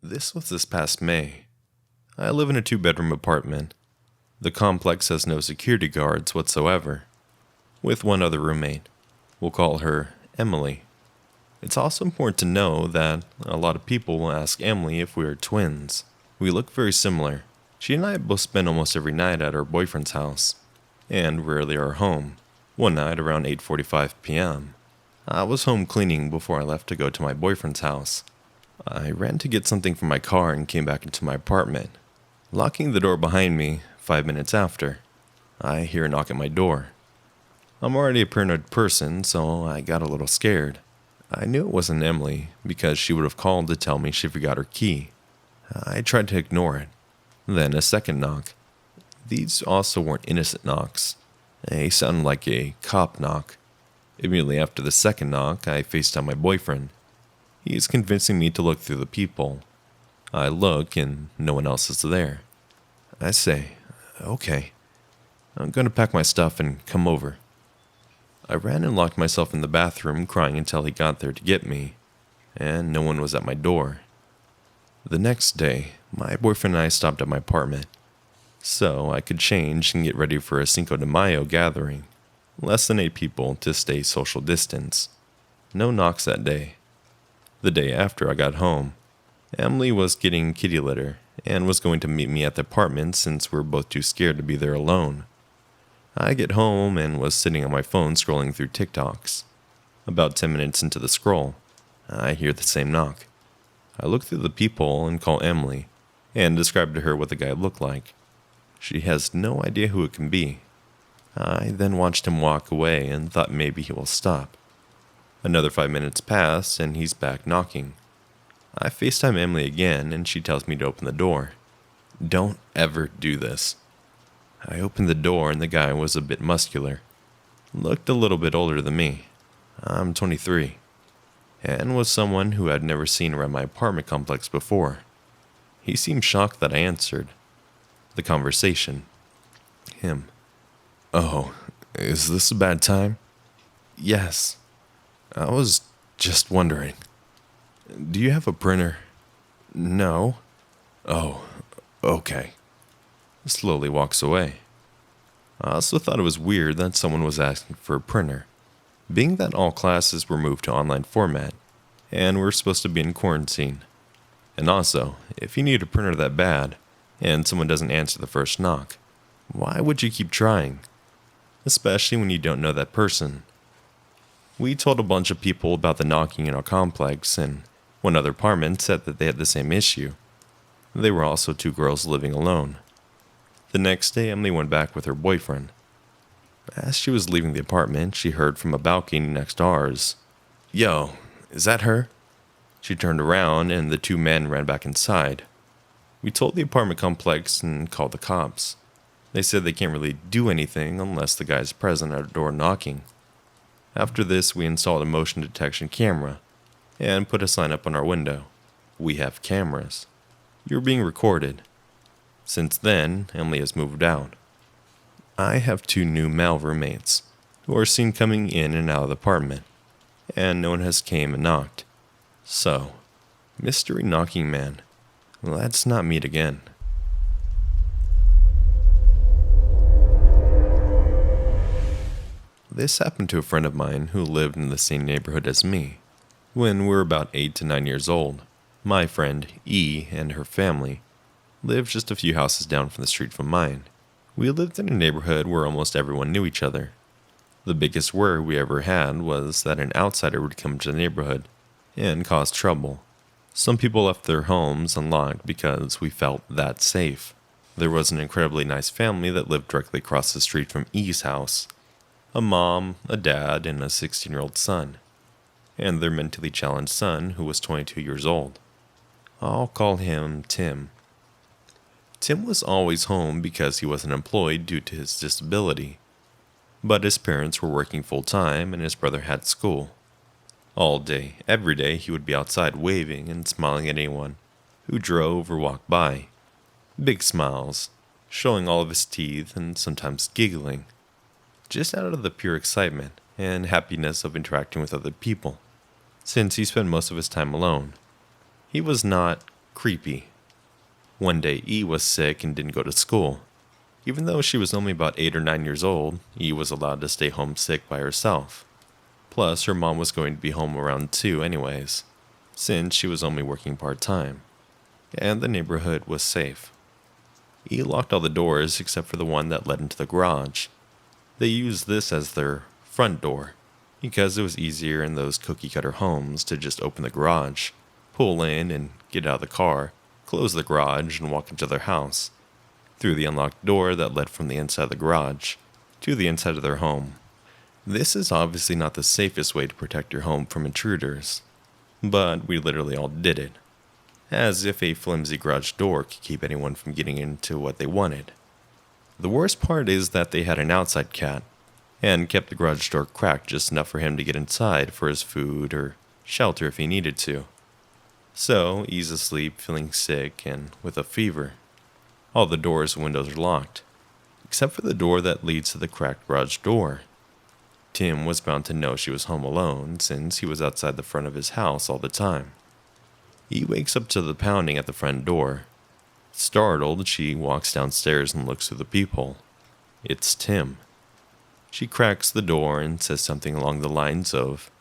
This was this past May. I live in a 2-bedroom apartment. The complex has no security guards whatsoever, with one other roommate. We'll call her Emily. It's also important to know that a lot of people will ask Emily if we are twins. We look very similar. She and I both spend almost every night at her boyfriend's house, and rarely are home. One night around 8:45 p.m., I was home cleaning before I left to go to my boyfriend's house. I ran to get something from my car and came back into my apartment. Locking the door behind me, 5 minutes after, I hear a knock at my door. I'm already a paranoid person, so I got a little scared. I knew it wasn't Emily, because she would have called to tell me she forgot her key. I tried to ignore it. Then a second knock. These also weren't innocent knocks. They sounded like a cop knock. Immediately after the second knock, I FaceTime my boyfriend. He is convincing me to look through the peephole. I look, and no one else is there. I say, okay, I'm going to pack my stuff and come over. I ran and locked myself in the bathroom, crying until he got there to get me, and no one was at my door. The next day, my boyfriend and I stopped at my apartment, so I could change and get ready for a Cinco de Mayo gathering. Less than 8 people to stay social distance. No knocks that day. The day after I got home, Emily was getting kitty litter and was going to meet me at the apartment since we were both too scared to be there alone. I get home and was sitting on my phone scrolling through TikToks. About 10 minutes into the scroll, I hear the same knock. I look through the peephole and call Emily and describe to her what the guy looked like. She has no idea who it can be. I then watched him walk away and thought maybe he will stop. Another 5 minutes pass and he's back knocking. I FaceTime Emily again and she tells me to open the door. Don't ever do this. I opened the door and the guy was a bit muscular. Looked a little bit older than me. I'm 23. And was someone who I'd never seen around my apartment complex before. He seemed shocked that I answered. The conversation. Him. Oh, is this a bad time? Yes. I was just wondering. Do you have a printer? No. Oh, okay. Slowly walks away. I also thought it was weird that someone was asking for a printer, being that all classes were moved to online format, and we're supposed to be in quarantine. And also, if you need a printer that bad, and someone doesn't answer the first knock, why would you keep trying? Especially when you don't know that person. We told a bunch of people about the knocking in our complex, and one other apartment said that they had the same issue. They were also 2 girls living alone. The next day, Emily went back with her boyfriend. As she was leaving the apartment, she heard from a balcony next to ours. Yo, is that her? She turned around, and the 2 men ran back inside. We told the apartment complex and called the cops. They said they can't really do anything unless the guy's present at our door knocking. After this, we installed a motion detection camera and put a sign up on our window. We have cameras. You're being recorded. Since then, Emily has moved out. I have 2 new male roommates who are seen coming in and out of the apartment, and no one has came and knocked. So, mystery knocking man, let's not meet again. This happened to a friend of mine who lived in the same neighborhood as me. When we were about 8 to 9 years old, my friend E and her family lived just a few houses down from the street from mine. We lived in a neighborhood where almost everyone knew each other. The biggest worry we ever had was that an outsider would come to the neighborhood and cause trouble. Some people left their homes unlocked because we felt that safe. There was an incredibly nice family that lived directly across the street from E's house. A mom, a dad, and a 16-year-old son. And their mentally challenged son, who was 22 years old. I'll call him Tim. Tim was always home because he wasn't employed due to his disability. But his parents were working full-time and his brother had school. All day, every day, he would be outside waving and smiling at anyone who drove or walked by. Big smiles, showing all of his teeth and sometimes giggling. Just out of the pure excitement and happiness of interacting with other people, since he spent most of his time alone. He was not creepy. One day, E was sick and didn't go to school. Even though she was only about 8 or 9 years old, E was allowed to stay home sick by herself. Plus, her mom was going to be home around 2 anyways, since she was only working part-time, and the neighborhood was safe. E locked all the doors except for the one that led into the garage. They used this as their front door, because it was easier in those cookie-cutter homes to just open the garage, pull in and get out of the car, close the garage and walk into their house, through the unlocked door that led from the inside of the garage to the inside of their home. This is obviously not the safest way to protect your home from intruders, but we literally all did it, as if a flimsy garage door could keep anyone from getting into what they wanted. The worst part is that they had an outside cat, and kept the garage door cracked just enough for him to get inside for his food or shelter if he needed to. So, he's asleep, feeling sick, and with a fever. All the doors and windows are locked, except for the door that leads to the cracked garage door. Tim was bound to know she was home alone, since he was outside the front of his house all the time. He wakes up to the pounding at the front door. Startled, she walks downstairs and looks through the peephole. It's Tim. She cracks the door and says something along the lines of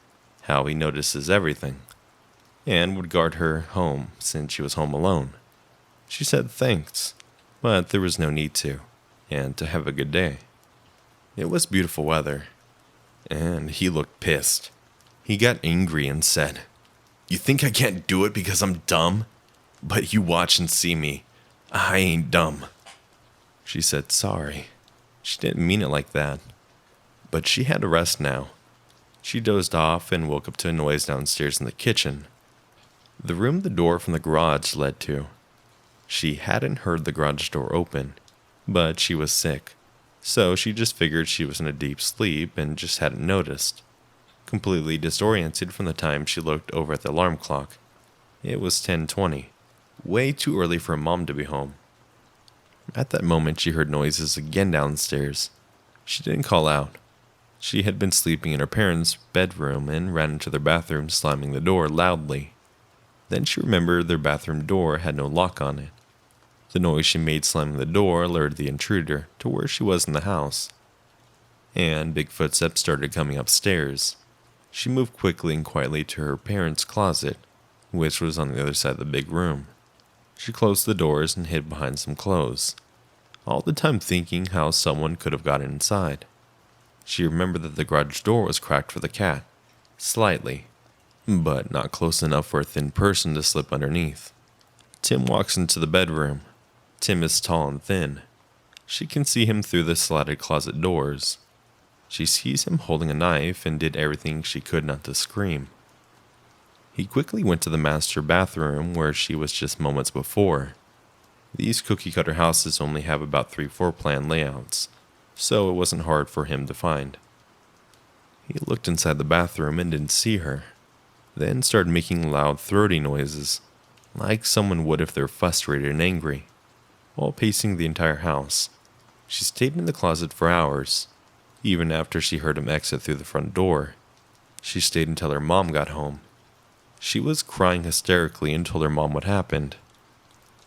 how he notices everything, and would guard her home since she was home alone. She said thanks, but there was no need to, and to have a good day. It was beautiful weather, and he looked pissed. He got angry and said, "You think I can't do it because I'm dumb? But you watch and see me. I ain't dumb." She said sorry. She didn't mean it like that. But she had to rest now. She dozed off and woke up to a noise downstairs in the kitchen, the room the door from the garage led to. She hadn't heard the garage door open, but she was sick, so she just figured she was in a deep sleep and just hadn't noticed. Completely disoriented from the time she looked over at the alarm clock. It was 10:20, way too early for her mom to be home. At that moment, she heard noises again downstairs. She didn't call out. She had been sleeping in her parents' bedroom and ran into their bathroom, slamming the door loudly. Then she remembered their bathroom door had no lock on it. The noise she made slamming the door alerted the intruder to where she was in the house, and big footsteps started coming upstairs. She moved quickly and quietly to her parents' closet, which was on the other side of the big room. She closed the doors and hid behind some clothes, all the time thinking how someone could have gotten inside. She remembered that the garage door was cracked for the cat, slightly, but not close enough for a thin person to slip underneath. Tim walks into the bedroom. Tim is tall and thin. She can see him through the slatted closet doors. She sees him holding a knife and did everything she could not to scream. He quickly went to the master bathroom where she was just moments before. These cookie-cutter houses only have about 3 floor plan layouts, so it wasn't hard for him to find. He looked inside the bathroom and didn't see her, then started making loud throaty noises, like someone would if they're frustrated and angry, while pacing the entire house. She stayed in the closet for hours, even after she heard him exit through the front door. She stayed until her mom got home. She was crying hysterically and told her mom what happened.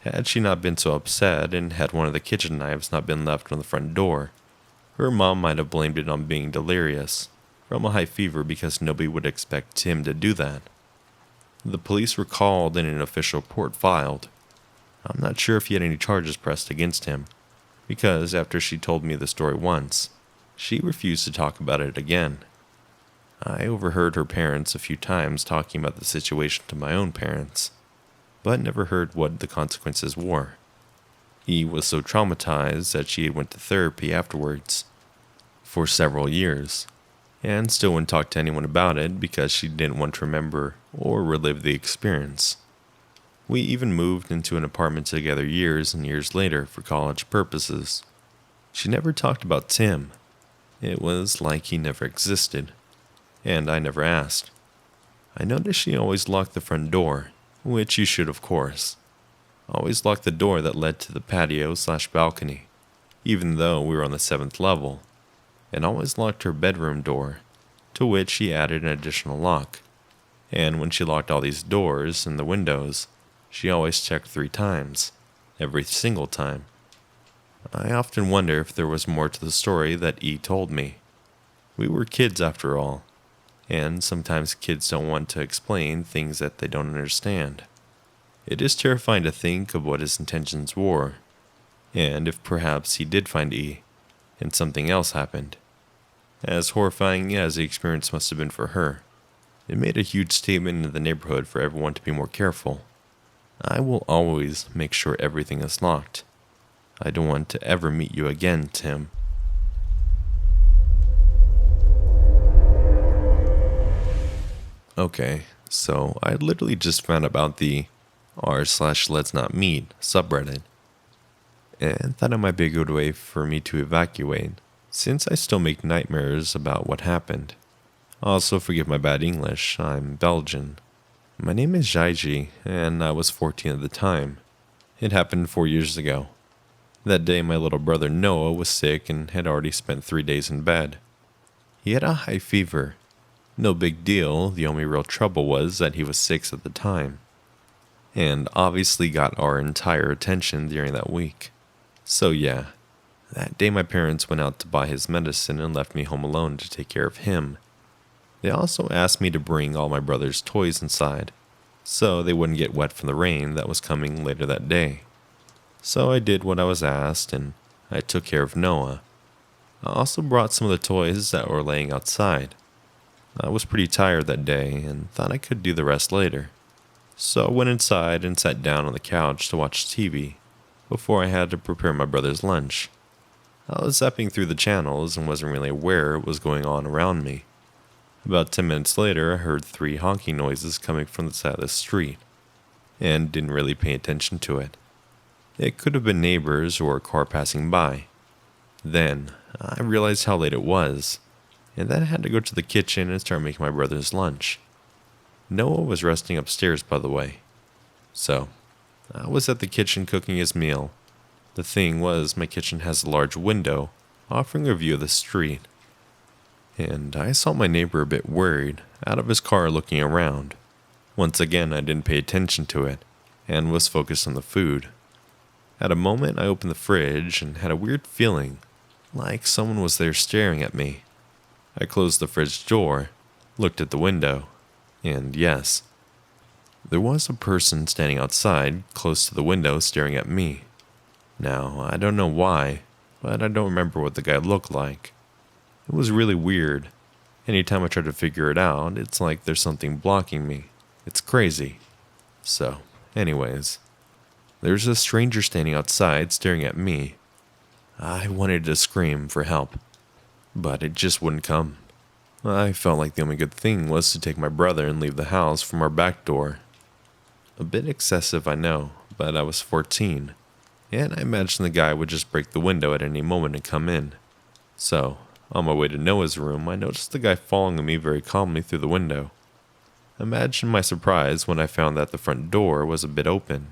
Had she not been so upset and had one of the kitchen knives not been left on the front door, her mom might have blamed it on being delirious from a high fever because nobody would expect Tim to do that. The police were called and an official report filed. I'm not sure if he had any charges pressed against him, because after she told me the story once, she refused to talk about it again. I overheard her parents a few times talking about the situation to my own parents, but never heard what the consequences were. He was so traumatized that she went to therapy afterwards for several years, and still wouldn't talk to anyone about it because she didn't want to remember or relive the experience. We even moved into an apartment together years and years later for college purposes. She never talked about Tim. It was like he never existed, and I never asked. I noticed she always locked the front door, which you should of course. Always locked the door that led to the patio/balcony, even though we were on the 7th level, and always locked her bedroom door, to which she added an additional lock. And when she locked all these doors and the windows, she always checked 3 times, every single time. I often wonder if there was more to the story that E told me. We were kids after all, and sometimes kids don't want to explain things that they don't understand. It is terrifying to think of what his intentions were, and if perhaps he did find E, and something else happened. As horrifying as the experience must have been for her, it made a huge statement in the neighborhood for everyone to be more careful. I will always make sure everything is locked. I don't want to ever meet you again, Tim. Okay, so I literally just found about the r/let's not meet subreddit, and thought it might be a good way for me to evacuate, since I still make nightmares about what happened. Also, forgive my bad English, I'm Belgian. My name is Jaiji, and I was 14 at the time. It happened 4 years ago. That day, my little brother Noah was sick and had already spent 3 days in bed. He had a high fever. No big deal, the only real trouble was that he was 6 at the time, and obviously got our entire attention during that week. So yeah, that day my parents went out to buy his medicine and left me home alone to take care of him. They also asked me to bring all my brother's toys inside, so they wouldn't get wet from the rain that was coming later that day. So I did what I was asked, and I took care of Noah. I also brought some of the toys that were laying outside. I was pretty tired that day and thought I could do the rest later. So I went inside and sat down on the couch to watch TV before I had to prepare my brother's lunch. I was zapping through the channels and wasn't really aware what was going on around me. About 10 minutes later, I heard 3 honking noises coming from the side of the street, and didn't really pay attention to it. It could have been neighbors or a car passing by. Then, I realized how late it was, and then I had to go to the kitchen and start making my brother's lunch. Noah was resting upstairs, by the way. So, I was at the kitchen cooking his meal. The thing was, my kitchen has a large window, offering a view of the street. And I saw my neighbor a bit worried, out of his car looking around. Once again, I didn't pay attention to it, and was focused on the food. At a moment, I opened the fridge and had a weird feeling, like someone was there staring at me. I closed the fridge door, looked at the window, and yes, there was a person standing outside, close to the window, staring at me. Now, I don't know why, but I don't remember what the guy looked like. It was really weird. Anytime I try to figure it out, it's like there's something blocking me. It's crazy. So, anyways, there's a stranger standing outside staring at me. I wanted to scream for help, but it just wouldn't come. I felt like the only good thing was to take my brother and leave the house from our back door. A bit excessive, I know, but I was 14, and I imagined the guy would just break the window at any moment and come in. So, on my way to Noah's room, I noticed the guy following me very calmly through the window. Imagine my surprise when I found that the front door was a bit open.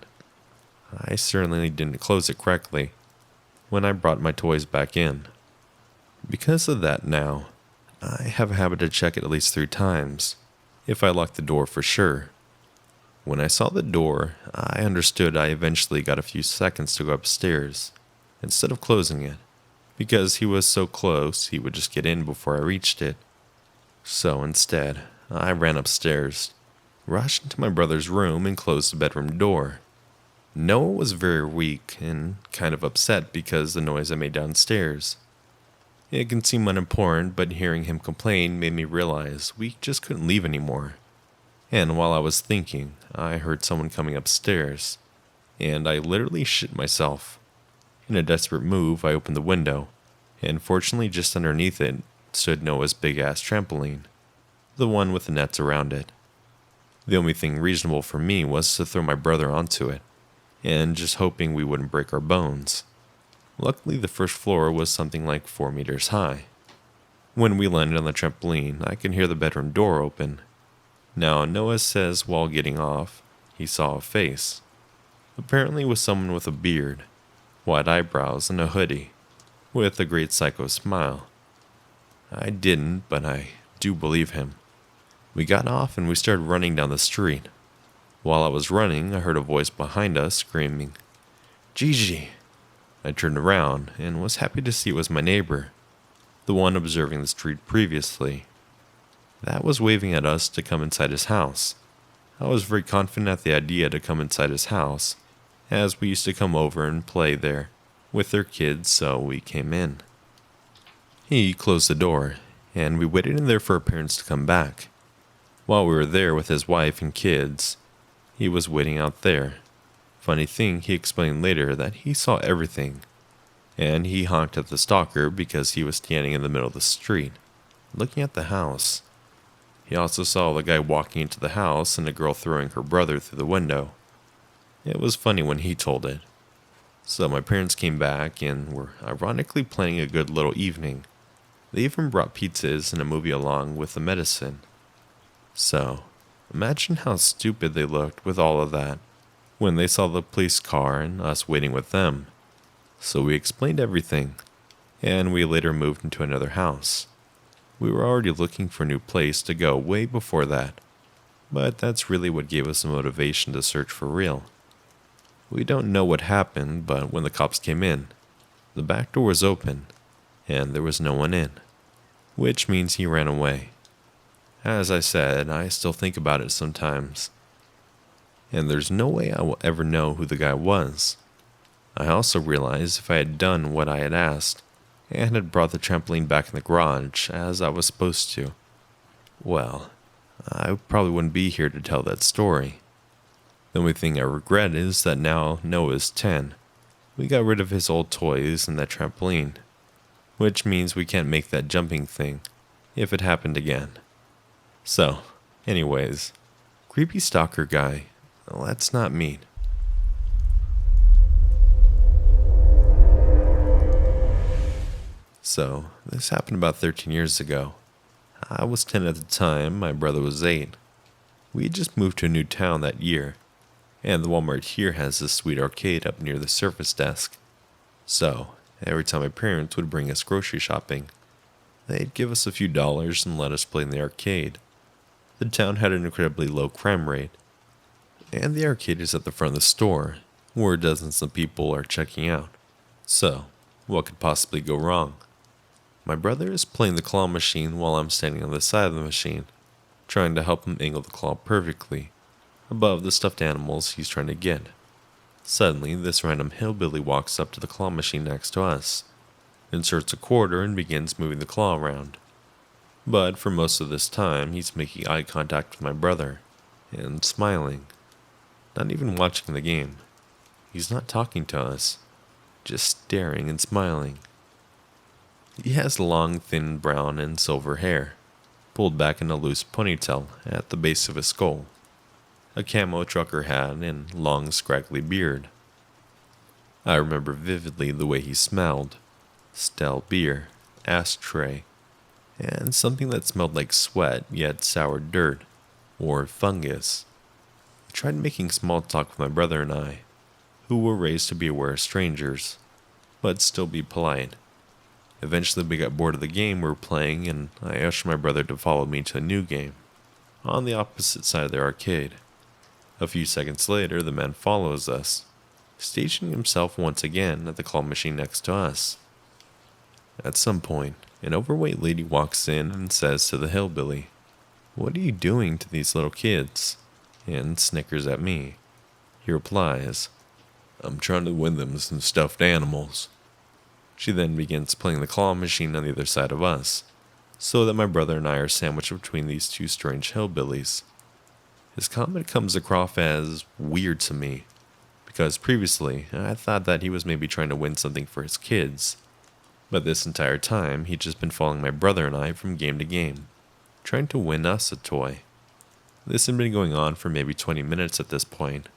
I certainly didn't close it correctly when I brought my toys back in. Because of that now, I have a habit to check it at least 3 times, if I lock the door for sure. When I saw the door, I understood I eventually got a few seconds to go upstairs, instead of closing it, because he was so close he would just get in before I reached it. So instead, I ran upstairs, rushed into my brother's room, and closed the bedroom door. Noah was very weak and kind of upset because the noise I made downstairs. It can seem unimportant, but hearing him complain made me realize we just couldn't leave anymore. And while I was thinking, I heard someone coming upstairs, and I literally shit myself. In a desperate move, I opened the window, and fortunately just underneath it stood Noah's big-ass trampoline, the one with the nets around it. The only thing reasonable for me was to throw my brother onto it, and just hoping we wouldn't break our bones. Luckily, the first floor was something like 4 meters high. When we landed on the trampoline, I could hear the bedroom door open. Now, Noah says while getting off, he saw a face. Apparently it was someone with a beard, white eyebrows, and a hoodie, with a great psycho smile. I didn't, but I do believe him. We got off and we started running down the street. While I was running, I heard a voice behind us screaming, "Gigi!" I turned around and was happy to see it was my neighbor, the one observing the street previously. That was waving at us to come inside his house. I was very confident at the idea to come inside his house, as we used to come over and play there with their kids, so we came in. He closed the door, and we waited in there for our parents to come back. While we were there with his wife and kids, he was waiting out there. Funny thing, he explained later that he saw everything, and he honked at the stalker because he was standing in the middle of the street, looking at the house. He also saw the guy walking into the house and a girl throwing her brother through the window. It was funny when he told it. So my parents came back and were ironically planning a good little evening. They even brought pizzas and a movie along with the medicine. So, imagine how stupid they looked with all of that when they saw the police car and us waiting with them. So we explained everything, and we later moved into another house. We were already looking for a new place to go way before that, but that's really what gave us the motivation to search for real. We don't know what happened, but when the cops came in, the back door was open, and there was no one in, which means he ran away. As I said, I still think about it sometimes, and there's no way I will ever know who the guy was. I also realized if I had done what I had asked, and had brought the trampoline back in the garage as I was supposed to, well, I probably wouldn't be here to tell that story. The only thing I regret is that now Noah's 10. We got rid of his old toys and that trampoline, which means we can't make that jumping thing if it happened again. So, anyways, creepy stalker guy, let's not meet. So, this happened about 13 years ago. I was 10 at the time, my brother was 8. We had just moved to a new town that year, and the Walmart here has this sweet arcade up near the service desk. So, every time my parents would bring us grocery shopping, they'd give us a few dollars and let us play in the arcade. The town had an incredibly low crime rate, and the arcade is at the front of the store, where dozens of people are checking out. So, what could possibly go wrong? My brother is playing the claw machine while I'm standing on the side of the machine, trying to help him angle the claw perfectly above the stuffed animals he's trying to get. Suddenly, this random hillbilly walks up to the claw machine next to us, inserts a quarter, and begins moving the claw around. But for most of this time, he's making eye contact with my brother, and smiling. Not even watching the game. He's not talking to us, just staring and smiling. He has long, thin brown and silver hair, pulled back in a loose ponytail at the base of his skull, a camo trucker hat, and long, scraggly beard. I remember vividly the way he smelled: stale beer, ashtray, and something that smelled like sweat yet sour dirt, or fungus. I tried making small talk with my brother and I, who were raised to be aware of strangers, but still be polite. Eventually we got bored of the game we were playing, and I asked my brother to follow me to a new game, on the opposite side of the arcade. A few seconds later, the man follows us, stationing himself once again at the claw machine next to us. At some point, an overweight lady walks in and says to the hillbilly, "What are you doing to these little kids?" and snickers at me. He replies, "I'm trying to win them some stuffed animals." She then begins playing the claw machine on the other side of us, so that my brother and I are sandwiched between these two strange hillbillies. His comment comes across as weird to me, because previously I thought that he was maybe trying to win something for his kids, but this entire time he'd just been following my brother and I from game to game, trying to win us a toy. This had been going on for maybe 20 minutes at this point.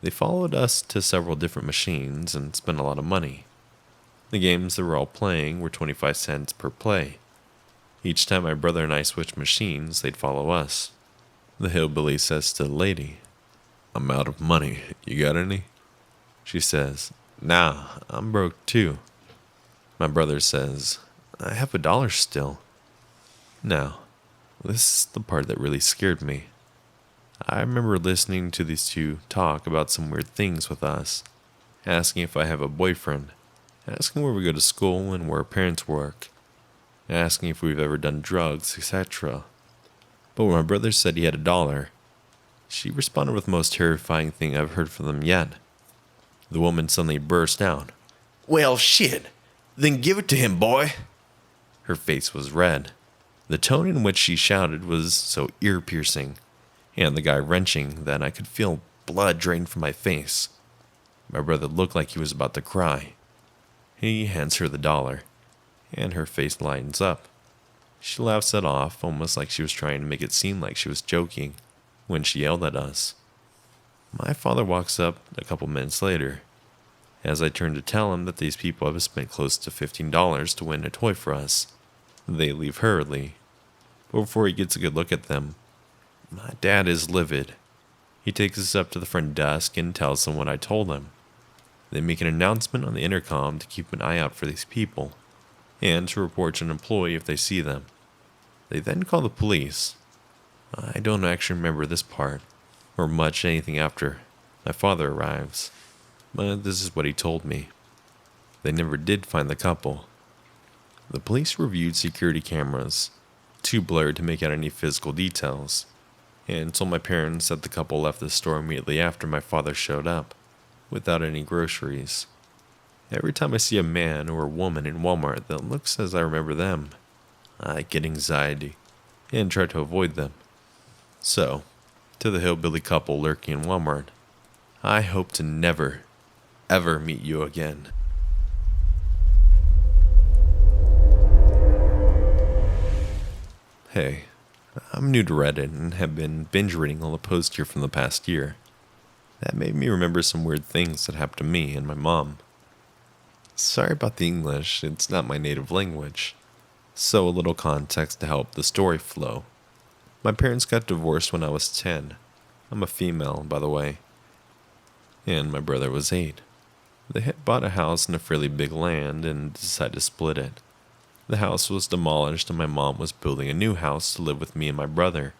They followed us to several different machines and spent a lot of money. The games they were all playing were 25 cents per play. Each time my brother and I switched machines, they'd follow us. The hillbilly says to the lady, "I'm out of money. You got any?" She says, "Nah, I'm broke too." My brother says, "I have $1 still." Now, This is the part that really scared me. I remember listening to these two talk about some weird things with us, asking if I have a boyfriend, asking where we go to school and where our parents work, asking if we've ever done drugs, etc. But when my brother said he had $1, she responded with the most terrifying thing I've heard from them yet. The woman suddenly burst out. "Well, shit! Then give it to him, boy!" Her face was red. The tone in which she shouted was so ear-piercing, and the guy wrenching, that I could feel blood drain from my face. My brother looked like he was about to cry. He hands her the $1, and her face lightens up. She laughs it off, almost like she was trying to make it seem like she was joking, when she yelled at us. My father walks up a couple minutes later. As I turn to tell him that these people have spent close to $15 to win a toy for us, they leave hurriedly. But before he gets a good look at them, my dad is livid. He takes us up to the front desk and tells them what I told him. They make an announcement on the intercom to keep an eye out for these people, and to report to an employee if they see them. They then call the police. I don't actually remember this part, or much anything after my father arrives, but this is what he told me. They never did find the couple. The police reviewed security cameras, too blurred to make out any physical details, and told my parents that the couple left the store immediately after my father showed up, without any groceries. Every time I see a man or a woman in Walmart that looks as I remember them, I get anxiety and try to avoid them. So, to the hillbilly couple lurking in Walmart, I hope to never, ever meet you again. Hey, I'm new to Reddit and have been binge reading all the posts here from the past year. That made me remember some weird things that happened to me and my mom. Sorry about the English, it's not my native language. So a little context to help the story flow. My parents got divorced when I was 10. I'm a female, by the way. And my brother was 8. They had bought a house in a fairly big land and decided to split it. The house was demolished and my mom was building a new house to live with me and my brother.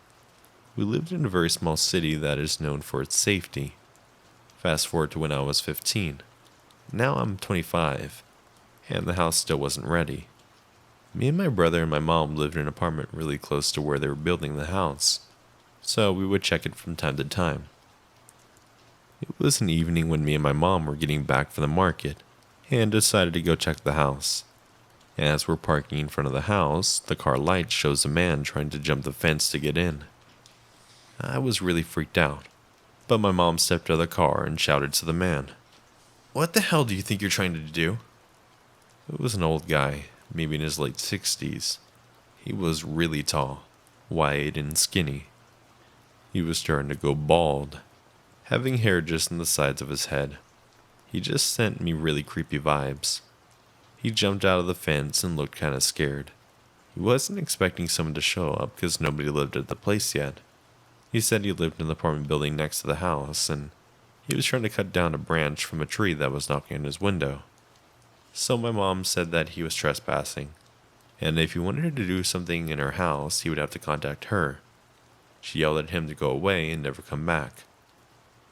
We lived in a very small city that is known for its safety. Fast forward to when I was 15. Now I'm 25, and the house still wasn't ready. Me and my brother and my mom lived in an apartment really close to where they were building the house, so we would check it from time to time. It was an evening when me and my mom were getting back from the market, and decided to go check the house. As we're parking in front of the house, the car light shows a man trying to jump the fence to get in. I was really freaked out, but my mom stepped out of the car and shouted to the man, "What the hell do you think you're trying to do?" It was an old guy, maybe in his late 60s. He was really tall, wide, and skinny. He was starting to go bald, having hair just on the sides of his head. He just sent me really creepy vibes. He jumped out of the fence and looked kind of scared. He wasn't expecting someone to show up because nobody lived at the place yet. He said he lived in the apartment building next to the house, and he was trying to cut down a branch from a tree that was knocking on his window. So my mom said that he was trespassing, and if he wanted her to do something in her house, he would have to contact her. She yelled at him to go away and never come back.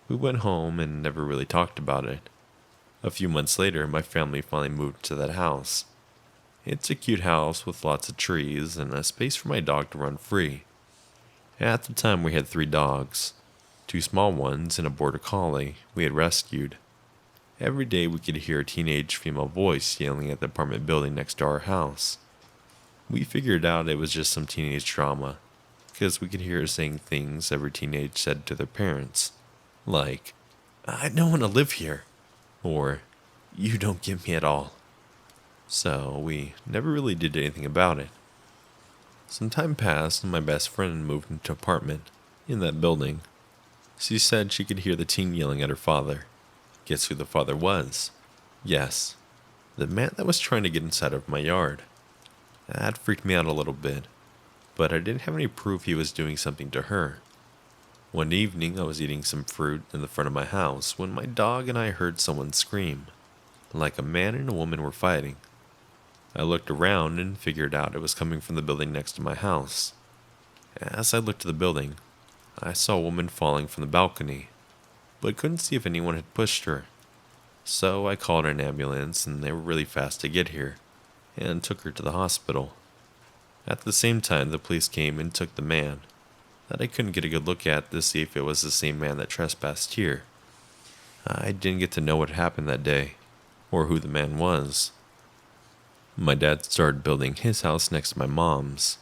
We went home and never really talked about it. A few months later, my family finally moved to that house. It's a cute house with lots of trees and a space for my dog to run free. At the time, we had 3 dogs, 2 small ones and a border collie we had rescued. Every day we could hear a teenage female voice yelling at the apartment building next to our house. We figured out it was just some teenage drama, because we could hear her saying things every teenage said to their parents, like, "I don't want to live here," or, "You don't get me at all." So we never really did anything about it. Some time passed and my best friend moved into an apartment in that building. She said she could hear the teen yelling at her father. Guess who the father was? Yes, the man that was trying to get inside of my yard. That freaked me out a little bit, but I didn't have any proof he was doing something to her. One evening I was eating some fruit in the front of my house when my dog and I heard someone scream, like a man and a woman were fighting. I looked around and figured out it was coming from the building next to my house. As I looked at the building, I saw a woman falling from the balcony, but couldn't see if anyone had pushed her. So I called an ambulance, and they were really fast to get here, and took her to the hospital. At the same time, the police came and took the man that I couldn't get a good look at to see if it was the same man that trespassed here. I didn't get to know what happened that day, or who the man was. My dad started building his house next to my mom's.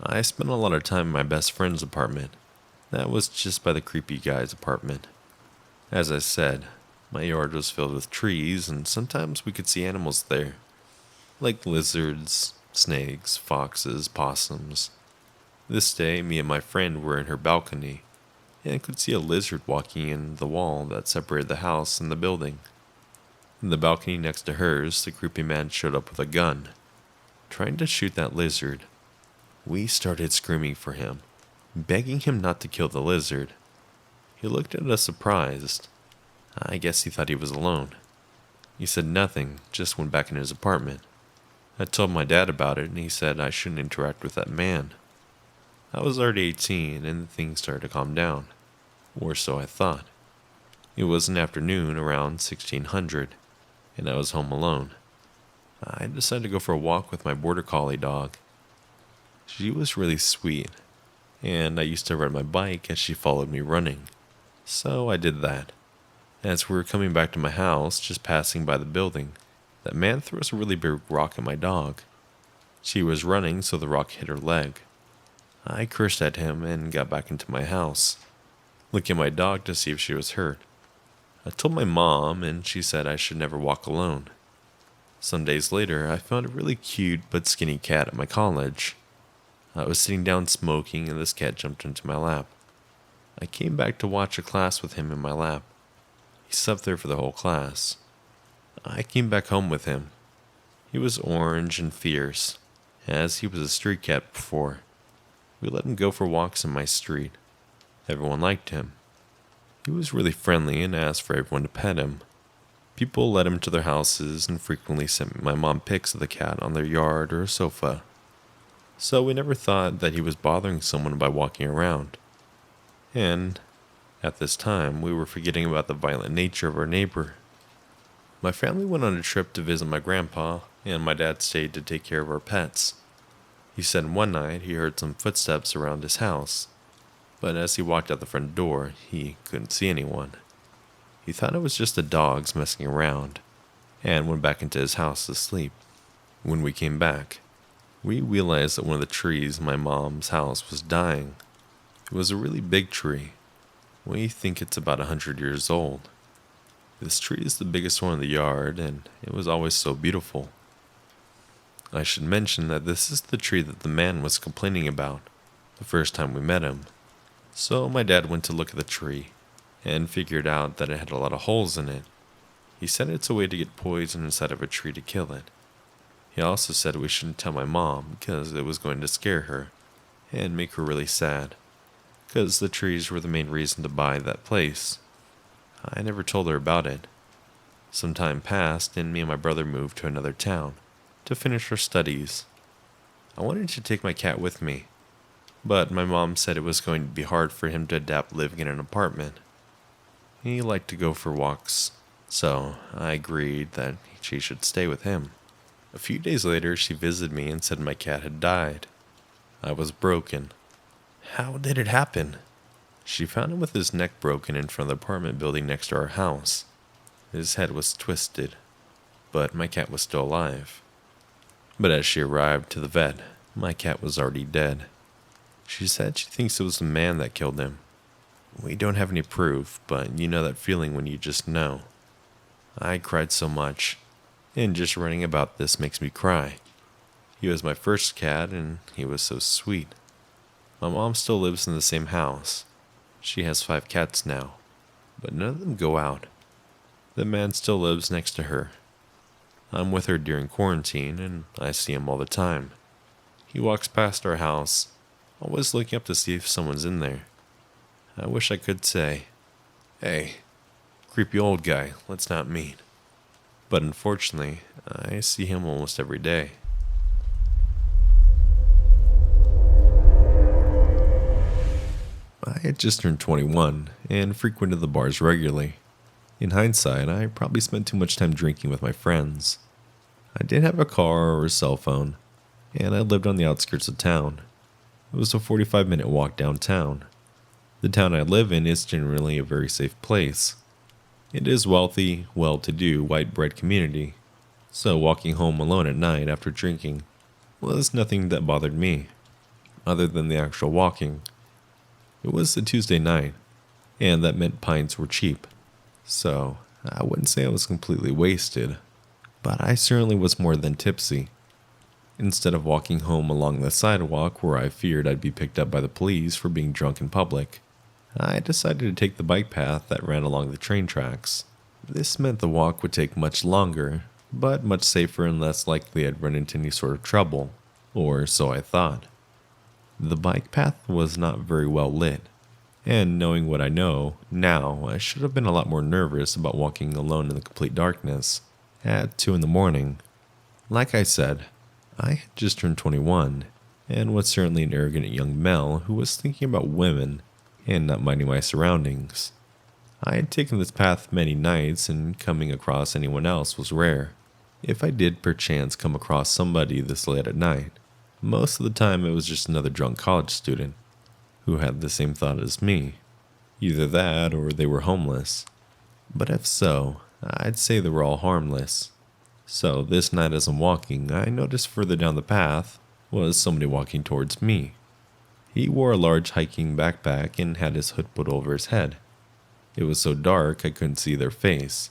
I spent a lot of time in my best friend's apartment. That was just by the creepy guy's apartment. As I said, my yard was filled with trees, and sometimes we could see animals there, like lizards, snakes, foxes, possums. This day, me and my friend were in her balcony, and could see a lizard walking in the wall that separated the house and the building. In the balcony next to hers, the creepy man showed up with a gun, trying to shoot that lizard. We started screaming for him, begging him not to kill the lizard. He looked at us surprised. I guess he thought he was alone. He said nothing, just went back in his apartment. I told my dad about it, and he said I shouldn't interact with that man. I was already 18, and things started to calm down, or so I thought. It was an afternoon around 1600, and I was home alone. I decided to go for a walk with my border collie dog. She was really sweet, and I used to ride my bike as she followed me running, so I did that. As we were coming back to my house, just passing by the building, that man threw us a really big rock at my dog. She was running, so the rock hit her leg. I cursed at him and got back into my house, looking at my dog to see if she was hurt. I told my mom, and she said I should never walk alone. Some days later, I found a really cute but skinny cat at my college. I was sitting down smoking, and this cat jumped into my lap. I came back to watch a class with him in my lap. He slept there for the whole class. I came back home with him. He was orange and fierce, as he was a street cat before. We let him go for walks in my street. Everyone liked him. He was really friendly and asked for everyone to pet him. People led him to their houses and frequently sent my mom pics of the cat on their yard or sofa. So we never thought that he was bothering someone by walking around. And at this time, we were forgetting about the violent nature of our neighbor. My family went on a trip to visit my grandpa, and my dad stayed to take care of our pets. He said one night he heard some footsteps around his house, but as he walked out the front door, he couldn't see anyone. He thought it was just the dogs messing around, and went back into his house to sleep. When we came back, we realized that one of the trees in my mom's house was dying. It was a really big tree. We think it's about 100 years old. This tree is the biggest one in the yard, and it was always so beautiful. I should mention that this is the tree that the man was complaining about the first time we met him. So my dad went to look at the tree, and figured out that it had a lot of holes in it. He said it's a way to get poison inside of a tree to kill it. He also said we shouldn't tell my mom because it was going to scare her and make her really sad, because the trees were the main reason to buy that place. I never told her about it. Some time passed, and me and my brother moved to another town to finish our studies. I wanted to take my cat with me, but my mom said it was going to be hard for him to adapt living in an apartment. He liked to go for walks, so I agreed that she should stay with him. A few days later, she visited me and said my cat had died. I was broken. How did it happen? She found him with his neck broken in front of the apartment building next to our house. His head was twisted, but my cat was still alive. But as she arrived to the vet, my cat was already dead. She said she thinks it was the man that killed him. We don't have any proof, but you know that feeling when you just know. I cried so much, and just writing about this makes me cry. He was my first cat, and he was so sweet. My mom still lives in the same house. She has 5 cats now, but none of them go out. The man still lives next to her. I'm with her during quarantine, and I see him all the time. He walks past our house, always looking up to see if someone's in there. I wish I could say, "Hey, creepy old guy, let's not meet." But unfortunately, I see him almost every day. just turned 21 and frequented the bars regularly. In hindsight, I probably spent too much time drinking with my friends. I didn't have a car or a cell phone, and I lived on the outskirts of town. It was a 45-minute walk downtown. The town I live in is generally a very safe place. It is wealthy, well-to-do, white-bread community, so walking home alone at night after drinking was nothing that bothered me, other than the actual walking. It was a Tuesday night, and that meant pints were cheap, so I wouldn't say I was completely wasted, but I certainly was more than tipsy. Instead of walking home along the sidewalk where I feared I'd be picked up by the police for being drunk in public, I decided to take the bike path that ran along the train tracks. This meant the walk would take much longer, but much safer and less likely I'd run into any sort of trouble, or so I thought. The bike path was not very well lit, and knowing what I know now, I should have been a lot more nervous about walking alone in the complete darkness at 2 in the morning. Like I said, I had just turned 21, and was certainly an arrogant young male who was thinking about women and not minding my surroundings. I had taken this path many nights, and coming across anyone else was rare. If I did perchance come across somebody this late at night, most of the time it was just another drunk college student who had the same thought as me. Either that or they were homeless. But if so, I'd say they were all harmless. So this night as I'm walking, I noticed further down the path was somebody walking towards me. He wore a large hiking backpack and had his hood put over his head. It was so dark I couldn't see their face.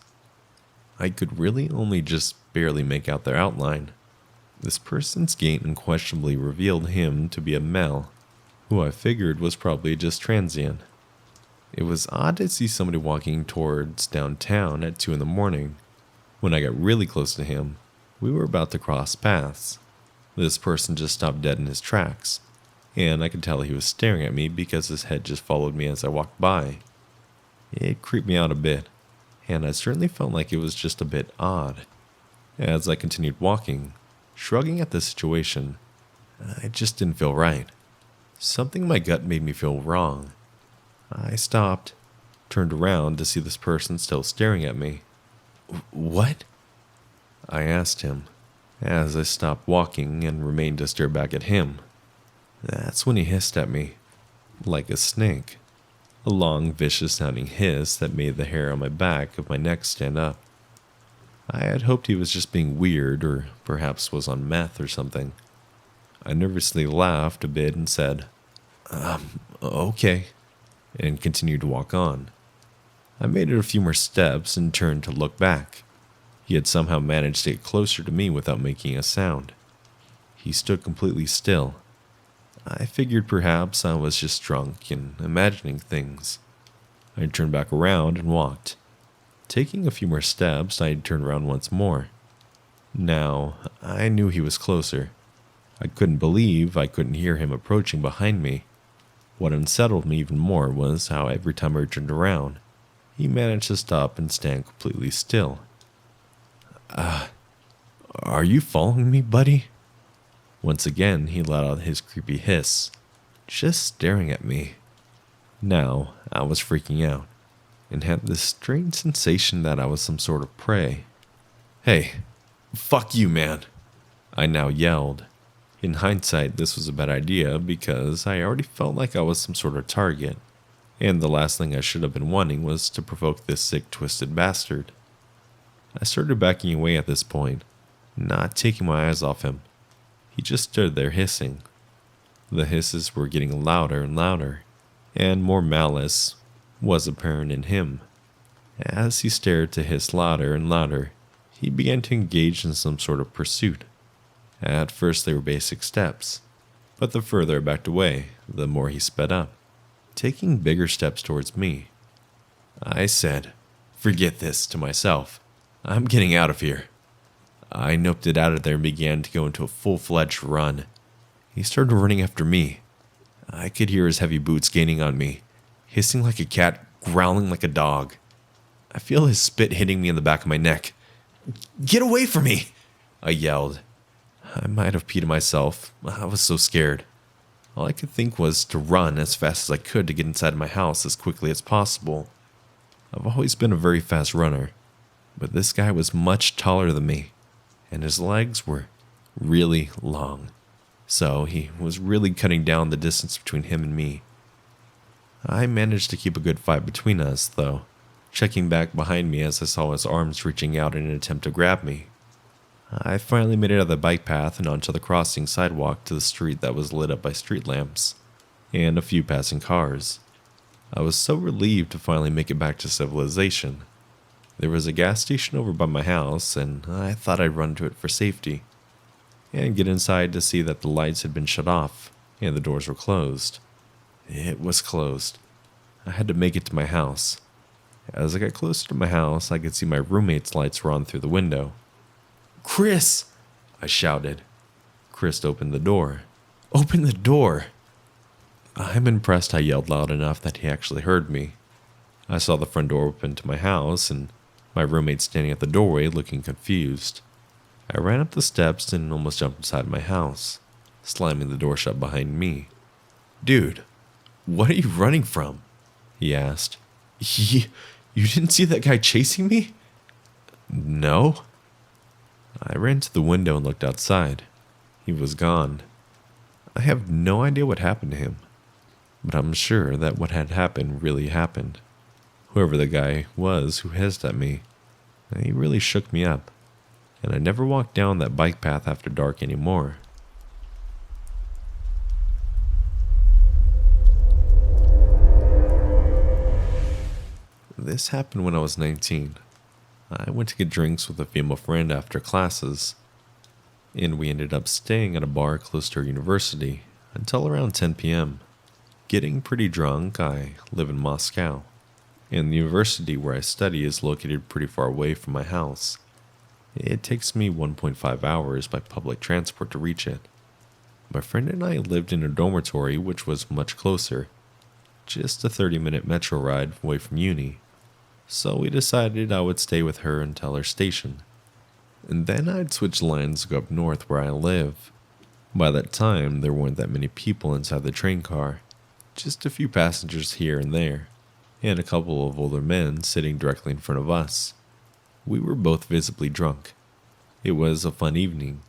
I could really only just barely make out their outline. This person's gait unquestionably revealed him to be a male, who I figured was probably just transient. It was odd to see somebody walking towards downtown at 2 in the morning. When I got really close to him, we were about to cross paths. This person just stopped dead in his tracks, and I could tell he was staring at me because his head just followed me as I walked by. It creeped me out a bit, and I certainly felt like it was just a bit odd. As I continued walking, shrugging at the situation, I just didn't feel right. Something in my gut made me feel wrong. I stopped, turned around to see this person still staring at me. "What?" I asked him, as I stopped walking and remained to stare back at him. That's when he hissed at me, like a snake. A long, vicious-sounding hiss that made the hair on my back of my neck stand up. I had hoped he was just being weird, or perhaps was on meth or something. I nervously laughed a bit and said, "Okay," and continued to walk on. I made it a few more steps and turned to look back. He had somehow managed to get closer to me without making a sound. He stood completely still. I figured perhaps I was just drunk and imagining things. I turned back around and walked. Taking a few more steps, I turned around once more. Now, I knew he was closer. I couldn't believe I couldn't hear him approaching behind me. What unsettled me even more was how every time I turned around, he managed to stop and stand completely still. Are you following me, buddy?" Once again, he let out his creepy hiss, just staring at me. Now, I was freaking out, and had this strange sensation that I was some sort of prey. "Hey, fuck you, man," I now yelled. In hindsight, this was a bad idea because I already felt like I was some sort of target, and the last thing I should have been wanting was to provoke this sick, twisted bastard. I started backing away at this point, not taking my eyes off him. He just stood there hissing. The hisses were getting louder and louder, and more malice was apparent in him. As he stared to hiss louder and louder, he began to engage in some sort of pursuit. At first they were basic steps, but the further I backed away, the more he sped up, taking bigger steps towards me. I said, "Forget this," to myself. "I'm getting out of here." I noped it out of there and began to go into a full-fledged run. He started running after me. I could hear his heavy boots gaining on me, hissing like a cat, growling like a dog. I feel his spit hitting me in the back of my neck. "Get away from me!" I yelled. I might have peed myself. I was so scared. All I could think was to run as fast as I could to get inside my house as quickly as possible. I've always been a very fast runner, but this guy was much taller than me, and his legs were really long. So he was really cutting down the distance between him and me. I managed to keep a good fight between us, though, checking back behind me as I saw his arms reaching out in an attempt to grab me. I finally made it out of the bike path and onto the crossing sidewalk to the street that was lit up by street lamps and a few passing cars. I was so relieved to finally make it back to civilization. There was a gas station over by my house, and I thought I'd run to it for safety and get inside to see that the lights had been shut off and the doors were closed. It was closed. I had to make it to my house. As I got closer to my house, I could see my roommate's lights were on through the window. "Chris!" I shouted. Chris opened the door. "Open the door!" I'm impressed I yelled loud enough that he actually heard me. I saw the front door open to my house and my roommate standing at the doorway looking confused. I ran up the steps and almost jumped inside my house, slamming the door shut behind me. "Dude, what are you running from?" he asked. You didn't see that guy chasing me?" "No." I ran to the window and looked outside. He was gone. I have no idea what happened to him, but I'm sure that what had happened really happened. Whoever the guy was who hissed at me, he really shook me up, and I never walked down that bike path after dark anymore. This happened when I was 19. I went to get drinks with a female friend after classes, and we ended up staying at a bar close to our university until around 10 p.m. Getting pretty drunk, I live in Moscow, and the university where I study is located pretty far away from my house. It takes me 1.5 hours by public transport to reach it. My friend and I lived in a dormitory which was much closer, just a 30-minute metro ride away from uni. So we decided I would stay with her until her station, and then I'd switch lines to go up north where I live. By that time, there weren't that many people inside the train car, just a few passengers here and there, and a couple of older men sitting directly in front of us. We were both visibly drunk. It was a fun evening,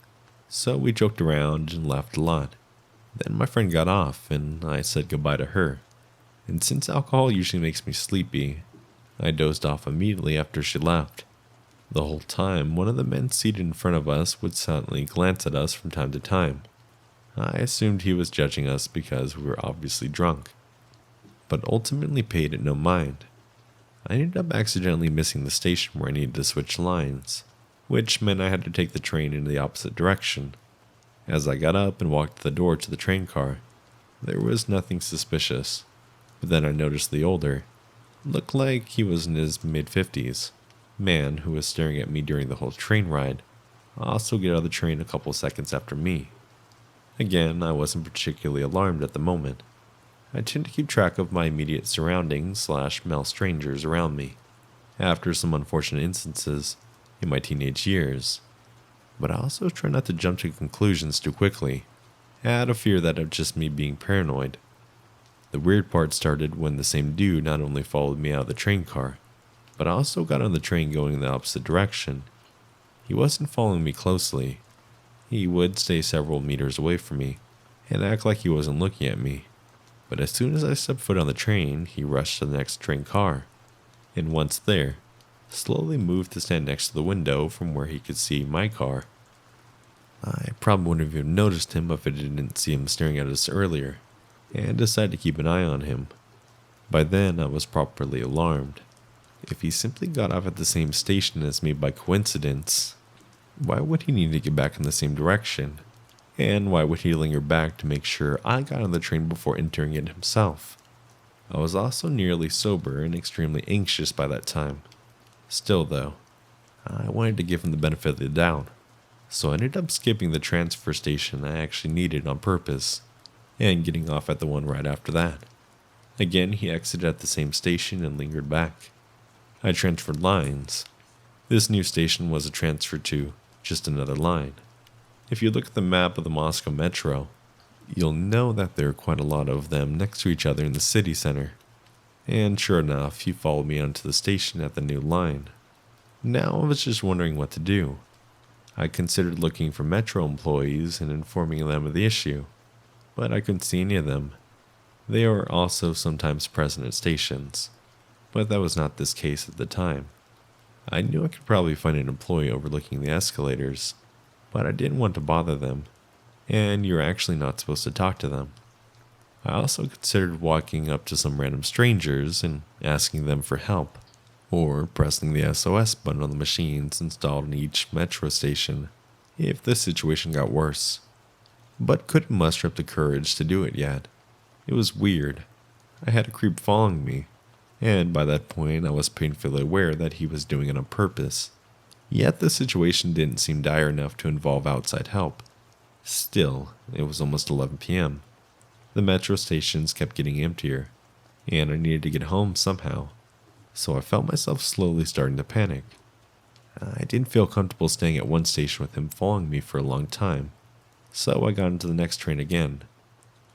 so we joked around and laughed a lot. Then my friend got off, and I said goodbye to her, and since alcohol usually makes me sleepy, I dozed off immediately after she left. The whole time, one of the men seated in front of us would silently glance at us from time to time. I assumed he was judging us because we were obviously drunk, but ultimately paid it no mind. I ended up accidentally missing the station where I needed to switch lines, which meant I had to take the train in the opposite direction. As I got up and walked to the door to the train car, there was nothing suspicious, but then I noticed the older, looked like he was in his mid-50s, man who was staring at me during the whole train ride, also get out of the train a couple seconds after me. Again, I wasn't particularly alarmed at the moment. I tend to keep track of my immediate surroundings / male strangers around me, after some unfortunate instances in my teenage years. But I also try not to jump to conclusions too quickly, out of fear that of just me being paranoid. The weird part started when the same dude not only followed me out of the train car, but also got on the train going in the opposite direction. He wasn't following me closely. He would stay several meters away from me and act like he wasn't looking at me. But as soon as I stepped foot on the train, he rushed to the next train car, and once there, slowly moved to stand next to the window from where he could see my car. I probably wouldn't have even noticed him if I didn't see him staring at us earlier, and decided to keep an eye on him. By then, I was properly alarmed. If he simply got off at the same station as me by coincidence, why would he need to get back in the same direction? And why would he linger back to make sure I got on the train before entering it himself? I was also nearly sober and extremely anxious by that time. Still though, I wanted to give him the benefit of the doubt, so I ended up skipping the transfer station I actually needed on purpose, and getting off at the one right after that. Again, he exited at the same station and lingered back. I transferred lines. This new station was a transfer to just another line. If you look at the map of the Moscow Metro, You'll know that there are quite a lot of them next to each other in the city center. And sure enough, he followed me onto the station at the new line. Now I was just wondering what to do. I considered looking for Metro employees and informing them of the issue, but I couldn't see any of them. They are also sometimes present at stations, but that was not this case at the time. I knew I could probably find an employee overlooking the escalators, but I didn't want to bother them, and you're actually not supposed to talk to them. I also considered walking up to some random strangers and asking them for help, or pressing the SOS button on the machines installed in each metro station if the situation got worse, but couldn't muster up the courage to do it yet. It was weird. I had a creep following me, and by that point I was painfully aware that he was doing it on purpose. Yet the situation didn't seem dire enough to involve outside help. Still, it was almost 11 p.m. The metro stations kept getting emptier, and I needed to get home somehow, so I felt myself slowly starting to panic. I didn't feel comfortable staying at one station with him following me for a long time, so I got into the next train again.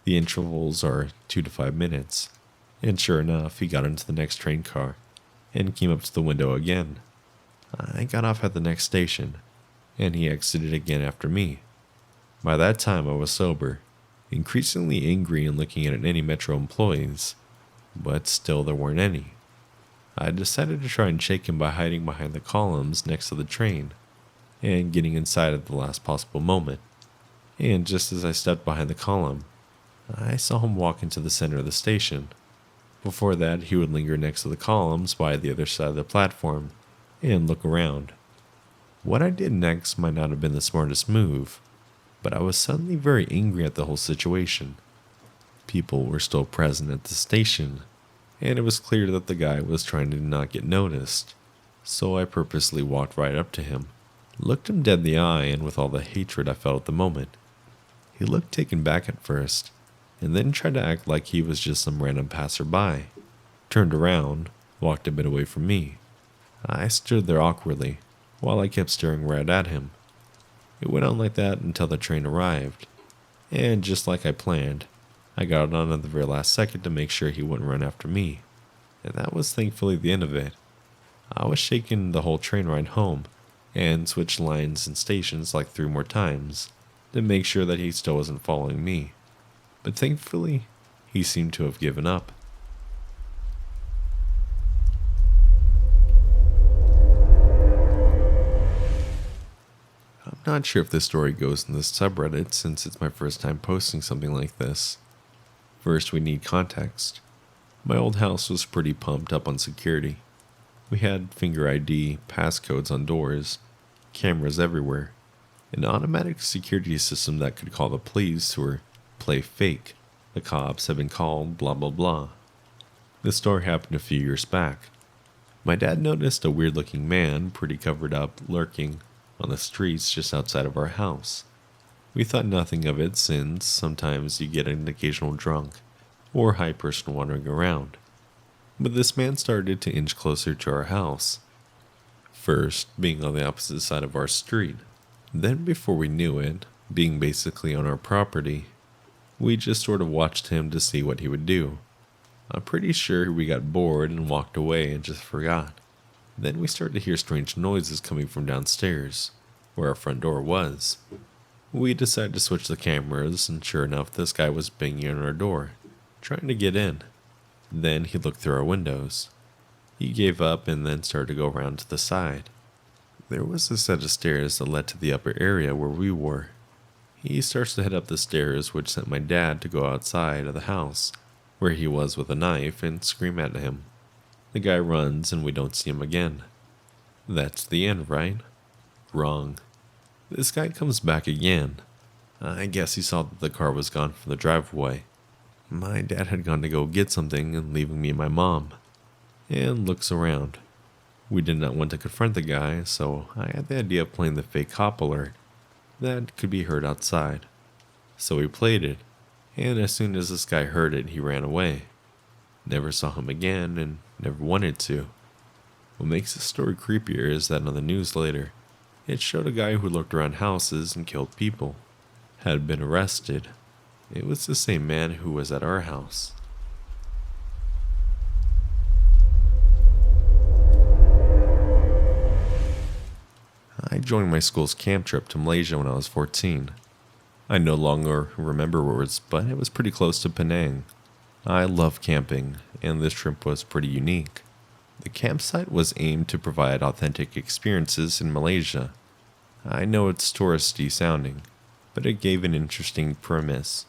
The intervals are 2 to 5 minutes, and sure enough, he got into the next train car and came up to the window again. I got off at the next station, and he exited again after me. By that time, I was sober, increasingly angry and looking at any Metro employees, but still there weren't any. I decided to try and shake him by hiding behind the columns next to the train and getting inside at the last possible moment. And just as I stepped behind the column, I saw him walk into the center of the station. Before that, he would linger next to the columns by the other side of the platform and look around. What I did next might not have been the smartest move, but I was suddenly very angry at the whole situation. People were still present at the station, and it was clear that the guy was trying to not get noticed, so I purposely walked right up to him, looked him dead in the eye, and with all the hatred I felt at the moment. He looked taken back at first, and then tried to act like he was just some random passerby, turned around, walked a bit away from me. I stood there awkwardly, while I kept staring right at him. It went on like that until the train arrived, and just like I planned, I got on at the very last second to make sure he wouldn't run after me, and that was thankfully the end of it. I was shaken the whole train ride home, and switched lines and stations like 3 more times to make sure that he still wasn't following me, but thankfully, he seemed to have given up. I'm not sure if this story goes in the subreddit since it's my first time posting something like this. First, we need context. My old house was pretty pumped up on security. We had finger ID, passcodes on doors, cameras everywhere, an automatic security system that could call the police or play fake. The cops have been called, blah blah blah. This story happened a few years back. My dad noticed a weird looking man, pretty covered up, lurking on the streets just outside of our house. We thought nothing of it since sometimes you get an occasional drunk or high person wandering around. But this man started to inch closer to our house. First, being on the opposite side of our street. Then before we knew it, being basically on our property, we just sort of watched him to see what he would do. I'm pretty sure we got bored and walked away and just forgot. Then we started to hear strange noises coming from downstairs, where our front door was. We decided to switch the cameras, and sure enough, this guy was banging on our door, trying to get in. Then he looked through our windows. He gave up and then started to go around to the side. There was a set of stairs that led to the upper area where we were. He starts to head up the stairs, which sent my dad to go outside of the house, where he was with a knife, and scream at him. The guy runs and we don't see him again. That's the end, right? Wrong. This guy comes back again. I guess he saw that the car was gone from the driveway. My dad had gone to go get something and leaving me and my mom. And looks around. We did not want to confront the guy, so I had the idea of playing the fake cop alert that could be heard outside. So we played it, and as soon as this guy heard it, he ran away. Never saw him again and never wanted to. What makes this story creepier is that on the news later, it showed a guy who looked around houses and killed people had been arrested. It was the same man who was at our house. I joined my school's camp trip to Malaysia when I was 14. I no longer remember where it was, but it was pretty close to Penang. I love camping, and this trip was pretty unique. The campsite was aimed to provide authentic experiences in Malaysia. I know it's touristy sounding, but it gave an interesting premise.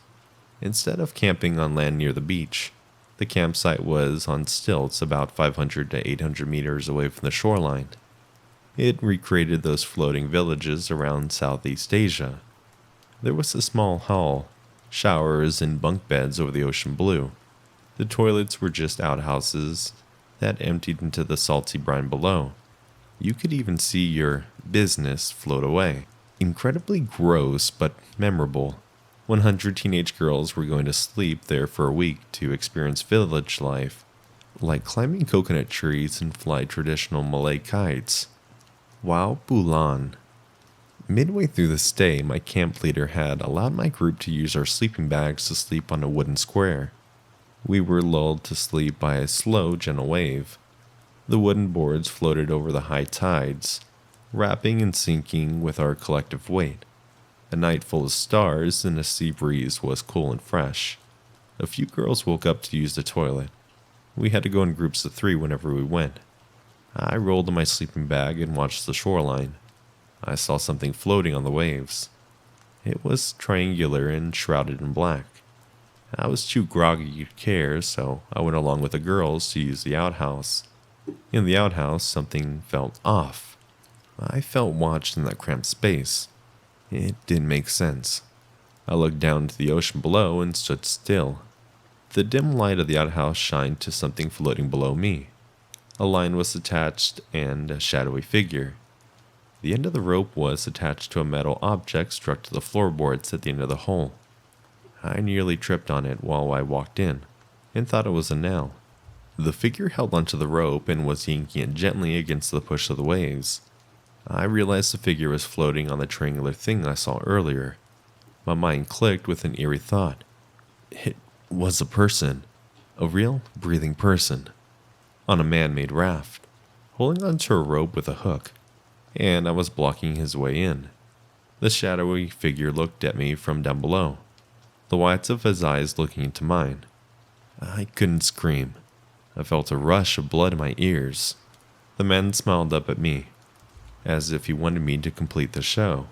Instead of camping on land near the beach, the campsite was on stilts about 500 to 800 meters away from the shoreline. It recreated those floating villages around Southeast Asia. There was a small hall, showers and bunk beds over the ocean blue. The toilets were just outhouses that emptied into the salty brine below. You could even see your business float away. Incredibly gross but memorable. 100 teenage girls were going to sleep there for a week to experience village life, like climbing coconut trees and fly traditional Malay kites. Wow, Bulan. Midway through the stay, my camp leader had allowed my group to use our sleeping bags to sleep on a wooden square. We were lulled to sleep by a slow, gentle wave. The wooden boards floated over the high tides, wrapping and sinking with our collective weight. A night full of stars and a sea breeze was cool and fresh. A few girls woke up to use the toilet. We had to go in groups of 3 whenever we went. I rolled in my sleeping bag and watched the shoreline. I saw something floating on the waves. It was triangular and shrouded in black. I was too groggy to care, so I went along with the girls to use the outhouse. In the outhouse, something felt off. I felt watched in that cramped space. It didn't make sense. I looked down into the ocean below and stood still. The dim light of the outhouse shined to something floating below me. A line was attached and a shadowy figure. The end of the rope was attached to a metal object struck to the floorboards at the end of the hole. I nearly tripped on it while I walked in, and thought it was a nail. The figure held onto the rope and was yanking it gently against the push of the waves. I realized the figure was floating on the triangular thing I saw earlier. My mind clicked with an eerie thought. It was a person. A real, breathing person. On a man-made raft, holding onto a rope with a hook, and I was blocking his way in. The shadowy figure looked at me from down below, the whites of his eyes looking into mine. I couldn't scream. I felt a rush of blood in my ears. The man smiled up at me, as if he wanted me to complete the show.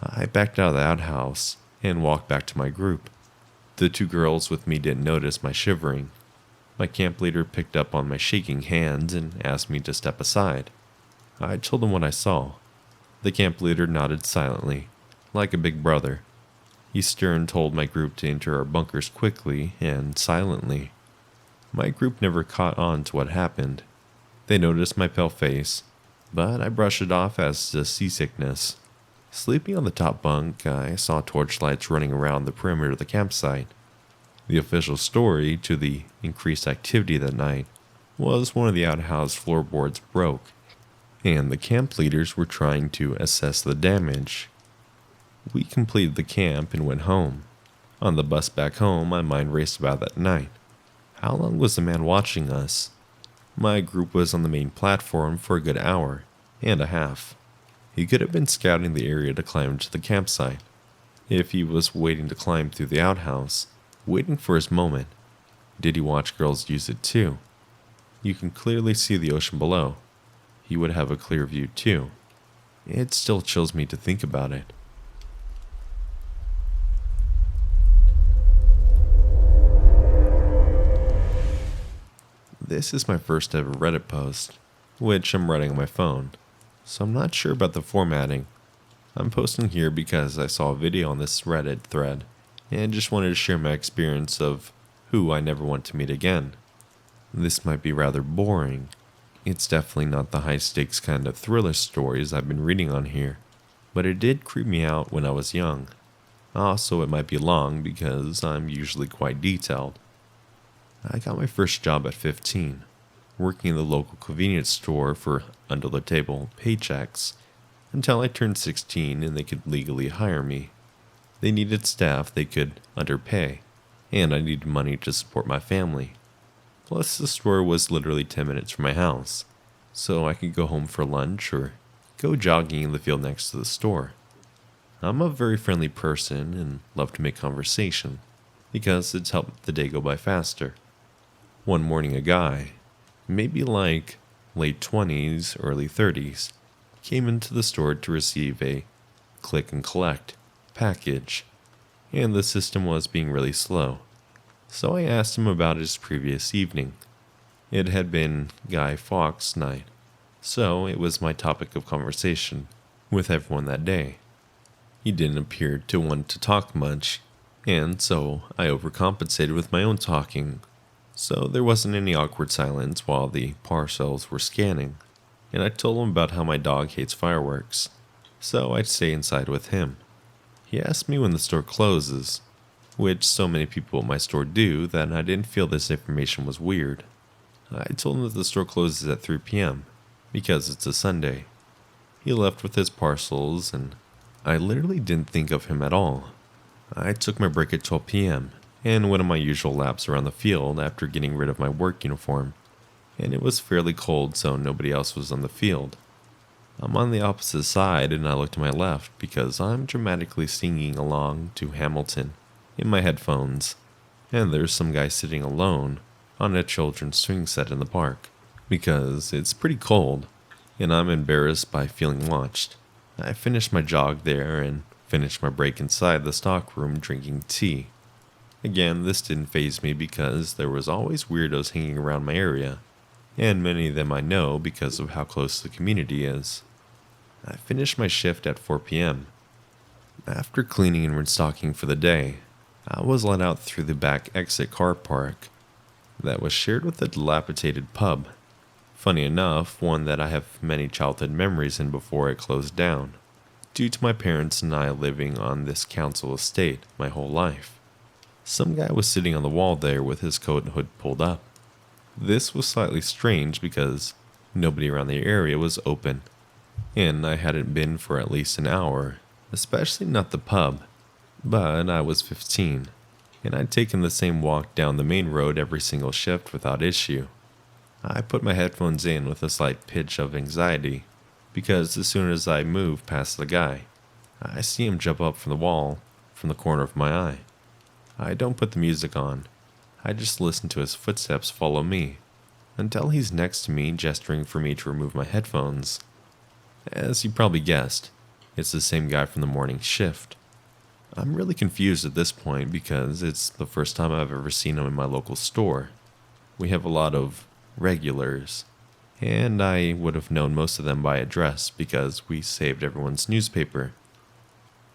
I backed out of the outhouse and walked back to my group. The 2 girls with me didn't notice my shivering. My camp leader picked up on my shaking hands and asked me to step aside. I told him what I saw. The camp leader nodded silently, like a big brother. He stern told my group to enter our bunkers quickly and silently. My group never caught on to what happened. They noticed my pale face, but I brushed it off as a seasickness. Sleeping on the top bunk, I saw torchlights running around the perimeter of the campsite. The official story to the increased activity that night was one of the outhouse floorboards broke, and the camp leaders were trying to assess the damage. We completed the camp and went home. On the bus back home, my mind raced about that night. How long was the man watching us? My group was on the main platform for a good hour and a half. He could have been scouting the area to climb to the campsite. If he was waiting to climb through the outhouse, waiting for his moment, did he watch girls use it too? You can clearly see the ocean below. He would have a clear view too. It still chills me to think about it. This is my first ever Reddit post, which I'm writing on my phone, so I'm not sure about the formatting. I'm posting here because I saw a video on this Reddit thread, and just wanted to share my experience of who I never want to meet again. This might be rather boring. It's definitely not the high-stakes kind of thriller stories I've been reading on here, but it did creep me out when I was young. Also, it might be long because I'm usually quite detailed. I got my first job at 15, working in the local convenience store for under-the-table paychecks, until I turned 16 and they could legally hire me. They needed staff they could underpay, and I needed money to support my family. Plus, the store was literally 10 minutes from my house, so I could go home for lunch or go jogging in the field next to the store. I'm a very friendly person and love to make conversation, because it's helped the day go by faster. One morning, a guy, maybe like late 20s, early 30s, came into the store to receive a click and collect package, and the system was being really slow. So I asked him about his previous evening. It had been Guy Fawkes night, so it was my topic of conversation with everyone that day. He didn't appear to want to talk much, and so I overcompensated with my own talking, so there wasn't any awkward silence while the parcels were scanning, and I told him about how my dog hates fireworks, so I'd stay inside with him. He asked me when the store closes, which so many people at my store do that I didn't feel this information was weird. I told him that the store closes at 3 p.m. because it's a Sunday. He left with his parcels, and I literally didn't think of him at all. I took my break at 12 p.m. and went on my usual laps around the field after getting rid of my work uniform, and it was fairly cold, so nobody else was on the field. I'm on the opposite side, and I look to my left because I'm dramatically singing along to Hamilton in my headphones, and there's some guy sitting alone on a children's swing set in the park because it's pretty cold, and I'm embarrassed by feeling watched. I finished my jog there and finished my break inside the stockroom drinking tea. Again, this didn't faze me because there was always weirdos hanging around my area, and many of them I know because of how close the community is. I finished my shift at 4 p.m. After cleaning and restocking for the day, I was let out through the back exit car park that was shared with a dilapidated pub. Funny enough, one that I have many childhood memories in before it closed down, due to my parents and I living on this council estate my whole life. Some guy was sitting on the wall there with his coat and hood pulled up. This was slightly strange because nobody around the area was open, and I hadn't been for at least an hour, especially not the pub. But I was 15, and I'd taken the same walk down the main road every single shift without issue. I put my headphones in with a slight pitch of anxiety, because as soon as I move past the guy, I see him jump up from the wall from the corner of my eye. I don't put the music on. I just listen to his footsteps follow me, until he's next to me gesturing for me to remove my headphones. As you probably guessed, it's the same guy from the morning shift. I'm really confused at this point because it's the first time I've ever seen him in my local store. We have a lot of regulars, and I would have known most of them by address because we saved everyone's newspaper.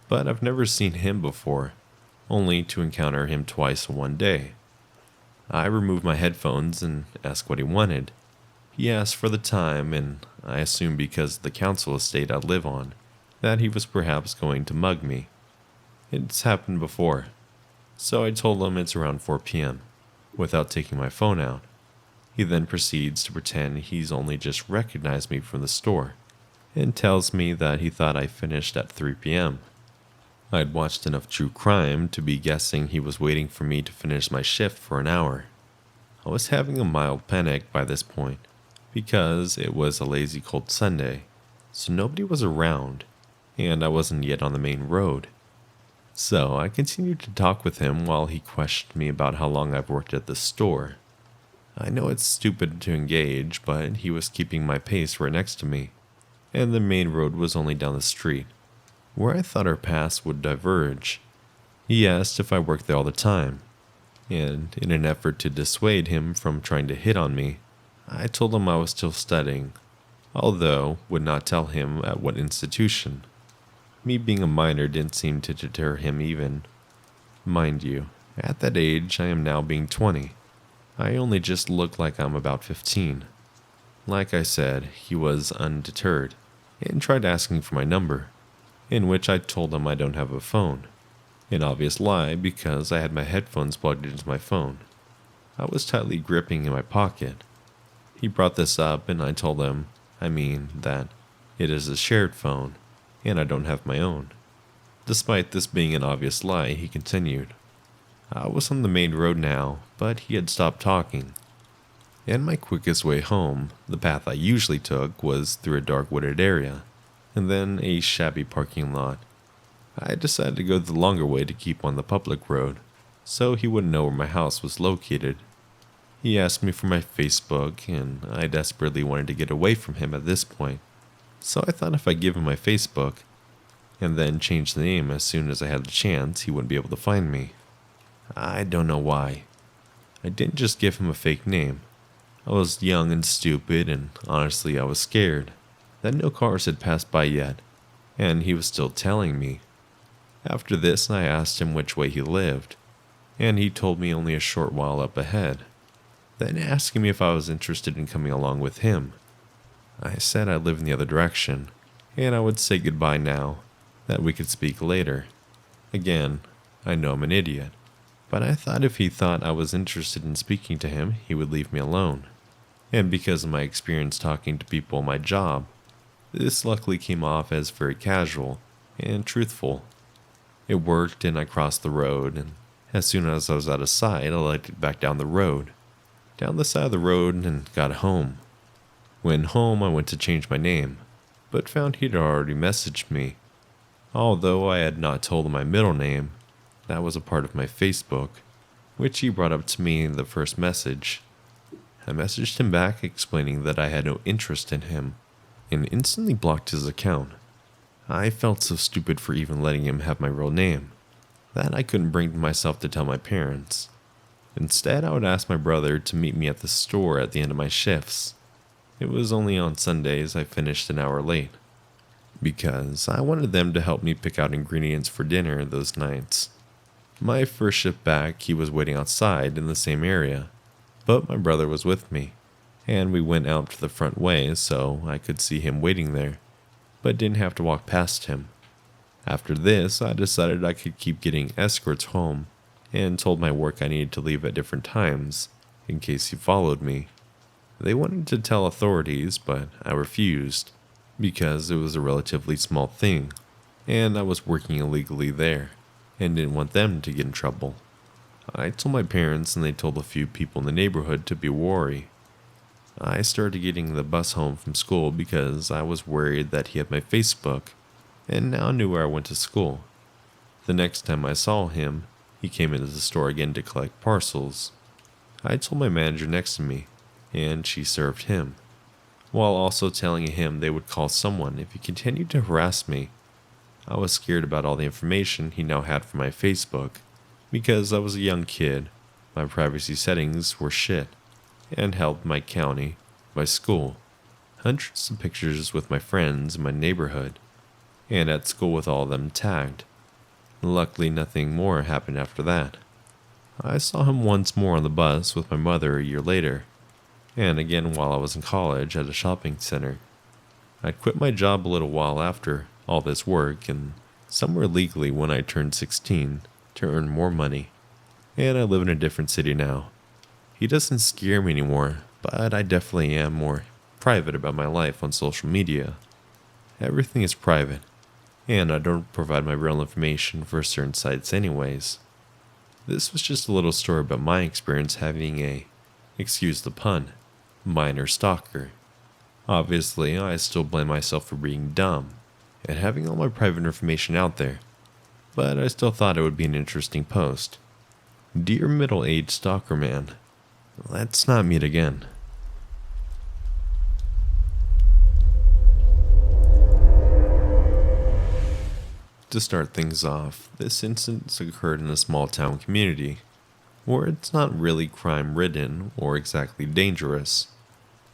But I've never seen him before, only to encounter him twice in one day. I removed my headphones and asked what he wanted. He asked for the time, and I assumed because of the council estate I live on, that he was perhaps going to mug me. It's happened before, so I told him it's around 4 p.m., without taking my phone out. He then proceeds to pretend he's only just recognized me from the store, and tells me that he thought I finished at 3 p.m. I'd watched enough true crime to be guessing he was waiting for me to finish my shift for an hour. I was having a mild panic by this point, because it was a lazy cold Sunday, so nobody was around, and I wasn't yet on the main road. So I continued to talk with him while he questioned me about how long I've worked at the store. I know it's stupid to engage, but he was keeping my pace right next to me, and the main road was only down the street, where I thought our paths would diverge. He asked if I worked there all the time, and in an effort to dissuade him from trying to hit on me, I told him I was still studying, although would not tell him at what institution. Me being a minor didn't seem to deter him even. Mind you, at that age I am now being 20. I only just look like I'm about 15. Like I said, he was undeterred, and tried asking for my number, in which I told him I don't have a phone. An obvious lie because I had my headphones plugged into my phone. I was tightly gripping in my pocket. He brought this up and I told him, that it is a shared phone, and I don't have my own. Despite this being an obvious lie, he continued. I was on the main road now, but he had stopped talking. And my quickest way home, the path I usually took, was through a dark wooded area, and then a shabby parking lot. I decided to go the longer way to keep on the public road, so he wouldn't know where my house was located. He asked me for my Facebook, and I desperately wanted to get away from him at this point, so I thought if I give him my Facebook, and then change the name as soon as I had the chance, he wouldn't be able to find me. I don't know why. I didn't just give him a fake name. I was young and stupid, and honestly I was scared that no cars had passed by yet, and he was still telling me. After this, I asked him which way he lived, and he told me only a short while up ahead, then asking me if I was interested in coming along with him. I said I live in the other direction, and I would say goodbye now, that we could speak later. Again, I know I'm an idiot, but I thought if he thought I was interested in speaking to him, he would leave me alone. And because of my experience talking to people in my job, this luckily came off as very casual and truthful. It worked, and I crossed the road, and as soon as I was out of sight, I lighted back down the side of the road, and got home. When home, I went to change my name, but found he'd already messaged me. Although I had not told him my middle name, that was a part of my Facebook, which he brought up to me in the first message. I messaged him back explaining that I had no interest in him, and instantly blocked his account. I felt so stupid for even letting him have my real name, that I couldn't bring myself to tell my parents. Instead, I would ask my brother to meet me at the store at the end of my shifts. It was only on Sundays I finished an hour late, because I wanted them to help me pick out ingredients for dinner those nights. My first shift back, he was waiting outside in the same area, but my brother was with me, and we went out to the front way so I could see him waiting there, but didn't have to walk past him. After this, I decided I could keep getting escorts home, and told my work I needed to leave at different times, in case he followed me. They wanted to tell authorities, but I refused, because it was a relatively small thing, and I was working illegally there, and didn't want them to get in trouble. I told my parents, and they told a few people in the neighborhood to be wary. I started getting the bus home from school because I was worried that he had my Facebook, and now knew where I went to school. The next time I saw him, he came into the store again to collect parcels. I told my manager next to me, and she served him, while also telling him they would call someone if he continued to harass me. I was scared about all the information he now had for my Facebook, because I was a young kid, my privacy settings were shit, and held my county, my school, hundreds of pictures with my friends in my neighborhood, and at school with all of them tagged. Luckily, nothing more happened after that. I saw him once more on the bus with my mother a year later, and again while I was in college at a shopping center. I'd quit my job a little while after all this work, and somewhere legally when I turned 16 to earn more money, and I live in a different city now. He doesn't scare me anymore, but I definitely am more private about my life on social media. Everything is private, and I don't provide my real information for certain sites anyways. This was just a little story about my experience having a, excuse the pun, minor stalker. Obviously, I still blame myself for being dumb and having all my private information out there, but I still thought it would be an interesting post. Dear middle-aged stalker man, let's not meet again. To start things off, this instance occurred in a small town community, where it's not really crime-ridden or exactly dangerous.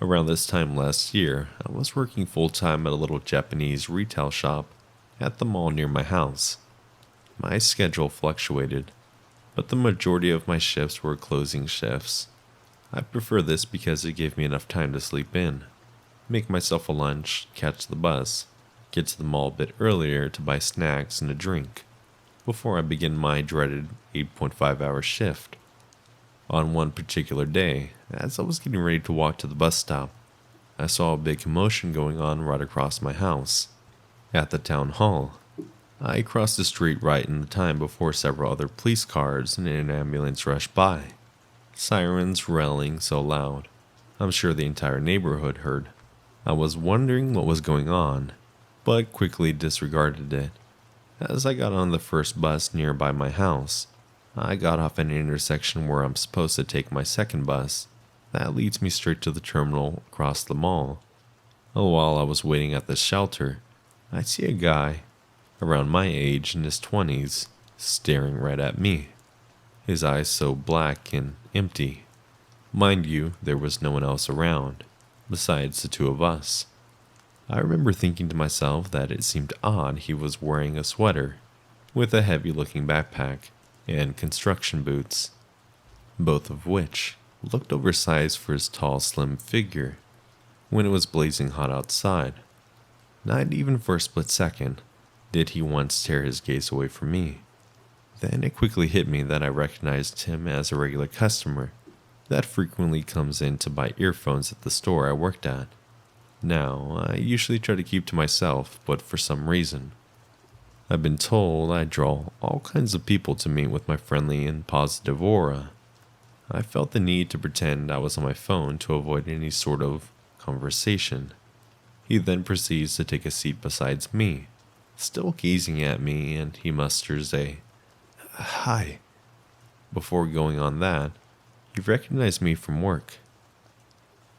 Around this time last year, I was working full-time at a little Japanese retail shop at the mall near my house. My schedule fluctuated, but the majority of my shifts were closing shifts. I prefer this because it gave me enough time to sleep in, make myself a lunch, catch the bus, get to the mall a bit earlier to buy snacks and a drink, before I begin my dreaded 8.5-hour shift. On one particular day, as I was getting ready to walk to the bus stop, I saw a big commotion going on right across my house, at the town hall. I crossed the street right in the time before several other police cars and an ambulance rushed by, sirens railing so loud I'm sure the entire neighborhood heard. I was wondering what was going on, but quickly disregarded it. As I got on the first bus nearby my house, I got off at an intersection where I'm supposed to take my second bus. That leads me straight to the terminal across the mall. While I was waiting at the shelter, I see a guy, around my age in his 20s, staring right at me. His eyes so black and empty. Mind you, there was no one else around, besides the two of us. I remember thinking to myself that it seemed odd he was wearing a sweater, with a heavy-looking backpack, and construction boots, both of which looked oversized for his tall, slim figure, when it was blazing hot outside. Not even for a split second did he once tear his gaze away from me. Then it quickly hit me that I recognized him as a regular customer that frequently comes in to buy earphones at the store I worked at. Now, I usually try to keep to myself, but for some reason, I've been told I draw all kinds of people to meet with my friendly and positive aura. I felt the need to pretend I was on my phone to avoid any sort of conversation. He then proceeds to take a seat beside me, still gazing at me, and he musters a "Hi." Before going on that, he recognized me from work,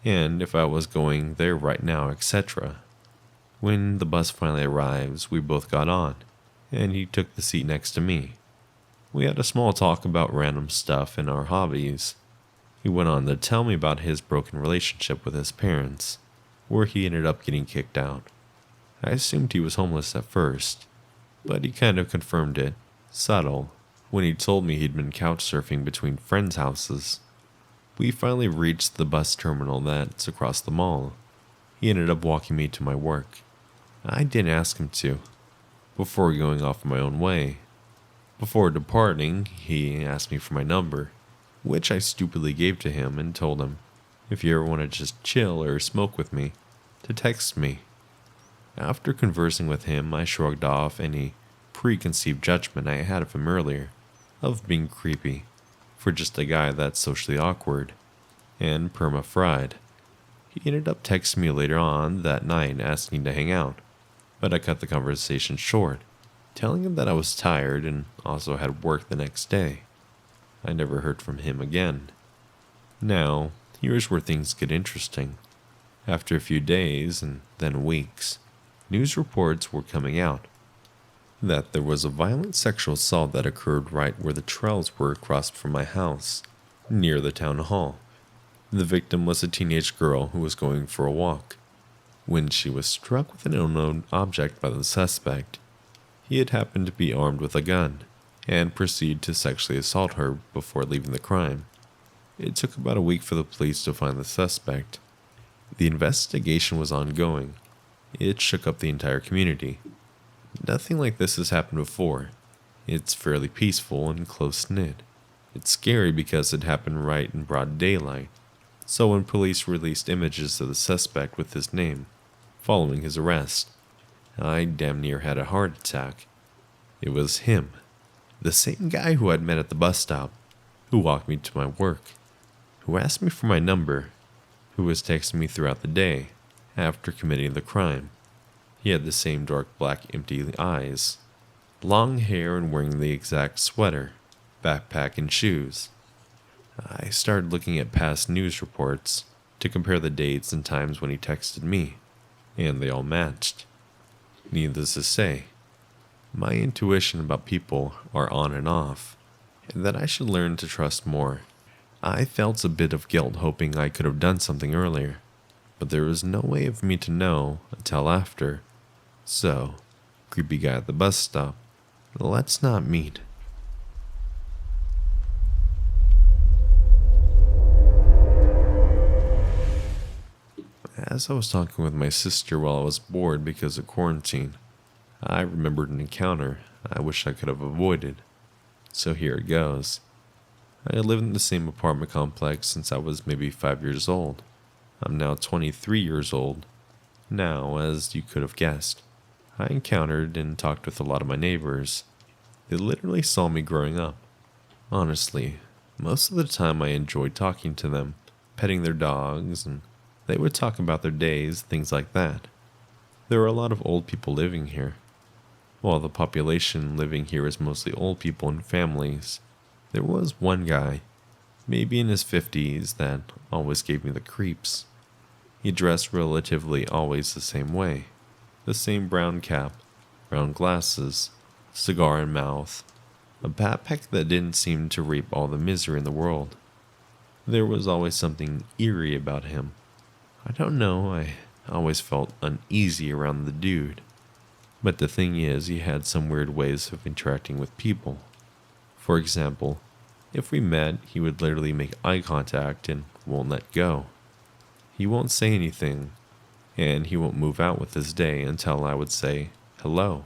and if I was going there right now, etc. When the bus finally arrives, we both got on, and he took the seat next to me. We had a small talk about random stuff and our hobbies. He went on to tell me about his broken relationship with his parents, where he ended up getting kicked out. I assumed he was homeless at first, but he kind of confirmed it, subtle, when he told me he'd been couch surfing between friends' houses. We finally reached the bus terminal that's across the mall. He ended up walking me to my work. I didn't ask him to, before going off my own way. Before departing, he asked me for my number, which I stupidly gave to him and told him, if you ever want to just chill or smoke with me, to text me. After conversing with him, I shrugged off any preconceived judgment I had of him earlier, of being creepy, for just a guy that's socially awkward, and perma-fried. He ended up texting me later on that night asking to hang out, but I cut the conversation short, telling him that I was tired and also had work the next day. I never heard from him again. Now, here's where things get interesting. After a few days, and then weeks, news reports were coming out that there was a violent sexual assault that occurred right where the trails were across from my house, near the town hall. The victim was a teenage girl who was going for a walk, when she was struck with an unknown object by the suspect. He had happened to be armed with a gun, and proceeded to sexually assault her before leaving the crime. It took about a week for the police to find the suspect. The investigation was ongoing. It shook up the entire community. Nothing like this has happened before. It's fairly peaceful and close-knit. It's scary because it happened right in broad daylight. So when police released images of the suspect with his name, following his arrest, I damn near had a heart attack. It was him, the same guy who I'd met at the bus stop, who walked me to my work, who asked me for my number, who was texting me throughout the day after committing the crime. He had the same dark black empty eyes, long hair, and wearing the exact sweater, backpack, and shoes. I started looking at past news reports to compare the dates and times when he texted me, and they all matched. Needless to say, my intuition about people are on and off, and that I should learn to trust more. I felt a bit of guilt hoping I could have done something earlier, but there was no way of me to know until after. So, creepy guy at the bus stop, let's not meet. As I was talking with my sister while I was bored because of quarantine, I remembered an encounter I wish I could have avoided. So here it goes. I lived in the same apartment complex since I was maybe 5 years old. I'm now 23 years old. Now, as you could have guessed, I encountered and talked with a lot of my neighbors. They literally saw me growing up. Honestly, most of the time I enjoyed talking to them, petting their dogs, and they would talk about their days, things like that. There were a lot of old people living here. While the population living here is mostly old people and families, there was one guy, maybe in his 50s, that always gave me the creeps. He dressed relatively always the same way. The same brown cap, brown glasses, cigar in mouth, a backpack that didn't seem to reap all the misery in the world. There was always something eerie about him. I don't know, I always felt uneasy around the dude. But the thing is, he had some weird ways of interacting with people. For example, if we met, he would literally make eye contact and won't let go. He won't say anything, and he won't move out with his day until I would say, hello.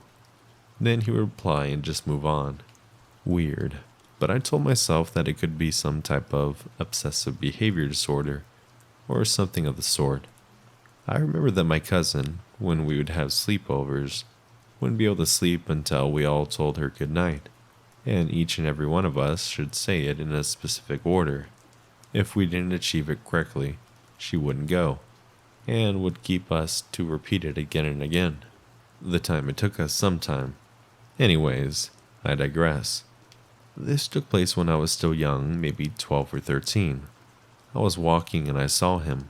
Then he would reply and just move on. Weird, but I told myself that it could be some type of obsessive behavior disorder, or something of the sort. I remember that my cousin, when we would have sleepovers, wouldn't be able to sleep until we all told her good night, and each and every one of us should say it in a specific order. If we didn't achieve it correctly, she wouldn't go, and would keep us to repeat it again and again. The time it took us some time. Anyways, I digress. This took place when I was still young, maybe 12 or 13. I was walking and I saw him.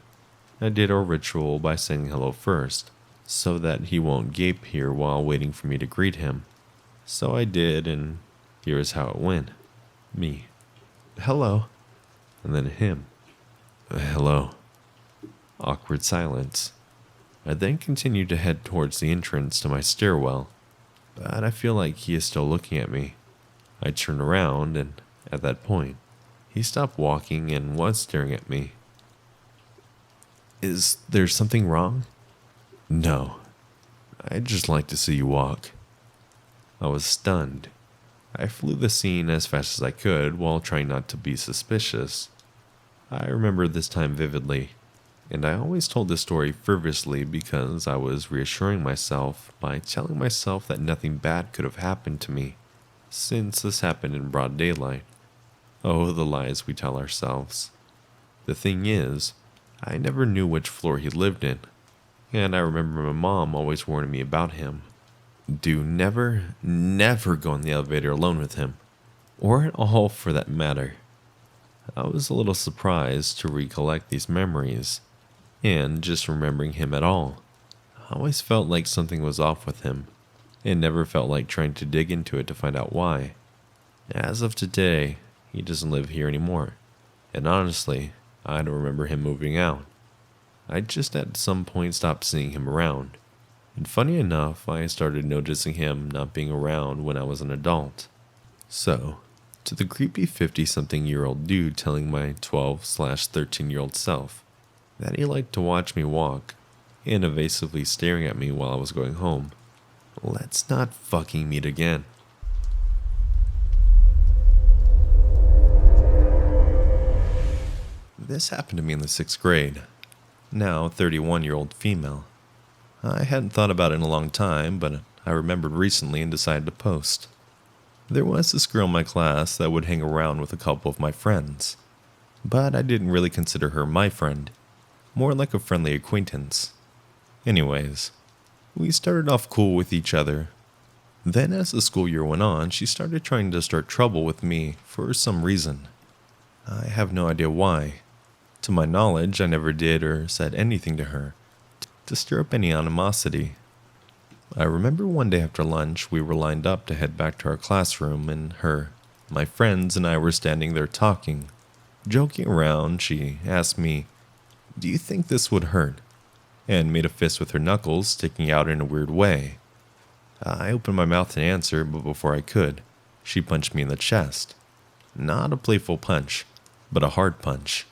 I did our ritual by saying hello first, so that he won't gape here while waiting for me to greet him. So I did, and here's how it went. Me. Hello. And then him. Hello. Awkward silence. I then continued to head towards the entrance to my stairwell, but I feel like he is still looking at me. I turned around, and at that point, he stopped walking and was staring at me. Is there something wrong? No. I'd just like to see you walk. I was stunned. I flew the scene as fast as I could while trying not to be suspicious. I remember this time vividly, and I always told this story fervently because I was reassuring myself by telling myself that nothing bad could have happened to me, since this happened in broad daylight. Oh, the lies we tell ourselves. The thing is, I never knew which floor he lived in, and I remember my mom always warning me about him. Do never go in the elevator alone with him, or at all for that matter. I was a little surprised to recollect these memories, and just remembering him at all. I always felt like something was off with him, and never felt like trying to dig into it to find out why. As of today, he doesn't live here anymore, and honestly, I don't remember him moving out. I just at some point stopped seeing him around, and funny enough, I started noticing him not being around when I was an adult. So, to the creepy 50-something-year-old dude telling my 12/13-year-old self that he liked to watch me walk and evasively staring at me while I was going home, let's not fucking meet again. This happened to me in the 6th grade. Now 31-year-old female. I hadn't thought about it in a long time, but I remembered recently and decided to post. There was this girl in my class that would hang around with a couple of my friends, but I didn't really consider her my friend, more like a friendly acquaintance. Anyways, we started off cool with each other. Then as the school year went on, she started trying to start trouble with me for some reason. I have no idea why. To my knowledge, I never did or said anything to her to stir up any animosity. I remember one day after lunch, we were lined up to head back to our classroom, and my friends and I were standing there talking. Joking around, she asked me, "Do you think this would hurt?" and made a fist with her knuckles sticking out in a weird way. I opened my mouth to answer, but before I could, she punched me in the chest. Not a playful punch, but a hard punch.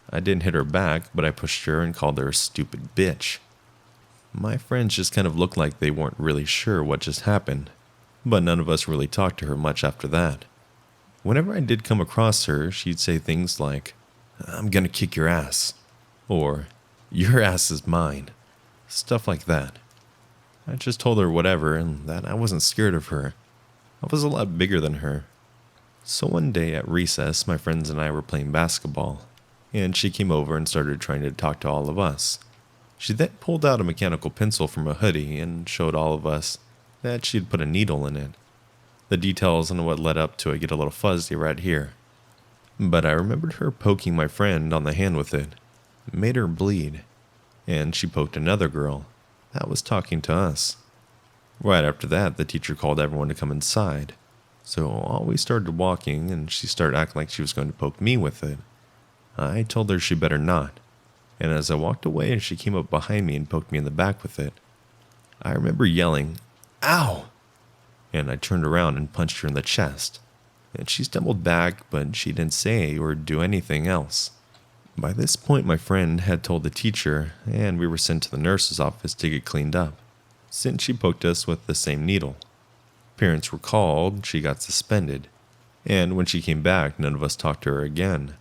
I didn't hit her back, but I pushed her and called her a stupid bitch. My friends just kind of looked like they weren't really sure what just happened, but none of us really talked to her much after that. Whenever I did come across her, she'd say things like, "I'm gonna kick your ass," or "Your ass is mine," stuff like that. I just told her whatever and that I wasn't scared of her. I was a lot bigger than her. So one day at recess, my friends and I were playing basketball, and she came over and started trying to talk to all of us. She then pulled out a mechanical pencil from a hoodie and showed all of us that she had put a needle in it. The details on what led up to it get a little fuzzy right here. But I remembered her poking my friend on the hand with it. It made her bleed. And she poked another girl that was talking to us. Right after that, the teacher called everyone to come inside. So all we started walking, and she started acting like she was going to poke me with it. I told her she better not. And as I walked away, she came up behind me and poked me in the back with it. I remember yelling, "Ow!" And I turned around and punched her in the chest. And she stumbled back, but she didn't say or do anything else. By this point, my friend had told the teacher, and we were sent to the nurse's office to get cleaned up, since she poked us with the same needle. Parents were called, she got suspended, and when she came back, none of us talked to her again.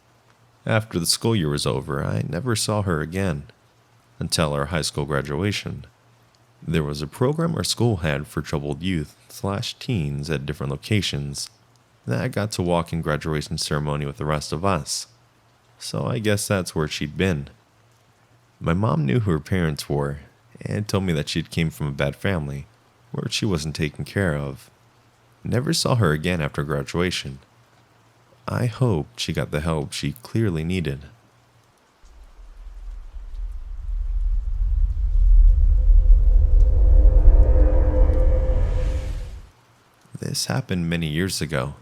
After the school year was over, I never saw her again, until our high school graduation. There was a program our school had for troubled youth/teens at different locations that I got to walk in graduation ceremony with the rest of us. So I guess that's where she'd been. My mom knew who her parents were and told me that she'd came from a bad family where she wasn't taken care of. Never saw her again after graduation. I hoped she got the help she clearly needed. This happened many years ago,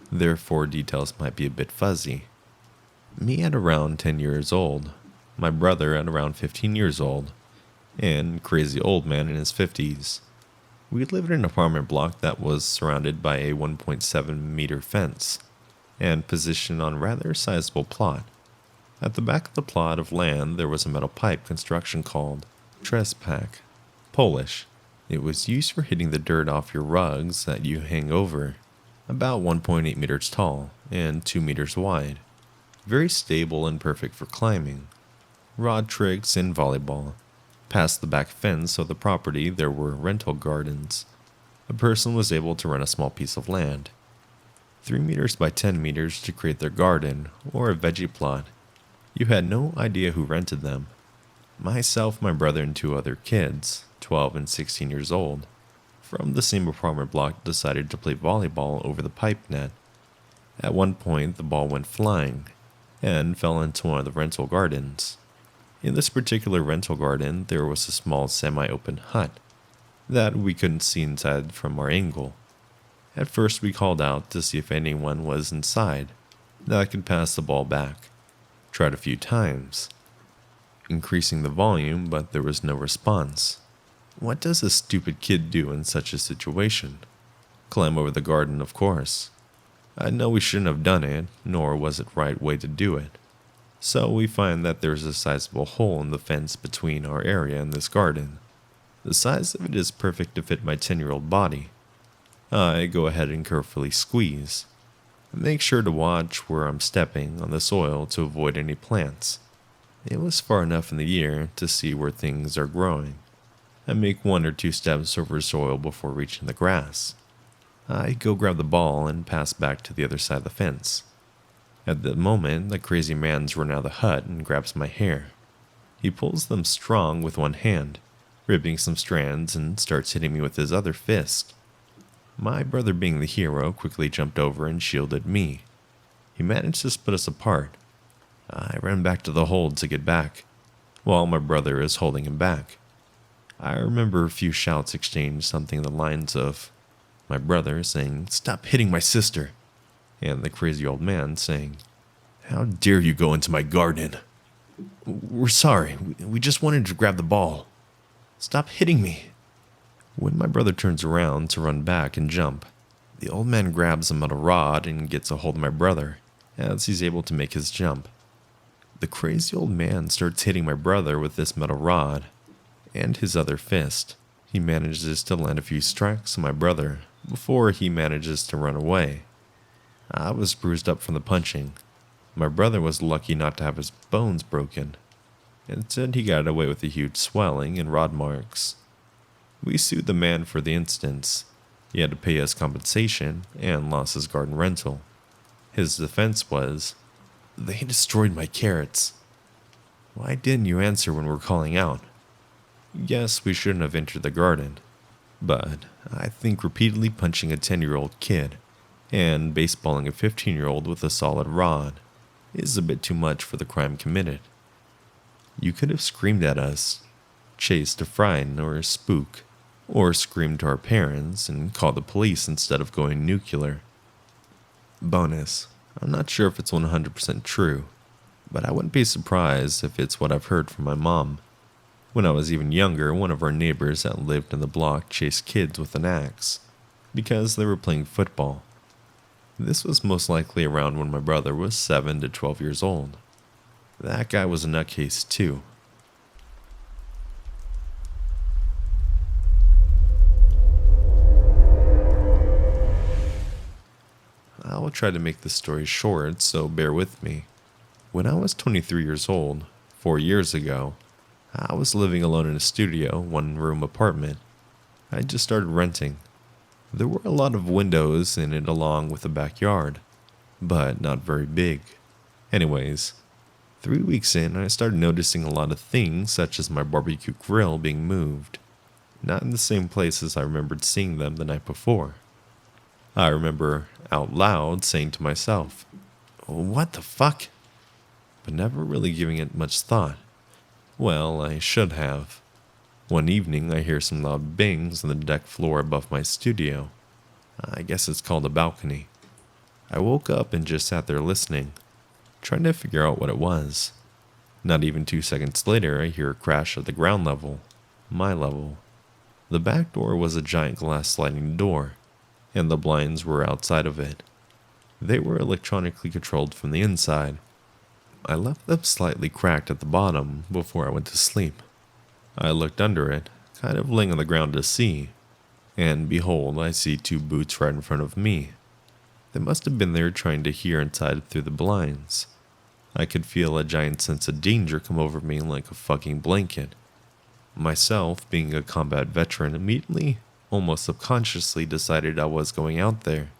therefore details might be a bit fuzzy. Me at around 10 years old, my brother at around 15 years old, and crazy old man in his 50s. We lived in an apartment block that was surrounded by a 1.7-meter fence and positioned on a rather sizable plot. At the back of the plot of land there was a metal pipe construction called trespack, Polish. It was used for hitting the dirt off your rugs that you hang over, about 1.8 meters tall and 2 meters wide. Very stable and perfect for climbing. Rod tricks and volleyball. Past the back fence of the property there were rental gardens. A person was able to rent a small piece of land, 3 meters by 10 meters, to create their garden or a veggie plot. You had no idea who rented them. Myself, my brother, and 2 other kids, 12 and 16 years old, from the same apartment block decided to play volleyball over the pipe net. At one point the ball went flying and fell into one of the rental gardens. In this particular rental garden there was a small semi-open hut that we couldn't see inside from our angle. At first we called out to see if anyone was inside that could pass the ball back. Tried a few times, increasing the volume, but there was no response. What does a stupid kid do in such a situation? Climb over the garden, of course. I know we shouldn't have done it, nor was it the right way to do it. So we find that there's a sizable hole in the fence between our area and this garden. The size of it is perfect to fit my 10-year-old body. I go ahead and carefully squeeze. Make sure to watch where I'm stepping on the soil to avoid any plants. It was far enough in the year to see where things are growing. I make 1 or 2 steps over soil before reaching the grass. I go grab the ball and pass back to the other side of the fence. At the moment, the crazy man's run out of the hut and grabs my hair. He pulls them strong with one hand, ripping some strands, and starts hitting me with his other fist. My brother, being the hero, quickly jumped over and shielded me. He managed to split us apart. I ran back to the hold to get back, while my brother is holding him back. I remember a few shouts exchanged, something in the lines of my brother saying, "Stop hitting my sister," and the crazy old man saying, "How dare you go into my garden? We're sorry, we just wanted to grab the ball. Stop hitting me." When my brother turns around to run back and jump, the old man grabs a metal rod and gets a hold of my brother as he's able to make his jump. The crazy old man starts hitting my brother with this metal rod and his other fist. He manages to land a few strikes on my brother before he manages to run away. I was bruised up from the punching. My brother was lucky not to have his bones broken. Instead, he got away with a huge swelling and rod marks. We sued the man for the instance. He had to pay us compensation and lost his garden rental. His defense was, "They destroyed my carrots." Why didn't you answer when we're calling out? Yes, we shouldn't have entered the garden, but I think repeatedly punching a 10-year-old kid and baseballing a 15-year-old with a solid rod is a bit too much for the crime committed. You could have screamed at us, chased a frighten or a spook, or screamed to our parents and called the police instead of going nuclear. Bonus, I'm not sure if it's 100% true, but I wouldn't be surprised if it's what I've heard from my mom. When I was even younger, one of our neighbors that lived in the block chased kids with an axe because they were playing football. This was most likely around when my brother was 7 to 12 years old. That guy was a nutcase too. I will try to make this story short, so bear with me. When I was 23 years old, 4 years ago, I was living alone in a studio, one-room apartment. I just started renting. There were a lot of windows in it along with a backyard, but not very big. Anyways, 3 weeks in, I started noticing a lot of things such as my barbecue grill being moved, not in the same places I remembered seeing them the night before. I remember out loud saying to myself, "What the fuck?" but never really giving it much thought. Well, I should have. One evening, I hear some loud bangs on the deck floor above my studio. I guess it's called a balcony. I woke up and just sat there listening, trying to figure out what it was. Not even 2 seconds later, I hear a crash at the ground level, my level. The back door was a giant glass sliding door, and the blinds were outside of it. They were electronically controlled from the inside. I left them slightly cracked at the bottom before I went to sleep. I looked under it, kind of laying on the ground to see, and behold, I see 2 boots right in front of me. They must have been there trying to hear inside through the blinds. I could feel a giant sense of danger come over me like a fucking blanket. Myself, being a combat veteran, immediately, almost subconsciously decided I was going out there.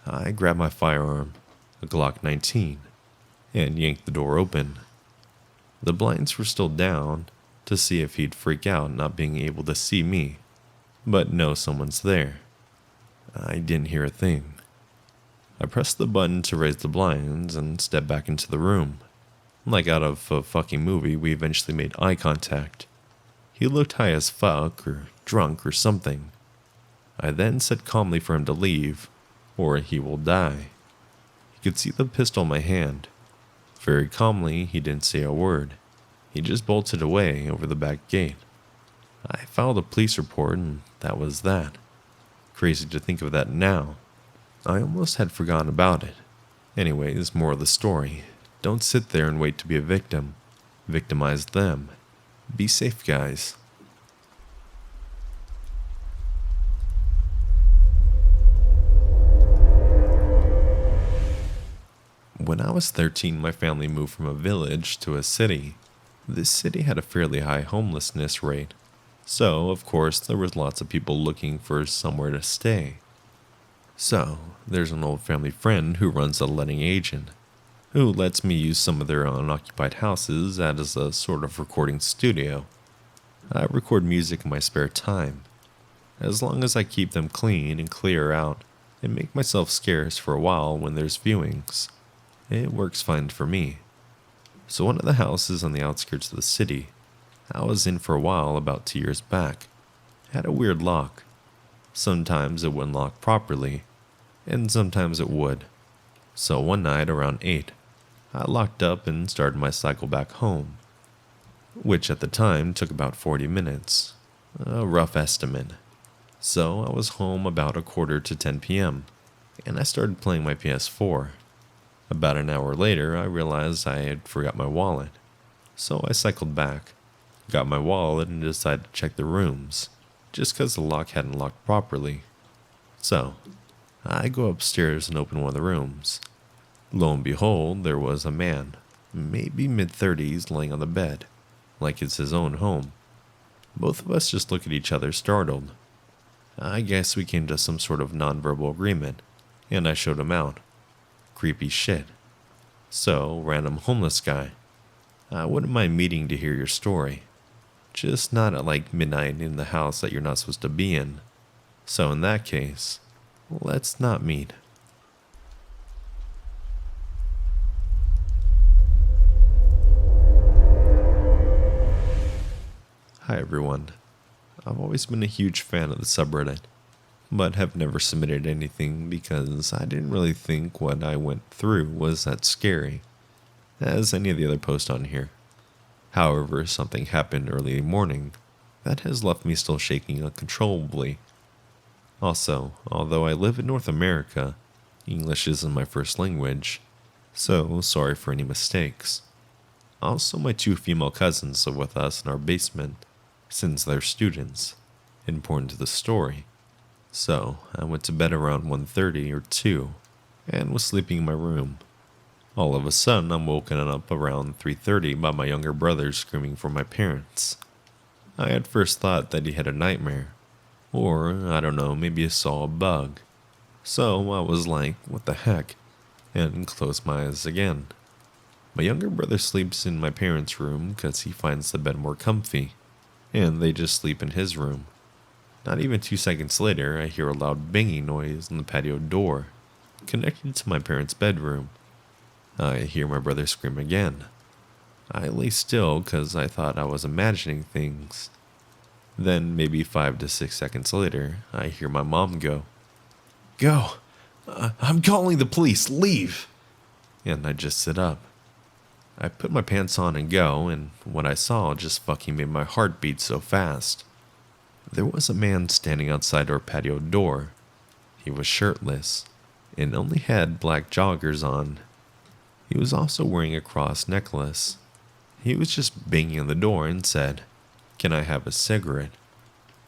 I grabbed my firearm, a Glock 19, and yanked the door open. The blinds were still down to see if he'd freak out not being able to see me, but no, someone's there. I didn't hear a thing. I pressed the button to raise the blinds and stepped back into the room. Like out of a fucking movie, we eventually made eye contact. He looked high as fuck or drunk or something. I then said calmly for him to leave, or he will die. He could see the pistol in my hand. Very calmly, he didn't say a word. He just bolted away over the back gate. I filed a police report, and that was that. Crazy to think of that now. I almost had forgotten about it. Anyways, more of the story. Don't sit there and wait to be a victim. Victimize them. Be safe, guys. When I was 13, my family moved from a village to a city. This city had a fairly high homelessness rate, so of course there was lots of people looking for somewhere to stay. So, there's an old family friend who runs a letting agent, who lets me use some of their unoccupied houses as a sort of recording studio. I record music in my spare time, as long as I keep them clean and clear out and make myself scarce for a while when there's viewings. It works fine for me. So one of the houses on the outskirts of the city, I was in for a while about 2 years back, had a weird lock. Sometimes it wouldn't lock properly, and sometimes it would. So one night around 8, I locked up and started my cycle back home, which at the time took about 40 minutes, a rough estimate. So I was home about 9:45 p.m., and I started playing my PS4. About an hour later, I realized I had forgot my wallet. So I cycled back, got my wallet, and decided to check the rooms, just because the lock hadn't locked properly. So, I go upstairs and open one of the rooms. Lo and behold, there was a man, maybe mid-30s, laying on the bed, like it's his own home. Both of us just look at each other startled. I guess we came to some sort of nonverbal agreement, and I showed him out. Creepy shit. So, random homeless guy, I wouldn't mind meeting to hear your story. Just not at like midnight in the house that you're not supposed to be in. So in that case, let's not meet. Hi everyone. I've always been a huge fan of the subreddit, but have never submitted anything because I didn't really think what I went through was that scary, as any of the other posts on here. However, something happened early morning that has left me still shaking uncontrollably. Also, although I live in North America, English isn't my first language, so sorry for any mistakes. Also, my 2 female cousins live with us in our basement, since they're students, important to the story. So, I went to bed around 1:30 or 2, and was sleeping in my room. All of a sudden, I'm woken up around 3:30 by my younger brother screaming for my parents. I at first thought that he had a nightmare, or, I don't know, maybe he saw a bug. So I was like, what the heck, and closed my eyes again. My younger brother sleeps in my parents' room because he finds the bed more comfy, and they just sleep in his room. Not even 2 seconds later, I hear a loud banging noise on the patio door, connected to my parents' bedroom. I hear my brother scream again. I lay still because I thought I was imagining things. Then, maybe 5 to 6 seconds later, I hear my mom go, "Go! I'm calling the police! Leave!" And I just sit up. I put my pants on and go, and what I saw just fucking made my heart beat so fast. There was a man standing outside our patio door. He was shirtless, and only had black joggers on. He was also wearing a cross necklace. He was just banging on the door and said, "Can I have a cigarette?"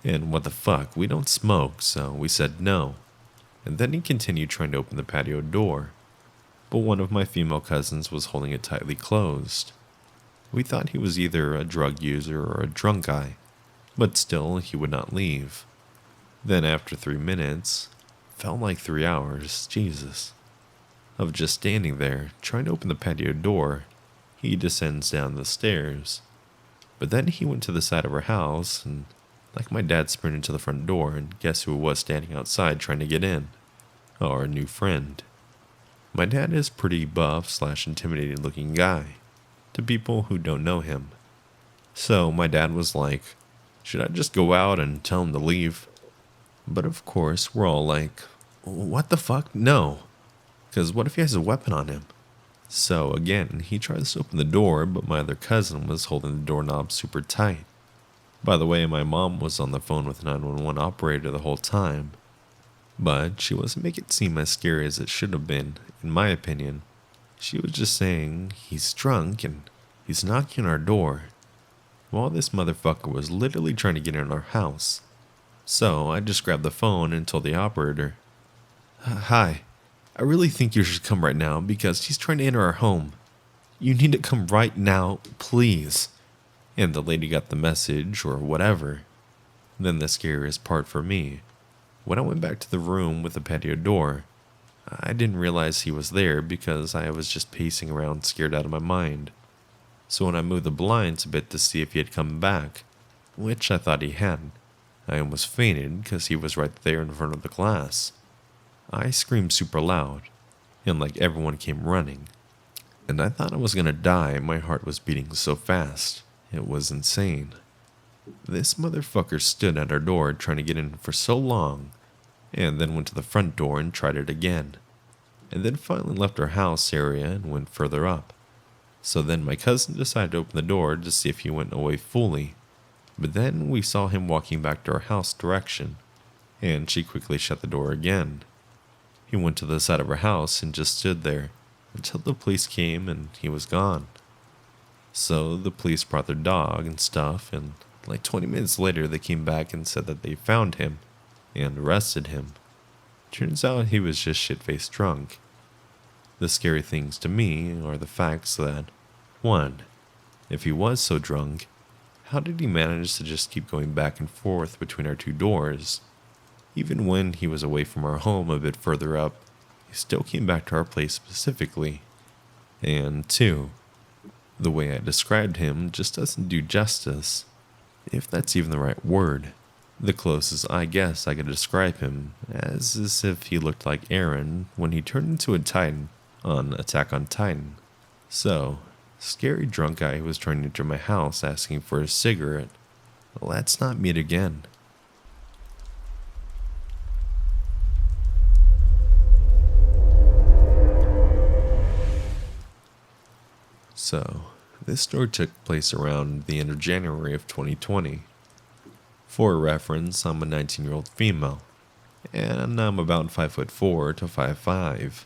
And what the fuck, we don't smoke, so we said no. And then he continued trying to open the patio door, but one of my female cousins was holding it tightly closed. We thought he was either a drug user or a drunk guy, but still he would not leave. Then after 3 minutes, felt like 3 hours, Jesus, of just standing there trying to open the patio door, he descends down the stairs. But then he went to the side of our house, and like my dad sprinted to the front door, and guess who was standing outside trying to get in? Our new friend. My dad is pretty buff / intimidating looking guy to people who don't know him. So my dad was like, should I just go out and tell him to leave? But of course, we're all like, what the fuck? No. Because what if he has a weapon on him? So again, he tries to open the door, but my other cousin was holding the doorknob super tight. By the way, my mom was on the phone with the 911 operator the whole time. But she wasn't making it seem as scary as it should have been, in my opinion. She was just saying, he's drunk and he's knocking on our door. While this motherfucker was literally trying to get in our house. So I just grabbed the phone and told the operator, "Hi, I really think you should come right now because he's trying to enter our home. You need to come right now, please." And the lady got the message or whatever. Then the scariest part for me, when I went back to the room with the patio door, I didn't realize he was there because I was just pacing around scared out of my mind. So when I moved the blinds a bit to see if he had come back, which I thought he had, I almost fainted because he was right there in front of the glass. I screamed super loud, and like everyone came running. And I thought I was gonna die, my heart was beating so fast. It was insane. This motherfucker stood at our door trying to get in for so long, and then went to the front door and tried it again, and then finally left our house area and went further up. So then my cousin decided to open the door to see if he went away fully, but then we saw him walking back to our house direction, and she quickly shut the door again. He went to the side of our house and just stood there until the police came and he was gone. So the police brought their dog and stuff, and like 20 minutes later they came back and said that they found him and arrested him. Turns out he was just shit-faced drunk. The scary things to me are the facts that, 1, if he was so drunk, How did he manage to just keep going back and forth between our two doors? Even when he was away from our home a bit further up, he still came back to our place specifically. And two, the way I described him just doesn't do justice, if that's even the right word. The closest I guess I could describe him as is if he looked like Aaron when he turned into a Titan on Attack on Titan. So, scary drunk guy who was trying to enter my house asking for a cigarette. Let's not meet again. So, this story took place around the end of January of 2020. For reference, I'm a 19-year-old female, and I'm about 5'4" to 5'5".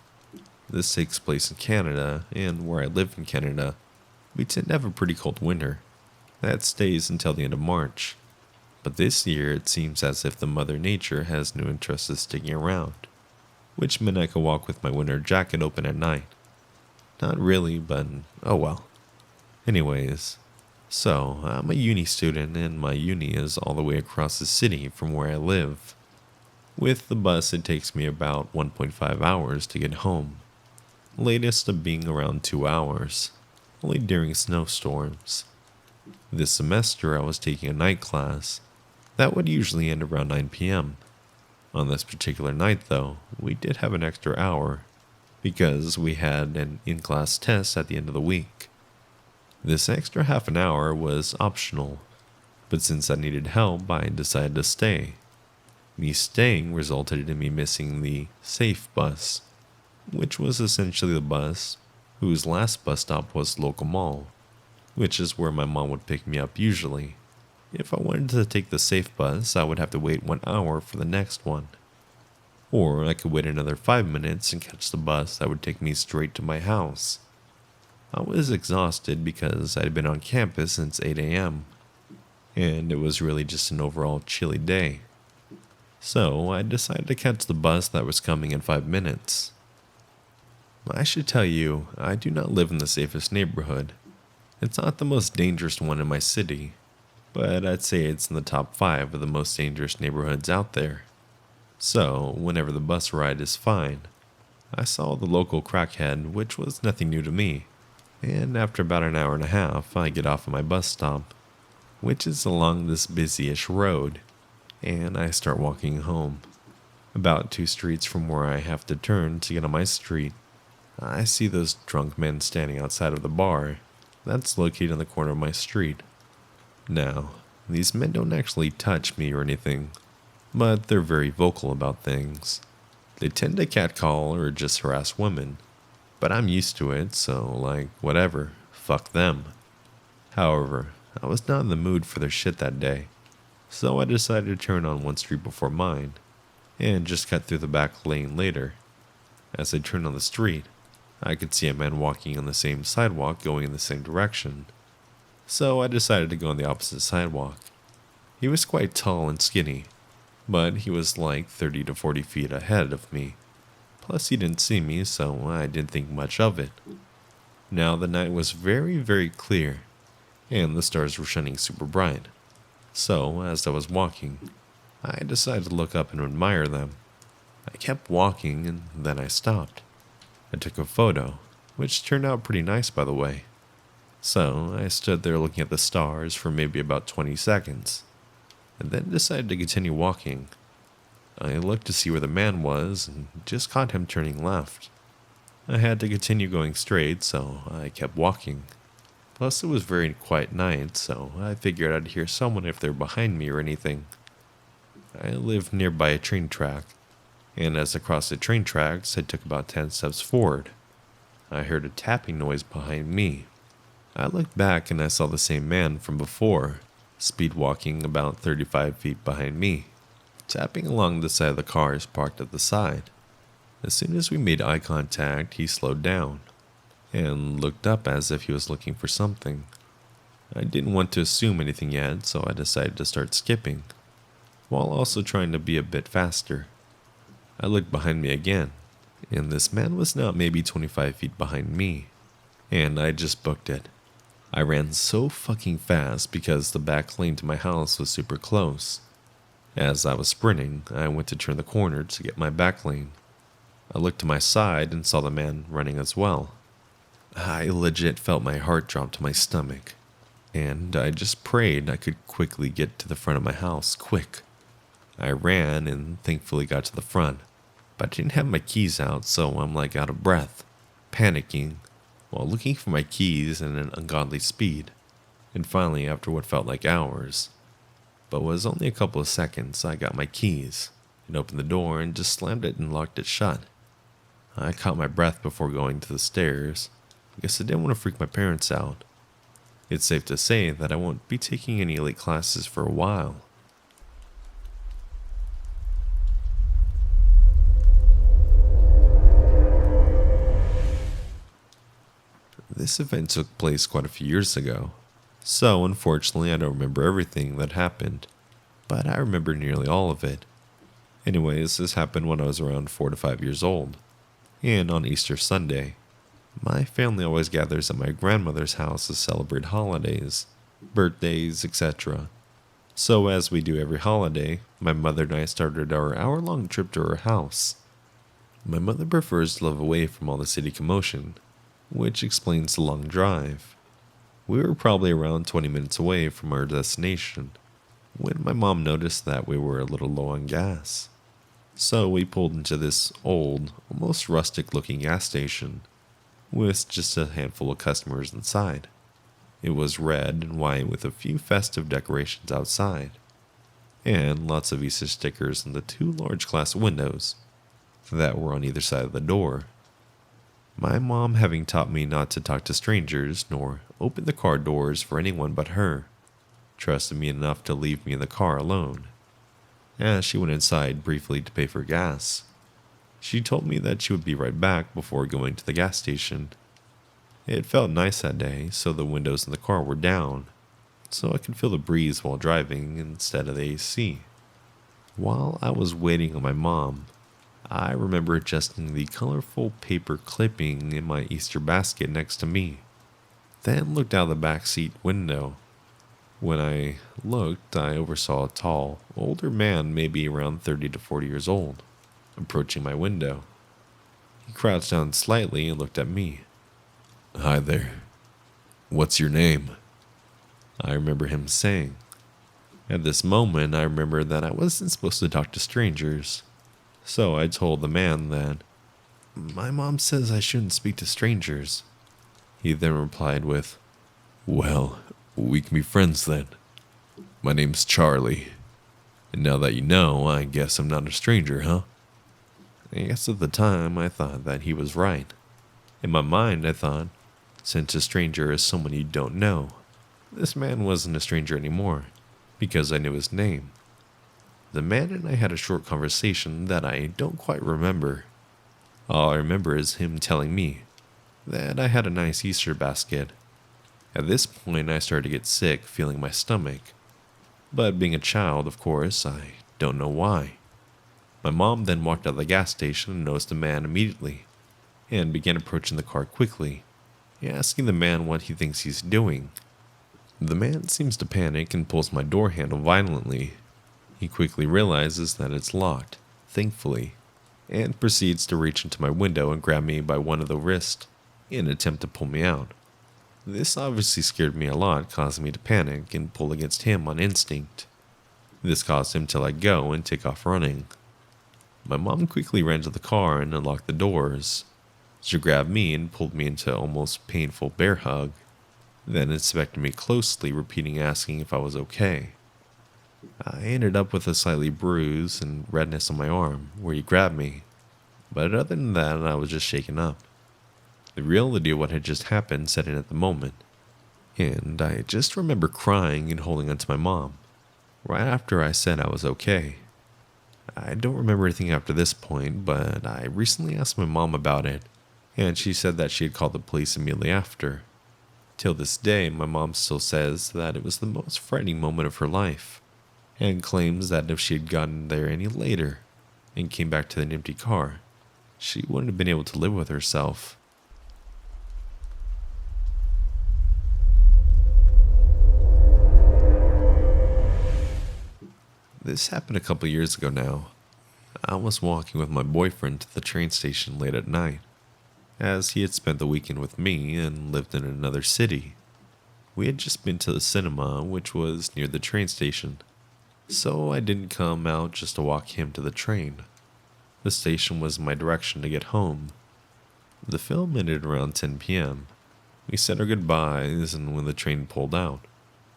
This takes place in Canada, and where I live in Canada, we tend to have a pretty cold winter. That stays until the end of March. But this year, it seems as if the Mother Nature has no interest in sticking around, which meant I could walk with my winter jacket open at night. Not really, but oh well. Anyways, so I'm a uni student and my uni is all the way across the city from where I live. With the bus it takes me about 1.5 hours to get home. Latest of being around 2 hours, only during snowstorms. This semester I was taking a night class that would usually end around 9 p.m. On this particular night though, we did have an extra hour because we had an in-class test at the end of the week. This extra half an hour was optional, but since I needed help, I decided to stay. Me staying resulted in me missing the safe bus, which was essentially the bus whose last bus stop was local mall, which is where my mom would pick me up usually. If I wanted to take the safe bus, I would have to wait 1 hour for the next one. Or I could wait another 5 minutes and catch the bus that would take me straight to my house. I was exhausted because I'd been on campus since 8 a.m. and it was really just an overall chilly day. So I decided to catch the bus that was coming in 5 minutes. I should tell you, I do not live in the safest neighborhood. It's not the most dangerous one in my city, but I'd say it's in the top 5 of the most dangerous neighborhoods out there. So, whenever the bus ride is fine, I saw the local crackhead, which was nothing new to me, and after about an hour and a half, I get off at my bus stop, which is along this busy-ish road, and I start walking home. About 2 streets from where I have to turn to get on my street, I see those drunk men standing outside of the bar that's located on the corner of my street. Now, these men don't actually touch me or anything, but they're very vocal about things. They tend to catcall or just harass women, but I'm used to it, so whatever, fuck them. However, I was not in the mood for their shit that day, so I decided to turn on one street before mine, and just cut through the back lane later. As I turned on the street, I could see a man walking on the same sidewalk going in the same direction, so I decided to go on the opposite sidewalk. He was quite tall and skinny, but he was like 30 to 40 feet ahead of me. Plus he didn't see me, so I didn't think much of it. Now the night was very, very clear, and the stars were shining super bright. So, as I was walking, I decided to look up and admire them. I kept walking, and then I stopped. I took a photo, which turned out pretty nice by the way. So, I stood there looking at the stars for maybe about 20 seconds. And then decided to continue walking. I looked to see where the man was and just caught him turning left. I had to continue going straight, so I kept walking. Plus it was a very quiet night, so I figured I'd hear someone if they're behind me or anything. I live nearby a train track, and as I crossed the train tracks, I took about 10 steps forward. I heard a tapping noise behind me. I looked back and I saw the same man from before, speed walking about 35 feet behind me, tapping along the side of the cars parked at the side. As soon as we made eye contact, he slowed down and looked up as if he was looking for something. I didn't want to assume anything yet, so I decided to start skipping, while also trying to be a bit faster. I looked behind me again, and this man was now maybe 25 feet behind me, and I just booked it. I ran so fucking fast because the back lane to my house was super close. As I was sprinting, I went to turn the corner to get my back lane. I looked to my side and saw the man running as well. I legit felt my heart drop to my stomach, and I just prayed I could quickly get to the front of my house, quick. I ran and thankfully got to the front, but I didn't have my keys out, so I'm like out of breath, panicking, while looking for my keys at an ungodly speed. And finally, after what felt like hours, but was only a couple of seconds, I got my keys and opened the door and just slammed it and locked it shut. I caught my breath before going to the stairs because I didn't want to freak my parents out. It's safe to say that I won't be taking any late classes for a while. This event took place quite a few years ago, so unfortunately I don't remember everything that happened, but I remember nearly all of it. Anyways, this happened when I was around 4 to 5 years old, and on Easter Sunday. My family always gathers at my grandmother's house to celebrate holidays, birthdays, etc. So as we do every holiday, my mother and I started our hour-long trip to her house. My mother prefers to live away from all the city commotion, which explains the long drive. We were probably around 20 minutes away from our destination when my mom noticed that we were a little low on gas. So we pulled into this old, almost rustic-looking gas station with just a handful of customers inside. It was red and white with a few festive decorations outside, and lots of Easter stickers on the 2 large glass windows that were on either side of the door. My mom having taught me not to talk to strangers nor open the car doors for anyone but her, trusted me enough to leave me in the car alone. As she went inside briefly to pay for gas, she told me that she would be right back before going to the gas station. It felt nice that day, so the windows in the car were down, so I could feel the breeze while driving instead of the AC. While I was waiting on my mom, I remember adjusting the colorful paper clipping in my Easter basket next to me, then looked out the back seat window. When I looked, I oversaw a tall, older man, maybe around 30 to 40 years old, approaching my window. He crouched down slightly and looked at me. "Hi there. What's your name?" I remember him saying. At this moment, I remember that I wasn't supposed to talk to strangers, so I told the man that, "My mom says I shouldn't speak to strangers." He then replied with, "Well, we can be friends then. My name's Charlie. And now that you know, I guess I'm not a stranger, huh?" I guess at the time I thought that he was right. In my mind, I thought, since a stranger is someone you don't know, this man wasn't a stranger anymore, because I knew his name. The man and I had a short conversation that I don't quite remember. All I remember is him telling me that I had a nice Easter basket. At this point, I started to get sick, feeling my stomach. But being a child, of course, I don't know why. My mom then walked out of the gas station and noticed the man immediately, and began approaching the car quickly, asking the man what he thinks he's doing. The man seems to panic and pulls my door handle violently. He quickly realizes that it's locked, thankfully, and proceeds to reach into my window and grab me by one of the wrists in an attempt to pull me out. This obviously scared me a lot, causing me to panic and pull against him on instinct. This caused him to let go and take off running. My mom quickly ran to the car and unlocked the doors. She grabbed me and pulled me into an almost painful bear hug, then inspected me closely, asking if I was okay. I ended up with a slightly bruise and redness on my arm where he grabbed me, but other than that, I was just shaken up. The reality of what had just happened set in at the moment, and I just remember crying and holding onto my mom, right after I said I was okay. I don't remember anything after this point, but I recently asked my mom about it, and she said that she had called the police immediately after. Till this day, my mom still says that it was the most frightening moment of her life, and claims that if she had gotten there any later and came back to an empty car, she wouldn't have been able to live with herself. This happened a couple years ago now. I was walking with my boyfriend to the train station late at night, as he had spent the weekend with me and lived in another city. We had just been to the cinema, which was near the train station, so I didn't come out just to walk him to the train. The station was my direction to get home. The film ended around 10 p.m. We said our goodbyes, and when the train pulled out,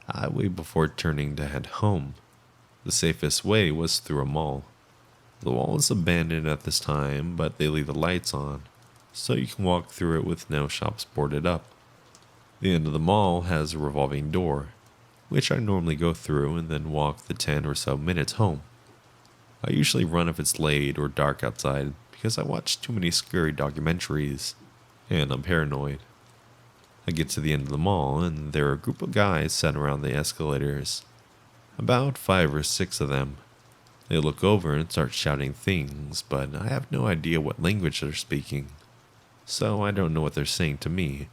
I waited before turning to head home. The safest way was through a mall. The mall is abandoned at this time, but they leave the lights on, so you can walk through it with no shops boarded up. The end of the mall has a revolving door, which I normally go through and then walk the 10 or so minutes home. I usually run if it's late or dark outside because I watch too many scary documentaries, and I'm paranoid. I get to the end of the mall, and there are a group of guys sat around the escalators. About 5 or 6 of them. They look over and start shouting things, but I have no idea what language they're speaking, so I don't know what they're saying to me,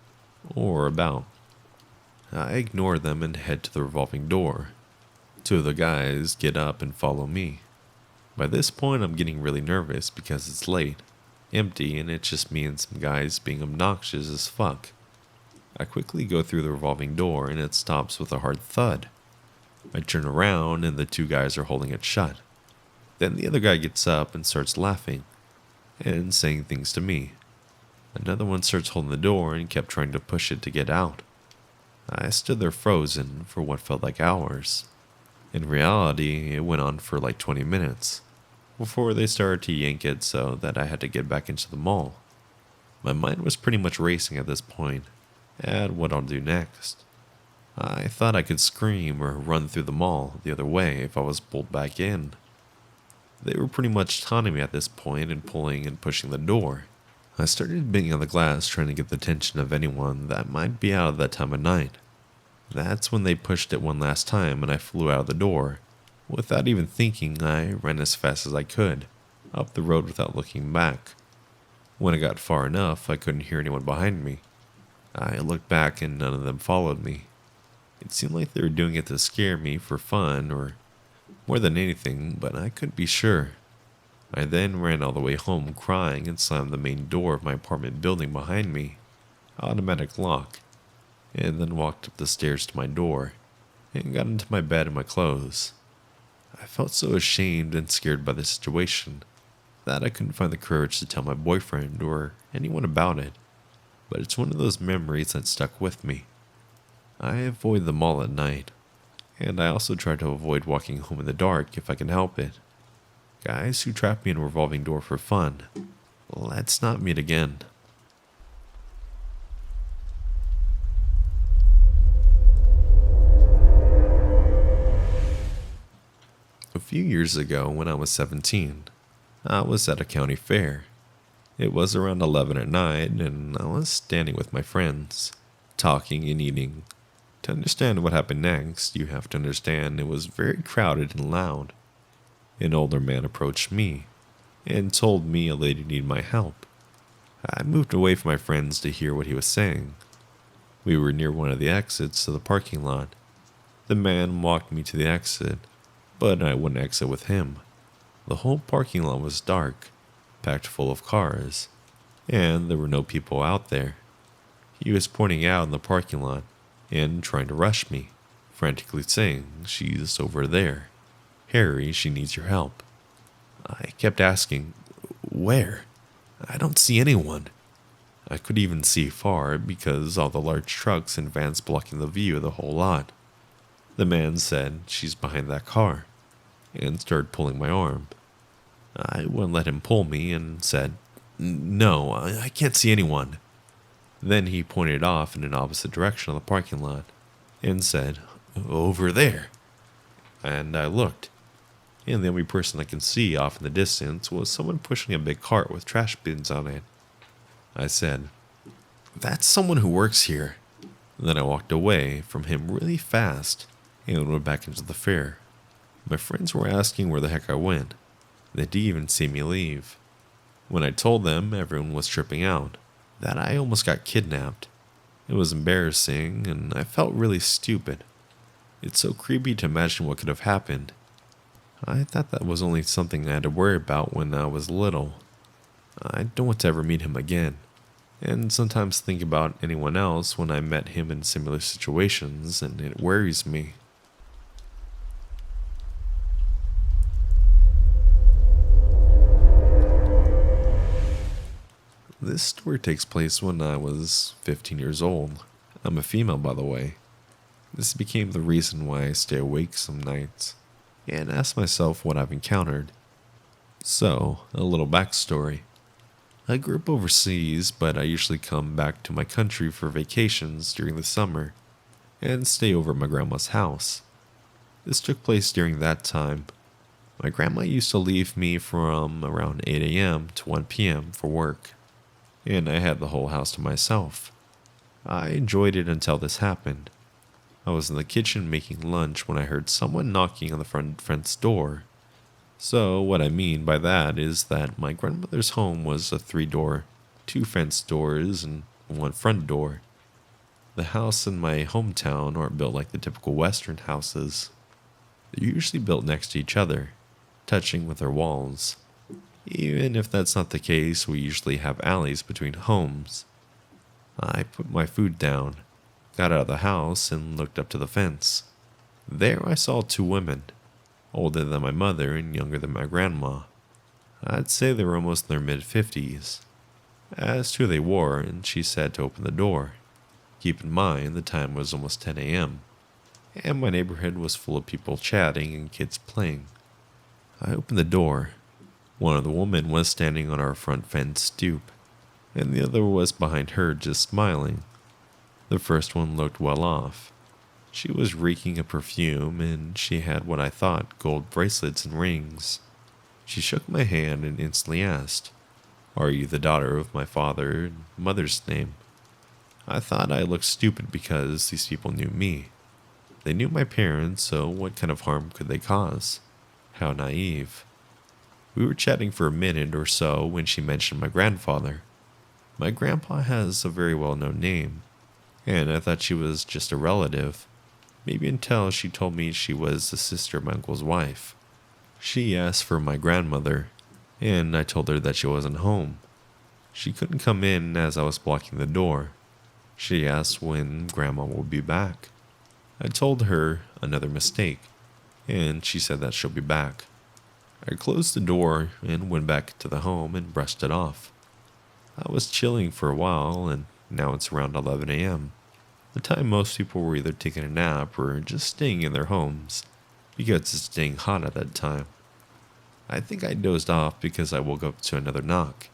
or about. I ignore them and head to the revolving door. 2 of the guys get up and follow me. By this point, I'm getting really nervous because it's late, empty, and it's just me and some guys being obnoxious as fuck. I quickly go through the revolving door and it stops with a hard thud. I turn around and the 2 guys are holding it shut. Then the other guy gets up and starts laughing and saying things to me. Another one starts holding the door and kept trying to push it to get out. I stood there frozen for what felt like hours. In reality, it went on for like 20 minutes before they started to yank it so that I had to get back into the mall. My mind was pretty much racing at this point at what I'll do next. I thought I could scream or run through the mall the other way if I was pulled back in. They were pretty much taunting me at this point and pulling and pushing the door. I started banging on the glass trying to get the attention of anyone that might be out at that time of night. That's when they pushed it one last time and I flew out of the door. Without even thinking, I ran as fast as I could, up the road without looking back. When I got far enough, I couldn't hear anyone behind me. I looked back and none of them followed me. It seemed like they were doing it to scare me for fun or more than anything, but I couldn't be sure. I then ran all the way home crying and slammed the main door of my apartment building behind me, automatic lock, and then walked up the stairs to my door and got into my bed and my clothes. I felt so ashamed and scared by the situation that I couldn't find the courage to tell my boyfriend or anyone about it, but it's one of those memories that stuck with me. I avoid the mall at night, and I also try to avoid walking home in the dark if I can help it. Guys who trap me in a revolving door for fun, let's not meet again. A few years ago, when I was 17, I was at a county fair. It was around 11 at night, and I was standing with my friends, talking and eating. To understand what happened next, you have to understand it was very crowded and loud. An older man approached me and told me a lady needed my help. I moved away from my friends to hear what he was saying. We were near one of the exits to the parking lot. The man walked me to the exit, but I wouldn't exit with him. The whole parking lot was dark, packed full of cars, and there were no people out there. He was pointing out in the parking lot and trying to rush me, frantically saying, "She's over there. Harry, she needs your help." I kept asking, "Where? I don't see anyone." I could even see far because all the large trucks and vans blocking the view of the whole lot. The man said, "She's behind that car," and started pulling my arm. I wouldn't let him pull me and said, "No, I can't see anyone." Then he pointed off in an opposite direction of the parking lot and said, "Over there." And I looked, and the only person I could see off in the distance was someone pushing a big cart with trash bins on it. I said, "That's someone who works here." Then I walked away from him really fast and went back into the fair. My friends were asking where the heck I went. They didn't even see me leave. When I told them, everyone was tripping out, that I almost got kidnapped. It was embarrassing, and I felt really stupid. It's so creepy to imagine what could have happened. I thought that was only something I had to worry about when I was little. I don't want to ever meet him again, and sometimes think about anyone else when I met him in similar situations, and it worries me. This story takes place when I was 15 years old. I'm a female, by the way. This became the reason why I stay awake some nights and ask myself what I've encountered. So, a little backstory. I grew up overseas, but I usually come back to my country for vacations during the summer and stay over at my grandma's house. This took place during that time. My grandma used to leave me from around 8 a.m. to 1 p.m. for work, and I had the whole house to myself. I enjoyed it until this happened. I was in the kitchen making lunch when I heard someone knocking on the front's door. So what I mean by that is that my grandmother's home was a 3-door, 2 fenced doors, and 1 front door. The house in my hometown aren't built like the typical Western houses. They're usually built next to each other, touching with their walls. Even if that's not the case, we usually have alleys between homes. I put my food down, got out of the house, and looked up to the fence. There I saw 2 women, older than my mother and younger than my grandma. I'd say they were almost in their mid-50s. Asked who they were, and she said to open the door. Keep in mind, the time was almost 10 a.m., and my neighborhood was full of people chatting and kids playing. I opened the door. One of the women was standing on our front fence stoop, and the other was behind her just smiling. The first one looked well off. She was reeking of perfume, and she had what I thought gold bracelets and rings. She shook my hand and instantly asked, "Are you the daughter of my father and mother's name?" I thought I looked stupid because these people knew me. They knew my parents, so what kind of harm could they cause? How naive. We were chatting for a minute or so when she mentioned my grandfather. My grandpa has a very well-known name, and I thought she was just a relative, maybe until she told me she was the sister of my uncle's wife. She asked for my grandmother, and I told her that she wasn't home. She couldn't come in as I was blocking the door. She asked when Grandma would be back. I told her another mistake, and she said that she'll be back. I closed the door and went back to the home and brushed it off. I was chilling for a while, and now it's around 11 a.m., the time most people were either taking a nap or just staying in their homes, because it's staying hot at that time. I think I dozed off because I woke up to another knock.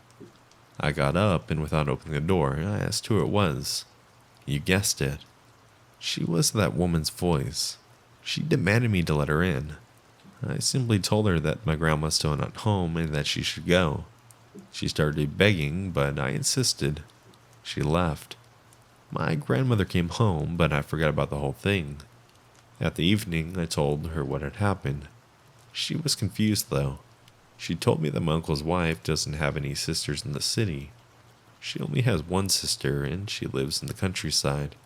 I got up, and without opening the door, I asked who it was. You guessed it. She was that woman's voice. She demanded me to let her in. I simply told her that my grandma was still not home and that she should go. She started begging, but I insisted. She left. My grandmother came home, but I forgot about the whole thing. At the evening, I told her what had happened. She was confused, though. She told me that my uncle's wife doesn't have any sisters in the city. She only has 1 sister, and she lives in the countryside.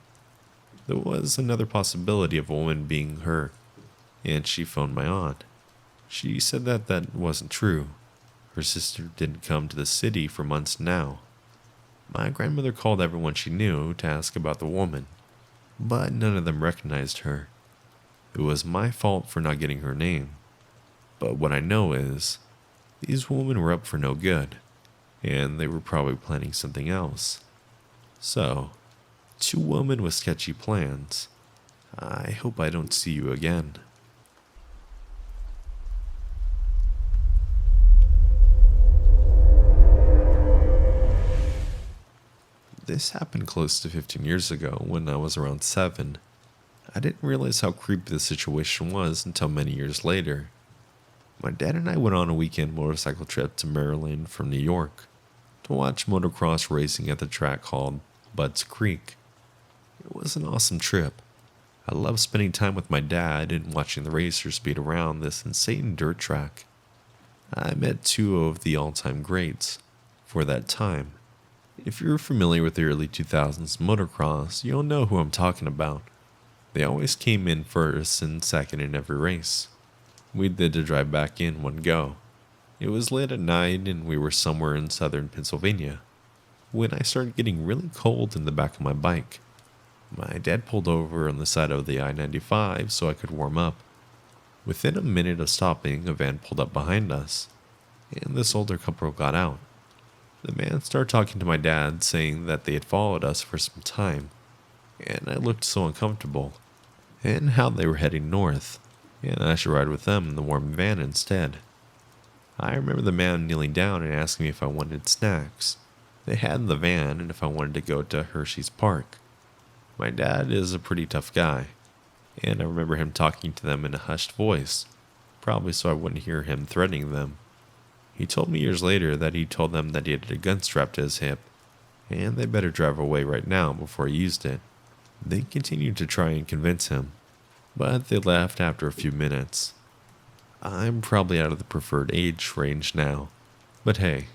There was another possibility of a woman being her, and she phoned my aunt. She said that that wasn't true. Her sister didn't come to the city for months now. My grandmother called everyone she knew to ask about the woman, but none of them recognized her. It was my fault for not getting her name. But what I know is, these women were up for no good, and they were probably planning something else. So, 2 women with sketchy plans. I hope I don't see you again. This happened close to 15 years ago when I was around 7. I didn't realize how creepy the situation was until many years later. My dad and I went on a weekend motorcycle trip to Maryland from New York to watch motocross racing at the track called Budds Creek. It was an awesome trip. I loved spending time with my dad and watching the racers speed around this insane dirt track. I met 2 of the all-time greats for that time. If you're familiar with the early 2000s motocross, you'll know who I'm talking about. They always came in first and second in every race. We did to drive back in one go. It was late at night and we were somewhere in southern Pennsylvania when I started getting really cold in the back of my bike. My dad pulled over on the side of the I-95 so I could warm up. Within a minute of stopping, a van pulled up behind us, and this older couple got out. The man started talking to my dad, saying that they had followed us for some time, and I looked so uncomfortable, and how they were heading north, and I should ride with them in the warm van instead. I remember the man kneeling down and asking me if I wanted snacks they had in the van and if I wanted to go to Hershey's Park. My dad is a pretty tough guy, and I remember him talking to them in a hushed voice, probably so I wouldn't hear him threatening them. He told me years later that he told them that he had a gun strapped to his hip, and they better drive away right now before he used it. They continued to try and convince him, but they left after a few minutes. I'm probably out of the preferred age range now, but hey,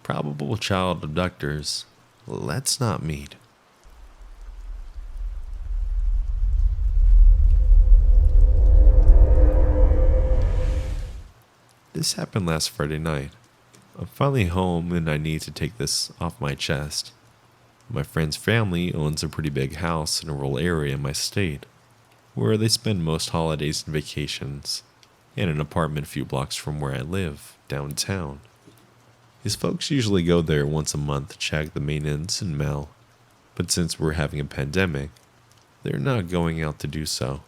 probable child abductors, let's not meet. This happened last Friday night. I'm finally home and I need to take this off my chest. My friend's family owns a pretty big house in a rural area in my state, where they spend most holidays and vacations, and an apartment a few blocks from where I live, downtown. His folks usually go there once a month to check the maintenance and mail, but since we're having a pandemic, they're not going out to do so.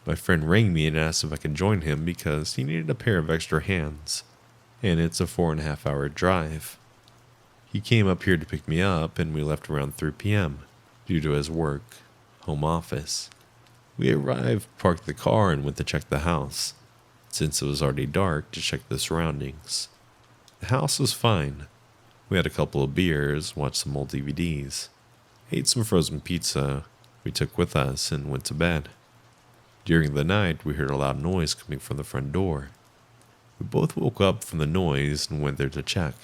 My friend rang me and asked if I could join him because he needed a pair of extra hands, and it's a 4.5-hour drive. He came up here to pick me up and we left around 3 p.m. due to his work, home office. We arrived, parked the car, and went to check the house, since it was already dark, to check the surroundings. The house was fine. We had a couple of beers, watched some old DVDs, ate some frozen pizza we took with us, and went to bed. During the night, we heard a loud noise coming from the front door. We both woke up from the noise and went there to check.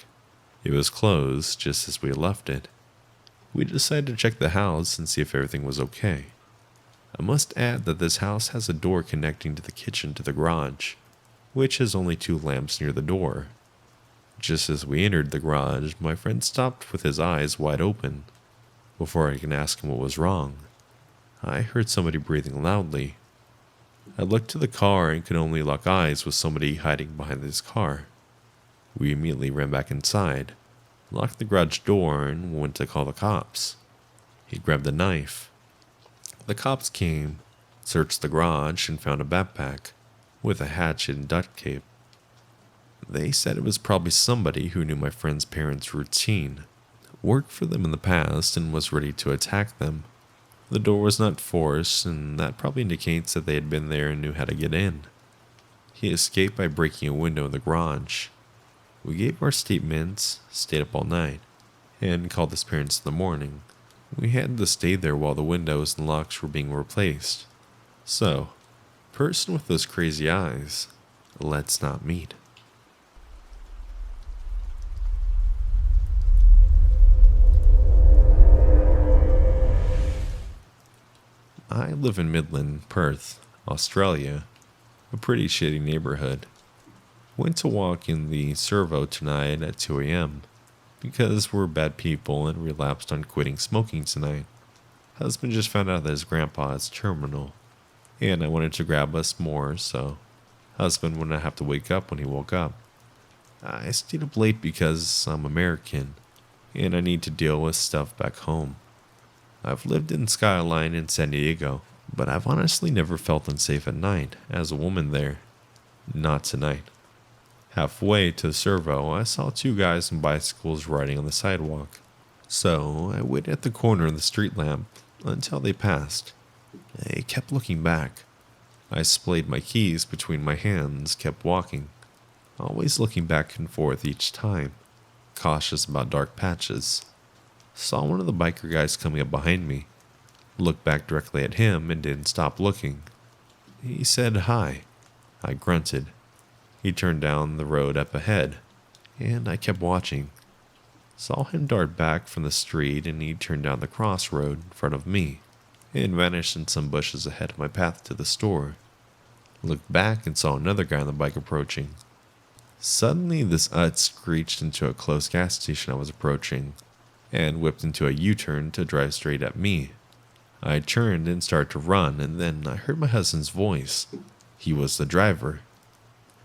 It was closed, just as we had left it. We decided to check the house and see if everything was okay. I must add that this house has a door connecting to the kitchen to the garage, which has only 2 lamps near the door. Just as we entered the garage, my friend stopped with his eyes wide open. Before I could ask him what was wrong, I heard somebody breathing loudly. I looked to the car and could only lock eyes with somebody hiding behind this car. We immediately ran back inside, locked the garage door, and went to call the cops. He grabbed a knife. The cops came, searched the garage, and found a backpack with a hatchet and duct tape. They said it was probably somebody who knew my friend's parents' routine, worked for them in the past, and was ready to attack them. The door was not forced, and that probably indicates that they had been there and knew how to get in. He escaped by breaking a window in the garage. We gave our statements, stayed up all night, and called his parents in the morning. We had to stay there while the windows and locks were being replaced. So, person with those crazy eyes, let's not meet. I live in Midland, Perth, Australia, a pretty shitty neighborhood. Went to walk in the servo tonight at 2 a.m. because we're bad people and relapsed on quitting smoking tonight. Husband just found out that his grandpa is terminal, and I wanted to grab us more so husband wouldn't have to wake up when he woke up. I stayed up late because I'm American, and I need to deal with stuff back home. I've lived in Skyline in San Diego, but I've honestly never felt unsafe at night as a woman there. Not tonight. Halfway to the servo, I saw 2 guys on bicycles riding on the sidewalk. So I waited at the corner of the street lamp until they passed. They kept looking back. I splayed my keys between my hands, kept walking, always looking back and forth each time, cautious about dark patches. Saw one of the biker guys coming up behind me, looked back directly at him and didn't stop looking. He said hi. I grunted. He turned down the road up ahead, and I kept watching. Saw him dart back from the street and he turned down the crossroad in front of me and vanished in some bushes ahead of my path to the store. looked back and saw another guy on the bike approaching. Suddenly, this screeched into a close gas station I was approaching and whipped into a U-turn to drive straight at me. I turned and started to run, and then I heard my husband's voice. He was the driver.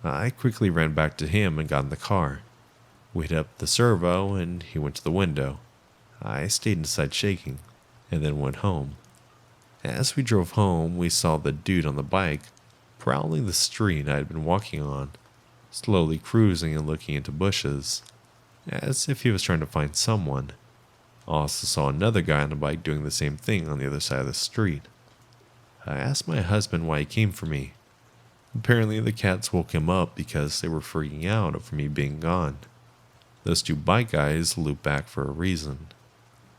I quickly ran back to him and got in the car. We hit up the servo, and he went to the window. I stayed inside shaking, and then went home. As we drove home, we saw the dude on the bike prowling the street I had been walking on, slowly cruising and looking into bushes, as if he was trying to find someone. Also saw another guy on a bike doing the same thing on the other side of the street. I asked my husband why he came for me. Apparently the cats woke him up because they were freaking out over me being gone. Those two bike guys looped back for a reason.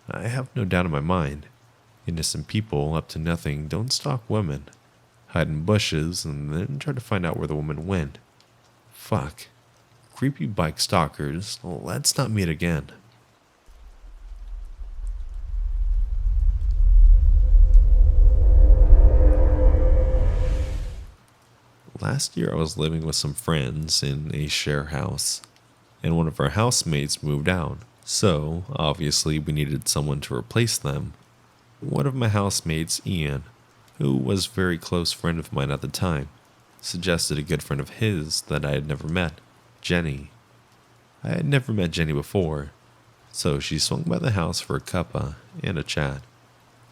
I have no doubt in my mind, innocent people up to nothing don't stalk women, hide in bushes, and then try to find out where the woman went. Fuck. Creepy bike stalkers, let's not meet again. Last year I was living with some friends in a share house, and one of our housemates moved out, so obviously we needed someone to replace them. One of my housemates, Ian, who was a very close friend of mine at the time, suggested a good friend of his that I had never met, Jenny. I had never met Jenny before, so she swung by the house for a cuppa and a chat.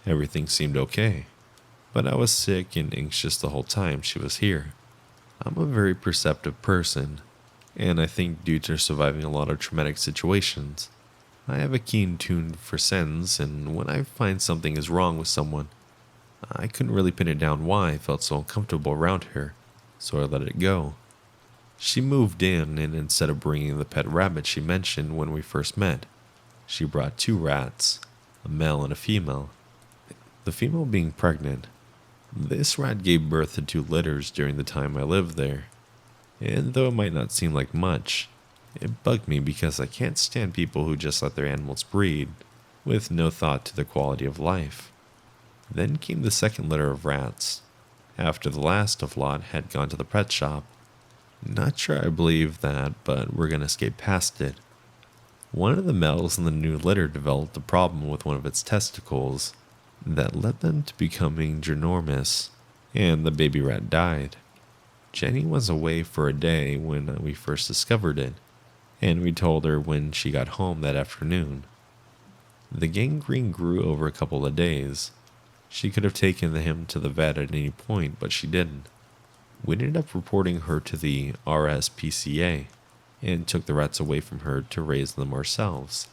Everything seemed okay, but I was sick and anxious the whole time she was here. I'm a very perceptive person, and I think due to surviving a lot of traumatic situations, I have a keen tune for sense, and when I find something is wrong with someone, I couldn't really pin it down why I felt so uncomfortable around her, so I let it go. She moved in, and instead of bringing the pet rabbit she mentioned when we first met, she brought two rats, a male and a female. The female being pregnant. This rat gave birth to 2 litters during the time I lived there, and though it might not seem like much, it bugged me because I can't stand people who just let their animals breed, with no thought to the quality of life. Then came the second litter of rats, after the last of lot had gone to the pet shop. Not sure I believe that, but we're gonna skate past it. One of the males in the new litter developed a problem with one of its testicles that led them to becoming ginormous, and the baby rat died. Jenny was away for a day when we first discovered it, and we told her when she got home that afternoon. The gangrene grew over a couple of days. She could have taken him to the vet at any point, but she didn't. We ended up reporting her to the RSPCA and took the rats away from her to raise them ourselves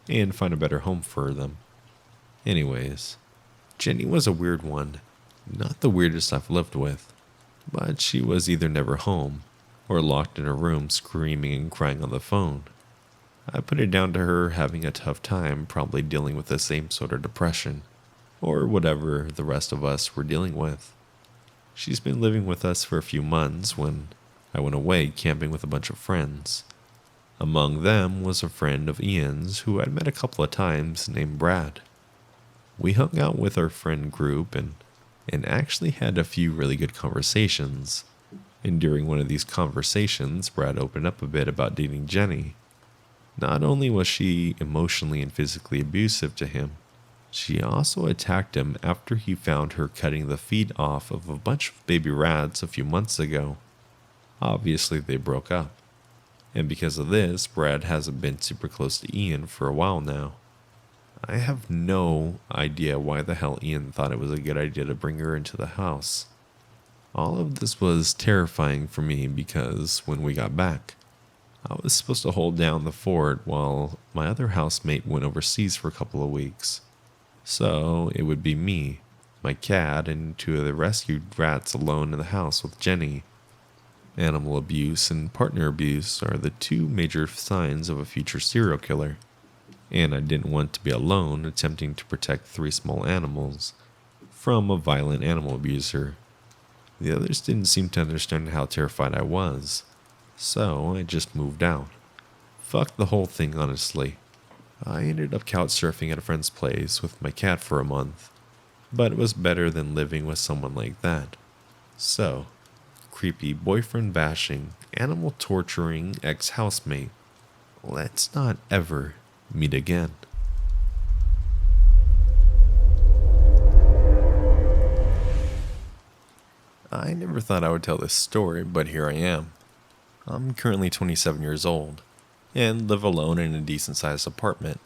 and find a better home for them. Anyways, Jenny was a weird one, not the weirdest I've lived with, but she was either never home or locked in her room screaming and crying on the phone. I put it down to her having a tough time, probably dealing with the same sort of depression, or whatever the rest of us were dealing with. She's been living with us for a few months when I went away camping with a bunch of friends. Among them was a friend of Ian's who I'd met a couple of times named Brad. We hung out with our friend group and actually had a few really good conversations. And during one of these conversations, Brad opened up a bit about dating Jenny. Not only was she emotionally and physically abusive to him, she also attacked him after he found her cutting the feet off of a bunch of baby rats a few months ago. Obviously, they broke up. And because of this, Brad hasn't been super close to Ian for a while now. I have no idea why the hell Ian thought it was a good idea to bring her into the house. All of this was terrifying for me because when we got back, I was supposed to hold down the fort while my other housemate went overseas for a couple of weeks. So it would be me, my cat, and 2 of the rescued rats alone in the house with Jenny. Animal abuse and partner abuse are the 2 major signs of a future serial killer. And I didn't want to be alone attempting to protect 3 small animals from a violent animal abuser. The others didn't seem to understand how terrified I was, so I just moved out. Fuck the whole thing, honestly. I ended up couch surfing at a friend's place with my cat for a month, but it was better than living with someone like that. So, creepy boyfriend bashing, animal torturing ex-housemate. Let's not ever meet again. I never thought I would tell this story, but here I am. I'm currently 27 years old, and live alone in a decent-sized apartment.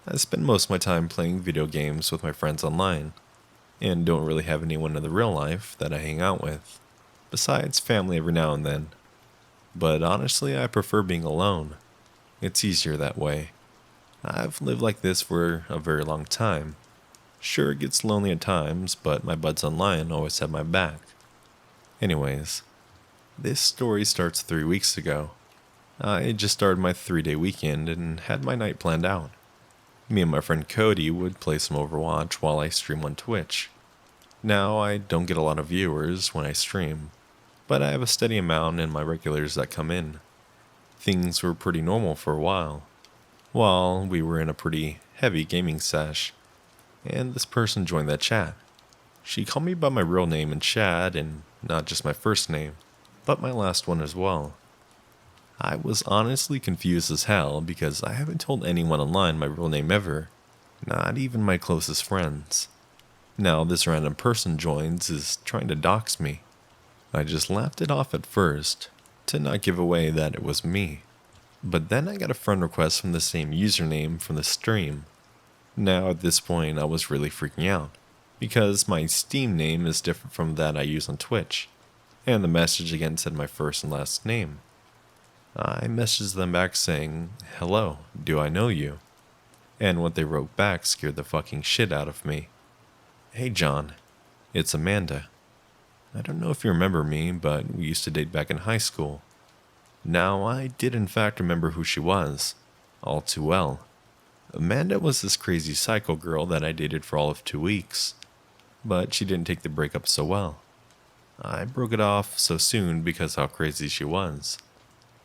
I spend most of my time playing video games with my friends online, and don't really have anyone in the real life that I hang out with, besides family every now and then. But honestly, I prefer being alone. It's easier that way. I've lived like this for a very long time. Sure, it gets lonely at times, but my buds online always have my back. Anyways, this story starts 3 weeks ago. I just started my 3-day weekend and had my night planned out. Me and my friend Cody would play some Overwatch while I stream on Twitch. Now, I don't get a lot of viewers when I stream, but I have a steady amount in my regulars that come in. Things were pretty normal for a while we were in a pretty heavy gaming sesh, and this person joined that chat. She called me by my real name in chat, and not just my first name, but my last one as well. I was honestly confused as hell because I haven't told anyone online my real name ever, not even my closest friends. Now this random person joins is trying to dox me. I just laughed it off at first, to not give away that it was me. But then I got a friend request from the same username from the stream. Now at this point I was really freaking out, because my Steam name is different from that I use on Twitch, and the message again said my first and last name. I messaged them back saying, "Hello, do I know you?" And what they wrote back scared the fucking shit out of me. "Hey John, it's Amanda. I don't know if you remember me, but we used to date back in high school." Now, I did in fact remember who she was, all too well. Amanda was this crazy psycho girl that I dated for all of 2 weeks, but she didn't take the breakup so well. I broke it off so soon because how crazy she was.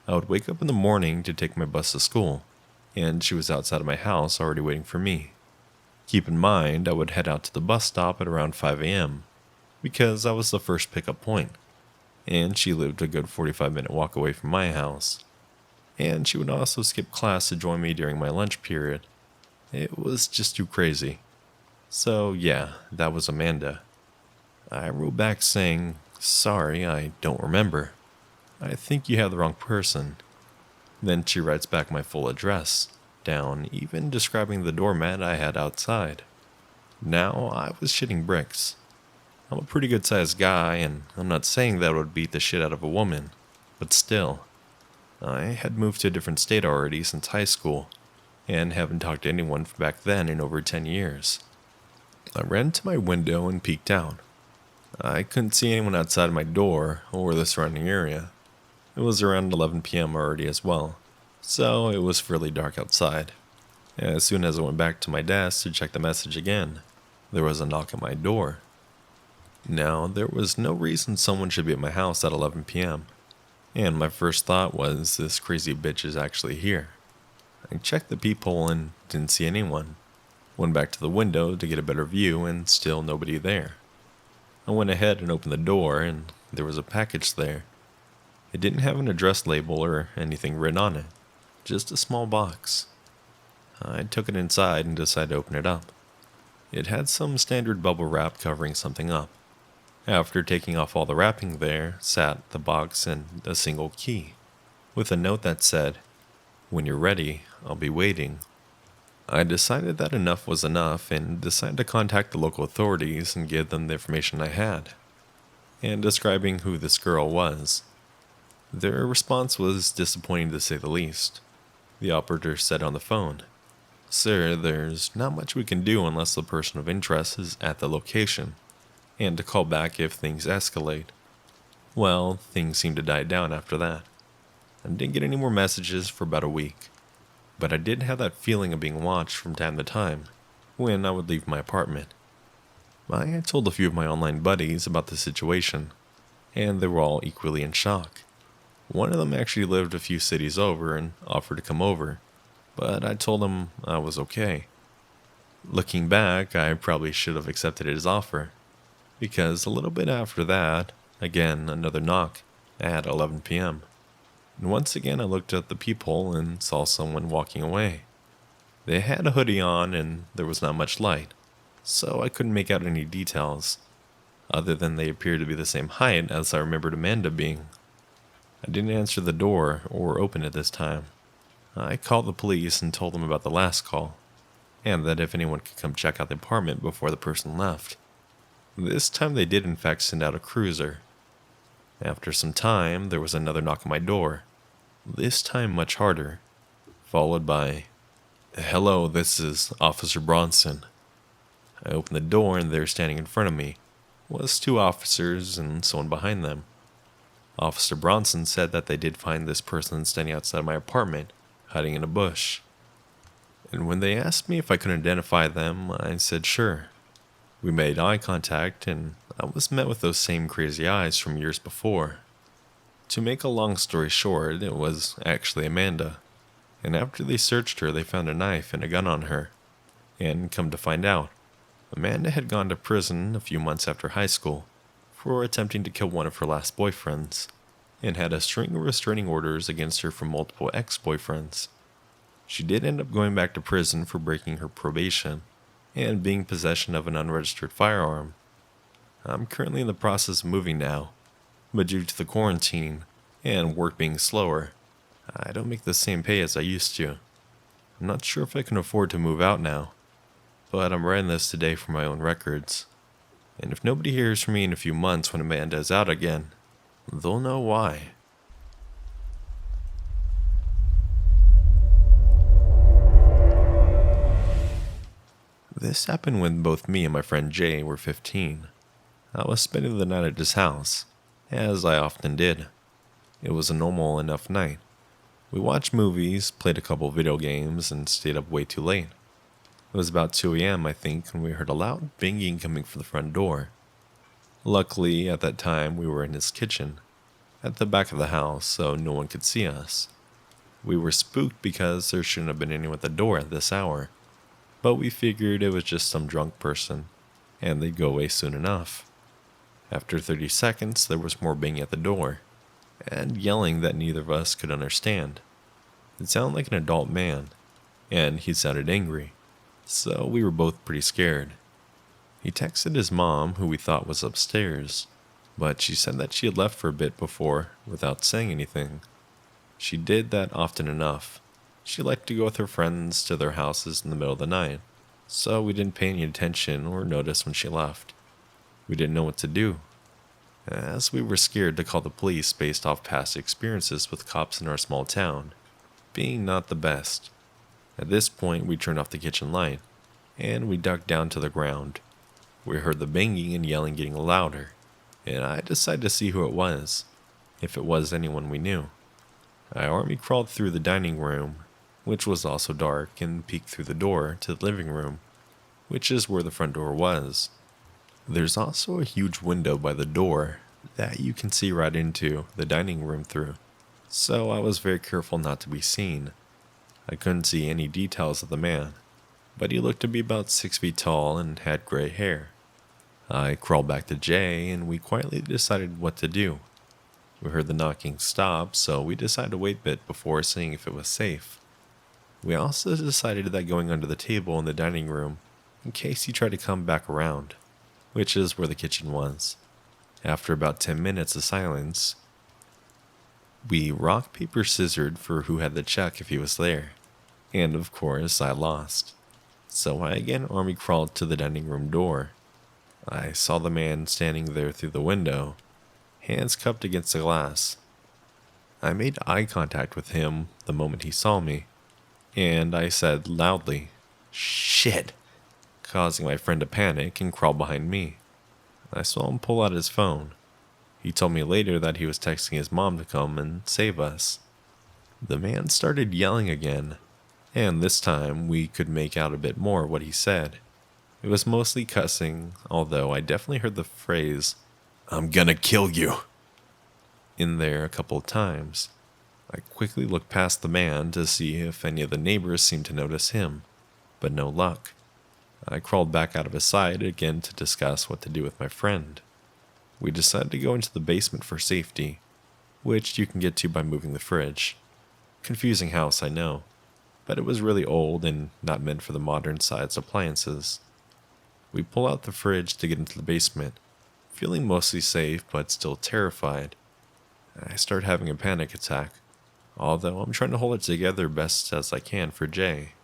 I would wake up in the morning to take my bus to school, and she was outside of my house already waiting for me. Keep in mind, I would head out to the bus stop at around 5 a.m., because I was the first pickup point, and she lived a good 45-minute walk away from my house. And she would also skip class to join me during my lunch period. It was just too crazy. So yeah, that was Amanda. I wrote back saying, "Sorry, I don't remember. I think you have the wrong person." Then she writes back my full address, down, even describing the doormat I had outside. Now, I was shitting bricks. I'm a pretty good sized guy, and I'm not saying that I would beat the shit out of a woman, but still. I had moved to a different state already since high school, and haven't talked to anyone from back then in over 10 years. I ran to my window and peeked out. I couldn't see anyone outside my door or the surrounding area. It was around 11 p.m. already as well, so it was fairly dark outside. As soon as I went back to my desk to check the message again, there was a knock at my door. Now, there was no reason someone should be at my house at 11 p.m., and my first thought was, this crazy bitch is actually here. I checked the peephole and didn't see anyone. Went back to the window to get a better view, and still nobody there. I went ahead and opened the door, and there was a package there. It didn't have an address label or anything written on it, just a small box. I took it inside and decided to open it up. It had some standard bubble wrap covering something up. After taking off all the wrapping there, sat the box and a single key, with a note that said, "When you're ready, I'll be waiting." I decided that enough was enough and decided to contact the local authorities and give them the information I had, and describing who this girl was. Their response was disappointing to say the least. The operator said on the phone, "Sir, there's not much we can do unless the person of interest is at the location, and to call back if things escalate." Well, things seemed to die down after that. I didn't get any more messages for about a week, but I did have that feeling of being watched from time to time when I would leave my apartment. I had told a few of my online buddies about the situation, and they were all equally in shock. One of them actually lived a few cities over and offered to come over, but I told him I was okay. Looking back, I probably should have accepted his offer, because a little bit after that, Again, another knock at 11 p.m. And once again I looked at the peephole and saw someone walking away. They had a hoodie on and there was not much light, so I couldn't make out any details, other than they appeared to be the same height as I remembered Amanda being. I didn't answer the door or open it this time. I called the police and told them about the last call, and that if anyone could come check out the apartment before the person left. This time they did in fact send out a cruiser. After some time, there was another knock on my door, this time much harder, followed by, "Hello, this is Officer Bronson." I opened the door and there standing in front of me was two officers and someone behind them. Officer Bronson said that they did find this person standing outside my apartment, hiding in a bush. And when they asked me if I could identify them, I said sure. We made eye contact and I was met with those same crazy eyes from years before. To make a long story short, it was actually Amanda. And after they searched her, they found a knife and a gun on her. And come to find out, Amanda had gone to prison a few months after high school for attempting to kill one of her last boyfriends, and had a string of restraining orders against her from multiple ex-boyfriends. She did end up going back to prison for breaking her probation and being in possession of an unregistered firearm. I'm currently in the process of moving now, but due to the quarantine and work being slower, I don't make the same pay as I used to. I'm not sure if I can afford to move out now, but I'm writing this today for my own records. And if nobody hears from me in a few months when Amanda is out again, they'll know why. This happened when both me and my friend Jay were 15. I was spending the night at his house, as I often did. It was a normal enough night. We watched movies, played a couple video games, and stayed up way too late. It was about 2 a.m., I think, when we heard a loud banging coming from the front door. Luckily, at that time, we were in his kitchen, at the back of the house, so no one could see us. We were spooked because there shouldn't have been anyone at the door at this hour, but we figured it was just some drunk person, and they'd go away soon enough. After 30 seconds, there was more banging at the door, and yelling that neither of us could understand. It sounded like an adult man, and he sounded angry, so we were both pretty scared. He texted his mom, who we thought was upstairs, but she said that she had left for a bit before without saying anything. She did that often enough. She liked to go with her friends to their houses in the middle of the night, so we didn't pay any attention or notice when she left. We didn't know what to do, as we were scared to call the police based off past experiences with cops in our small town, being not the best. At this point, we turned off the kitchen light, and we ducked down to the ground. We heard the banging and yelling getting louder, and I decided to see who it was, if it was anyone we knew. I army crawled through the dining room, which was also dark, and peeked through the door to the living room, which is where the front door was. There's also a huge window by the door that you can see right into the dining room through, so I was very careful not to be seen. I couldn't see any details of the man, but he looked to be about 6 feet tall and had gray hair. I crawled back to Jay, and we quietly decided what to do. We heard the knocking stop, so we decided to wait a bit before seeing if it was safe. We also decided that going under the table in the dining room, in case he tried to come back around, which is where the kitchen was. After about 10 minutes of silence, we rock, paper, scissored for who had the check if he was there, and of course I lost. So I again army crawled to the dining room door. I saw the man standing there through the window, hands cupped against the glass. I made eye contact with him the moment he saw me, and I said loudly, "Shit," causing my friend to panic and crawl behind me. I saw him pull out his phone. He told me later that he was texting his mom to come and save us. The man started yelling again, and this time we could make out a bit more what he said. It was mostly cussing, although I definitely heard the phrase, "I'm gonna kill you," in there a couple of times. I quickly looked past the man to see if any of the neighbors seemed to notice him, but no luck. I crawled back out of his sight again to discuss what to do with my friend. We decided to go into the basement for safety, which you can get to by moving the fridge. Confusing house, I know, but it was really old and not meant for the modern size appliances. We pull out the fridge to get into the basement, feeling mostly safe but still terrified. I start having a panic attack, although I'm trying to hold it together best as I can for Jay,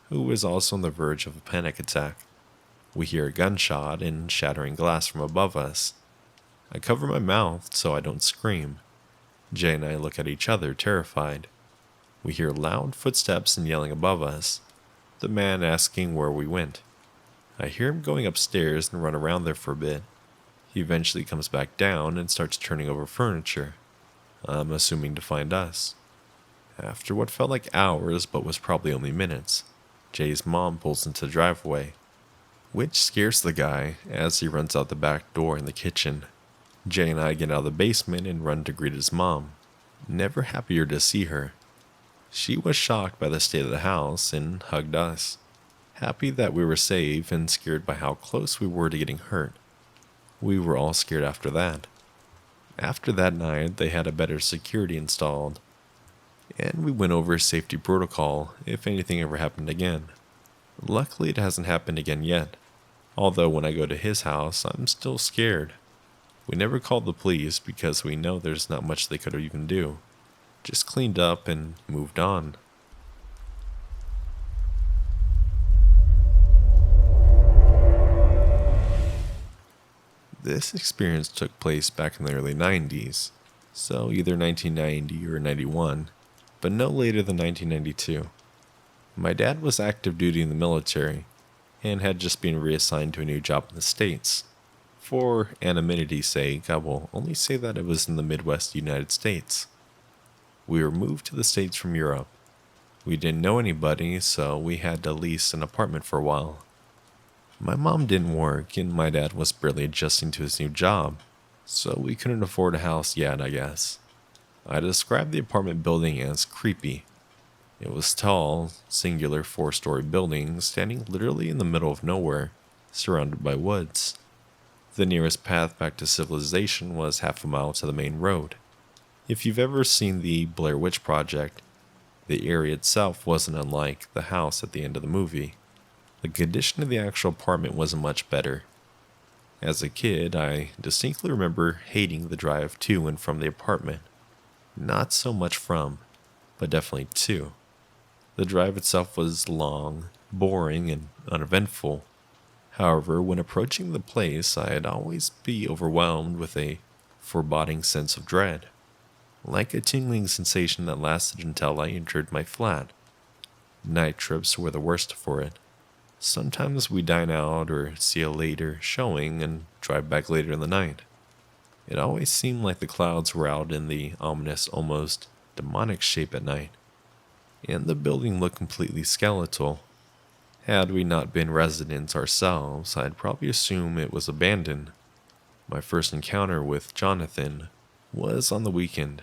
who is also on the verge of a panic attack. We hear a gunshot and shattering glass from above us. I cover my mouth so I don't scream. Jay and I look at each other, terrified. We hear loud footsteps and yelling above us, the man asking where we went. I hear him going upstairs and run around there for a bit. He eventually comes back down and starts turning over furniture, I'm assuming to find us. After what felt like hours but was probably only minutes, Jay's mom pulls into the driveway, which scares the guy as he runs out the back door in the kitchen. Jay and I get out of the basement and run to greet his mom, never happier to see her. She was shocked by the state of the house and hugged us, happy that we were safe and scared by how close we were to getting hurt. We were all scared after that. After that night, they had a better security installed, and we went over safety protocol if anything ever happened again. Luckily, it hasn't happened again yet, although when I go to his house, I'm still scared. We never called the police because we know there's not much they could even do. Just cleaned up and moved on. This experience took place back in the early 90s, so either 1990 or 91, but no later than 1992. My dad was active duty in the military, and had just been reassigned to a new job in the States. For anonymity's sake, I will only say that it was in the Midwest United States. We were moved to the States from Europe. We didn't know anybody, so we had to lease an apartment for a while. My mom didn't work, and my dad was barely adjusting to his new job, so we couldn't afford a house yet, I guess. I described the apartment building as creepy. It was tall, singular 4-story building standing literally in the middle of nowhere, surrounded by woods. The nearest path back to civilization was half a mile to the main road. If you've ever seen the Blair Witch Project, the area itself wasn't unlike the house at the end of the movie. The condition of the actual apartment wasn't much better. As a kid, I distinctly remember hating the drive to and from the apartment. Not so much from, but definitely to. The drive itself was long, boring, and uneventful. However, when approaching the place, I'd always be overwhelmed with a foreboding sense of dread, like a tingling sensation that lasted until I entered my flat. Night trips were the worst for it. Sometimes we dine out or see a later showing and drive back later in the night. It always seemed like the clouds were out in the ominous, almost demonic shape at night, and the building looked completely skeletal. Had we not been residents ourselves, I'd probably assume it was abandoned. My first encounter with Jonathan was on the weekend,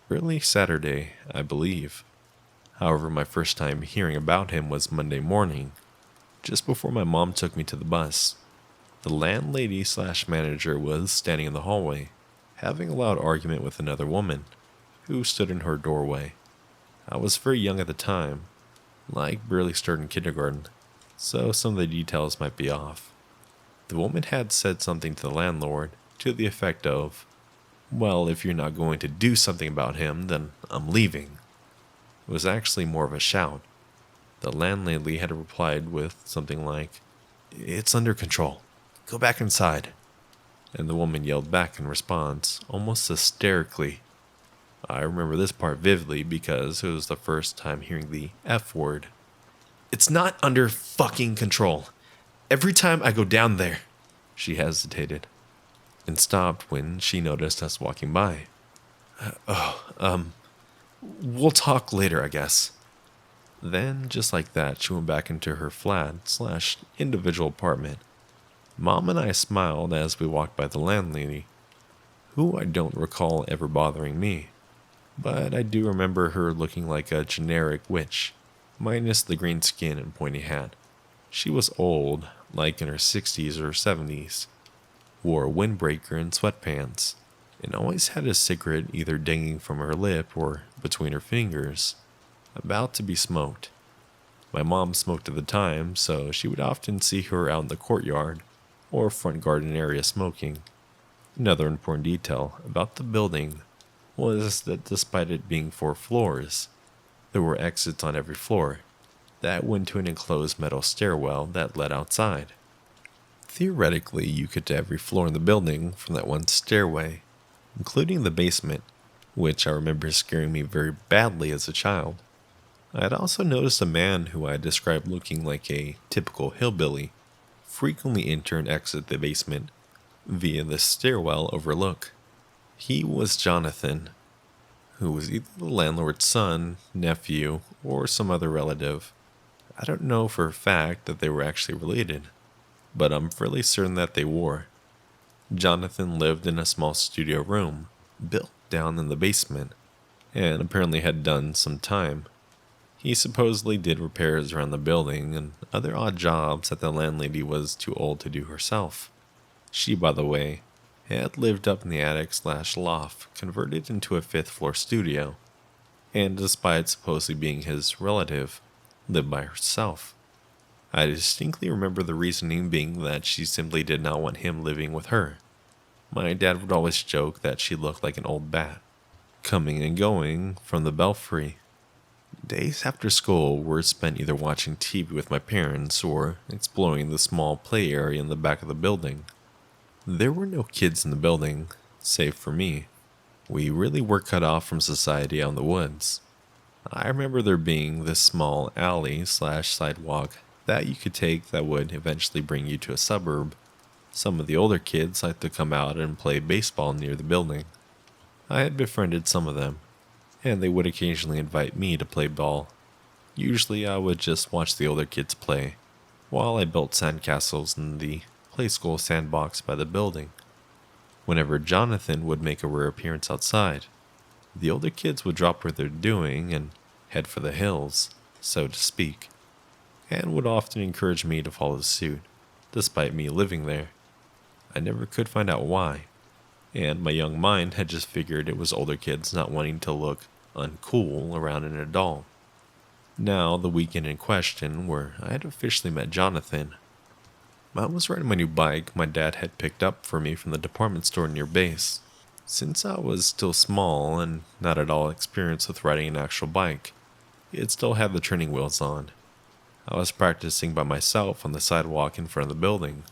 early Saturday, I believe. However, my first time hearing about him was Monday morning, just before my mom took me to the bus. The landlady/manager was standing in the hallway, having a loud argument with another woman, who stood in her doorway. I was very young at the time, like barely starting kindergarten, so some of the details might be off. The woman had said something to the landlord to the effect of, "Well, if you're not going to do something about him, then I'm leaving." It was actually more of a shout. The landlady had replied with something like, "It's under control. Go back inside." And the woman yelled back in response, almost hysterically. I remember this part vividly because it was the first time hearing the F word. "It's not under fucking control. Every time I go down there." She hesitated and stopped when she noticed us walking by. We'll talk later, I guess." Then, just like that, she went back into her flat/individual apartment. Mom and I smiled as we walked by the landlady, who I don't recall ever bothering me, but I do remember her looking like a generic witch, minus the green skin and pointy hat. She was old, like in her 60s or 70s. wore a windbreaker and sweatpants, and always had a cigarette either dangling from her lip or between her fingers, about to be smoked. My mom smoked at the time, so she would often see her out in the courtyard or front garden area smoking. Another important detail about the building was that despite it being 4 floors, there were exits on every floor that went to an enclosed metal stairwell that led outside. Theoretically, you could to every floor in the building from that one stairway, including the basement, which I remember scaring me very badly as a child. I had also noticed a man who I described looking like a typical hillbilly frequently enter and exit the basement via the stairwell overlook. He was Jonathan, who was either the landlord's son, nephew, or some other relative. I don't know for a fact that they were actually related, but I'm fairly certain that they were. Jonathan lived in a small studio room built down in the basement, and apparently had done some time. He supposedly did repairs around the building and other odd jobs that the landlady was too old to do herself. She, by the way, had lived up in the attic/loft, converted into a 5th floor studio, and despite supposedly being his relative, lived by herself. I distinctly remember the reasoning being that she simply did not want him living with her. My dad would always joke that she looked like an old bat, coming and going from the belfry. Days after school were spent either watching TV with my parents or exploring the small play area in the back of the building. There were no kids in the building, save for me. We really were cut off from society out in the woods. I remember there being this small alley/sidewalk that you could take that would eventually bring you to a suburb. Some of the older kids liked to come out and play baseball near the building. I had befriended some of them, and they would occasionally invite me to play ball. Usually I would just watch the older kids play, while I built sandcastles in the play school sandbox by the building. Whenever Jonathan would make a rare appearance outside, the older kids would drop what they're doing and head for the hills, so to speak, and would often encourage me to follow suit, despite me living there. I never could find out why, and my young mind had just figured it was older kids not wanting to look uncool around an adult. Now, the weekend in question, where I had officially met Jonathan, I was riding my new bike my dad had picked up for me from the department store near base. Since I was still small and not at all experienced with riding an actual bike, it still had the training wheels on. I was practicing by myself on the sidewalk in front of the building,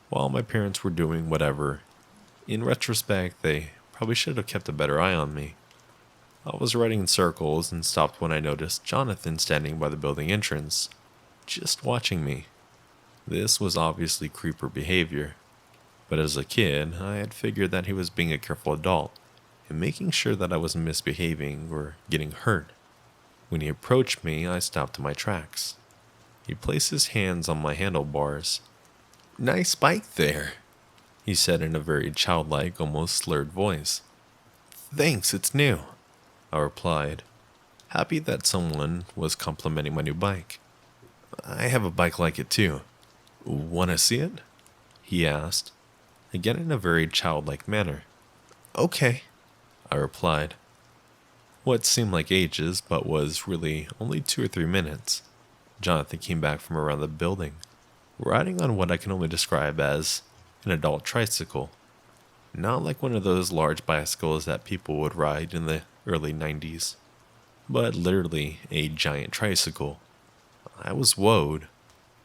while my parents were doing whatever. In retrospect, they probably should have kept a better eye on me. I was riding in circles and stopped when I noticed Jonathan standing by the building entrance, just watching me. This was obviously creeper behavior, but as a kid, I had figured that he was being a careful adult and making sure that I wasn't misbehaving or getting hurt. When he approached me, I stopped in my tracks. He placed his hands on my handlebars. "Nice bike there," he said in a very childlike, almost slurred voice. "Thanks, it's new," I replied, happy that someone was complimenting my new bike. "I have a bike like it too. Want to see it?" he asked, again in a very childlike manner. "Okay," I replied. What seemed like ages, but was really only 2 or 3 minutes, Jonathan came back from around the building, riding on what I can only describe as an adult tricycle. Not like one of those large bicycles that people would ride in the early 90s, but literally a giant tricycle. I was woed,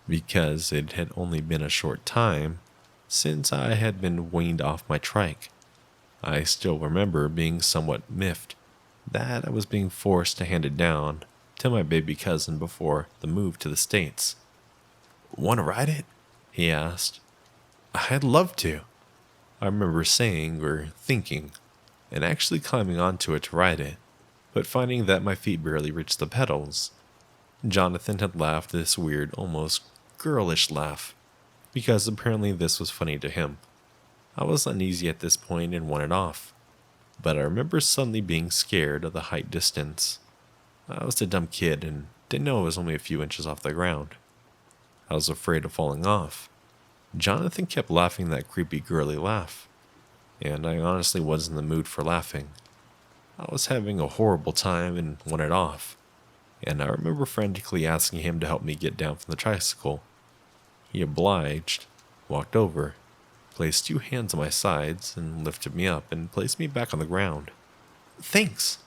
because it had only been a short time since I had been weaned off my trike. I still remember being somewhat miffed that I was being forced to hand it down to my baby cousin before the move to the States. "Want to ride it?" he asked. "I'd love to," I remember saying or thinking, and actually climbing onto it to ride it, but finding that my feet barely reached the pedals. Jonathan had laughed this weird, almost girlish laugh, because apparently this was funny to him. I was uneasy at this point and wanted off, but I remember suddenly being scared of the height distance. I was a dumb kid and didn't know it was only a few inches off the ground. I was afraid of falling off. Jonathan kept laughing that creepy girly laugh, and I honestly was in the mood for laughing. I was having a horrible time and wanted off, and I remember frantically asking him to help me get down from the tricycle. He obliged, walked over, placed 2 hands on my sides, and lifted me up and placed me back on the ground. "Thanks,"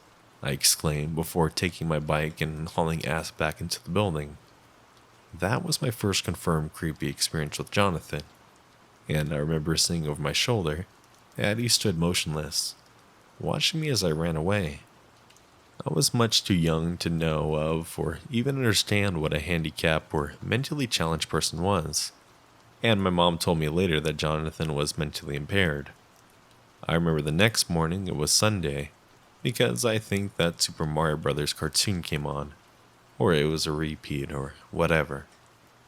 I exclaimed before taking my bike and hauling ass back into the building. That was my first confirmed creepy experience with Jonathan, and I remember seeing over my shoulder that he stood motionless, watching me as I ran away. I was much too young to know of or even understand what a handicapped or mentally challenged person was, and my mom told me later that Jonathan was mentally impaired. I remember the next morning it was Sunday, because I think that Super Mario Bros. Cartoon came on, or it was a repeat or whatever.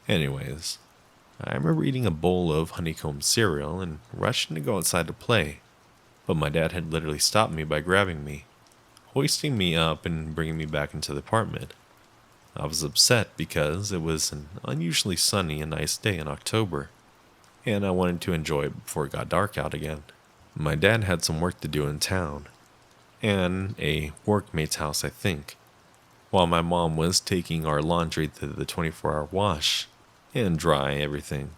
Anyways, I remember eating a bowl of honeycomb cereal and rushing to go outside to play, but my dad had literally stopped me by grabbing me, hoisting me up and bringing me back into the apartment. I was upset because it was an unusually sunny and nice day in October, and I wanted to enjoy it before it got dark out again. My dad had some work to do in town, and a workmate's house, I think, while my mom was taking our laundry to the 24-hour wash and dry everything.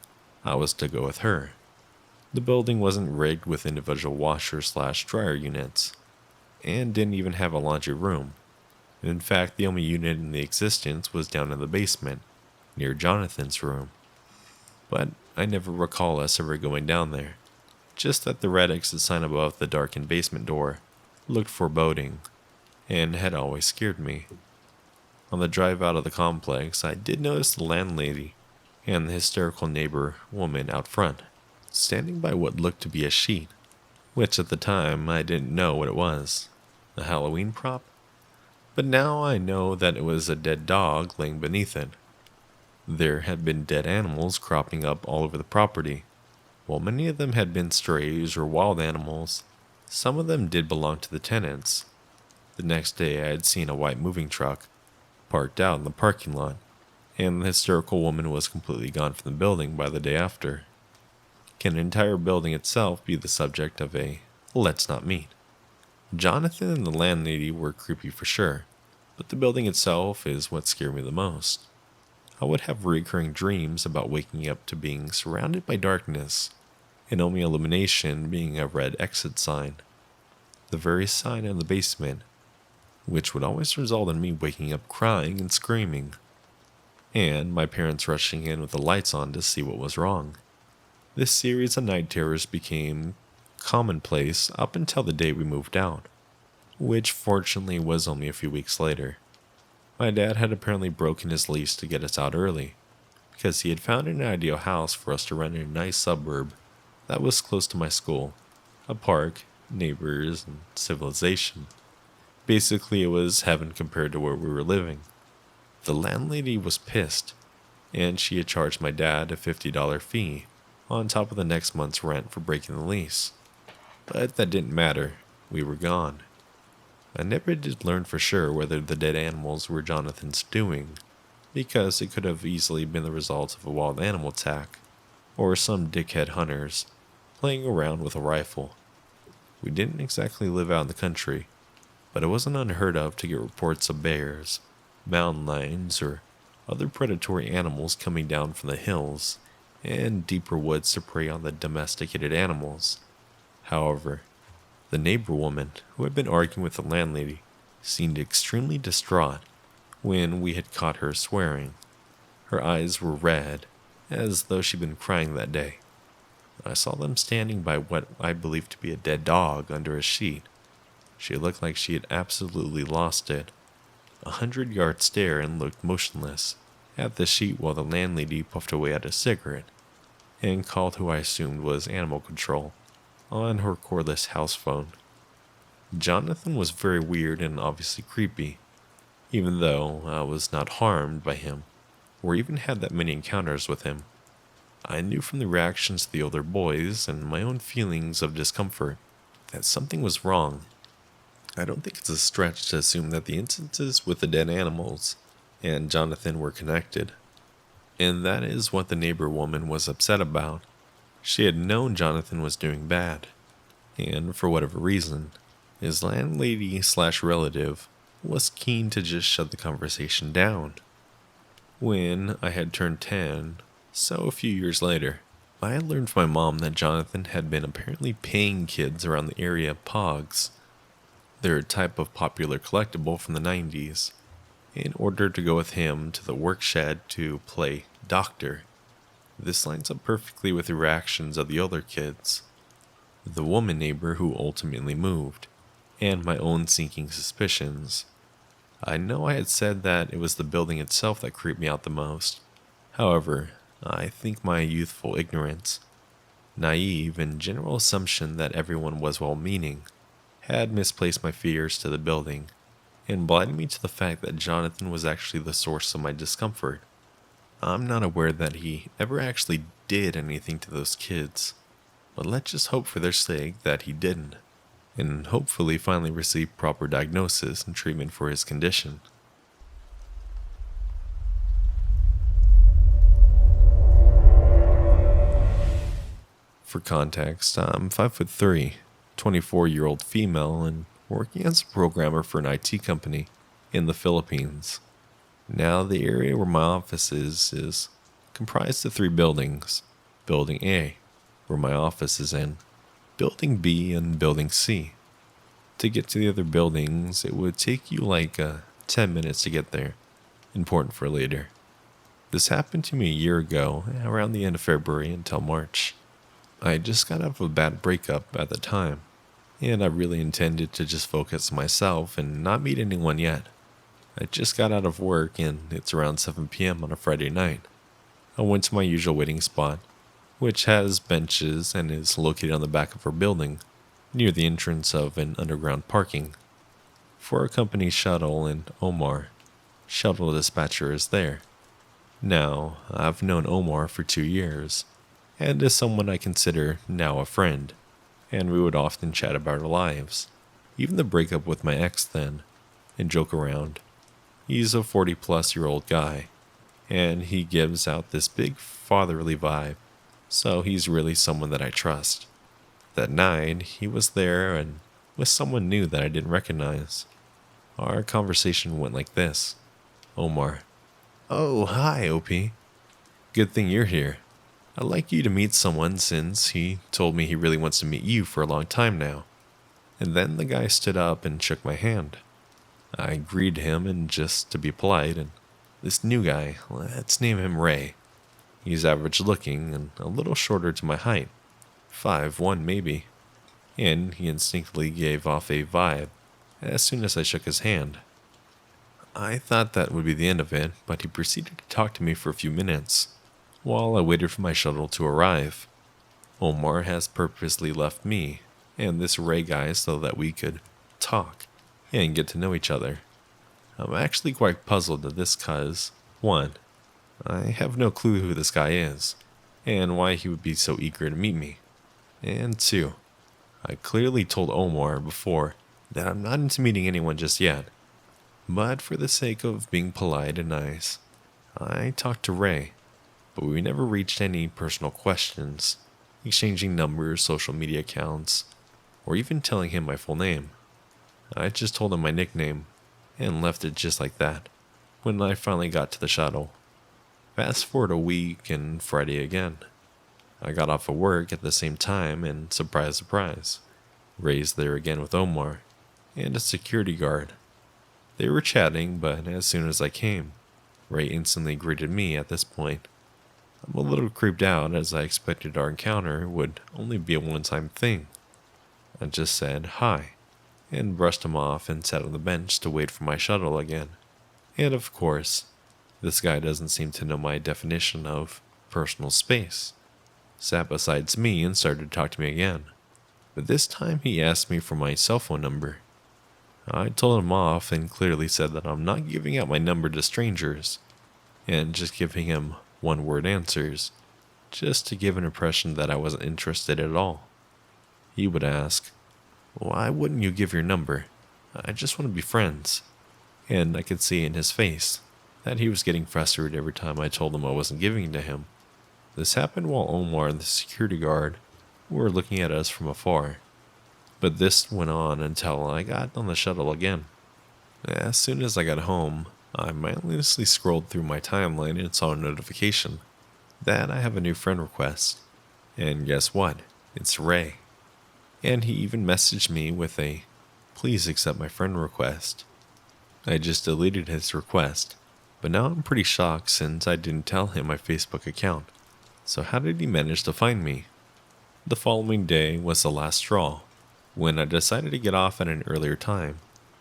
I was to go with her. The building wasn't rigged with individual washer/dryer units, and didn't even have a laundry room. In fact, the only unit in the existence was down in the basement, near Jonathan's room. But I never recall us ever going down there, just that the red exit sign above the darkened basement door looked foreboding, and had always scared me. On the drive out of the complex, I did notice the landlady and the hysterical neighbor woman out front, standing by what looked to be a sheet, which at the time I didn't know what it was. A Halloween prop? But now I know that it was a dead dog laying beneath it. There had been dead animals cropping up all over the property. While many of them had been strays or wild animals, some of them did belong to the tenants. The next day I had seen a white moving truck parked out in the parking lot, and the hysterical woman was completely gone from the building by the day after. Can an entire building itself be the subject of a "let's not meet"? Jonathan and the landlady were creepy for sure, but the building itself is what scared me the most. I would have recurring dreams about waking up to being surrounded by darkness, and only illumination being a red exit sign, the very sign in the basement, which would always result in me waking up crying and screaming, and my parents rushing in with the lights on to see what was wrong. This series of night terrors became commonplace up until the day we moved out, which fortunately was only a few weeks later. My dad had apparently broken his lease to get us out early, because he had found an ideal house for us to rent in a nice suburb that was close to my school, a park, neighbors, and civilization. Basically, it was heaven compared to where we were living. The landlady was pissed, and she had charged my dad a $50 fee on top of the next month's rent for breaking the lease. But that didn't matter. We were gone. I never did learn for sure whether the dead animals were Jonathan's doing, because it could have easily been the result of a wild animal attack, or some dickhead hunters playing around with a rifle. We didn't exactly live out in the country, but it wasn't unheard of to get reports of bears, mountain lions, or other predatory animals coming down from the hills and deeper woods to prey on the domesticated animals. However, the neighbor woman who had been arguing with the landlady seemed extremely distraught when we had caught her swearing. Her eyes were red, as though she'd been crying that day. I saw them standing by what I believed to be a dead dog under a sheet. She looked like she had absolutely lost it. 100-yard stare and looked motionless at the sheet while the landlady puffed away at a cigarette and called who I assumed was animal control on her cordless house phone. Jonathan was very weird and obviously creepy, even though I was not harmed by him or even had that many encounters with him. I knew from the reactions of the older boys and my own feelings of discomfort that something was wrong. I don't think it's a stretch to assume that the instances with the dead animals and Jonathan were connected, and that is what the neighbor woman was upset about. She had known Jonathan was doing bad, and for whatever reason, his landlady slash relative was keen to just shut the conversation down. When I had turned 10, so a few years later, I had learned from my mom that Jonathan had been apparently paying kids around the area pogs, their type of popular collectible from the 90s, in order to go with him to the work shed to play doctor. This lines up perfectly with the reactions of the other kids, the woman neighbor who ultimately moved, and my own sinking suspicions. I know I had said that it was the building itself that creeped me out the most. However, I think my youthful ignorance, naive and general assumption that everyone was well-meaning, had misplaced my fears to the building and blinded me to the fact that Jonathan was actually the source of my discomfort. I'm not aware that he ever actually did anything to those kids, but let's just hope for their sake that he didn't, and hopefully finally receive proper diagnosis and treatment for his condition. For context, I'm 5'3", 24-year-old female, and working as a programmer for an IT company in the Philippines. Now, the area where my office is comprised of 3 buildings. Building A, where my office is in, Building B, and Building C. To get to the other buildings, it would take you like 10 minutes to get there. Important for later. This happened to me a year ago, around the end of February until March. I just got out of a bad breakup at the time, and I really intended to just focus on myself and not meet anyone yet. I just got out of work and it's around 7 p.m. on a Friday night. I went to my usual waiting spot, which has benches and is located on the back of our building, near the entrance of an underground parking. For a company shuttle, and Omar, shuttle dispatcher, is there. Now, I've known Omar for 2 years, and is someone I consider now a friend, and we would often chat about our lives, even the breakup with my ex then, and joke around. He's a 40-plus-year-old guy, and he gives out this big fatherly vibe, so he's really someone that I trust. That night, he was there and with someone new that I didn't recognize. Our conversation went like this. Omar: "Oh, hi, OP. Good thing you're here. I'd like you to meet someone since he told me he really wants to meet you for a long time now." And then the guy stood up and shook my hand. I greeted him, and just to be polite, and this new guy, let's name him Ray. He's average looking and a little shorter to my height, 5'1" maybe, and he instinctively gave off a vibe as soon as I shook his hand. I thought that would be the end of it, but he proceeded to talk to me for a few minutes while I waited for my shuttle to arrive. Omar has purposely left me and this Ray guy so that we could talk and get to know each other. I'm actually quite puzzled at this cause, 1, I have no clue who this guy is, and why he would be so eager to meet me. And 2, I clearly told Omar before that I'm not into meeting anyone just yet, but for the sake of being polite and nice, I talked to Ray, but we never reached any personal questions, exchanging numbers, social media accounts, or even telling him my full name. I just told him my nickname, and left it just like that, when I finally got to the shuttle. Fast forward a week, and Friday again. I got off of work at the same time, and surprise, surprise, Ray's there again with Omar, and a security guard. They were chatting, but as soon as I came, Ray instantly greeted me at this point. I'm a little creeped out, as I expected our encounter would only be a one-time thing. I just said hi, and brushed him off and sat on the bench to wait for my shuttle again. And of course, this guy doesn't seem to know my definition of personal space. Sat beside me and started to talk to me again. But this time he asked me for my cell phone number. I told him off and clearly said that I'm not giving out my number to strangers, and just giving him one-word answers, just to give an impression that I wasn't interested at all. He would ask, "Why wouldn't you give your number? I just want to be friends." And I could see in his face that he was getting frustrated every time I told him I wasn't giving it to him. This happened while Omar and the security guard were looking at us from afar. But this went on until I got on the shuttle again. As soon as I got home, I mindlessly scrolled through my timeline and saw a notification that I have a new friend request. And guess what? It's Ray. And he even messaged me with a "please accept my friend request." I just deleted his request, but now I'm pretty shocked since I didn't tell him my Facebook account. So how did he manage to find me? The following day was the last straw, when I decided to get off at an earlier time,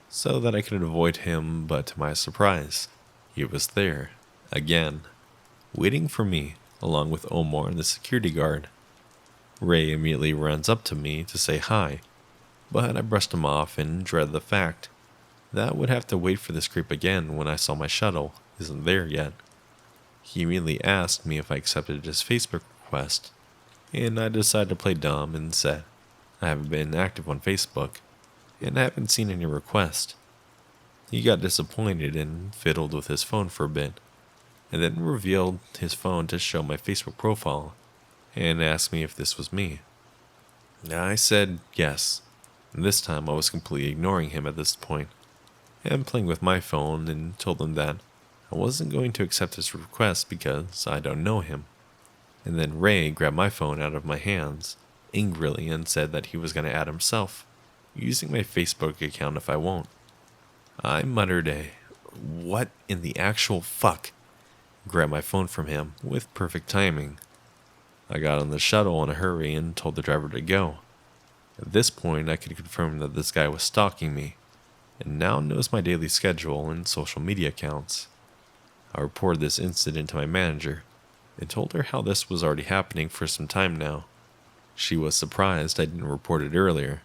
so that I could avoid him, but to my surprise, he was there, again, waiting for me, along with Omar and the security guard. Ray immediately runs up to me to say hi, but I brushed him off and dreaded the fact that I would have to wait for this creep again when I saw my shuttle isn't there yet. He immediately asked me if I accepted his Facebook request, and I decided to play dumb and said I haven't been active on Facebook, and I haven't seen any request. He got disappointed and fiddled with his phone for a bit, and then revealed his phone to show my Facebook profile, and asked me if this was me. I said yes, and this time I was completely ignoring him at this point, and playing with my phone, and told him that I wasn't going to accept his request because I don't know him. And then Ray grabbed my phone out of my hands, angrily, and said that he was going to add himself, using my Facebook account if I won't. I muttered a "what in the actual fuck?" grabbed my phone from him with perfect timing. I got on the shuttle in a hurry and told the driver to go. At this point, I could confirm that this guy was stalking me, and now knows my daily schedule and social media accounts. I reported this incident to my manager and told her how this was already happening for some time now. She was surprised I didn't report it earlier,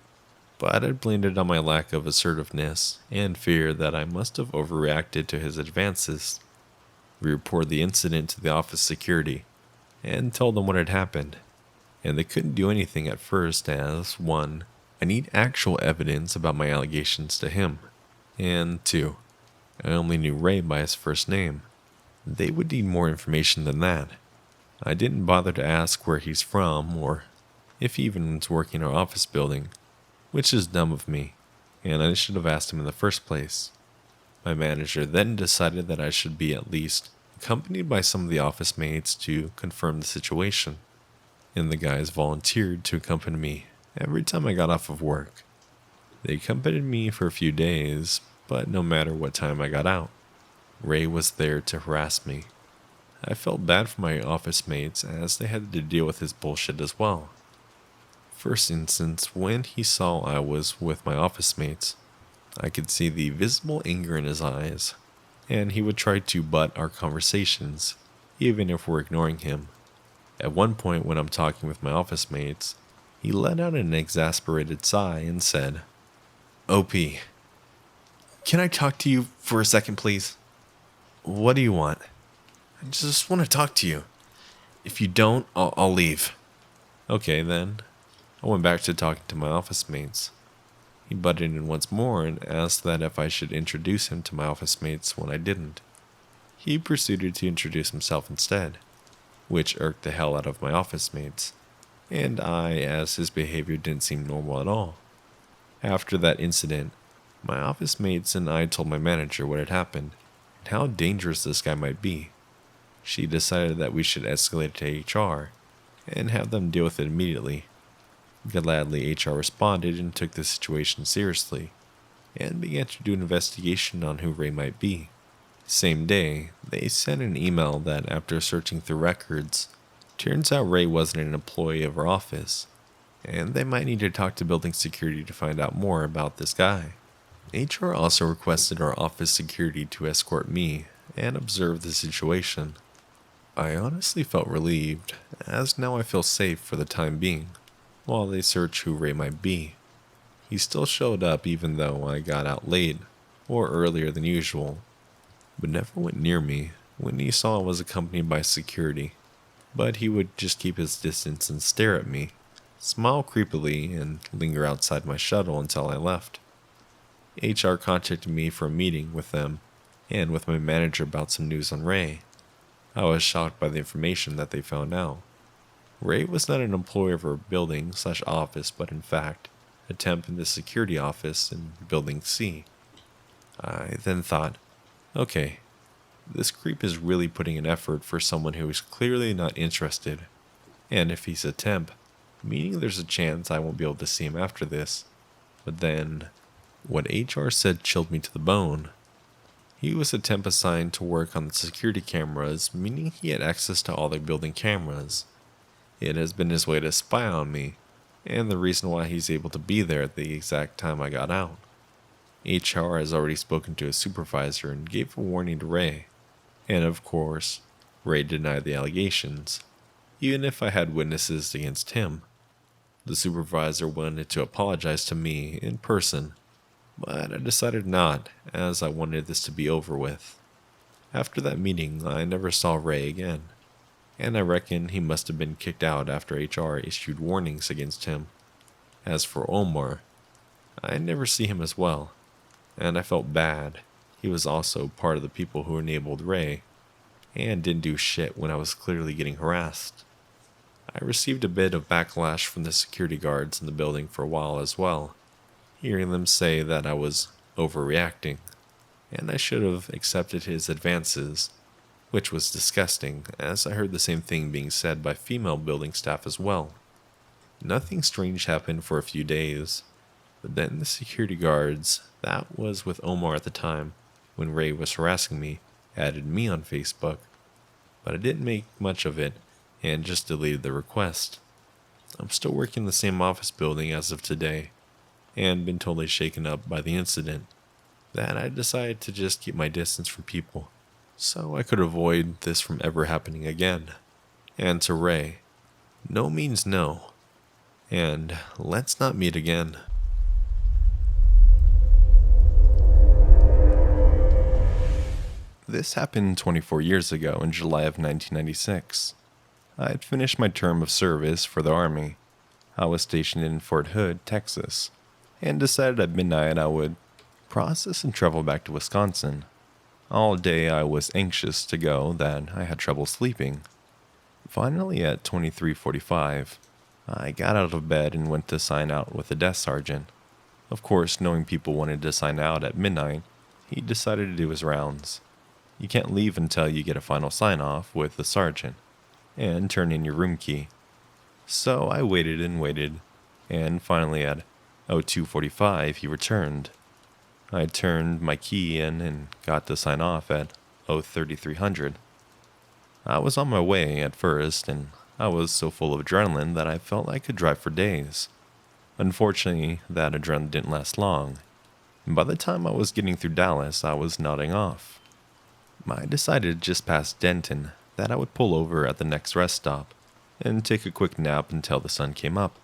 but I blamed it on my lack of assertiveness and fear that I must have overreacted to his advances. We reported the incident to the office security and told them what had happened, and they couldn't do anything at first as, 1, I need actual evidence about my allegations to him, and 2, I only knew Ray by his first name. They would need more information than that. I didn't bother to ask where he's from or if he even was working in our office building, which is dumb of me, and I should have asked him in the first place. My manager then decided that I should be at least accompanied by some of the office mates to confirm the situation, and the guys volunteered to accompany me every time I got off of work. They accompanied me for a few days, but no matter what time I got out, Ray was there to harass me. I felt bad for my office mates as they had to deal with his bullshit as well. First instance, when he saw I was with my office mates, I could see the visible anger in his eyes, and he would try to butt our conversations, even if we're ignoring him. At one point when I'm talking with my office mates, he let out an exasperated sigh and said, "OP, can I talk to you for a second, please?" "What do you want?" "I just want to talk to you. If you don't, I'll leave." Okay, then. I went back to talking to my office mates. He butted in once more and asked that if I should introduce him to my office mates when I didn't. He proceeded to introduce himself instead, which irked the hell out of my office mates, and as his behavior didn't seem normal at all. After that incident, my office mates and I told my manager what had happened and how dangerous this guy might be. She decided that we should escalate it to HR and have them deal with it immediately. Gladly, HR responded and took the situation seriously and began to do an investigation on who Ray might be. Same day, they sent an email that after searching through records, turns out Ray wasn't an employee of our office, and they might need to talk to building security to find out more about this guy. HR also requested our office security to escort me and observe the situation. I honestly felt relieved, as now I feel safe for the time being, while they search who Ray might be. He still showed up even though I got out late, or earlier than usual, but never went near me when he saw I was accompanied by security, but he would just keep his distance and stare at me, smile creepily, and linger outside my shuttle until I left. HR contacted me for a meeting with them and with my manager about some news on Ray. I was shocked by the information that they found out. Ray was not an employee of our building/office, but in fact, a temp in the security office in Building C. I then thought, okay, this creep is really putting an effort for someone who is clearly not interested. And if he's a temp, meaning there's a chance I won't be able to see him after this. But then, what HR said chilled me to the bone. He was a temp assigned to work on the security cameras, meaning he had access to all the building cameras. It has been his way to spy on me, and the reason why he's able to be there at the exact time I got out. HR has already spoken to his supervisor and gave a warning to Ray. And of course, Ray denied the allegations, even if I had witnesses against him. The supervisor wanted to apologize to me in person, but I decided not, as I wanted this to be over with. After that meeting, I never saw Ray again, and I reckon he must have been kicked out after HR issued warnings against him. As for Omar, I never see him as well, and I felt bad. He was also part of the people who enabled Ray, and didn't do shit when I was clearly getting harassed. I received a bit of backlash from the security guards in the building for a while as well, hearing them say that I was overreacting, and I should have accepted his advances, which was disgusting, as I heard the same thing being said by female building staff as well. Nothing strange happened for a few days, but then the security guards, that was with Omar at the time, when Ray was harassing me, added me on Facebook, but I didn't make much of it, and just deleted the request. I'm still working in the same office building as of today, and been totally shaken up by the incident, that I decided to just keep my distance from people, so I could avoid this from ever happening again. And to Ray, no means no, and let's not meet again. This happened 24 years ago in July of 1996. I had finished my term of service for the Army. I was stationed in Fort Hood, Texas, and decided at midnight I would process and travel back to Wisconsin. All day I was anxious to go that I had trouble sleeping. Finally at 23:45, I got out of bed and went to sign out with the desk sergeant. Of course, knowing people wanted to sign out at midnight, he decided to do his rounds. You can't leave until you get a final sign-off with the sergeant and turn in your room key. So I waited and waited, and finally at 02:45 he returned. I turned my key in and got to sign off at 0300. I was on my way at first, and I was so full of adrenaline that I felt I could drive for days. Unfortunately, that adrenaline didn't last long, and by the time I was getting through Dallas, I was nodding off. I decided just past Denton that I would pull over at the next rest stop and take a quick nap until the sun came up.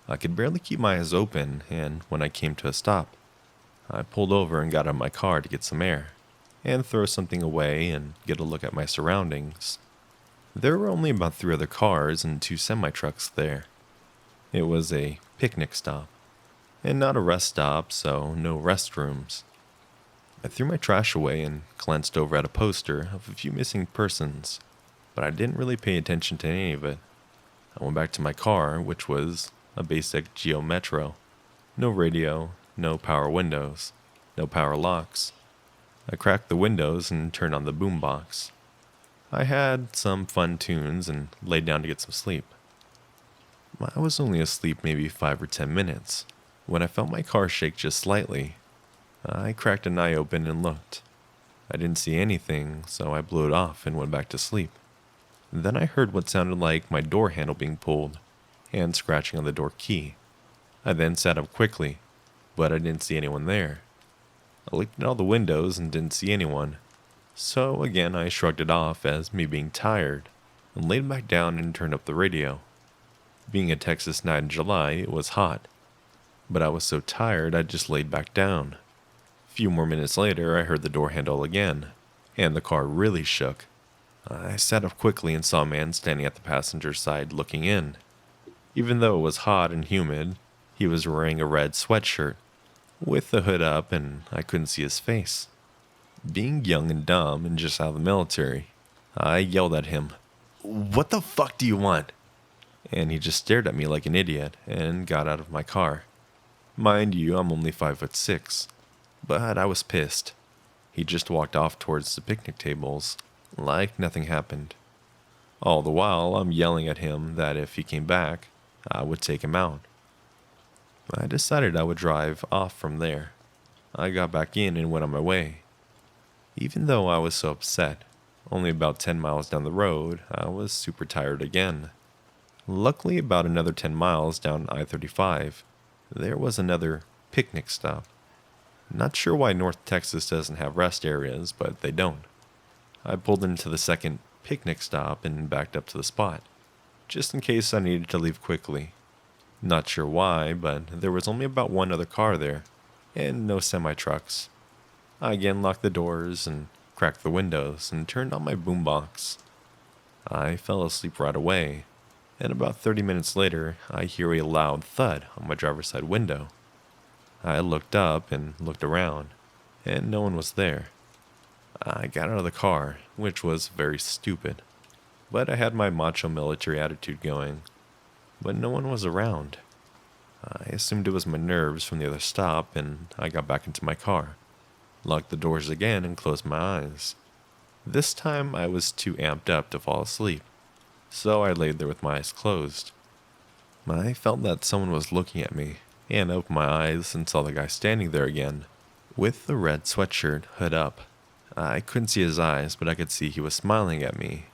I could barely keep my eyes open, and when I came to a stop, I pulled over and got out of my car to get some air and throw something away and get a look at my surroundings. There were only about 3 other cars and 2 semi-trucks there. It was a picnic stop, and not a rest stop, so no restrooms. I threw my trash away and glanced over at a poster of a few missing persons, but I didn't really pay attention to any of it. I went back to my car, which was a basic Geo Metro. No radio, no power windows, no power locks. I cracked the windows and turned on the boombox. I had some fun tunes and laid down to get some sleep. I was only asleep maybe 5 or 10 minutes when I felt my car shake just slightly. I cracked an eye open and looked. I didn't see anything, so I blew it off and went back to sleep. Then I heard what sounded like my door handle being pulled and scratching on the door key. I then sat up quickly, but I didn't see anyone there. I looked at all the windows and didn't see anyone, so again I shrugged it off as me being tired and laid back down and turned up the radio. Being a Texas night in July, it was hot, but I was so tired I just laid back down. A few more minutes later, I heard the door handle again, and the car really shook. I sat up quickly and saw a man standing at the passenger side looking in. Even though it was hot and humid, he was wearing a red sweatshirt, with the hood up, and I couldn't see his face. Being young and dumb and just out of the military, I yelled at him, "What the fuck do you want?" And he just stared at me like an idiot and got out of my car. Mind you, I'm only 5'6", but I was pissed. He just walked off towards the picnic tables, like nothing happened. All the while, I'm yelling at him that if he came back, I would take him out. I decided I would drive off from there. I got back in and went on my way. Even though I was so upset, only about 10 miles down the road, I was super tired again. Luckily, about another 10 miles down I-35, there was another picnic stop. Not sure why North Texas doesn't have rest areas, but they don't. I pulled into the second picnic stop and backed up to the spot, just in case I needed to leave quickly. Not sure why, but there was only about one other car there, and no semi-trucks. I again locked the doors and cracked the windows and turned on my boombox. I fell asleep right away, and about 30 minutes later, I hear a loud thud on my driver's side window. I looked up and looked around, and no one was there. I got out of the car, which was very stupid, but I had my macho military attitude going. But no one was around. I assumed it was my nerves from the other stop, and I got back into my car, locked the doors again, and closed my eyes. This time I was too amped up to fall asleep, so I laid there with my eyes closed. I felt that someone was looking at me, and opened my eyes and saw the guy standing there again, with the red sweatshirt hood up. I couldn't see his eyes, but I could see he was smiling at me.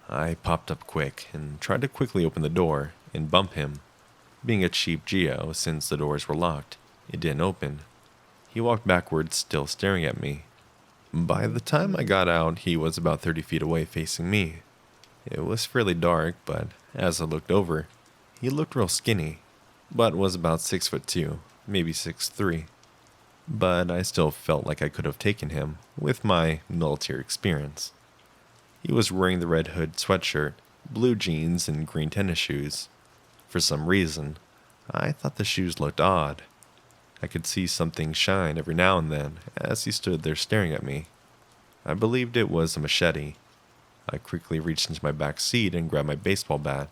I popped up quick and tried to quickly open the door and bump him. Being a cheap Geo, since the doors were locked, it didn't open. He walked backwards, still staring at me. By the time I got out, he was about 30 feet away facing me. It was fairly dark, but as I looked over, he looked real skinny, but was about 6'2", maybe 6'3". But I still felt like I could have taken him with my military experience. He was wearing the red hood sweatshirt, blue jeans, and green tennis shoes. For some reason, I thought the shoes looked odd. I could see something shine every now and then as he stood there staring at me. I believed it was a machete. I quickly reached into my back seat and grabbed my baseball bat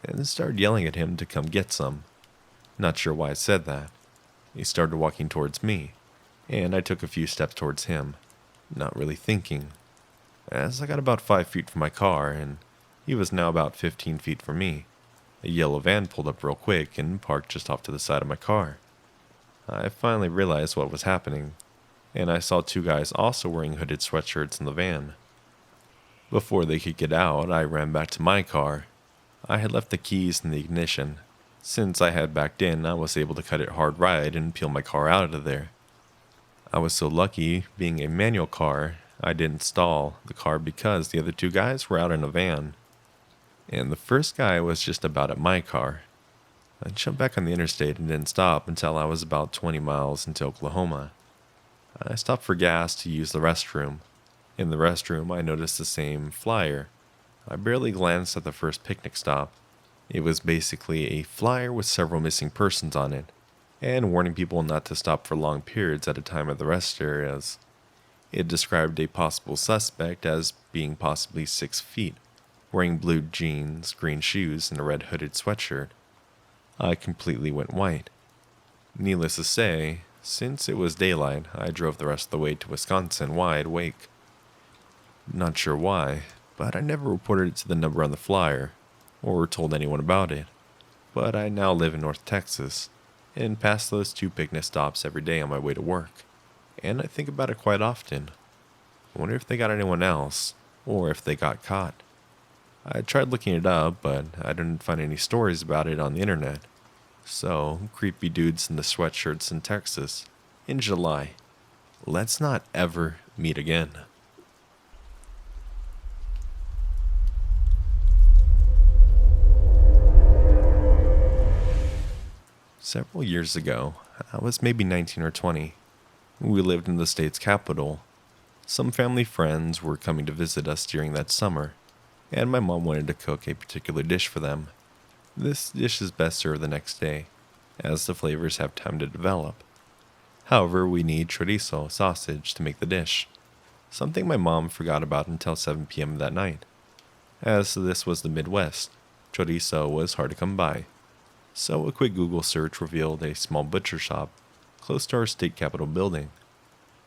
and started yelling at him to come get some. Not sure why I said that. He started walking towards me, and I took a few steps towards him, not really thinking. As I got about 5 feet from my car, and he was now about 15 feet from me, a yellow van pulled up real quick and parked just off to the side of my car. I finally realized what was happening, and I saw two guys also wearing hooded sweatshirts in the van. Before they could get out, I ran back to my car. I had left the keys in the ignition. Since I had backed in, I was able to cut it hard right and peel my car out of there. I was so lucky, being a manual car, I didn't stall the car because the other two guys were out in a van. And the first guy was just about at my car. I jumped back on the interstate and didn't stop until I was about 20 miles into Oklahoma. I stopped for gas to use the restroom. In the restroom, I noticed the same flyer. I barely glanced at the first picnic stop. It was basically a flyer with several missing persons on it, and warning people not to stop for long periods at a time at the rest areas. It described a possible suspect as being possibly 6 feet, wearing blue jeans, green shoes, and a red hooded sweatshirt. I completely went white. Needless to say, since it was daylight, I drove the rest of the way to Wisconsin wide awake. Not sure why, but I never reported it to the number on the flyer, or told anyone about it. But I now live in North Texas, and pass those two picnic stops every day on my way to work, and I think about it quite often. I wonder if they got anyone else, or if they got caught. I tried looking it up, but I didn't find any stories about it on the internet. So, creepy dudes in the sweatshirts in Texas, in July. Let's not ever meet again. Several years ago, I was maybe 19 or 20. We lived in the state's capital. Some family friends were coming to visit us during that summer, and my mom wanted to cook a particular dish for them. This dish is best served the next day, as the flavors have time to develop. However, we need chorizo sausage to make the dish. something my mom forgot about until 7 p.m. that night. As this was the Midwest, chorizo was hard to come by, so a quick Google search revealed a small butcher shop close to our state capitol building.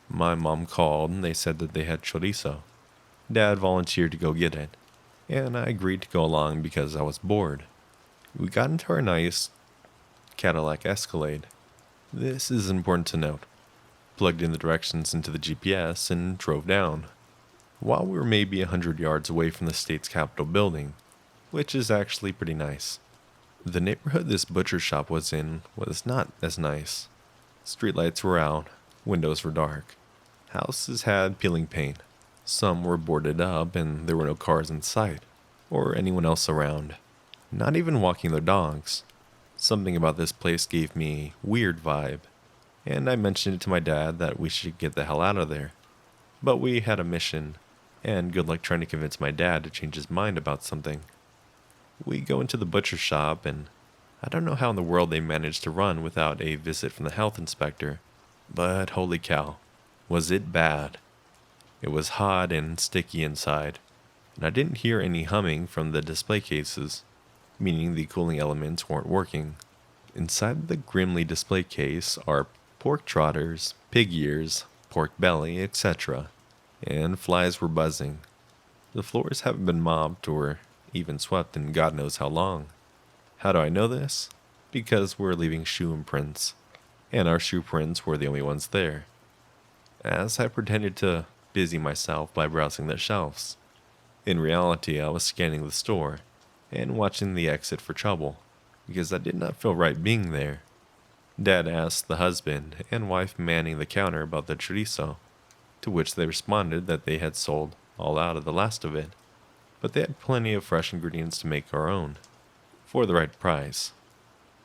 My mom called and they said that they had chorizo. Dad volunteered to go get it, and I agreed to go along because I was bored. We got into our nice Cadillac Escalade. This is important to note. Plugged in the directions into the GPS and drove down. While we were maybe 100 yards away from the state's capitol building, which is actually pretty nice. The neighborhood this butcher shop was in was not as nice. Streetlights were out, windows were dark. Houses had peeling paint. Some were boarded up and there were no cars in sight, or anyone else around. Not even walking their dogs. Something about this place gave me a weird vibe, and I mentioned it to my dad that we should get the hell out of there. But we had a mission, and good luck trying to convince my dad to change his mind about something. We go into the butcher shop, and I don't know how in the world they managed to run without a visit from the health inspector, but holy cow, was it bad. It was hot and sticky inside, and I didn't hear any humming from the display cases, meaning the cooling elements weren't working. Inside the grimly display case are pork trotters, pig ears, pork belly, etc., and flies were buzzing. The floors haven't been mopped or even swept in God knows how long. How do I know this? Because we're leaving shoe imprints, and our shoe prints were the only ones there. As I pretended to busy myself by browsing the shelves, in reality I was scanning the store and watching the exit for trouble, because I did not feel right being there. Dad asked the husband and wife manning the counter about the chorizo, to which they responded that they had sold all out of the last of it, but they had plenty of fresh ingredients to make our own, for the right price.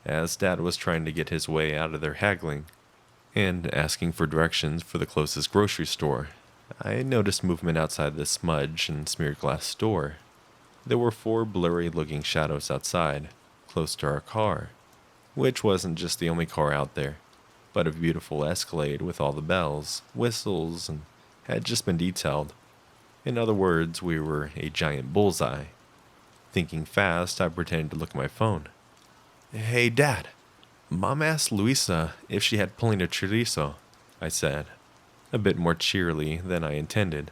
As Dad was trying to get his way out of their haggling, and asking for directions for the closest grocery store, I noticed movement outside the smudge and smeared glass store. There were 4 blurry-looking shadows outside, close to our car, which wasn't just the only car out there, but a beautiful Escalade with all the bells, whistles, and had just been detailed. In other words, we were a giant bullseye. Thinking fast, I pretended to look at my phone. "Hey, Dad, Mom asked Luisa if she had pulling a chorizo," I said, a bit more cheerily than I intended,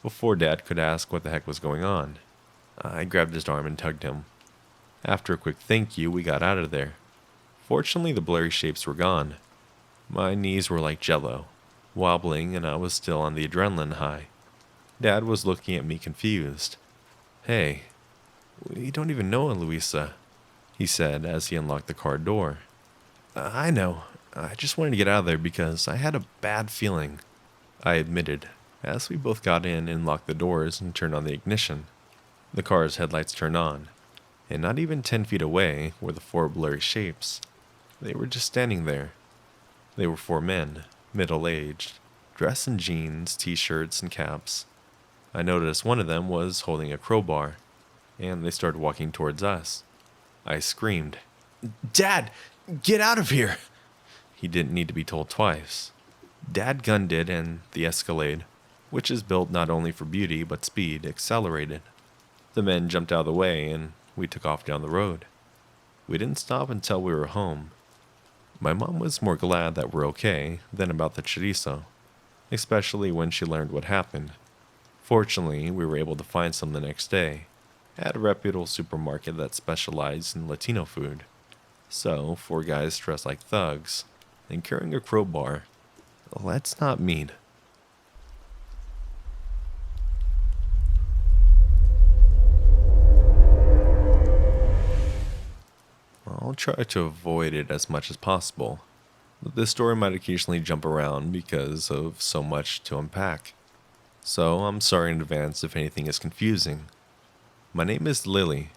before Dad could ask what the heck was going on. I grabbed his arm and tugged him. After a quick thank you, we got out of there. Fortunately, the blurry shapes were gone. My knees were like jello, wobbling, and I was still on the adrenaline high. Dad was looking at me confused. "Hey, we don't even know Luisa," he said as he unlocked the car door. "I know. I just wanted to get out of there because I had a bad feeling," I admitted, as we both got in and locked the doors and turned on the ignition. The car's headlights turned on, and not even 10 feet away were the 4 blurry shapes. They were just standing there. They were 4 men, middle-aged, dressed in jeans, t-shirts, and caps. I noticed one of them was holding a crowbar, and they started walking towards us. I screamed, "Dad, get out of here!" He didn't need to be told twice. Dad gunned it, and the Escalade, which is built not only for beauty but speed, accelerated. The men jumped out of the way, and we took off down the road. We didn't stop until we were home. My mom was more glad that we're okay than about the chorizo, especially when she learned what happened. Fortunately, we were able to find some the next day at a reputable supermarket that specialized in Latino food. So, 4 guys dressed like thugs and carrying a crowbar. Let's not mean. I'll try to avoid it as much as possible, but this story might occasionally jump around because of so much to unpack. So I'm sorry in advance if anything is confusing. My name is Lily.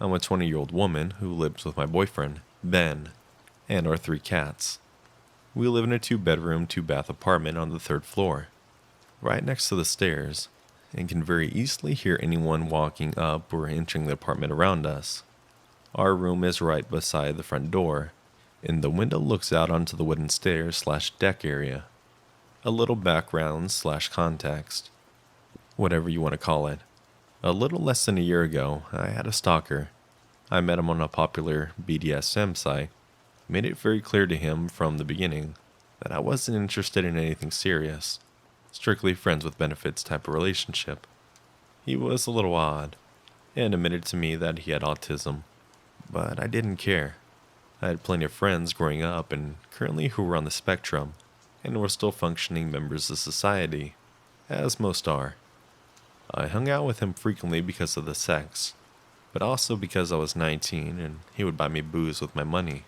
I'm a 20-year-old woman who lives with my boyfriend, Ben, and our 3 cats. We live in a 2-bedroom, 2-bath apartment on the 3rd floor, right next to the stairs, and can very easily hear anyone walking up or entering the apartment around us. Our room is right beside the front door, and the window looks out onto the wooden stairs/deck area. A little background/context. whatever you want to call it. A little less than a year ago, I had a stalker. I met him on a popular BDSM site, made it very clear to him from the beginning that I wasn't interested in anything serious, strictly friends with benefits type of relationship. He was a little odd, and admitted to me that he had autism, but I didn't care. I had plenty of friends growing up and currently who were on the spectrum, and were still functioning members of society, as most are. I hung out with him frequently because of the sex, but also because I was 19 and he would buy me booze with my money.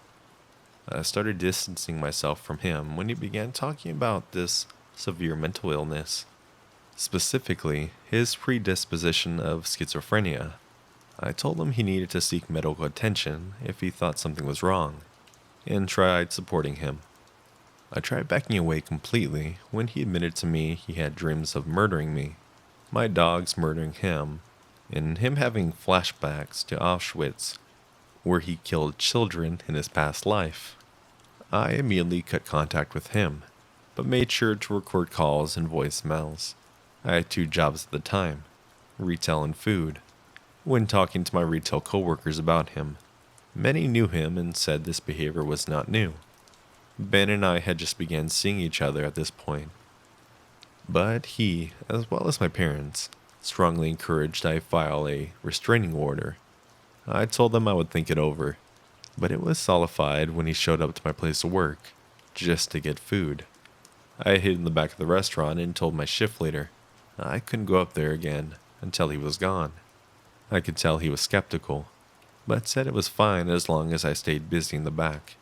I started distancing myself from him when he began talking about this severe mental illness, specifically his predisposition of schizophrenia. I told him he needed to seek medical attention if he thought something was wrong, and tried supporting him. I tried backing away completely when he admitted to me he had dreams of murdering me, my dogs murdering him, and him having flashbacks to Auschwitz, where he killed children in his past life. I immediately cut contact with him, but made sure to record calls and voicemails. I had 2 jobs at the time, retail and food. When talking to my retail coworkers about him, many knew him and said this behavior was not new. Ben and I had just begun seeing each other at this point. But he, as well as my parents, strongly encouraged I file a restraining order. I told them I would think it over, but it was solidified when he showed up to my place of work, just to get food. I hid in the back of the restaurant and told my shift leader I couldn't go up there again until he was gone. I could tell he was skeptical, but said it was fine as long as I stayed busy in the back.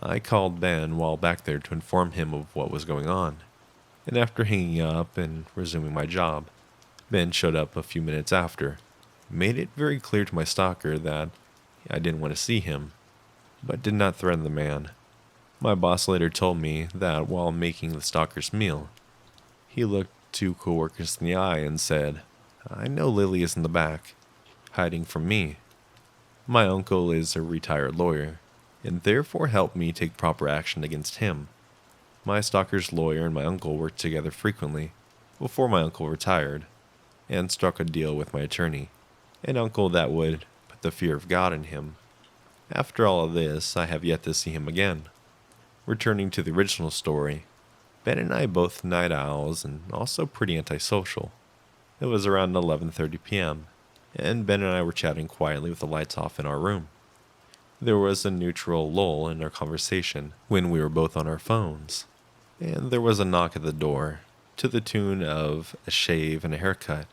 I called Ben while back there to inform him of what was going on, and after hanging up and resuming my job, Ben showed up a few minutes after, made it very clear to my stalker that I didn't want to see him, but did not threaten the man. My boss later told me that while making the stalker's meal, he looked 2 coworkers in the eye and said, "I know Lily is in the back, hiding from me." My uncle is a retired lawyer, and therefore helped me take proper action against him. My stalker's lawyer and my uncle worked together frequently before my uncle retired, and struck a deal with my attorney, an uncle that would put the fear of God in him. After all of this, I have yet to see him again. Returning to the original story, Ben and I both night owls and also pretty antisocial. It was around 11:30 p.m., and Ben and I were chatting quietly with the lights off in our room. There was a neutral lull in our conversation when we were both on our phones, and there was a knock at the door, to the tune of a shave and a haircut.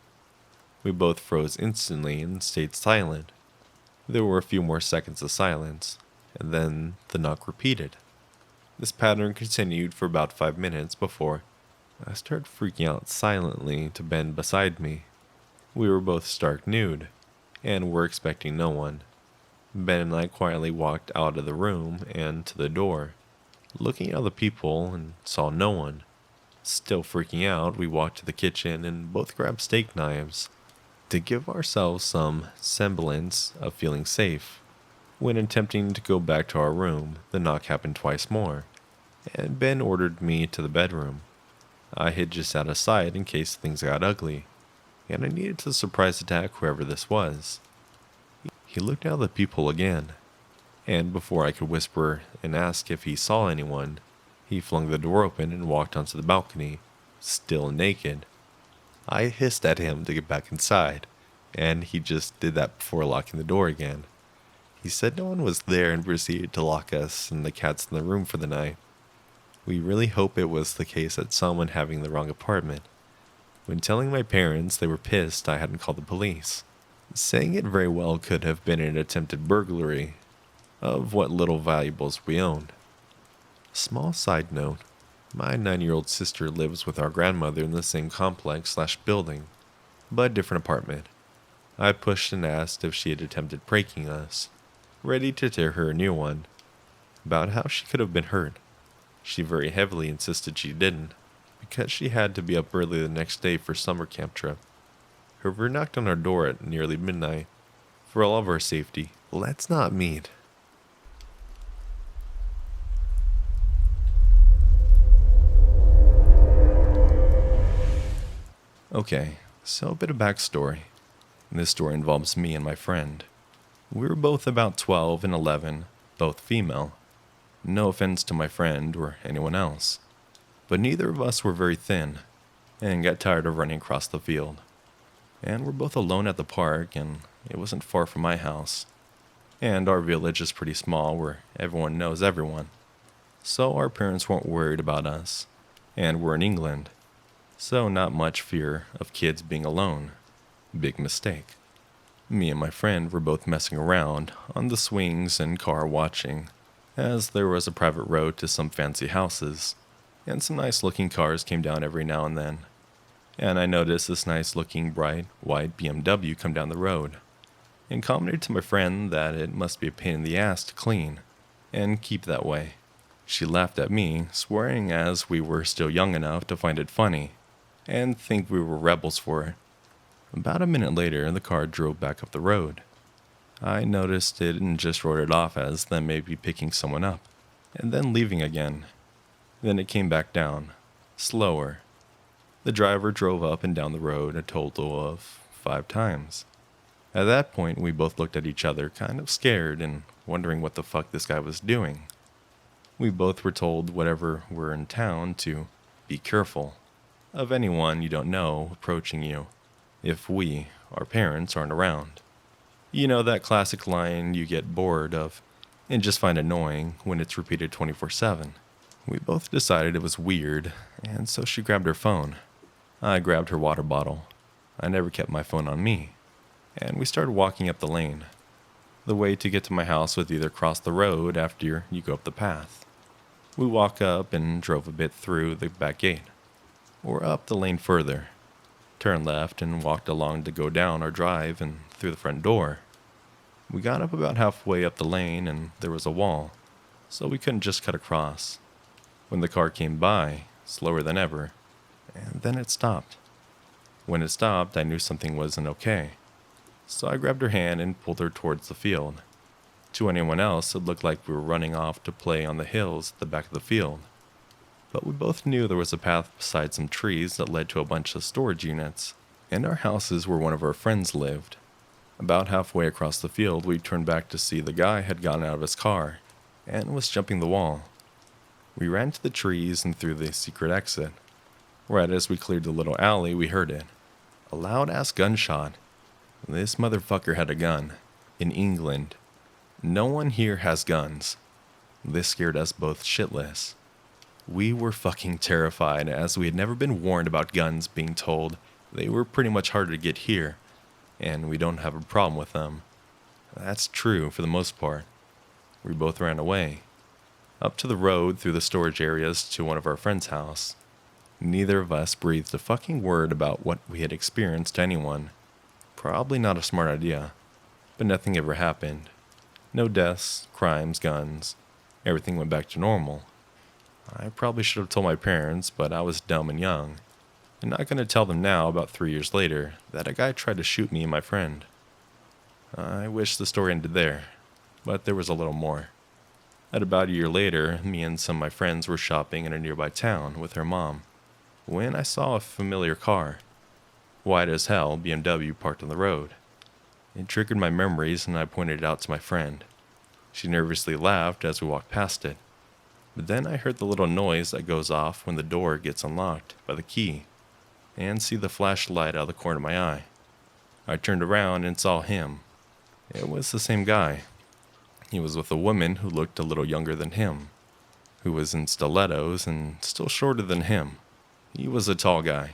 We both froze instantly and stayed silent. There were a few more seconds of silence, and then the knock repeated. This pattern continued for about 5 minutes before I started freaking out silently to Ben beside me. We were both stark nude, and were expecting no one. Ben and I quietly walked out of the room and to the door, looking at other people and saw no one. Still freaking out, we walked to the kitchen and both grabbed steak knives to give ourselves some semblance of feeling safe. When attempting to go back to our room, the knock happened twice more, and Ben ordered me to the bedroom. I hid just out of sight in case things got ugly, and I needed to surprise attack whoever this was. He looked at the people again, and before I could whisper and ask if he saw anyone, he flung the door open and walked onto the balcony, still naked. I hissed at him to get back inside, and he just did that before locking the door again. He said no one was there and proceeded to lock us and the cats in the room for the night. We really hope it was the case that someone having the wrong apartment. When telling my parents, they were pissed I hadn't called the police, saying it very well could have been an attempted burglary of what little valuables we owned. Small side note, my 9-year-old sister lives with our grandmother in the same complex/building, but a different apartment. I pushed and asked if she had attempted pranking us, ready to tear her a new one, about how she could have been hurt. She very heavily insisted she didn't, because she had to be up early the next day for summer camp trip. Whoever knocked on our door at nearly midnight, for all of our safety, let's not meet. Okay, So a bit of backstory. This story involves me and my friend. We were both about 12 and 11, both female. No offense to my friend or anyone else. But neither of us were very thin, and got tired of running across the field. And we're both alone at the park, and it wasn't far from my house. And our village is pretty small where everyone knows everyone. So our parents weren't worried about us. And we're in England. So not much fear of kids being alone. Big mistake. Me and my friend were both messing around on the swings and car watching, as there was a private road to some fancy houses, and some nice looking cars came down every now and then. And I noticed this nice looking bright white BMW come down the road, and commented to my friend that it must be a pain in the ass to clean, and keep that way. She laughed at me, swearing as we were still young enough to find it funny, and think we were rebels for it. About a minute later, the car drove back up the road. I noticed it and just wrote it off as them maybe picking someone up, and then leaving again. Then it came back down, slower. The driver drove up and down the road a total of 5 times. At that point, we both looked at each other, kind of scared and wondering what the fuck this guy was doing. We both were told whenever we're in town to be careful of anyone you don't know approaching you, if we, our parents, aren't around. You know that classic line you get bored of and just find annoying when it's repeated 24/7. We both decided it was weird, and so she grabbed her phone. I grabbed her water bottle. I never kept my phone on me. And we started walking up the lane. The way to get to my house was either cross the road after you go up the path. We walked up and drove a bit through the back gate, or up the lane further. Turned left and walked along to go down our drive and through the front door. We got up about halfway up the lane and there was a wall, so we couldn't just cut across. When the car came by, slower than ever, and then it stopped. When it stopped, I knew something wasn't okay, so I grabbed her hand and pulled her towards the field. To anyone else, it looked like we were running off to play on the hills at the back of the field. But we both knew there was a path beside some trees that led to a bunch of storage units, and our house is where one of our friends lived. About halfway across the field, we turned back to see the guy had gotten out of his car, and was jumping the wall. We ran to the trees and through the secret exit. Right as we cleared the little alley, we heard it. A loud-ass gunshot. This motherfucker had a gun. In England. No one here has guns. This scared us both shitless. We were fucking terrified, as we had never been warned about guns, being told they were pretty much harder to get here, and we don't have a problem with them. That's true for the most part. We both ran away. Up to the road through the storage areas to one of our friends' house. Neither of us breathed a fucking word about what we had experienced to anyone. Probably not a smart idea, but nothing ever happened. No deaths, crimes, guns. Everything went back to normal. I probably should have told my parents, but I was dumb and young, and not going to tell them now, about 3 years later, that a guy tried to shoot me and my friend. I wish the story ended there, but there was a little more. At about a year later, me and some of my friends were shopping in a nearby town with her mom, when I saw a familiar car. White as hell, BMW parked on the road. It triggered my memories and I pointed it out to my friend. She nervously laughed as we walked past it. But then I heard the little noise that goes off when the door gets unlocked by the key, and see the flashlight out of the corner of my eye. I turned around and saw him. It was the same guy. He was with a woman who looked a little younger than him, who was in stilettos and still shorter than him. He was a tall guy.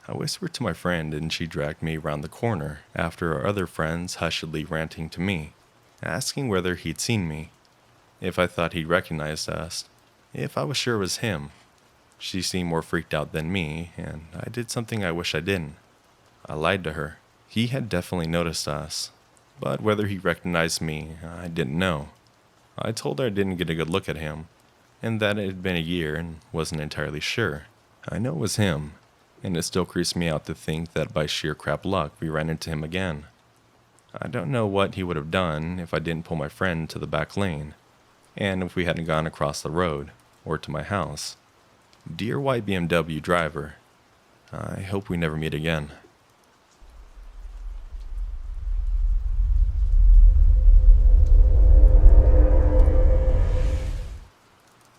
I whispered to my friend and she dragged me around the corner after our other friends hushedly ranting to me, asking whether he'd seen me, if I thought he'd recognized us, if I was sure it was him. She seemed more freaked out than me, and I did something I wish I didn't. I lied to her. He had definitely noticed us, but whether he recognized me, I didn't know. I told her I didn't get a good look at him, and that it had been a year and wasn't entirely sure. I know it was him, and it still creeps me out to think that by sheer crap luck we ran into him again. I don't know what he would have done if I didn't pull my friend to the back lane, and if we hadn't gone across the road, or to my house. Dear white BMW driver, I hope we never meet again.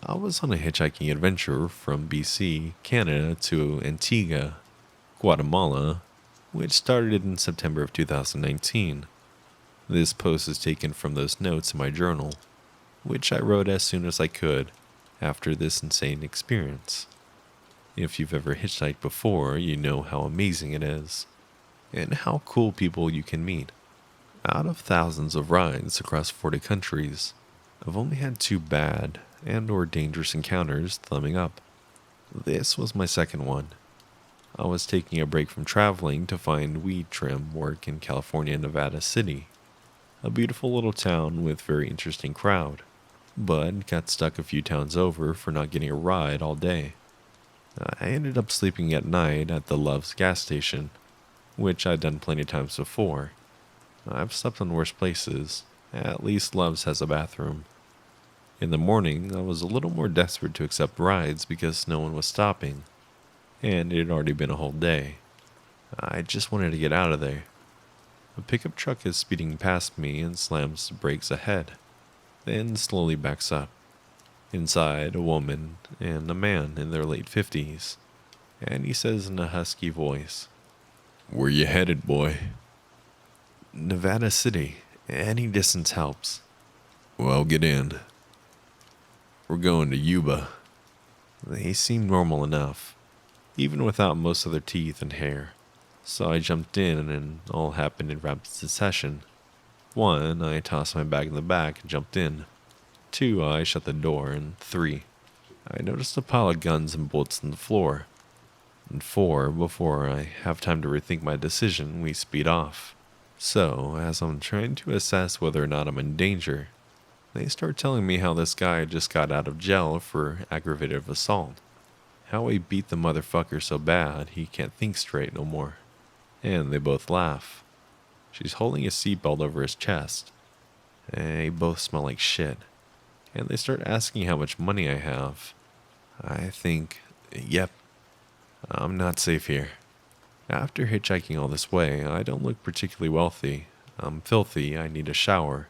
I was on a hitchhiking adventure from BC, Canada to Antigua, Guatemala, which started in September of 2019. This post is taken from those notes in my journal, which I wrote as soon as I could after this insane experience. If you've ever hitchhiked before, you know how amazing it is, and how cool people you can meet. Out of thousands of rides across 40 countries, I've only had 2 bad and or dangerous encounters thumbing up. This was my second one. I was taking a break from traveling to find weed trim work in California, Nevada City, a beautiful little town with very interesting crowd, but got stuck a few towns over for not getting a ride all day. I ended up sleeping at night at the Love's gas station, which I'd done plenty of times before. I've slept on worse places. At least Love's has a bathroom. In the morning, I was a little more desperate to accept rides because no one was stopping, and it had already been a whole day. I just wanted to get out of there. A pickup truck is speeding past me and slams the brakes ahead, then slowly backs up. Inside, a woman and a man in their late 50s, and he says in a husky voice, "Where you headed, boy?" "Nevada City. Any distance helps." "Well, get in." "We're going to Yuba." They seem normal enough, even without most of their teeth and hair. So I jumped in and all happened in rapid succession. 1, I tossed my bag in the back and jumped in. 2, I shut the door, and 3, I noticed a pile of guns and bullets on the floor. And 4, before I have time to rethink my decision, we speed off. So, as I'm trying to assess whether or not I'm in danger, they start telling me how this guy just got out of jail for aggravated assault. How he beat the motherfucker so bad he can't think straight no more. And they both laugh. She's holding a seatbelt over his chest. They both smell like shit. And they start asking how much money I have. I think, yep, I'm not safe here. After hitchhiking all this way, I don't look particularly wealthy. I'm filthy, I need a shower.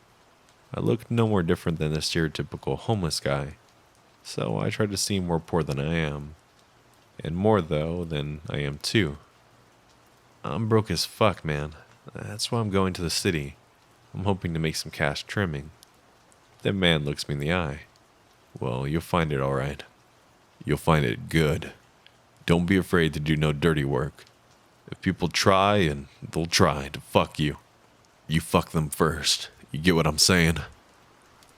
I look no more different than the stereotypical homeless guy. So I try to seem more poor than I am. And more, though, than I am too. I'm broke as fuck, man. That's why I'm going to the city. I'm hoping to make some cash trimming. That man looks me in the eye. "Well, you'll find it all right. You'll find it good. Don't be afraid to do no dirty work. If people try, and they'll try to fuck you, you fuck them first. You get what I'm saying?"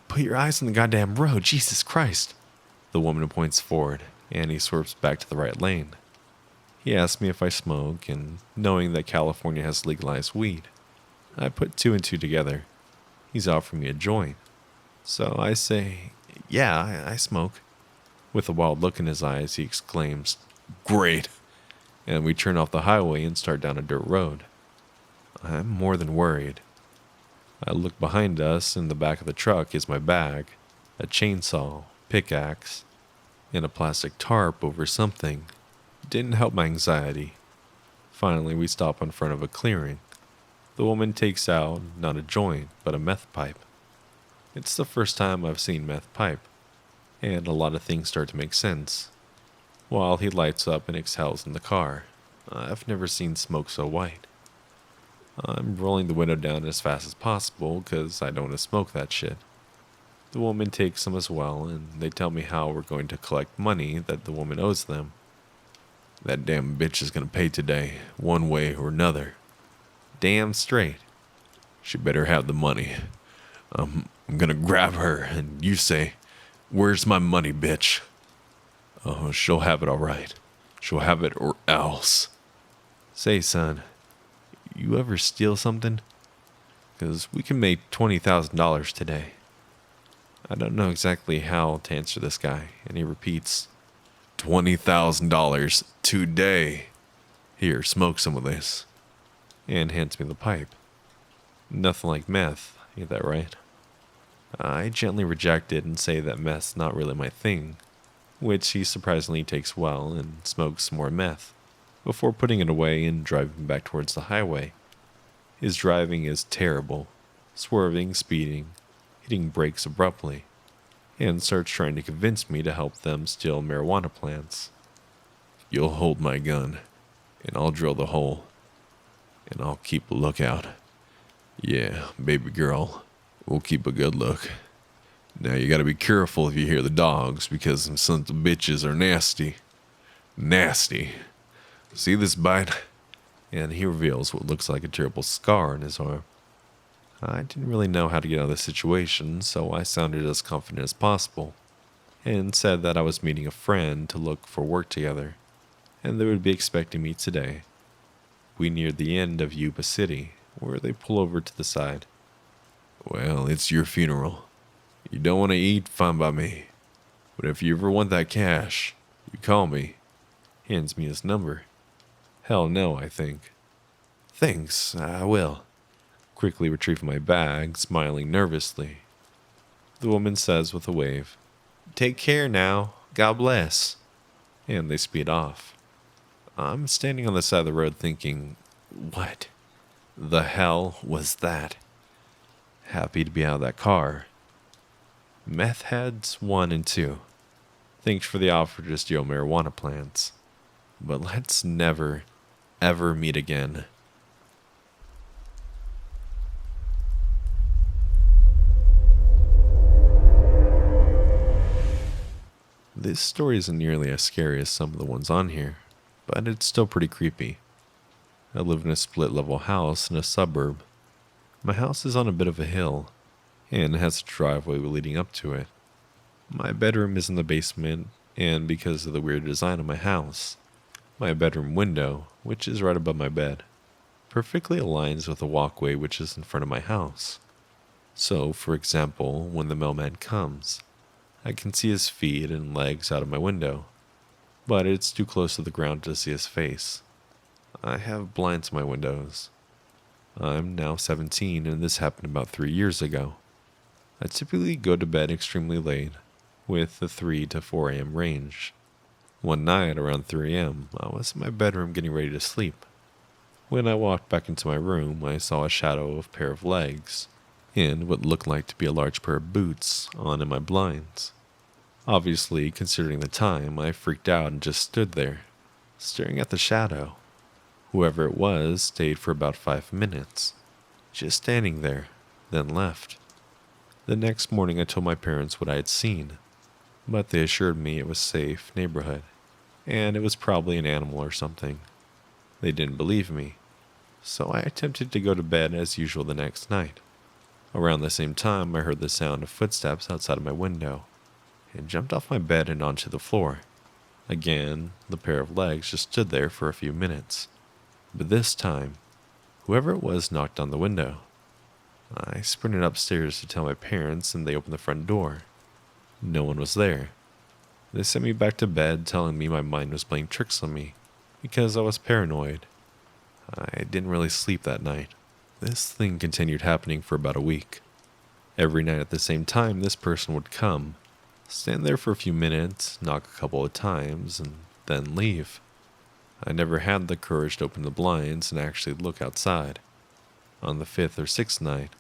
"Put your eyes on the goddamn road, Jesus Christ." The woman points forward, and he swerves back to the right lane. He asks me if I smoke, and knowing that California has legalized weed, I put 2 and 2 together. He's offering me a joint. So I say, "Yeah, I smoke." With a wild look in his eyes, he exclaims, "Great!" And we turn off the highway and start down a dirt road. I'm more than worried. I look behind us. In the back of the truck is my bag, a chainsaw, pickaxe, and a plastic tarp over something. Didn't help my anxiety. Finally, we stop in front of a clearing. The woman takes out, not a joint, but a meth pipe. It's the first time I've seen meth pipe, and a lot of things start to make sense. While he lights up and exhales in the car, I've never seen smoke so white. I'm rolling the window down as fast as possible because I don't want to smoke that shit. The woman takes some as well, and they tell me how we're going to collect money that the woman owes them. "That damn bitch is going to pay today, one way or another." "Damn straight." "She better have the money. I'm gonna grab her, and you say, 'Where's my money, bitch?' Oh, she'll have it all right. She'll have it or else." "Say, son, you ever steal something? 'Cause we can make $20,000 today." I don't know exactly how to answer this guy, and he repeats, $20,000 today. Here, smoke some of this. And hands me the pipe. Nothing like meth, ain't that right? I gently reject it and say that meth's not really my thing, which he surprisingly takes well and smokes some more meth, before putting it away and driving back towards the highway. His driving is terrible, swerving, speeding, hitting brakes abruptly. and starts trying to convince me to help them steal marijuana plants. You'll hold my gun, and I'll drill the hole, and I'll keep a lookout. Yeah, baby girl, we'll keep a good look. Now you gotta be careful if you hear the dogs, because them sons of bitches are nasty. Nasty. See this bite? And he reveals what looks like a terrible scar on his arm. I didn't really know how to get out of the situation, so I sounded as confident as possible, and said that I was meeting a friend to look for work together, and they would be expecting me today. We neared the end of Yuba City, where they pull over to the side. Well, it's your funeral. You don't want to eat, fine by me. But if you ever want that cash, you call me. Hands me his number. Hell no, I think. Thanks, I will. Quickly retrieving my bag, smiling nervously. The woman says with a wave, Take care now, God bless. And they speed off. I'm standing on the side of the road thinking, what the hell was that? Happy to be out of that car. Meth heads 1 and 2. Thanks for the offer to steal marijuana plants. But let's never, ever meet again. This story isn't nearly as scary as some of the ones on here, but it's still pretty creepy. I live in a split-level house in a suburb. My house is on a bit of a hill, and has a driveway leading up to it. My bedroom is in the basement, and because of the weird design of my house, my bedroom window, which is right above my bed, perfectly aligns with the walkway which is in front of my house. So, for example, when the mailman comes, I can see his feet and legs out of my window, but it's too close to the ground to see his face. I have blinds in my windows. I'm now 17, and this happened about 3 years ago. I typically go to bed extremely late, with the 3 to 4 a.m. range. One night, around 3 a.m., I was in my bedroom getting ready to sleep. When I walked back into my room, I saw a shadow of a pair of legs, and what looked like to be a large pair of boots on in my blinds. Obviously, considering the time, I freaked out and just stood there, staring at the shadow. Whoever it was stayed for about 5 minutes, just standing there, then left. The next morning I told my parents what I had seen, but they assured me it was a safe neighborhood, and it was probably an animal or something. They didn't believe me, so I attempted to go to bed as usual the next night. Around the same time, I heard the sound of footsteps outside of my window, and jumped off my bed and onto the floor. Again, the pair of legs just stood there for a few minutes, but this time, whoever it was knocked on the window. I sprinted upstairs to tell my parents, and they opened the front door. No one was there. They sent me back to bed, telling me my mind was playing tricks on me, because I was paranoid. I didn't really sleep that night. This thing continued happening for about a week. Every night at the same time, this person would come, stand there for a few minutes, knock a couple of times, and then leave. I never had the courage to open the blinds and actually look outside. On the 5th or 6th night,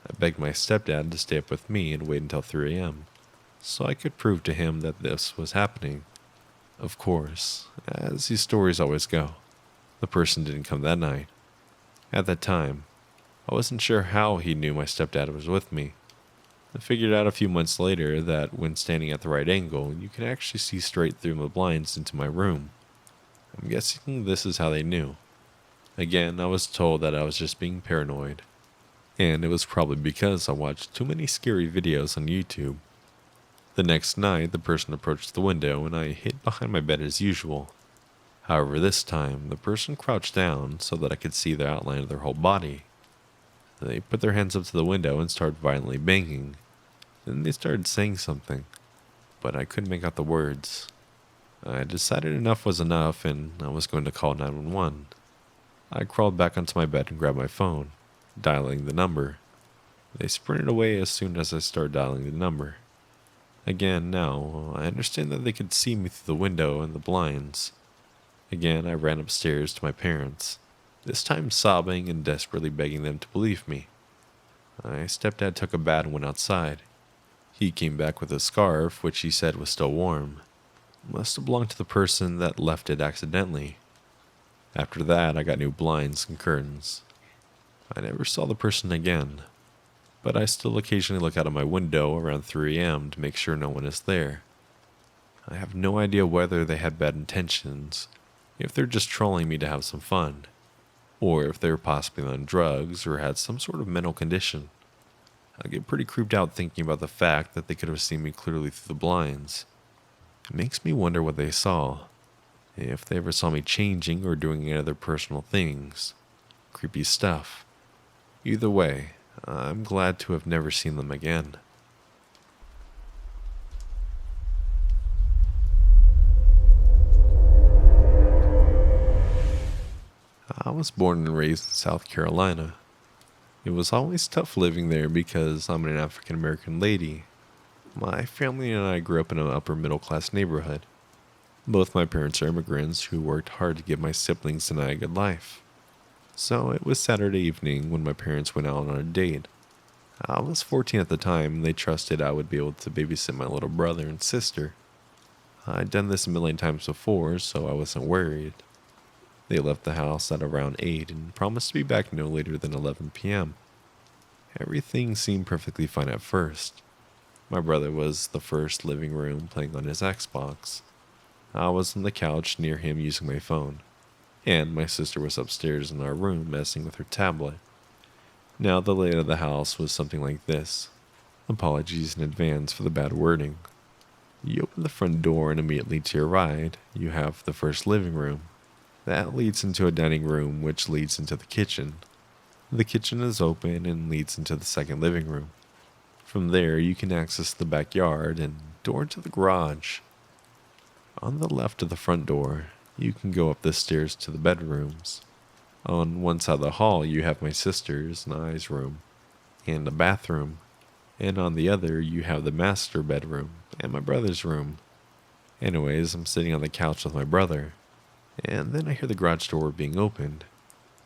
I begged my stepdad to stay up with me and wait until 3 a.m., so I could prove to him that this was happening. Of course, as these stories always go, the person didn't come that night. At that time, I wasn't sure how he knew my stepdad was with me. I figured out a few months later that when standing at the right angle, you can actually see straight through the blinds into my room. I'm guessing this is how they knew. Again, I was told that I was just being paranoid, and it was probably because I watched too many scary videos on YouTube. The next night, the person approached the window, and I hid behind my bed as usual. However, this time, the person crouched down so that I could see the outline of their whole body. They put their hands up to the window and started violently banging. Then they started saying something, but I couldn't make out the words. I decided enough was enough, and I was going to call 911. I crawled back onto my bed and grabbed my phone, dialing the number. They sprinted away as soon as I started dialing the number. Again, now, I understand that they could see me through the window and the blinds. Again, I ran upstairs to my parents, this time sobbing and desperately begging them to believe me. My stepdad took a bat and went outside. He came back with a scarf, which he said was still warm. Must have belonged to the person that left it accidentally. After that, I got new blinds and curtains. I never saw the person again, but I still occasionally look out of my window around 3 a.m. to make sure no one is there. I have no idea whether they had bad intentions, if they're just trolling me to have some fun, or if they were possibly on drugs or had some sort of mental condition. I get pretty creeped out thinking about the fact that they could have seen me clearly through the blinds. It makes me wonder what they saw, if they ever saw me changing or doing any other personal things. Creepy stuff. Either way, I'm glad to have never seen them again. I was born and raised in South Carolina. It was always tough living there because I'm an African American lady. My family and I grew up in an upper middle class neighborhood. Both my parents are immigrants who worked hard to give my siblings and I a good life. So it was Saturday evening when my parents went out on a date. I was 14 at the time and they trusted I would be able to babysit my little brother and sister. I'd done this a million times before, so I wasn't worried. They left the house at around 8 and promised to be back no later than 11 p.m. Everything seemed perfectly fine at first. My brother was the first living room playing on his Xbox. I was on the couch near him using my phone, and my sister was upstairs in our room messing with her tablet. Now the layout of the house was something like this. Apologies in advance for the bad wording. You open the front door and immediately to your right, you have the first living room. That leads into a dining room which leads into the kitchen. The kitchen is open and leads into the second living room. From there you can access the backyard and door to the garage. On the left of the front door, you can go up the stairs to the bedrooms. On one side of the hall you have my sister's and I's room, and a bathroom. And on the other you have the master bedroom and my brother's room. Anyways, I'm sitting on the couch with my brother, and then I hear the garage door being opened.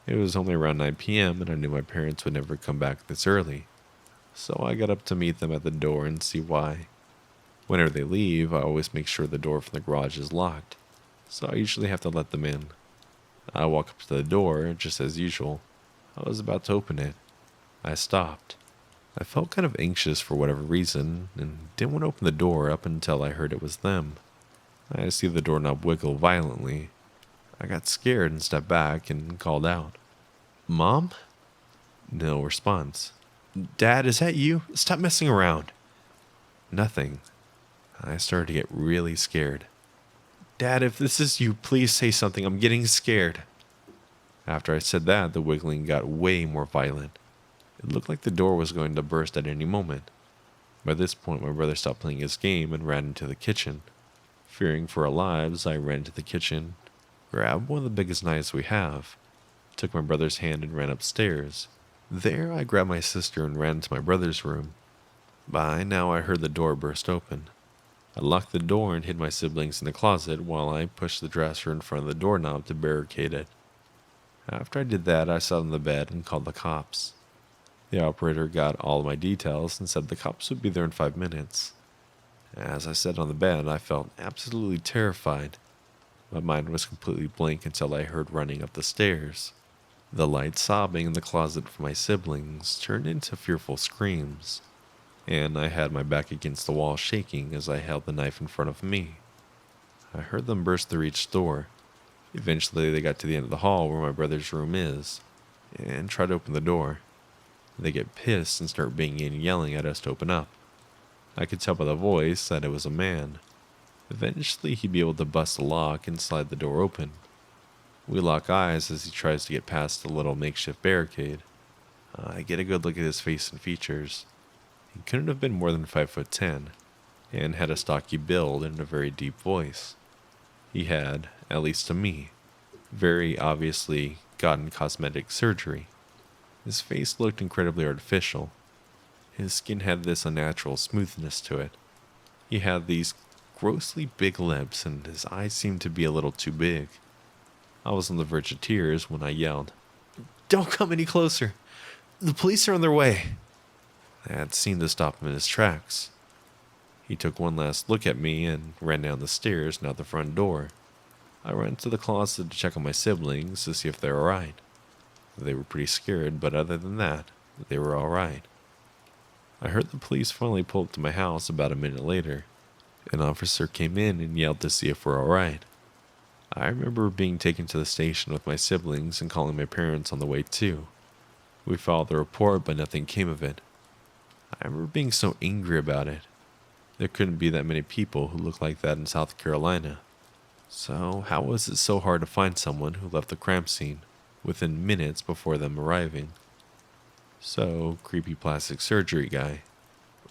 It was only around 9 p.m. and I knew my parents would never come back this early. So I got up to meet them at the door and see why. Whenever they leave, I always make sure the door from the garage is locked, so I usually have to let them in. I walk up to the door, just as usual. I was about to open it. I stopped. I felt kind of anxious for whatever reason, and didn't want to open the door up until I heard it was them. I see the doorknob wiggle violently. I got scared and stepped back and called out, "Mom?" No response. "Dad, is that you? Stop messing around." Nothing. I started to get really scared. "Dad, if this is you, please say something. I'm getting scared." After I said that, the wiggling got way more violent. It looked like the door was going to burst at any moment. By this point, my brother stopped playing his game and ran into the kitchen. Fearing for our lives, I ran into the kitchen, grabbed one of the biggest knives we have, took my brother's hand and ran upstairs. There, I grabbed my sister and ran to my brother's room. By now, I heard the door burst open. I locked the door and hid my siblings in the closet while I pushed the dresser in front of the doorknob to barricade it. After I did that, I sat on the bed and called the cops. The operator got all of my details and said the cops would be there in 5 minutes. As I sat on the bed, I felt absolutely terrified. My mind was completely blank until I heard running up the stairs. The light sobbing in the closet for my siblings turned into fearful screams, and I had my back against the wall shaking as I held the knife in front of me. I heard them burst through each door. Eventually they got to the end of the hall where my brother's room is, and tried to open the door. They get pissed and start banging and yelling at us to open up. I could tell by the voice that it was a man. Eventually he'd be able to bust the lock and slide the door open. We lock eyes as he tries to get past the little makeshift barricade. I get a good look at his face and features. He couldn't have been more than 5'10", and had a stocky build and a very deep voice. He had, at least to me, very obviously gotten cosmetic surgery. His face looked incredibly artificial. His skin had this unnatural smoothness to it. He had these grossly big lips, and his eyes seemed to be a little too big. I was on the verge of tears when I yelled, "Don't come any closer! The police are on their way!" That seemed to stop him in his tracks. He took one last look at me and ran down the stairs and out the front door. I ran to the closet to check on my siblings to see if they were alright. They were pretty scared, but other than that, they were alright. I heard the police finally pull up to my house about a minute later. An officer came in and yelled to see if we're alright. I remember being taken to the station with my siblings and calling my parents on the way too. We filed the report, but nothing came of it. I remember being so angry about it. There couldn't be that many people who looked like that in South Carolina. So how was it so hard to find someone who left the crime scene within minutes before them arriving? So, creepy plastic surgery guy,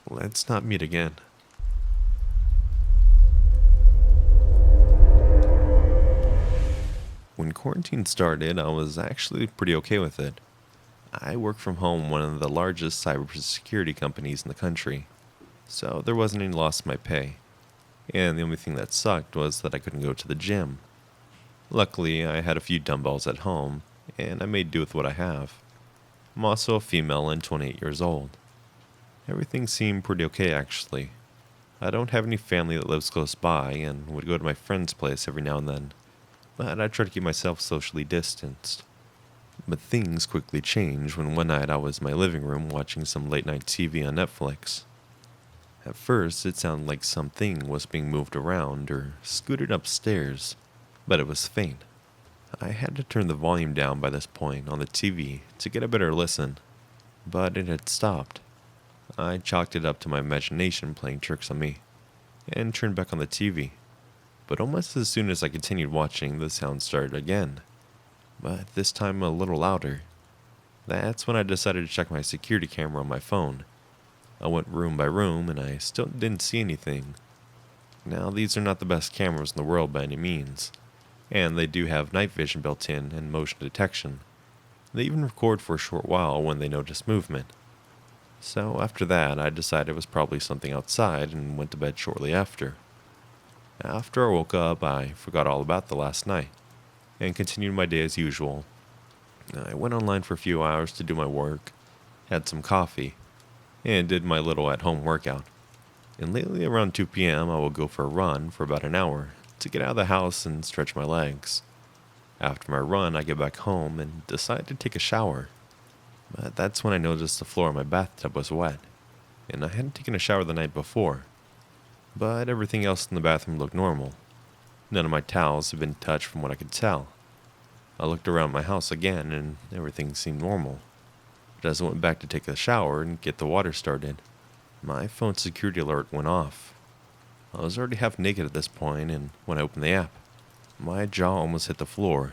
let's not meet again. When quarantine started, I was actually pretty okay with it. I work from home, one of the largest cybersecurity companies in the country, so there wasn't any loss in my pay. And the only thing that sucked was that I couldn't go to the gym. Luckily, I had a few dumbbells at home, and I made do with what I have. I'm also a female and 28 years old. Everything seemed pretty okay actually. I don't have any family that lives close by and would go to my friend's place every now and then, but I try to keep myself socially distanced. But things quickly changed when one night I was in my living room watching some late night TV on Netflix. At first, it sounded like something was being moved around or scooted upstairs, but it was faint. I had to turn the volume down by this point on the TV to get a better listen, but it had stopped. I chalked it up to my imagination playing tricks on me, and turned back on the TV. But almost as soon as I continued watching, the sound started again, but this time a little louder. That's when I decided to check my security camera on my phone. I went room by room and I still didn't see anything. Now, these are not the best cameras in the world by any means, and they do have night vision built in and motion detection. They even record for a short while when they notice movement. So after that, I decided it was probably something outside and went to bed shortly after. After I woke up, I forgot all about the last night and continued my day as usual. I went online for a few hours to do my work, had some coffee, and did my little at-home workout. And lately around 2 p.m. I will go for a run for about an hour to get out of the house and stretch my legs. After my run, I get back home and decide to take a shower. But that's when I noticed the floor of my bathtub was wet, and I hadn't taken a shower the night before. But everything else in the bathroom looked normal. None of my towels had been touched from what I could tell. I looked around my house again and everything seemed normal. But as I went back to take a shower and get the water started, my phone's security alert went off. I was already half naked at this point, and when I opened the app, my jaw almost hit the floor.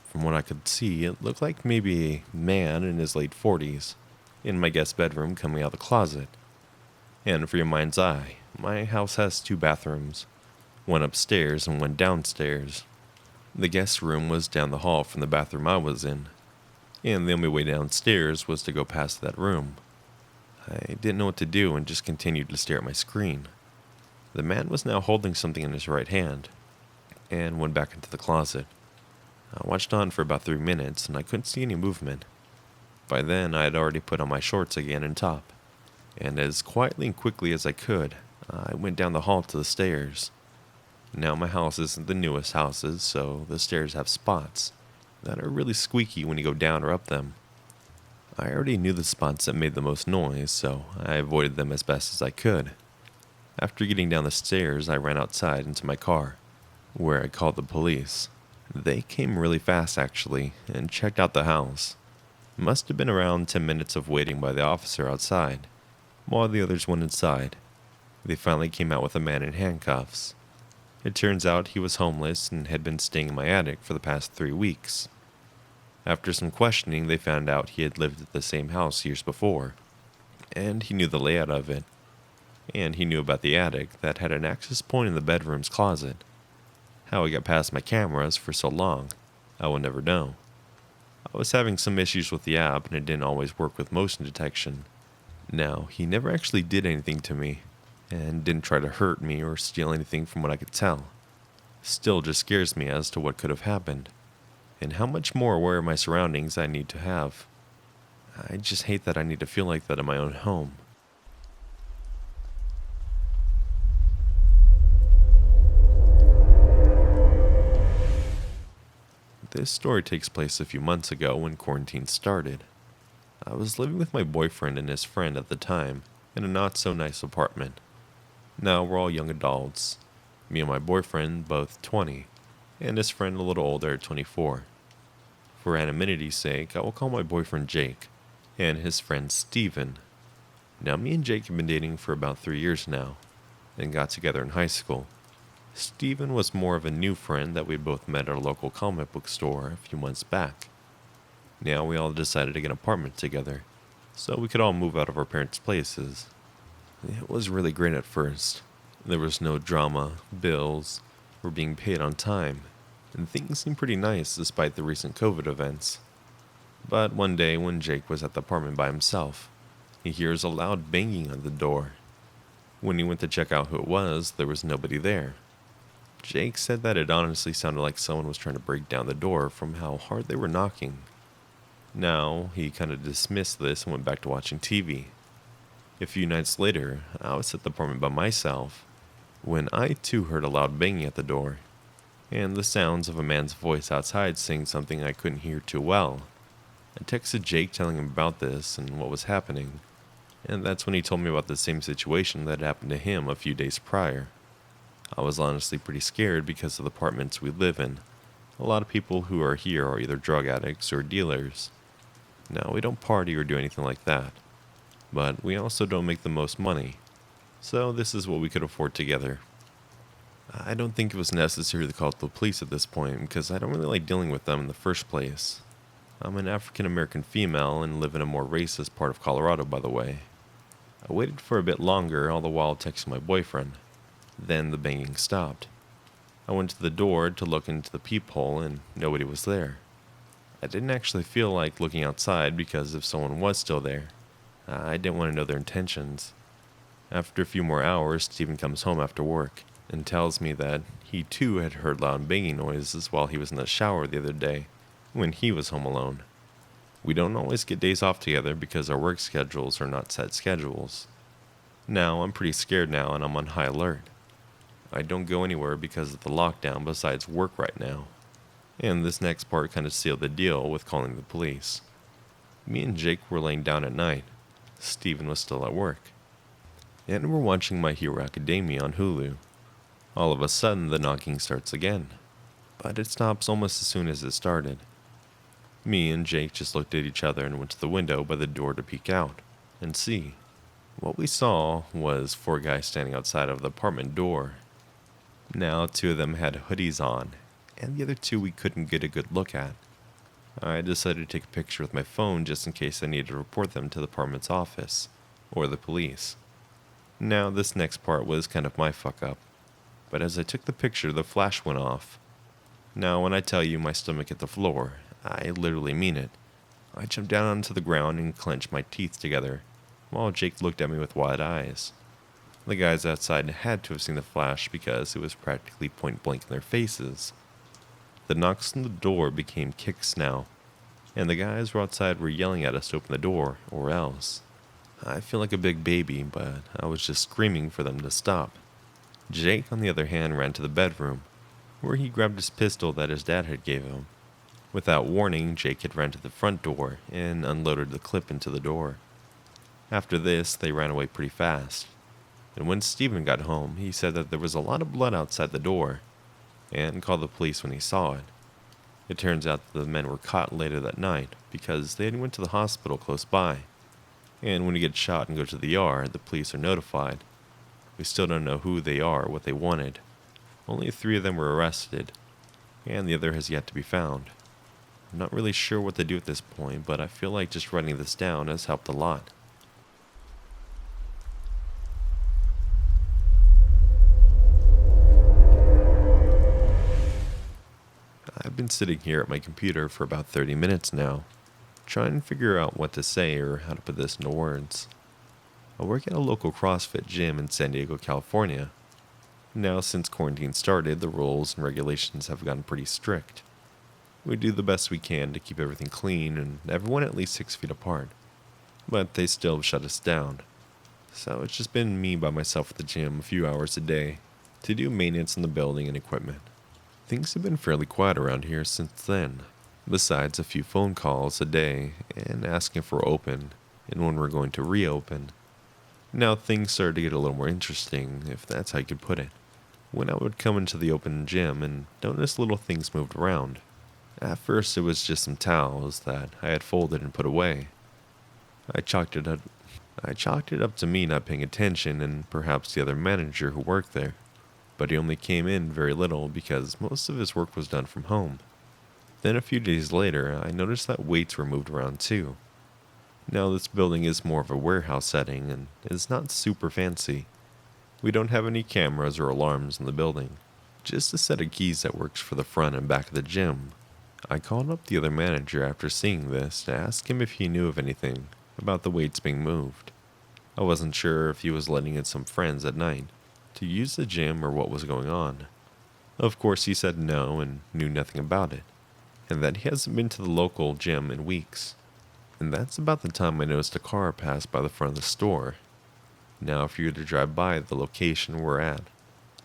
From what I could see, it looked like maybe a man in his late 40s, in my guest bedroom coming out of the closet. And for your mind's eye, my house has 2 bathrooms, one upstairs and one downstairs. The guest room was down the hall from the bathroom I was in, and the only way downstairs was to go past that room. I didn't know what to do and just continued to stare at my screen. The man was now holding something in his right hand, and went back into the closet. I watched on for about 3 minutes and I couldn't see any movement. By then I had already put on my shorts again and top, and as quietly and quickly as I could, I went down the hall to the stairs. Now my house isn't the newest houses, so the stairs have spots that are really squeaky when you go down or up them. I already knew the spots that made the most noise, so I avoided them as best as I could. After getting down the stairs, I ran outside into my car, where I called the police. They came really fast actually, and checked out the house. It must have been around 10 minutes of waiting by the officer outside, while the others went inside. They finally came out with a man in handcuffs. It turns out he was homeless and had been staying in my attic for the past 3 weeks. After some questioning, they found out he had lived at the same house years before, and he knew the layout of it, and he knew about the attic that had an access point in the bedroom's closet. How he got past my cameras for so long, I will never know. I was having some issues with the app and it didn't always work with motion detection. Now, he never actually did anything to me, and didn't try to hurt me or steal anything from what I could tell. Still just scares me as to what could have happened, and how much more aware of my surroundings I need to have. I just hate that I need to feel like that in my own home. This story takes place a few months ago when quarantine started. I was living with my boyfriend and his friend at the time in a not so nice apartment. Now we're all young adults, me and my boyfriend both 20, and his friend a little older at 24. For anonymity's sake, I will call my boyfriend Jake, and his friend Steven. Now me and Jake have been dating for about 3 years now, and got together in high school. Steven was more of a new friend that we both met at a local comic book store a few months back. Now we all decided to get an apartment together, so we could all move out of our parents' places. It was really great at first. There was no drama, bills were being paid on time, and things seemed pretty nice despite the recent COVID events. But one day when Jake was at the apartment by himself, he hears a loud banging on the door. When he went to check out who it was, there was nobody there. Jake said that it honestly sounded like someone was trying to break down the door from how hard they were knocking. Now, he kind of dismissed this and went back to watching TV. A few nights later, I was at the apartment by myself when I too heard a loud banging at the door, and the sounds of a man's voice outside saying something I couldn't hear too well. I texted Jake telling him about this and what was happening, and that's when he told me about the same situation that happened to him a few days prior. I was honestly pretty scared because of the apartments we live in. A lot of people who are here are either drug addicts or dealers. Now, we don't party or do anything like that, but we also don't make the most money, so this is what we could afford together. I don't think it was necessary to call the police at this point because I don't really like dealing with them in the first place. I'm an African American female and live in a more racist part of Colorado, by the way. I waited for a bit longer, all the while texting my boyfriend. Then the banging stopped. I went to the door to look into the peephole and nobody was there. I didn't actually feel like looking outside because if someone was still there, I didn't want to know their intentions. After a few more hours, Steven comes home after work and tells me that he too had heard loud banging noises while he was in the shower the other day when he was home alone. We don't always get days off together because our work schedules are not set schedules. Now, I'm pretty scared now and I'm on high alert. I don't go anywhere because of the lockdown besides work right now. And this next part kind of sealed the deal with calling the police. Me and Jake were laying down at night. Steven was still at work. And we're watching My Hero Academia on Hulu. All of a sudden, the knocking starts again. But it stops almost as soon as it started. Me and Jake just looked at each other and went to the window by the door to peek out and see. What we saw was 4 guys standing outside of the apartment door. Now 2 of them had hoodies on, and the other 2 we couldn't get a good look at. I decided to take a picture with my phone just in case I needed to report them to the apartment's office, or the police. Now this next part was kind of my fuck up, but as I took the picture the flash went off. Now when I tell you my stomach hit the floor, I literally mean it. I jumped down onto the ground and clenched my teeth together, while Jake looked at me with wide eyes. The guys outside had to have seen the flash because it was practically point blank in their faces. The knocks on the door became kicks now, and the guys who were outside were yelling at us to open the door, or else. I feel like a big baby, but I was just screaming for them to stop. Jake, on the other hand, ran to the bedroom, where he grabbed his pistol that his dad had gave him. Without warning, Jake had ran to the front door and unloaded the clip into the door. After this, they ran away pretty fast. And when Steven got home, he said that there was a lot of blood outside the door, and called the police when he saw it. It turns out that the men were caught later that night because they had went to the hospital close by. And when you get shot and go to the ER, the police are notified. We still don't know who they are or what they wanted. Only 3 of them were arrested, and the other has yet to be found. I'm not really sure what to do at this point, but I feel like just writing this down has helped a lot. I've been sitting here at my computer for about 30 minutes now, trying to figure out what to say or how to put this into words. I work at a local CrossFit gym in San Diego, California. Now, since quarantine started, the rules and regulations have gotten pretty strict. We do the best we can to keep everything clean and everyone at least 6 feet apart, but they still have shut us down. So it's just been me by myself at the gym a few hours a day to do maintenance on the building and equipment. Things have been fairly quiet around here since then, besides a few phone calls a day and asking for open and when we're going to reopen. Now things started to get a little more interesting, if that's how you could put it, when I would come into the open gym and notice little things moved around. At first it was just some towels that I had folded and put away. I chalked it up to me not paying attention and perhaps the other manager who worked there, but he only came in very little because most of his work was done from home. Then a few days later, I noticed that weights were moved around too. Now this building is more of a warehouse setting and is not super fancy. We don't have any cameras or alarms in the building, just a set of keys that works for the front and back of the gym. I called up the other manager after seeing this to ask him if he knew of anything about the weights being moved. I wasn't sure if he was letting in some friends at night to use the gym or what was going on. Of course he said no and knew nothing about it, and that he hasn't been to the local gym in weeks. And that's about the time I noticed a car pass by the front of the store. Now if you were to drive by the location we're at,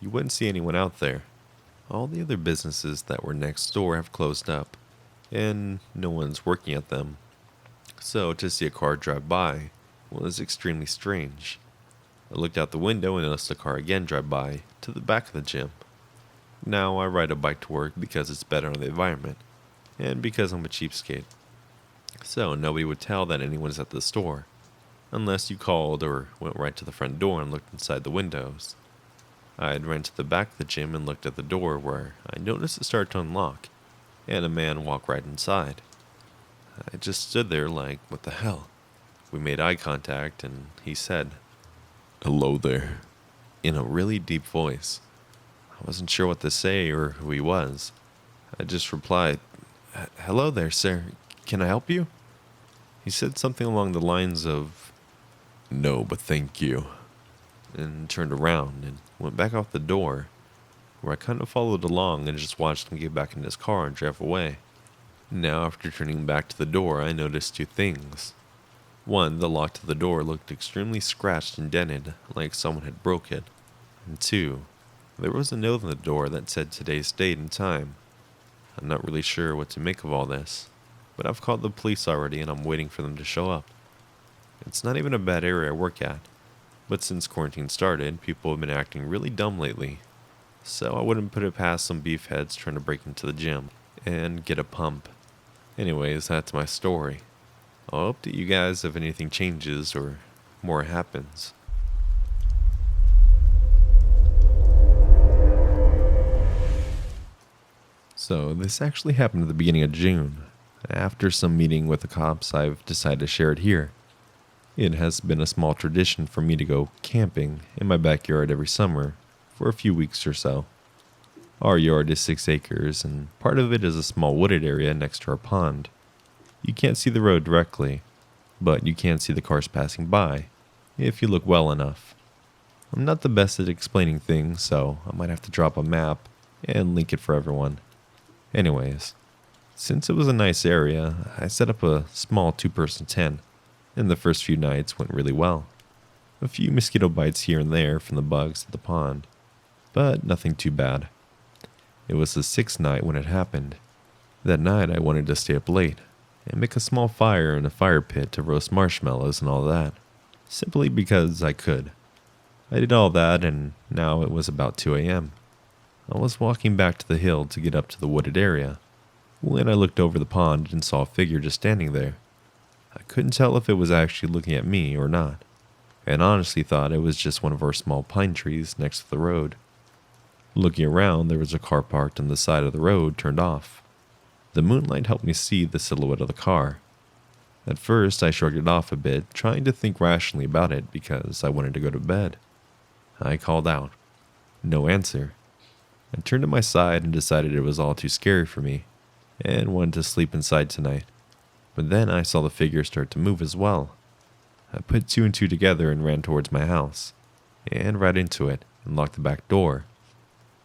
you wouldn't see anyone out there. All the other businesses that were next door have closed up, and no one's working at them. So to see a car drive by was extremely strange. I looked out the window and noticed a car again drive by to the back of the gym. Now I ride a bike to work because it's better on the environment, and because I'm a cheapskate. So nobody would tell that anyone's at the store, unless you called or went right to the front door and looked inside the windows. I had ran to the back of the gym and looked at the door where I noticed it start to unlock, and a man walked right inside. I just stood there like, what the hell? We made eye contact and he said, "Hello there," in a really deep voice. I wasn't sure what to say or who he was. I just replied, "Hello there, sir. Can I help you?" He said something along the lines of, "No, but thank you," and turned around and went back out the door, where I kind of followed along and just watched him get back in his car and drive away. Now, after turning back to the door, I noticed two things. One, the lock to the door looked extremely scratched and dented, like someone had broke it. And two, there was a note on the door that said today's date and time. I'm not really sure what to make of all this, but I've called the police already and I'm waiting for them to show up. It's not even a bad area I work at, but since quarantine started, people have been acting really dumb lately. So I wouldn't put it past some beefheads trying to break into the gym and get a pump. Anyways, that's my story. I'll update you guys if anything changes or more happens. So this actually happened at the beginning of June. After some meeting with the cops, I've decided to share it here. It has been a small tradition for me to go camping in my backyard every summer for a few weeks or so. Our yard is 6 acres, and part of it is a small wooded area next to our pond. You can't see the road directly, but you can see the cars passing by, if you look well enough. I'm not the best at explaining things, so I might have to drop a map and link it for everyone. Anyways, since it was a nice area, I set up a small 2-person tent, and the first few nights went really well. A few mosquito bites here and there from the bugs at the pond, but nothing too bad. It was the 6th night when it happened. That night I wanted to stay up late and make a small fire in a fire pit to roast marshmallows and all that, simply because I could. I did all that, and now it was about 2 a.m. I was walking back to the hill to get up to the wooded area when I looked over the pond and saw a figure just standing there. I couldn't tell if it was actually looking at me or not, and honestly thought it was just one of our small pine trees next to the road. Looking around, there was a car parked on the side of the road turned off. The moonlight helped me see the silhouette of the car. At first, I shrugged it off a bit, trying to think rationally about it because I wanted to go to bed. I called out. No answer. I turned to my side and decided it was all too scary for me and wanted to sleep inside tonight. But then I saw the figure start to move as well. I put 2 and 2 together and ran towards my house, and right into it and locked the back door.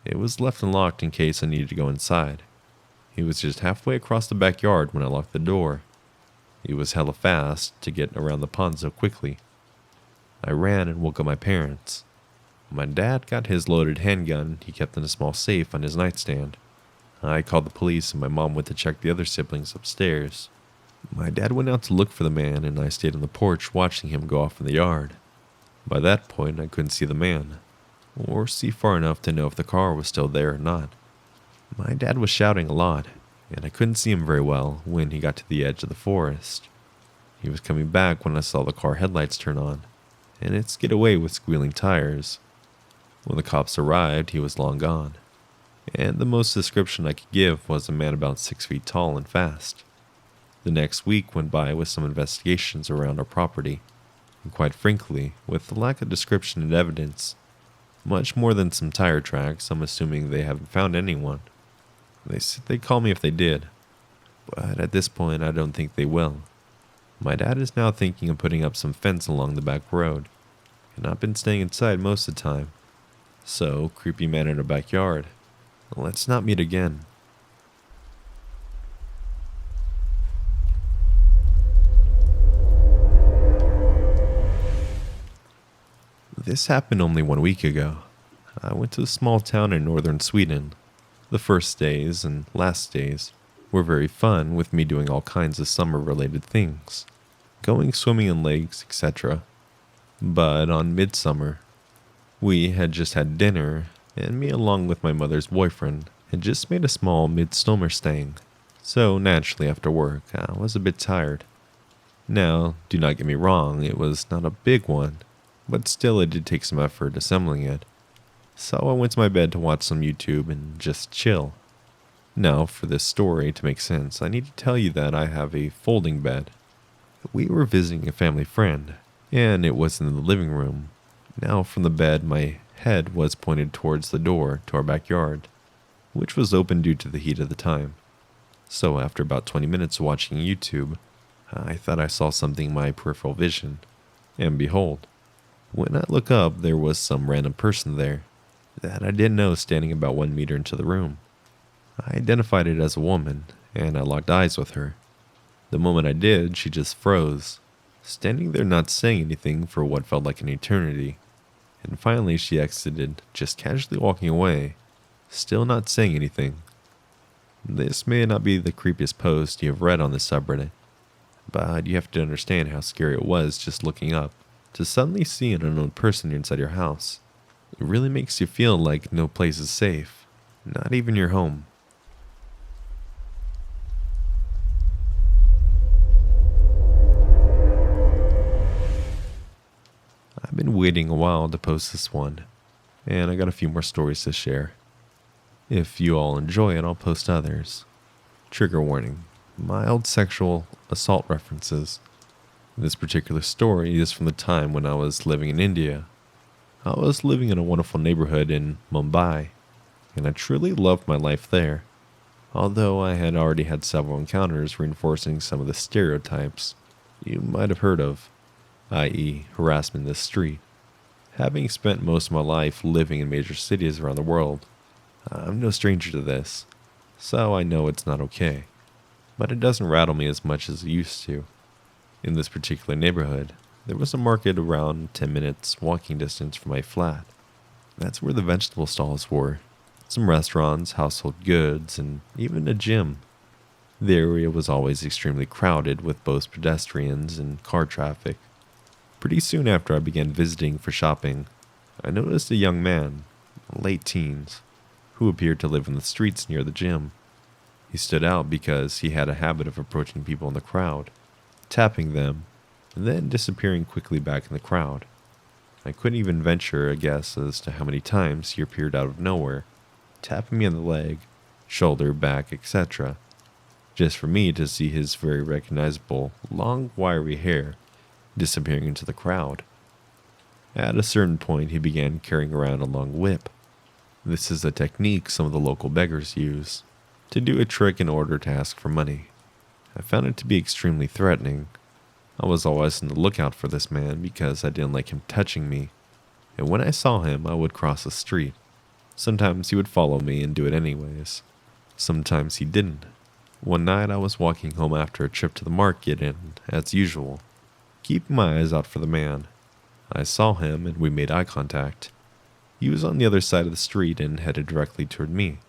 It was left unlocked in case I needed to go inside. He was just halfway across the backyard when I locked the door. He was hella fast to get around the pond so quickly. I ran and woke up my parents. My dad got his loaded handgun he kept in a small safe on his nightstand. I called the police and my mom went to check the other siblings upstairs. My dad went out to look for the man and I stayed on the porch watching him go off in the yard. By that point, I couldn't see the man, or see far enough to know if the car was still there or not. My dad was shouting a lot, and I couldn't see him very well when he got to the edge of the forest. He was coming back when I saw the car headlights turn on, and it skid away with squealing tires. When the cops arrived, he was long gone, and the most description I could give was a man about 6 feet tall and fast. The next week went by with some investigations around our property, and quite frankly, with the lack of description and evidence, much more than some tire tracks, I'm assuming they haven't found anyone. They said they'd call me if they did, but at this point I don't think they will. My dad is now thinking of putting up some fence along the back road, and I've been staying inside most of the time. So, creepy man in our backyard, let's not meet again. This happened only 1 week ago. I went to a small town in northern Sweden. The first days and last days were very fun, with me doing all kinds of summer-related things, going swimming in lakes, etc. But on midsummer, we had just had dinner, and me along with my mother's boyfriend had just made a small midsummer stang. So naturally after work, I was a bit tired. Now, do not get me wrong, it was not a big one, but still it did take some effort assembling it. So I went to my bed to watch some YouTube and just chill. Now, for this story to make sense, I need to tell you that I have a folding bed. We were visiting a family friend, and it was in the living room. Now, from the bed, my head was pointed towards the door to our backyard, which was open due to the heat of the time. So after about 20 minutes of watching YouTube, I thought I saw something in my peripheral vision, and behold, when I look up, there was some random person there that I didn't know standing about 1 meter into the room. I identified it as a woman, and I locked eyes with her. The moment I did, she just froze, standing there not saying anything for what felt like an eternity. And finally she exited, just casually walking away, still not saying anything. This may not be the creepiest post you have read on this subreddit, but you have to understand how scary it was just looking up to suddenly see an unknown person inside your house. It really makes you feel like no place is safe, not even your home. I've been waiting a while to post this one, and I got a few more stories to share. If you all enjoy it, I'll post others. Trigger warning: mild sexual assault references. This particular story is from the time when I was living in India. I was living in a wonderful neighborhood in Mumbai, and I truly loved my life there, although I had already had several encounters reinforcing some of the stereotypes you might have heard of, i.e. harassment in the street. Having spent most of my life living in major cities around the world, I'm no stranger to this, so I know it's not okay, but it doesn't rattle me as much as it used to. In this particular neighborhood, there was a market around 10 minutes walking distance from my flat. That's where the vegetable stalls were, some restaurants, household goods, and even a gym. The area was always extremely crowded with both pedestrians and car traffic. Pretty soon after I began visiting for shopping, I noticed a young man, late teens, who appeared to live in the streets near the gym. He stood out because he had a habit of approaching people in the crowd, tapping them, and then disappearing quickly back in the crowd. I couldn't even venture a guess as to how many times he appeared out of nowhere, tapping me on the leg, shoulder, back, etc., just for me to see his very recognizable, long, wiry hair disappearing into the crowd. At a certain point, he began carrying around a long whip. This is a technique some of the local beggars use to do a trick in order to ask for money. I found it to be extremely threatening. I was always on the lookout for this man because I didn't like him touching me, and when I saw him, I would cross the street. Sometimes he would follow me and do it anyways. Sometimes he didn't. One night I was walking home after a trip to the market and, as usual, keeping my eyes out for the man, I saw him and we made eye contact. He was on the other side of the street and headed directly toward me.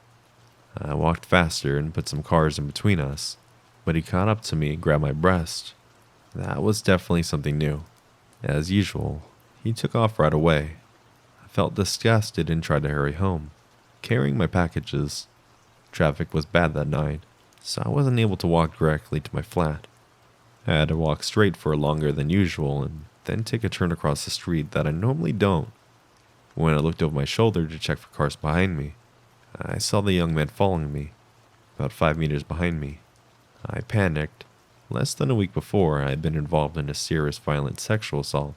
I walked faster and put some cars in between us, but he caught up to me and grabbed my breast. That was definitely something new. As usual, he took off right away. I felt disgusted and tried to hurry home, carrying my packages. Traffic was bad that night, so I wasn't able to walk directly to my flat. I had to walk straight for longer than usual and then take a turn across the street that I normally don't. When I looked over my shoulder to check for cars behind me, I saw the young man following me, about 5 meters behind me. I panicked. Less than a week before, I had been involved in a serious violent sexual assault,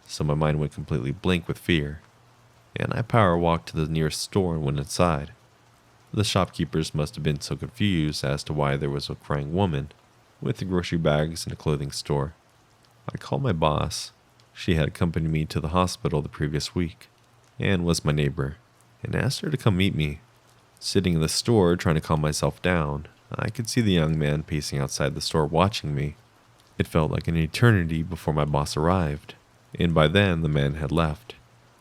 so my mind went completely blank with fear, and I power walked to the nearest store and went inside. The shopkeepers must have been so confused as to why there was a crying woman with the grocery bags in a clothing store. I called my boss. She had accompanied me to the hospital the previous week and was my neighbor, and asked her to come meet me. Sitting in the store trying to calm myself down, I could see the young man pacing outside the store watching me. It felt like an eternity before my boss arrived, and by then the man had left.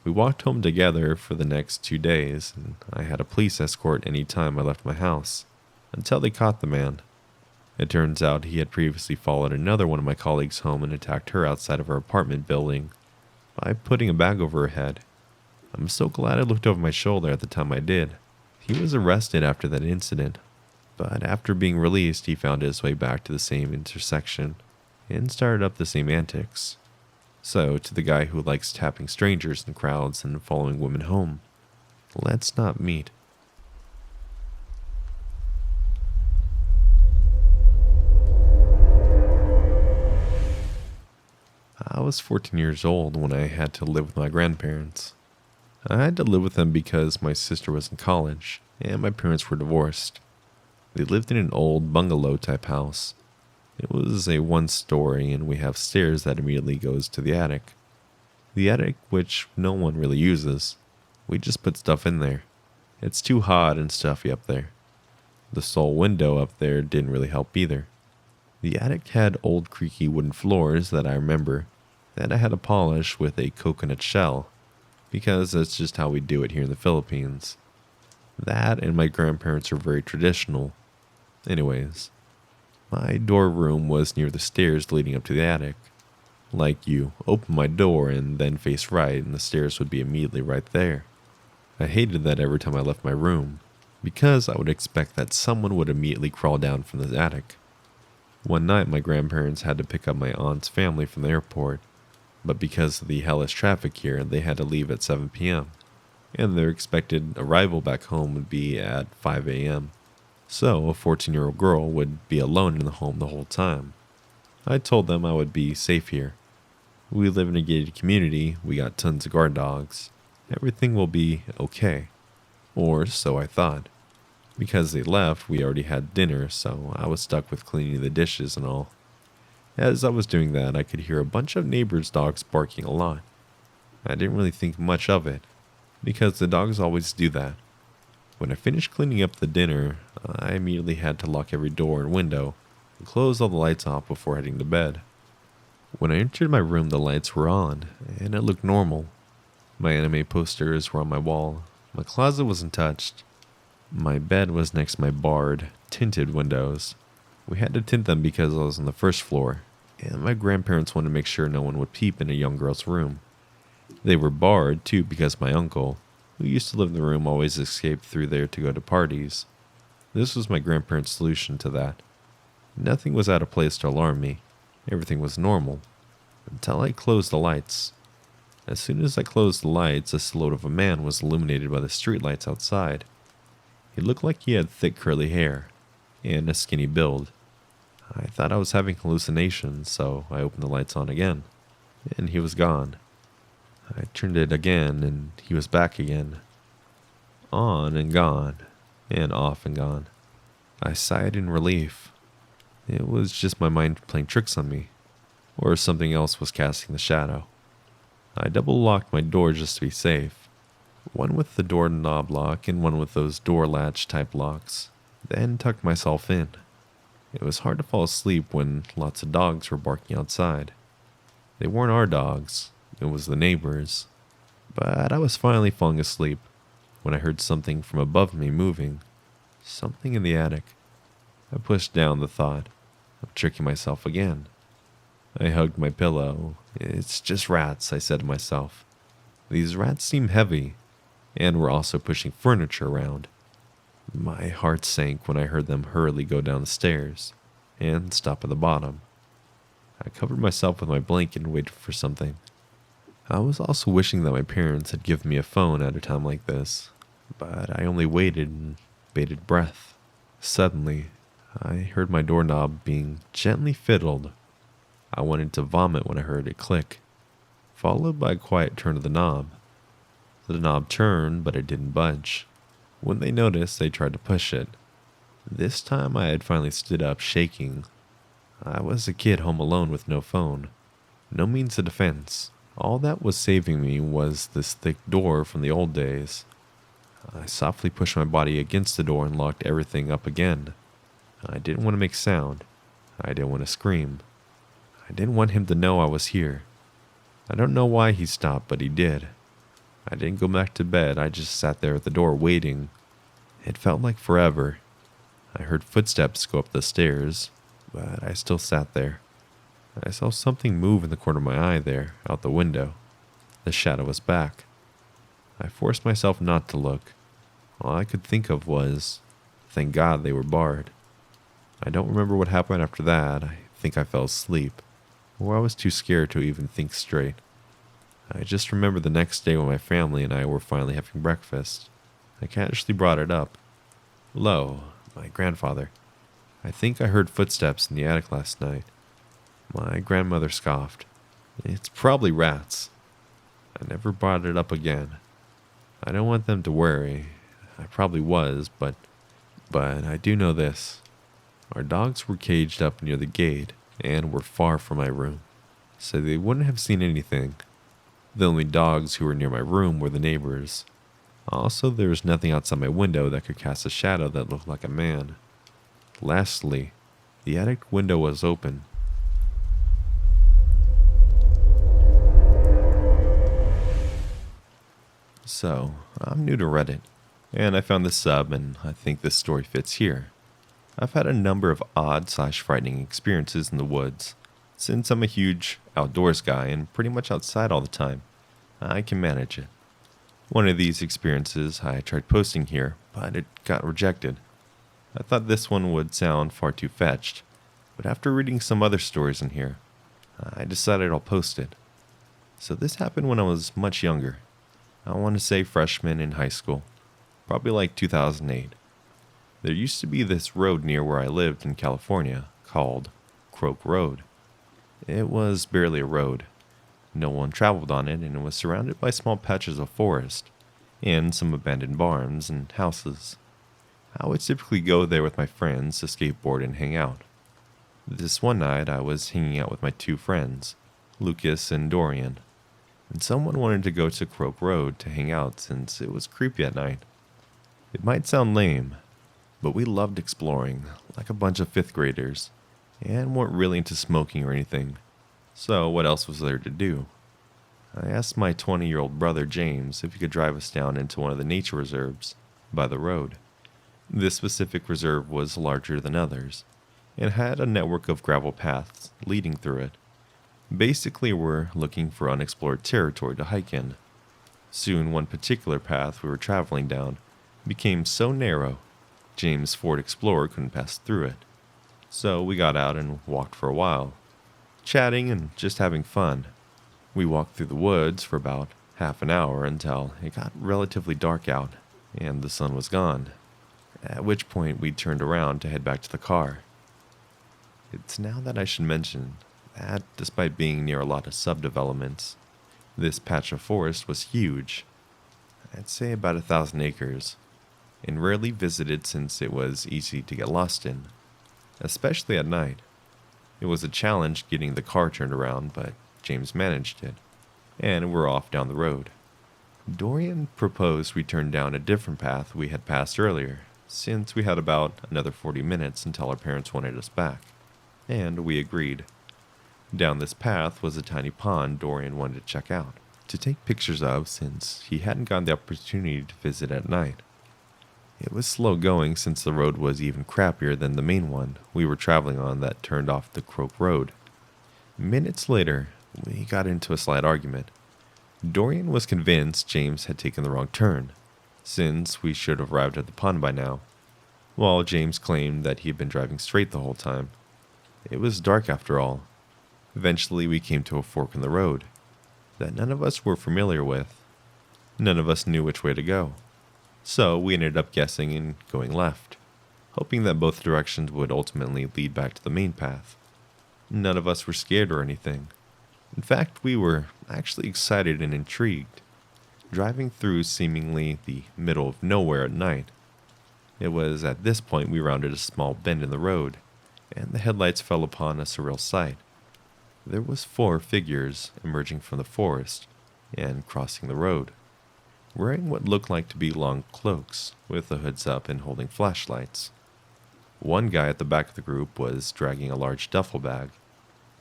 We walked home together for the next 2 days, and I had a police escort any time I left my house, until they caught the man. It turns out he had previously followed another one of my colleagues home and attacked her outside of her apartment building by putting a bag over her head. I'm so glad I looked over my shoulder at the time I did. He was arrested after that incident, but after being released, he found his way back to the same intersection and started up the same antics. So, to the guy who likes tapping strangers in crowds and following women home, let's not meet. I was 14 years old when I had to live with my grandparents. I had to live with them because my sister was in college and my parents were divorced. They lived in an old bungalow-type house. It was a one-story, and we have stairs that immediately goes to the attic. The attic, which no one really uses. We just put stuff in there. It's too hot and stuffy up there. The sole window up there didn't really help either. The attic had old creaky wooden floors that I remember that I had to polish with a coconut shell, because that's just how we do it here in the Philippines. That and my grandparents are very traditional. Anyways, my dorm room was near the stairs leading up to the attic. Like, you open my door and then face right and the stairs would be immediately right there. I hated that every time I left my room, because I would expect that someone would immediately crawl down from the attic. One night my grandparents had to pick up my aunt's family from the airport, but because of the hellish traffic here, they had to leave at 7 p.m., and their expected arrival back home would be at 5 a.m., so a 14-year-old girl would be alone in the home the whole time. I told them I would be safe here. We live in a gated community, we got tons of guard dogs. Everything will be okay. Or so I thought. Because they left, we already had dinner, so I was stuck with cleaning the dishes and all. As I was doing that, I could hear a bunch of neighbors' dogs barking a lot. I didn't really think much of it, because the dogs always do that. When I finished cleaning up the dinner, I immediately had to lock every door and window and close all the lights off before heading to bed. When I entered my room, the lights were on, and it looked normal. My anime posters were on my wall. My closet wasn't touched. My bed was next to my barred, tinted windows. We had to tint them because I was on the first floor, and my grandparents wanted to make sure no one would peep in a young girl's room. They were barred, too, because my uncle, who used to live in the room, always escaped through there to go to parties. This was my grandparents' solution to that. Nothing was out of place to alarm me. Everything was normal, until I closed the lights. As soon as I closed the lights, a silhouette of a man was illuminated by the streetlights outside. He looked like he had thick curly hair and a skinny build. I thought I was having hallucinations, so I opened the lights on again, and he was gone. I turned it again, and he was back again. On and gone, and off and gone. I sighed in relief. It was just my mind playing tricks on me, or something else was casting the shadow. I double-locked my door just to be safe. One with the doorknob lock and one with those door latch type locks, then tucked myself in. It was hard to fall asleep when lots of dogs were barking outside. They weren't our dogs, it was the neighbors. But I was finally falling asleep when I heard something from above me moving. Something in the attic. I pushed down the thought of tricking myself again. I hugged my pillow. It's just rats, I said to myself. These rats seem heavy, and were also pushing furniture around. My heart sank when I heard them hurriedly go down the stairs and stop at the bottom. I covered myself with my blanket and waited for something. I was also wishing that my parents had given me a phone at a time like this, but I only waited and bated breath. Suddenly, I heard my doorknob being gently fiddled. I wanted to vomit when I heard it click, followed by a quiet turn of the knob. The knob turned, but it didn't budge. When they noticed, they tried to push it. This time I had finally stood up, shaking. I was a kid home alone with no phone, no means of defense. All that was saving me was this thick door from the old days. I softly pushed my body against the door and locked everything up again. I didn't want to make sound. I didn't want to scream. I didn't want him to know I was here. I don't know why he stopped, but he did. I didn't go back to bed. I just sat there at the door waiting. It felt like forever. I heard footsteps go up the stairs, but I still sat there. I saw something move in the corner of my eye there, out the window. The shadow was back. I forced myself not to look. All I could think of was, thank God they were barred. I don't remember what happened after that. I think I fell asleep, or I was too scared to even think straight. I just remember the next day when my family and I were finally having breakfast. I casually brought it up. Lo, my grandfather. I think I heard footsteps in the attic last night. My grandmother scoffed. It's probably rats. I never brought it up again. I don't want them to worry. I probably was, but I do know this. Our dogs were caged up near the gate and were far from my room, so they wouldn't have seen anything. The only dogs who were near my room were the neighbors. Also, there was nothing outside my window that could cast a shadow that looked like a man. Lastly, the attic window was open. So, I'm new to Reddit, and I found this sub, and I think this story fits here. I've had a number of odd/frightening experiences in the woods. Since I'm a huge outdoors guy and pretty much outside all the time, I can manage it. One of these experiences I tried posting here, but it got rejected. I thought this one would sound far too fetched, but after reading some other stories in here, I decided I'll post it. So this happened when I was much younger. I want to say freshman in high school, probably like 2008. There used to be this road near where I lived in California called Croak Road. It was barely a road. No one traveled on it, and it was surrounded by small patches of forest and some abandoned barns and houses. I would typically go there with my friends to skateboard and hang out. This one night I was hanging out with my two friends, Lucas and Dorian, and someone wanted to go to Croak Road to hang out since it was creepy at night. It might sound lame, but we loved exploring, like a bunch of 5th graders, and weren't really into smoking or anything, so what else was there to do? I asked my 20-year-old brother James if he could drive us down into one of the nature reserves by the road. This specific reserve was larger than others, and had a network of gravel paths leading through it. Basically, we're looking for unexplored territory to hike in. Soon, one particular path we were traveling down became so narrow, James' Ford Explorer couldn't pass through it. So we got out and walked for a while, chatting and just having fun. We walked through the woods for about half an hour until it got relatively dark out and the sun was gone, at which point we turned around to head back to the car. It's now that I should mention that despite being near a lot of subdevelopments, this patch of forest was huge. I'd say about 1,000 acres, and rarely visited since it was easy to get lost in, especially at night. It was a challenge getting the car turned around, but James managed it, and we're off down the road. Dorian proposed we turn down a different path we had passed earlier, since we had about another 40 minutes until our parents wanted us back, and we agreed. Down this path was a tiny pond Dorian wanted to check out, to take pictures of since he hadn't gotten the opportunity to visit at night. It was slow going since the road was even crappier than the main one we were traveling on that turned off the Croak Road. Minutes later, we got into a slight argument. Dorian was convinced James had taken the wrong turn, since we should have arrived at the pond by now, while James claimed that he had been driving straight the whole time. It was dark after all. Eventually we came to a fork in the road that none of us were familiar with. None of us knew which way to go, so we ended up guessing and going left, hoping that both directions would ultimately lead back to the main path. None of us were scared or anything. In fact, we were actually excited and intrigued, driving through seemingly the middle of nowhere at night. It was at this point we rounded a small bend in the road, and the headlights fell upon a surreal sight. There was 4 figures emerging from the forest and crossing the road, wearing what looked like to be long cloaks with the hoods up and holding flashlights. One guy at the back of the group was dragging a large duffel bag,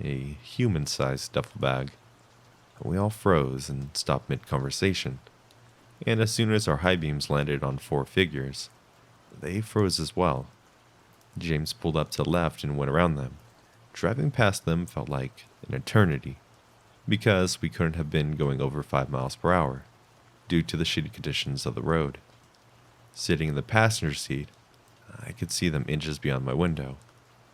a human-sized duffel bag. We all froze and stopped mid-conversation, and as soon as our high beams landed on 4 figures, they froze as well. James pulled up to the left and went around them. Driving past them felt like an eternity, because we couldn't have been going over 5 miles per hour, due to the shitty conditions of the road. Sitting in the passenger seat, I could see them inches beyond my window,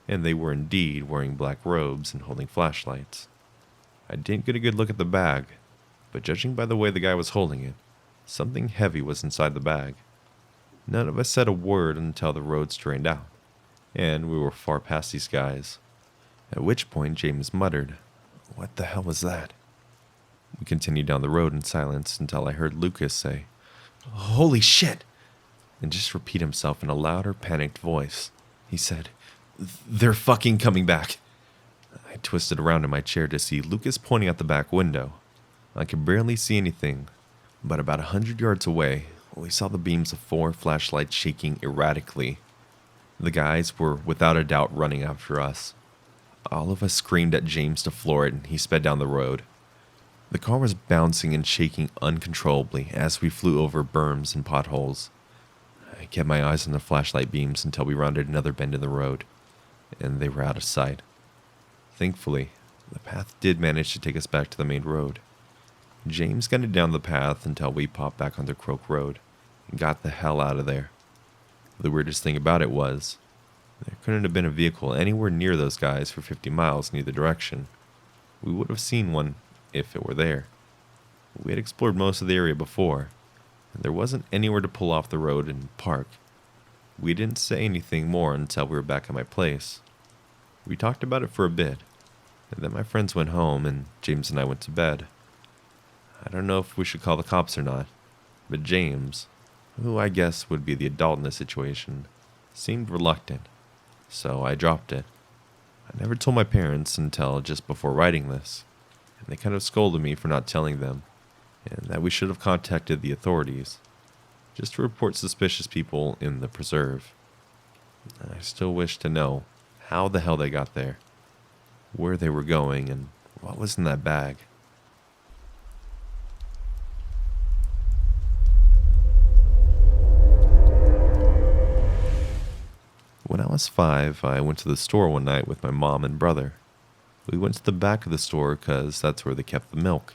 and they were indeed wearing black robes and holding flashlights. I didn't get a good look at the bag, but judging by the way the guy was holding it, something heavy was inside the bag. None of us said a word until the road strained out, and we were far past these guys, at which point James muttered, "What the hell was that?" We continued down the road in silence until I heard Lucas say, "Holy shit!" and just repeat himself in a louder, panicked voice. He said, "They're fucking coming back." I twisted around in my chair to see Lucas pointing out the back window. I could barely see anything, but about 100 yards away, we saw the beams of 4 flashlights shaking erratically. The guys were without a doubt running after us. All of us screamed at James to floor it, and he sped down the road. The car was bouncing and shaking uncontrollably as we flew over berms and potholes. I kept my eyes on the flashlight beams until we rounded another bend in the road, and they were out of sight. Thankfully, the path did manage to take us back to the main road. James guided down the path until we popped back onto Croak Road and got the hell out of there. The weirdest thing about it was, there couldn't have been a vehicle anywhere near those guys for 50 miles in either direction. We would have seen one if it were there. We had explored most of the area before, and there wasn't anywhere to pull off the road and park. We didn't say anything more until we were back at my place. We talked about it for a bit, and then my friends went home and James and I went to bed. I don't know if we should call the cops or not, but James, who I guess would be the adult in the situation, seemed reluctant, so I dropped it. I never told my parents until just before writing this, and they kind of scolded me for not telling them, and that we should have contacted the authorities, just to report suspicious people in the preserve. I still wish to know how the hell they got there, where they were going, and what was in that bag. When I was 5, I went to the store one night with my mom and brother. We went to the back of the store because that's where they kept the milk.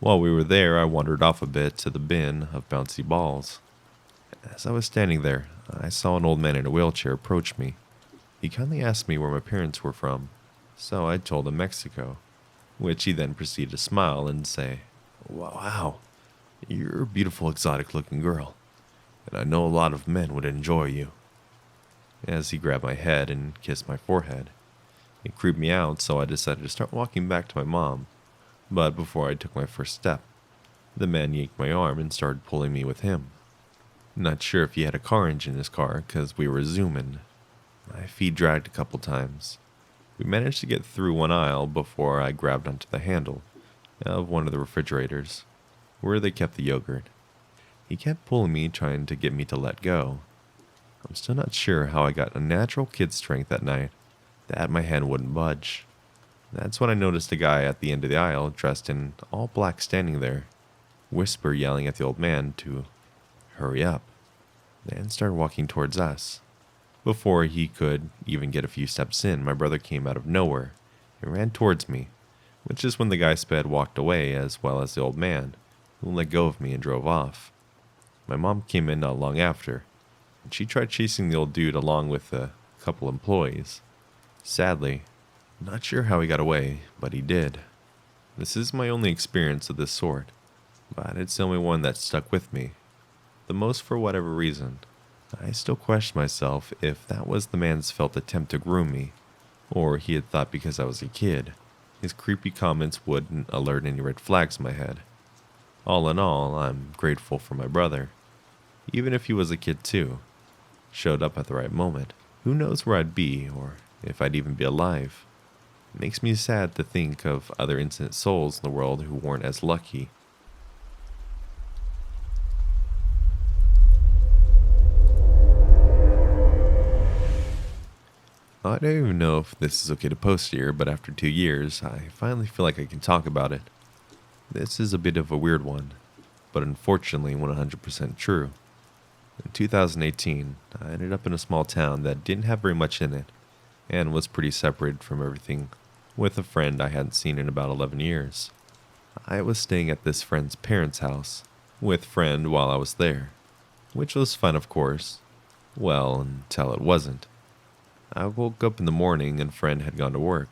While we were there, I wandered off a bit to the bin of bouncy balls. As I was standing there, I saw an old man in a wheelchair approach me. He kindly asked me where my parents were from, so I told him Mexico, which he then proceeded to smile and say, "Wow, you're a beautiful exotic-looking girl, and I know a lot of men would enjoy you," as he grabbed my head and kissed my forehead. It creeped me out, so I decided to start walking back to my mom. But before I took my first step, the man yanked my arm and started pulling me with him. Not sure if he had a car engine in his car, because we were zooming. My feet dragged a couple times. We managed to get through one aisle before I grabbed onto the handle of one of the refrigerators, where they kept the yogurt. He kept pulling me, trying to get me to let go. I'm still not sure how I got a natural kid strength that night, that my hand wouldn't budge. That's when I noticed a guy at the end of the aisle, dressed in all black, standing there, whisper yelling at the old man to hurry up. and started walking towards us. Before he could even get a few steps in, my brother came out of nowhere and ran towards me, which is when the guy sped walked away, as well as the old man, who let go of me and drove off. My mom came in not long after, and she tried chasing the old dude along with a couple employees. Sadly, not sure how he got away, but he did. This is my only experience of this sort, but it's the only one that stuck with me. The most for whatever reason. I still question myself if that was the man's felt attempt to groom me, or he had thought because I was a kid, his creepy comments wouldn't alert any red flags in my head. All in all, I'm grateful for my brother. Even if he was a kid too, showed up at the right moment. Who knows where I'd be, or if I'd even be alive. It makes me sad to think of other innocent souls in the world who weren't as lucky. I don't even know if this is okay to post here, but after 2 years, I finally feel like I can talk about it. This is a bit of a weird one, but unfortunately 100% true. In 2018, I ended up in a small town that didn't have very much in it, and was pretty separated from everything, with a friend I hadn't seen in about 11 years. I was staying at this friend's parents' house, with friend while I was there, which was fun of course. Well, until it wasn't. I woke up in the morning and friend had gone to work,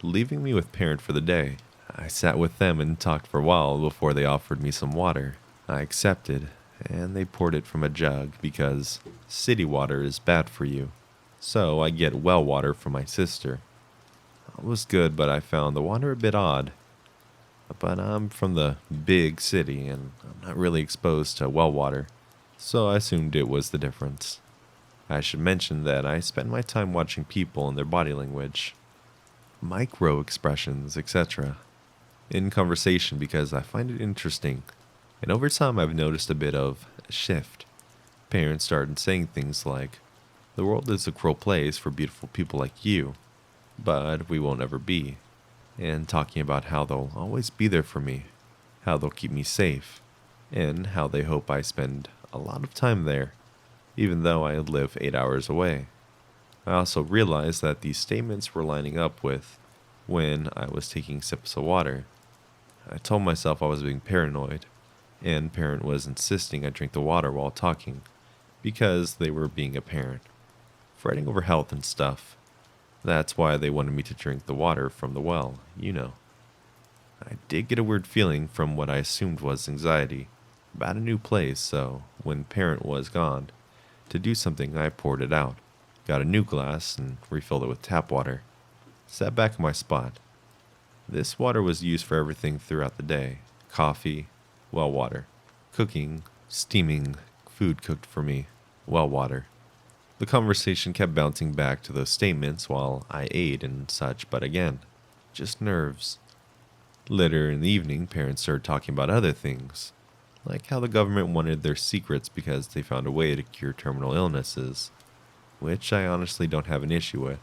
leaving me with parent for the day. I sat with them and talked for a while before they offered me some water. I accepted, and they poured it from a jug because city water is bad for you. So I get well water from my sister. It was good, but I found the water a bit odd. But I'm from the big city and I'm not really exposed to well water, so I assumed it was the difference. I should mention that I spend my time watching people and their body language, micro expressions, etc. in conversation because I find it interesting, and over time I've noticed a bit of a shift. Parents started saying things like, "The world is a cruel place for beautiful people like you, but we won't ever be," and talking about how they'll always be there for me, how they'll keep me safe, and how they hope I spend a lot of time there, even though I live 8 hours away. I also realized that these statements were lining up with when I was taking sips of water. I told myself I was being paranoid, and parent was insisting I drink the water while talking, because they were being a parent, fretting over health and stuff. That's why they wanted me to drink the water from the well, you know. I did get a weird feeling from what I assumed was anxiety about a new place, so when parent was gone, to do something I poured it out, got a new glass and refilled it with tap water, sat back in my spot. This water was used for everything throughout the day: coffee, well water, cooking, steaming, food cooked for me, well water. The conversation kept bouncing back to those statements while I ate and such, but again, just nerves. Later in the evening, parents started talking about other things, like how the government wanted their secrets because they found a way to cure terminal illnesses, which I honestly don't have an issue with.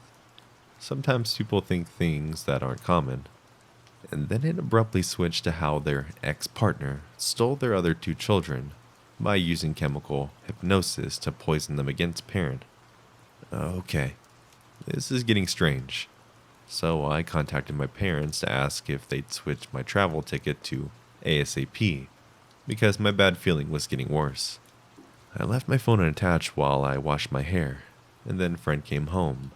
Sometimes people think things that aren't common. And then it abruptly switched to how their ex-partner stole their other 2 children by using chemical hypnosis to poison them against parent. Okay, this is getting strange. So I contacted my parents to ask if they'd switch my travel ticket to ASAP, because my bad feeling was getting worse. I left my phone unattached while I washed my hair, and then friend came home.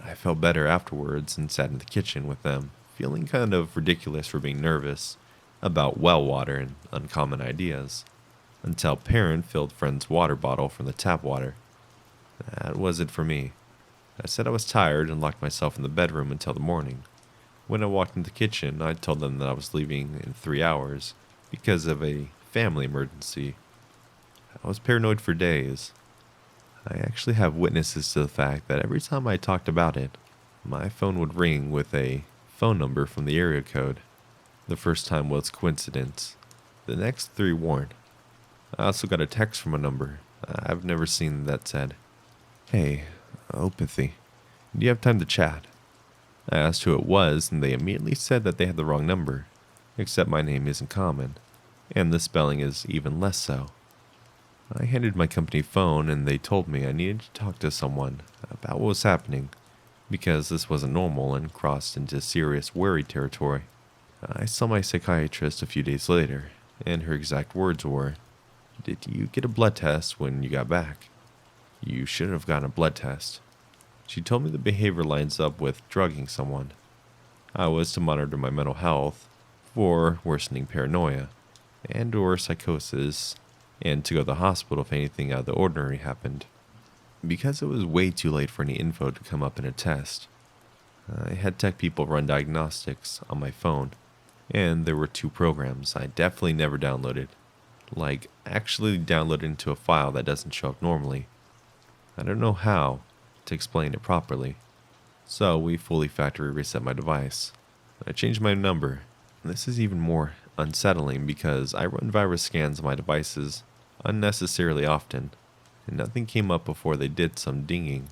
I felt better afterwards and sat in the kitchen with them, feeling kind of ridiculous for being nervous about well water and uncommon ideas, until parent filled friend's water bottle from the tap water. That was it for me. I said I was tired and locked myself in the bedroom until the morning. When I walked into the kitchen, I told them that I was leaving in 3 hours because of a family emergency. I was paranoid for days. I actually have witnesses to the fact that every time I talked about it, my phone would ring with a phone number from the area code. The first time was coincidence. The next 3 weren't. I also got a text from a number I've never seen that said, "Hey, Opathy, do you have time to chat?" I asked who it was, and they immediately said that they had the wrong number, except my name isn't common, and the spelling is even less so. I handed my company phone and they told me I needed to talk to someone about what was happening because this wasn't normal and crossed into serious worry territory. I saw my psychiatrist a few days later, and her exact words were, "Did you get a blood test when you got back? You shouldn't have gotten a blood test." She told me the behavior lines up with drugging someone. I was to monitor my mental health for worsening paranoia and or psychosis, and to go to the hospital if anything out of the ordinary happened. Because it was way too late for any info to come up in a test, I had tech people run diagnostics on my phone, and there were 2 programs I definitely never downloaded, like actually downloaded into a file that doesn't show up normally. I don't know how to explain it properly, so we fully factory reset my device. I changed my number. This is even more unsettling because I run virus scans on my devices unnecessarily often, and nothing came up before they did some dinging.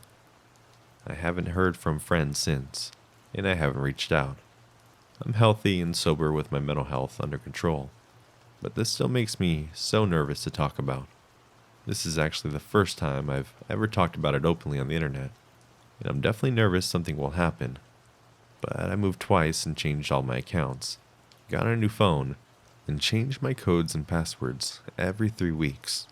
I haven't heard from friends since, and I haven't reached out. I'm healthy and sober with my mental health under control, but this still makes me so nervous to talk about. This is actually the first time I've ever talked about it openly on the internet, and I'm definitely nervous something will happen. But I moved twice and changed all my accounts, got a new phone, and changed my codes and passwords every 3 weeks.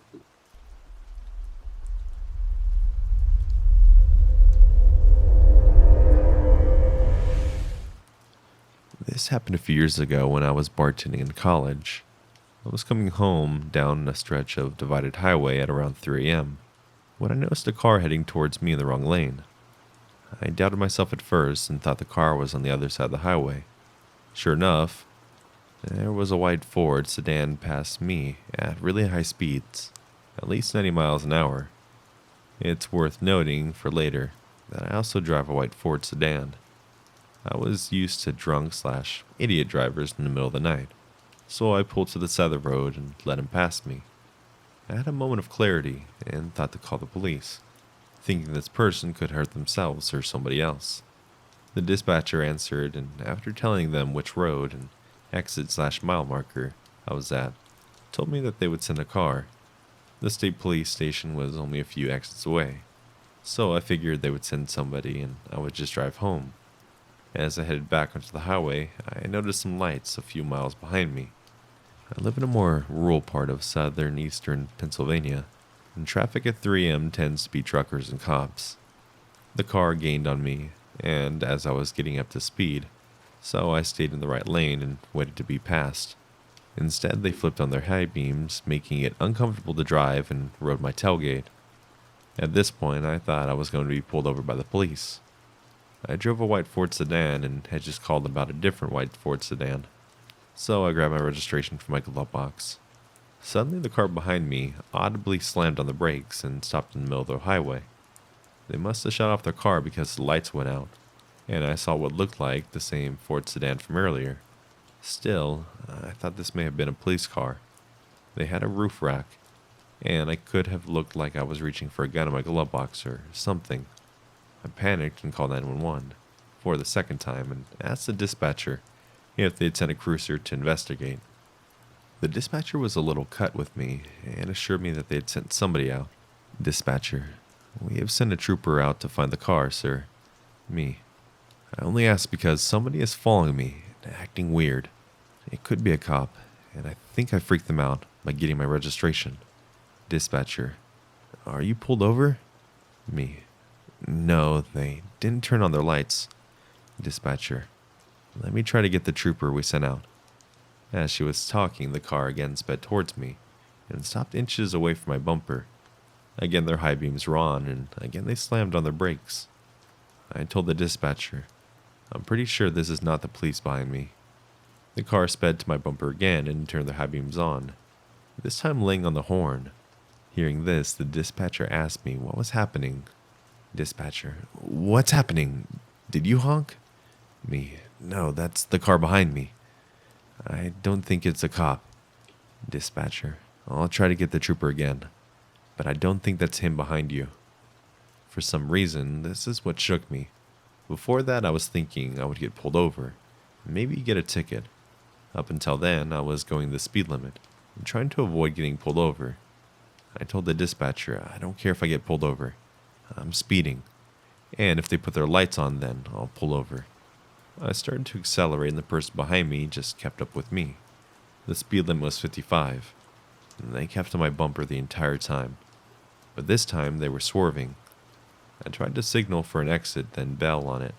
This happened a few years ago when I was bartending in college. I was coming home down a stretch of divided highway at around 3 a.m. when I noticed a car heading towards me in the wrong lane. I doubted myself at first and thought the car was on the other side of the highway. Sure enough, there was a white Ford sedan past me at really high speeds, at least 90 miles an hour. It's worth noting for later that I also drive a white Ford sedan. I was used to drunk/idiot drivers in the middle of the night, so I pulled to the side of the road and let him pass me. I had a moment of clarity and thought to call the police, thinking this person could hurt themselves or somebody else. The dispatcher answered, and after telling them which road and exit/mile marker I was at, told me that they would send a car. The state police station was only a few exits away, so I figured they would send somebody and I would just drive home. As I headed back onto the highway, I noticed some lights a few miles behind me. I live in a more rural part of southern eastern Pennsylvania, and traffic at 3 a.m. tends to be truckers and cops. The car gained on me, and as I was getting up to speed, so I stayed in the right lane and waited to be passed. Instead, they flipped on their high beams, making it uncomfortable to drive, and rode my tailgate. At this point, I thought I was going to be pulled over by the police. I drove a white Ford sedan and had just called about a different white Ford sedan, so I grabbed my registration from my glove box. Suddenly, the car behind me audibly slammed on the brakes and stopped in the middle of the highway. They must have shut off their car because the lights went out, and I saw what looked like the same Ford sedan from earlier. Still, I thought this may have been a police car. They had a roof rack, and I could have looked like I was reaching for a gun in my glove box or something. I panicked and called 911 for the second time and asked the dispatcher if they'd sent a cruiser to investigate. The dispatcher was a little cut with me and assured me that they'd sent somebody out. Dispatcher: "We have sent a trooper out to find the car, sir." Me: "I only asked because somebody is following me and acting weird. It could be a cop, and I think I freaked them out by getting my registration." Dispatcher: "Are you pulled over?" Me: "No, they didn't turn on their lights." Dispatcher: "Let me try to get the trooper we sent out." As she was talking, the car again sped towards me and stopped inches away from my bumper. Again, their high beams were on, and again they slammed on their brakes. I told the dispatcher, "I'm pretty sure this is not the police behind me." The car sped to my bumper again and turned their high beams on, this time laying on the horn. Hearing this, the dispatcher asked me what was happening. Dispatcher: "What's happening? Did you honk?" Me: "No, that's the car behind me. I don't think it's a cop." Dispatcher: "I'll try to get the trooper again, but I don't think that's him behind you." For some reason, this is what shook me. Before that, I was thinking I would get pulled over, maybe get a ticket. Up until then, I was going the speed limit and trying to avoid getting pulled over. I told the dispatcher, I don't care if I get pulled over. I'm speeding. And if they put their lights on, then I'll pull over. I started to accelerate and the person behind me just kept up with me. The speed limit was 55, and they kept on my bumper the entire time. But this time they were swerving. I tried to signal for an exit, then bail on it,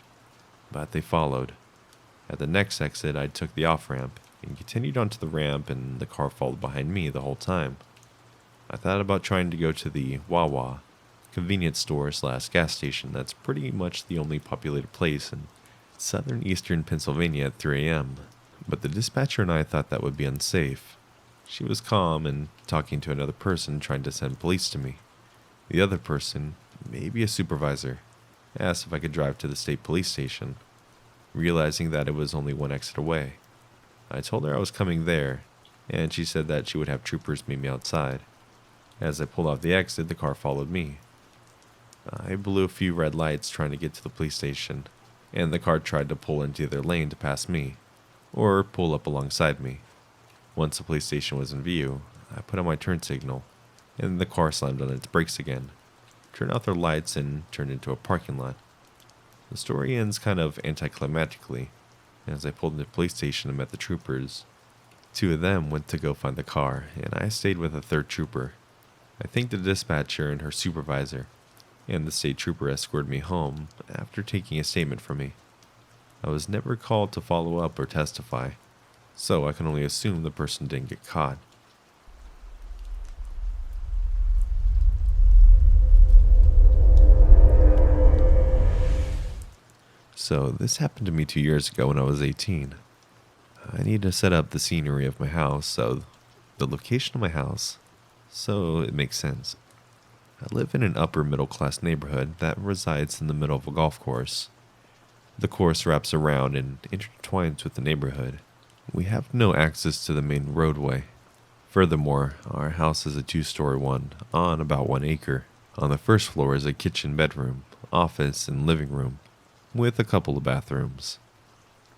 but they followed. At the next exit, I took the off-ramp and continued onto the ramp, and the car followed behind me the whole time. I thought about trying to go to the Wawa, convenience store / gas station that's pretty much the only populated place in southern eastern Pennsylvania at 3 a.m., but the dispatcher and I thought that would be unsafe. She was calm and talking to another person trying to send police to me. The other person, maybe a supervisor, asked if I could drive to the state police station, realizing that it was only one exit away. I told her I was coming there, and she said that she would have troopers meet me outside. As I pulled off the exit, the car followed me. I blew a few red lights trying to get to the police station, and the car tried to pull into their lane to pass me, or pull up alongside me. Once the police station was in view, I put on my turn signal, and the car slammed on its brakes again, turned off their lights, and turned into a parking lot. The story ends kind of anticlimactically. As I pulled into the police station and met the troopers, 2 of them went to go find the car, and I stayed with a 3rd trooper. I think the dispatcher and her supervisor, and the state trooper escorted me home after taking a statement from me. I was never called to follow up or testify, so I can only assume the person didn't get caught. So this happened to me 2 years ago when I was 18. I need to set up the scenery of my house, so the location of my house, so it makes sense. I live in an upper middle class neighborhood that resides in the middle of a golf course. The course wraps around and intertwines with the neighborhood. We have no access to the main roadway. Furthermore, our house is a 2-story one on about 1 acre. On the first floor is a kitchen, bedroom, office, and living room, with a couple of bathrooms.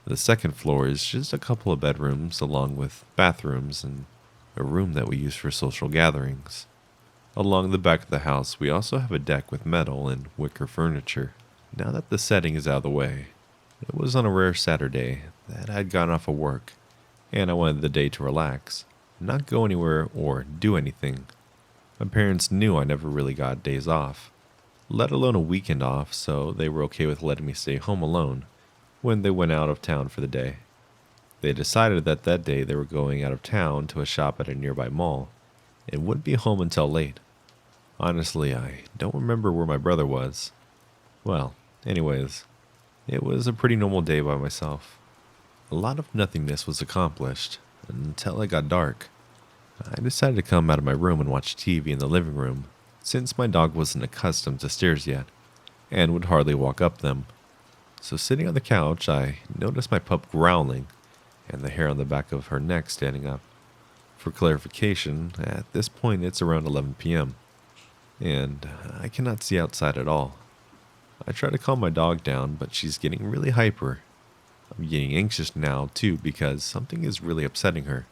The second floor is just a couple of bedrooms along with bathrooms and a room that we use for social gatherings. Along the back of the house, we also have a deck with metal and wicker furniture. Now that the setting is out of the way, it was on a rare Saturday that I'd gotten off of work, and I wanted the day to relax, not go anywhere or do anything. My parents knew I never really got days off, let alone a weekend off, so they were okay with letting me stay home alone when they went out of town for the day. They decided that day they were going out of town to a shop at a nearby mall and wouldn't be home until late. Honestly, I don't remember where my brother was. Well, anyways, it was a pretty normal day by myself. A lot of nothingness was accomplished until it got dark. I decided to come out of my room and watch TV in the living room, since my dog wasn't accustomed to stairs yet, and would hardly walk up them. So sitting on the couch, I noticed my pup growling, and the hair on the back of her neck standing up. For clarification, at this point it's around 11 p.m., and I cannot see outside at all. I try to calm my dog down, but she's getting really hyper. I'm getting anxious now, too, because something is really upsetting her.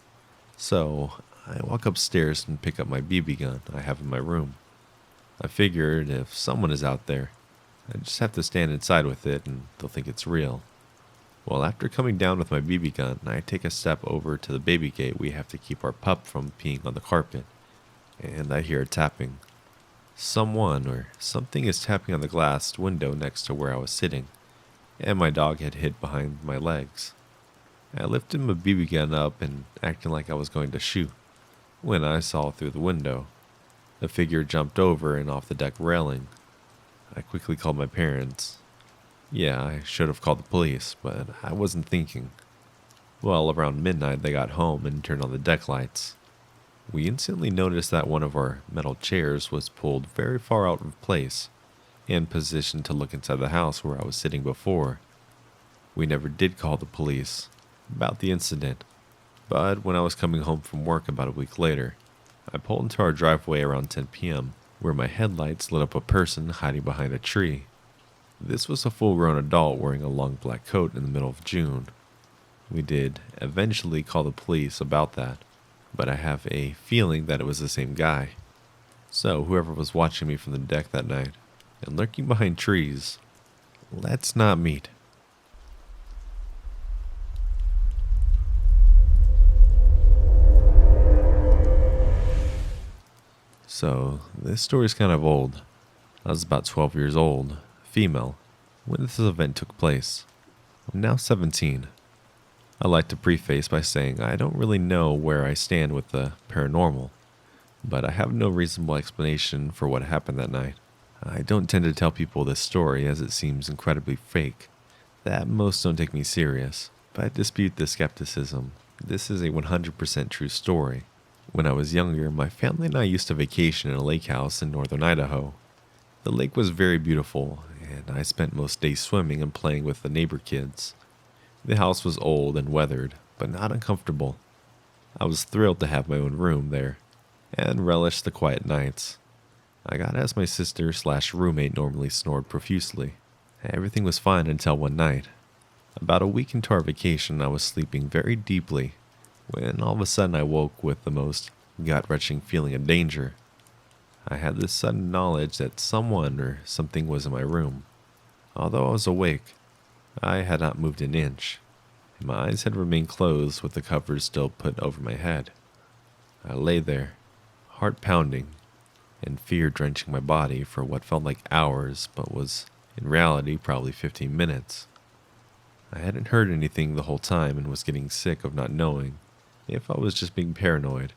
So I walk upstairs and pick up my BB gun I have in my room. I figured if someone is out there, I just have to stand inside with it and they'll think it's real. Well, after coming down with my BB gun, I take a step over to the baby gate we have to keep our pup from peeing on the carpet, and I hear a tapping. Someone or something is tapping on the glass window next to where I was sitting, and my dog had hid behind my legs. I lifted my BB gun up and acting like I was going to shoot, when I saw through the window. A figure jumped over and off the deck railing. I quickly called my parents. Yeah, I should have called the police, but I wasn't thinking. Well, around midnight they got home and turned on the deck lights. We instantly noticed that one of our metal chairs was pulled very far out of place and positioned to look inside the house where I was sitting before. We never did call the police about the incident, but when I was coming home from work about a week later, I pulled into our driveway around 10 p.m., where my headlights lit up a person hiding behind a tree. This was a full-grown adult wearing a long black coat in the middle of June. We did eventually call the police about that, but I have a feeling that it was the same guy. So, whoever was watching me from the deck that night and lurking behind trees, let's not meet. So, this story's kind of old. I was about 12 years old, female, when this event took place. I'm now 17. I like to preface by saying I don't really know where I stand with the paranormal, but I have no reasonable explanation for what happened that night. I don't tend to tell people this story as it seems incredibly fake, that most don't take me serious, but I dispute the skepticism. This is a 100% true story. When I was younger, my family and I used to vacation in a lake house in northern Idaho. The lake was very beautiful, and I spent most days swimming and playing with the neighbor kids. The house was old and weathered, but not uncomfortable. I was thrilled to have my own room there, and relished the quiet nights. I got as my sister/roommate normally snored profusely. Everything was fine until one night. About a week into our vacation, I was sleeping very deeply, when all of a sudden I woke with the most gut-wrenching feeling of danger. I had this sudden knowledge that someone or something was in my room. Although I was awake, I had not moved an inch, and my eyes had remained closed with the covers still put over my head. I lay there, heart pounding, and fear drenching my body for what felt like hours but was in reality probably 15 minutes. I hadn't heard anything the whole time and was getting sick of not knowing if I was just being paranoid,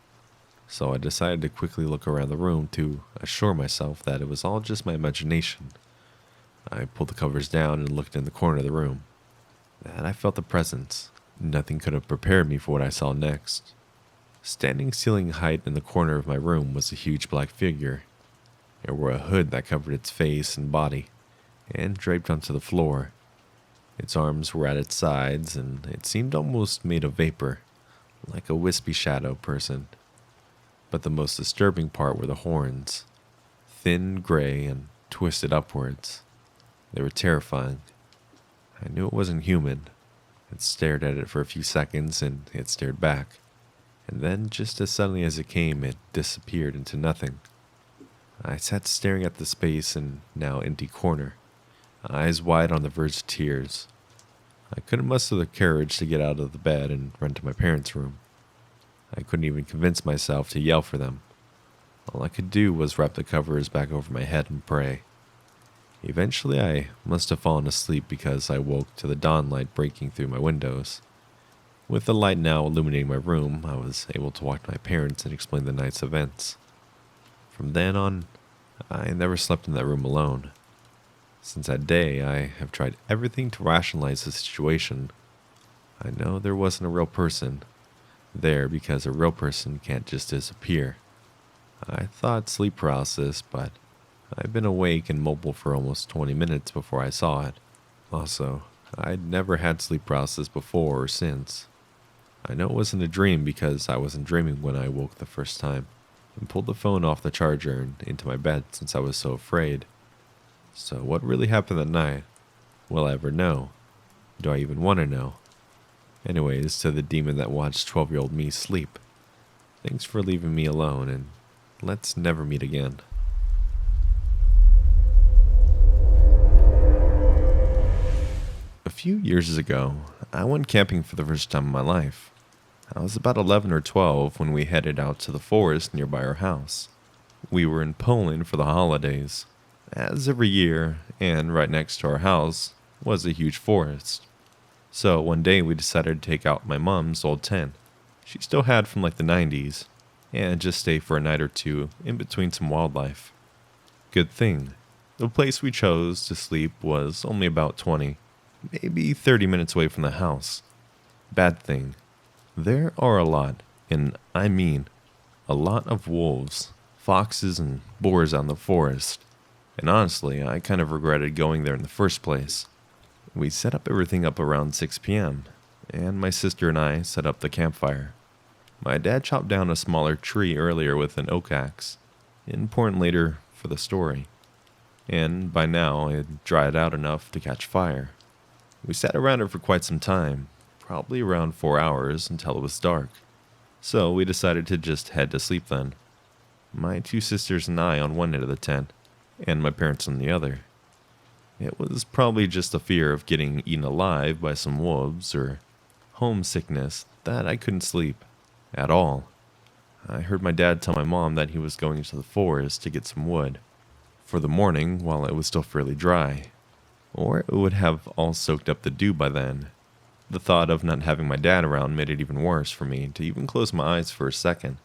so I decided to quickly look around the room to assure myself that it was all just my imagination. I pulled the covers down and looked in the corner of the room. And I felt the presence. Nothing could have prepared me for what I saw next. Standing ceiling height in the corner of my room was a huge black figure. It wore a hood that covered its face and body, and draped onto the floor. Its arms were at its sides, and it seemed almost made of vapor, like a wispy shadow person. But the most disturbing part were the horns, thin, gray, and twisted upwards. They were terrifying. I knew it wasn't human. I stared at it for a few seconds, and it stared back. And then, just as suddenly as it came, it disappeared into nothing. I sat staring at the space and now empty corner, eyes wide on the verge of tears. I couldn't muster the courage to get out of the bed and run to my parents' room. I couldn't even convince myself to yell for them. All I could do was wrap the covers back over my head and pray. Eventually, I must have fallen asleep because I woke to the dawn light breaking through my windows. With the light now illuminating my room, I was able to walk to my parents and explain the night's events. From then on, I never slept in that room alone. Since that day, I have tried everything to rationalize the situation. I know there wasn't a real person there because a real person can't just disappear. I thought sleep paralysis, but I've been awake and mobile for almost 20 minutes before I saw it. Also, I'd never had sleep paralysis before or since. I know it wasn't a dream because I wasn't dreaming when I woke the first time, and pulled the phone off the charger and into my bed since I was so afraid. So what really happened that night? Will I ever know? Do I even want to know? Anyways, to the demon that watched 12-year-old me sleep, thanks for leaving me alone, and let's never meet again. A few years ago, I went camping for the first time in my life. I was about 11 or 12 when we headed out to the forest nearby our house. We were in Poland for the holidays. As every year, and right next to our house, was a huge forest. So one day we decided to take out my mom's old tent. She still had from like the 90s, and just stay for a night or two in between some wildlife. Good thing. The place we chose to sleep was only about 20, maybe 30 minutes away from the house. Bad thing. There are a lot, and I mean a lot of wolves, foxes, and boars out in the forest. And honestly, I kind of regretted going there in the first place. We set up everything up around 6 p.m., and my sister and I set up the campfire. My dad chopped down a smaller tree earlier with an oak axe, important later for the story, and by now it had dried out enough to catch fire. We sat around it for quite some time, probably around 4 hours until it was dark, so we decided to just head to sleep then. my two sisters and I on one end of the tent, and my parents on the other. It was probably just a fear of getting eaten alive by some wolves or homesickness that I couldn't sleep at all. I heard my dad tell my mom that he was going into the forest to get some wood for the morning while it was still fairly dry, or it would have all soaked up the dew by then. The thought of not having my dad around made it even worse for me to even close my eyes for a second.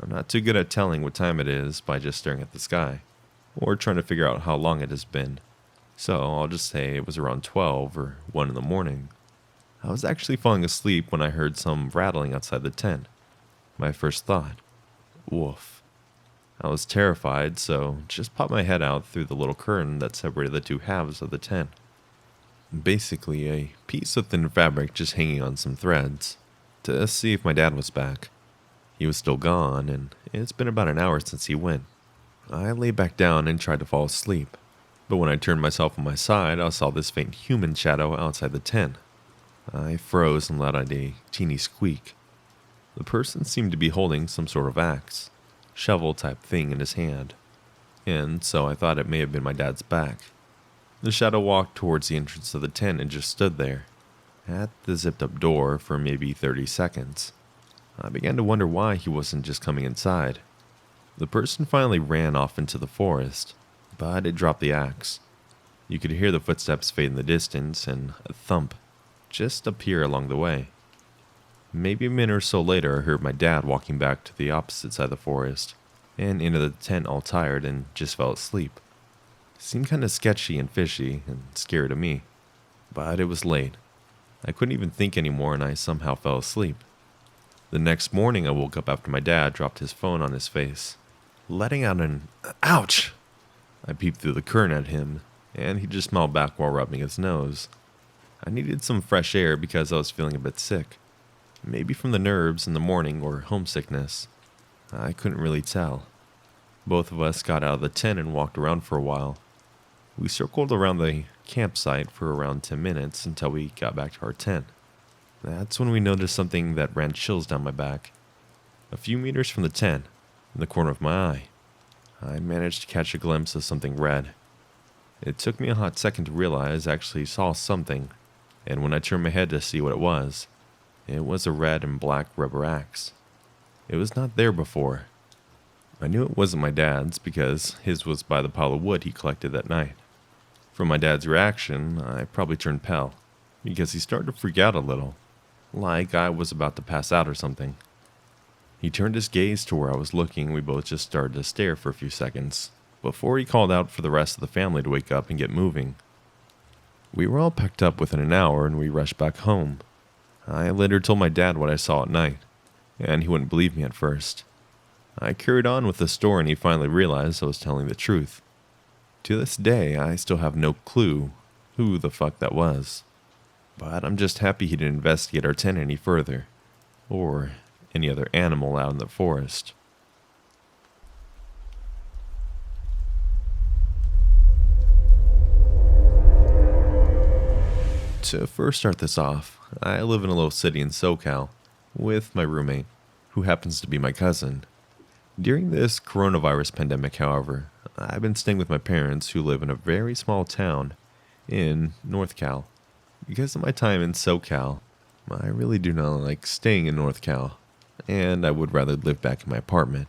I'm not too good at telling what time it is by just staring at the sky, or trying to figure out how long it has been. So I'll just say it was around 12 or 1 in the morning. I was actually falling asleep when I heard some rattling outside the tent. My first thought, wolf. I was terrified, so just popped my head out through the little curtain that separated the two halves of the tent. Basically a piece of thin fabric just hanging on some threads, to see if my dad was back. He was still gone, and it's been about an hour since he went. I lay back down and tried to fall asleep, but when I turned myself on my side, I saw this faint human shadow outside the tent. I froze and let out a teeny squeak. The person seemed to be holding some sort of axe, shovel-type thing in his hand, and so I thought it may have been my dad's back. The shadow walked towards the entrance of the tent and just stood there, at the zipped-up door for maybe 30 seconds. I began to wonder why he wasn't just coming inside. The person finally ran off into the forest, but it dropped the axe. You could hear the footsteps fade in the distance and a thump just appear along the way. Maybe a minute or so later, I heard my dad walking back to the opposite side of the forest and into the tent all tired and just fell asleep. Seemed kind of sketchy and fishy and scary to me, but it was late. I couldn't even think anymore and I somehow fell asleep. The next morning I woke up after my dad dropped his phone on his face, letting out an ouch. I peeped through the curtain at him and he just smiled back while rubbing his nose. I needed some fresh air because I was feeling a bit sick. Maybe from the nerves in the morning or homesickness. I couldn't really tell. Both of us got out of the tent and walked around for a while. We circled around the campsite for around 10 minutes until we got back to our tent. That's when we noticed something that ran chills down my back. A few meters from the tent, in the corner of my eye, I managed to catch a glimpse of something red. It took me a hot second to realize I actually saw something, and when I turned my head to see what it was a red and black rubber axe. It was not there before. I knew it wasn't my dad's because his was by the pile of wood he collected that night. From my dad's reaction, I probably turned pale, because he started to freak out a little, like I was about to pass out or something. He turned his gaze to where I was looking and we both just started to stare for a few seconds, before he called out for the rest of the family to wake up and get moving. We were all packed up within an hour and we rushed back home. I later told my dad what I saw at night, and he wouldn't believe me at first. I carried on with the story and he finally realized I was telling the truth. To this day, I still have no clue who the fuck that was. But I'm just happy he didn't investigate our tent any further, or any other animal out in the forest. To first start this off, I live in a little city in SoCal with my roommate, who happens to be my cousin. During this coronavirus pandemic, however, I've been staying with my parents who live in a very small town in North Cal. Because of my time in SoCal, I really do not like staying in North Cal, and I would rather live back in my apartment.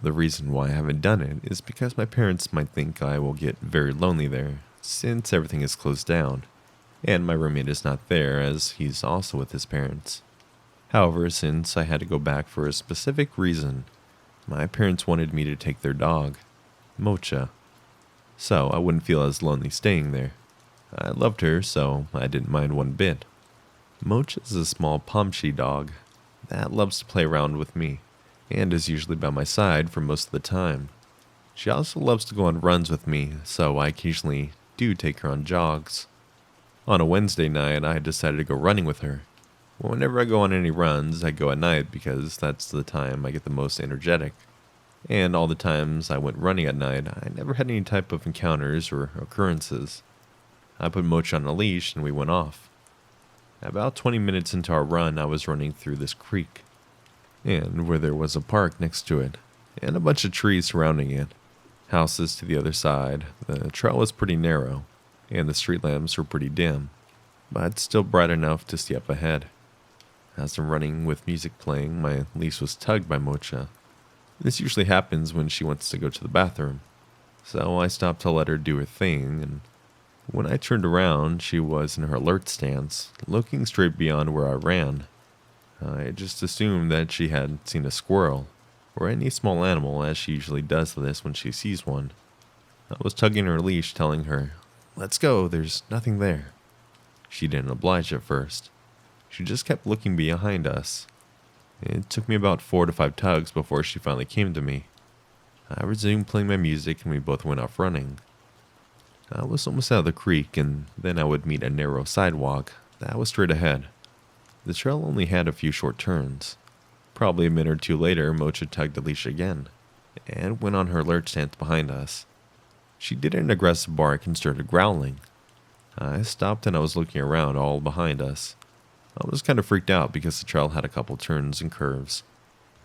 The reason why I haven't done it is because my parents might think I will get very lonely there, since everything is closed down, and my roommate is not there as he's also with his parents. However, since I had to go back for a specific reason, my parents wanted me to take their dog, Mocha, so I wouldn't feel as lonely staying there. I loved her, so I didn't mind one bit. Mocha is a small Pomshy dog that loves to play around with me, and is usually by my side for most of the time. She also loves to go on runs with me, so I occasionally do take her on jogs. On a Wednesday night, I decided to go running with her. Whenever I go on any runs, I go at night because that's the time I get the most energetic. And all the times I went running at night, I never had any type of encounters or occurrences. I put Mocha on a leash and we went off. About 20 minutes into our run, I was running through this creek, and where there was a park next to it. and a bunch of trees surrounding it. Houses to the other side. The trail was pretty narrow, and the street lamps were pretty dim, but still bright enough to see up ahead. As I'm running with music playing, my leash was tugged by Mocha. This usually happens when she wants to go to the bathroom, so I stopped to let her do her thing, and when I turned around, she was in her alert stance, looking straight beyond where I ran. I just assumed that she had seen a squirrel, or any small animal, as she usually does this when she sees one. I was tugging her leash, telling her, "Let's go, there's nothing there." She didn't oblige at first. She just kept looking behind us. It took me about 4 to 5 tugs before she finally came to me. I resumed playing my music and we both went off running. I was almost out of the creek, and then I would meet a narrow sidewalk that was straight ahead. The trail only had a few short turns. Probably a minute or two later, Mocha tugged the leash again, and went on her alert stance behind us. She did an aggressive bark and started growling. I stopped and I was looking around all behind us. I was kind of freaked out because the trail had a couple turns and curves.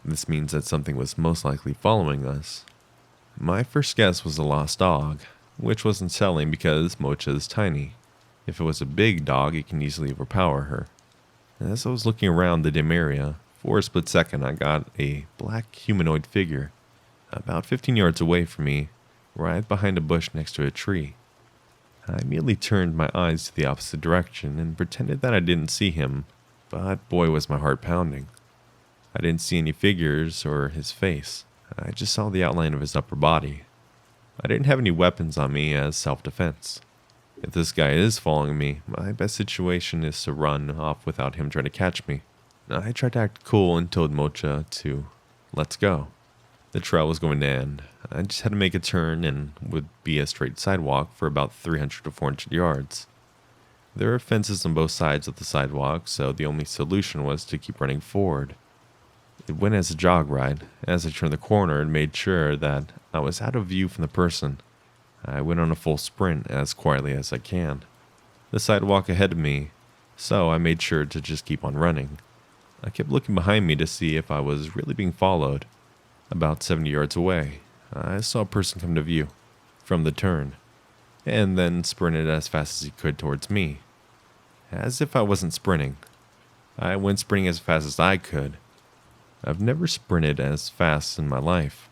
This means that something was most likely following us. My first guess was a lost dog, which wasn't selling because Mocha is tiny. If it was a big dog, it can easily overpower her. As I was looking around the dim area, for a split second I got a black humanoid figure, about 15 yards away from me, right behind a bush next to a tree. I immediately turned my eyes to the opposite direction and pretended that I didn't see him, but boy was my heart pounding. I didn't see any figures or his face. I just saw the outline of his upper body. I didn't have any weapons on me as self-defense. If this guy is following me, my best situation is to run off without him trying to catch me. I tried to act cool and told Mocha to let's go. The trail was going to end. I just had to make a turn and would be a straight sidewalk for about 300 to 400 yards. There are fences on both sides of the sidewalk, so the only solution was to keep running forward. It went as a jog ride. As I turned the corner and made sure that I was out of view from the person, I went on a full sprint as quietly as I can. The sidewalk ahead of me, so I made sure to just keep on running. I kept looking behind me to see if I was really being followed. About 70 yards away, I saw a person come to view from the turn, and then sprinted as fast as he could towards me. As if I wasn't sprinting, I went sprinting as fast as I could. I've never sprinted as fast in my life.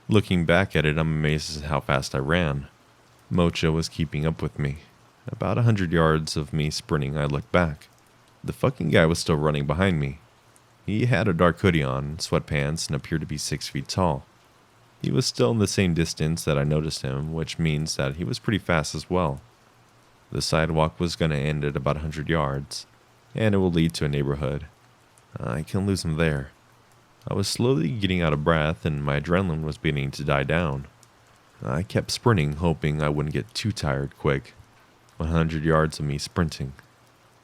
Looking back at it, I'm amazed at how fast I ran. Mocha was keeping up with me. About 100 yards of me sprinting, I looked back. The fucking guy was still running behind me. He had a dark hoodie on, sweatpants, and appeared to be 6 feet tall. He was still in the same distance that I noticed him, which means that he was pretty fast as well. The sidewalk was going to end at about 100 yards, and it will lead to a neighborhood. I can lose him there. I was slowly getting out of breath, and my adrenaline was beginning to die down. I kept sprinting, hoping I wouldn't get too tired quick. 100 yards of me sprinting.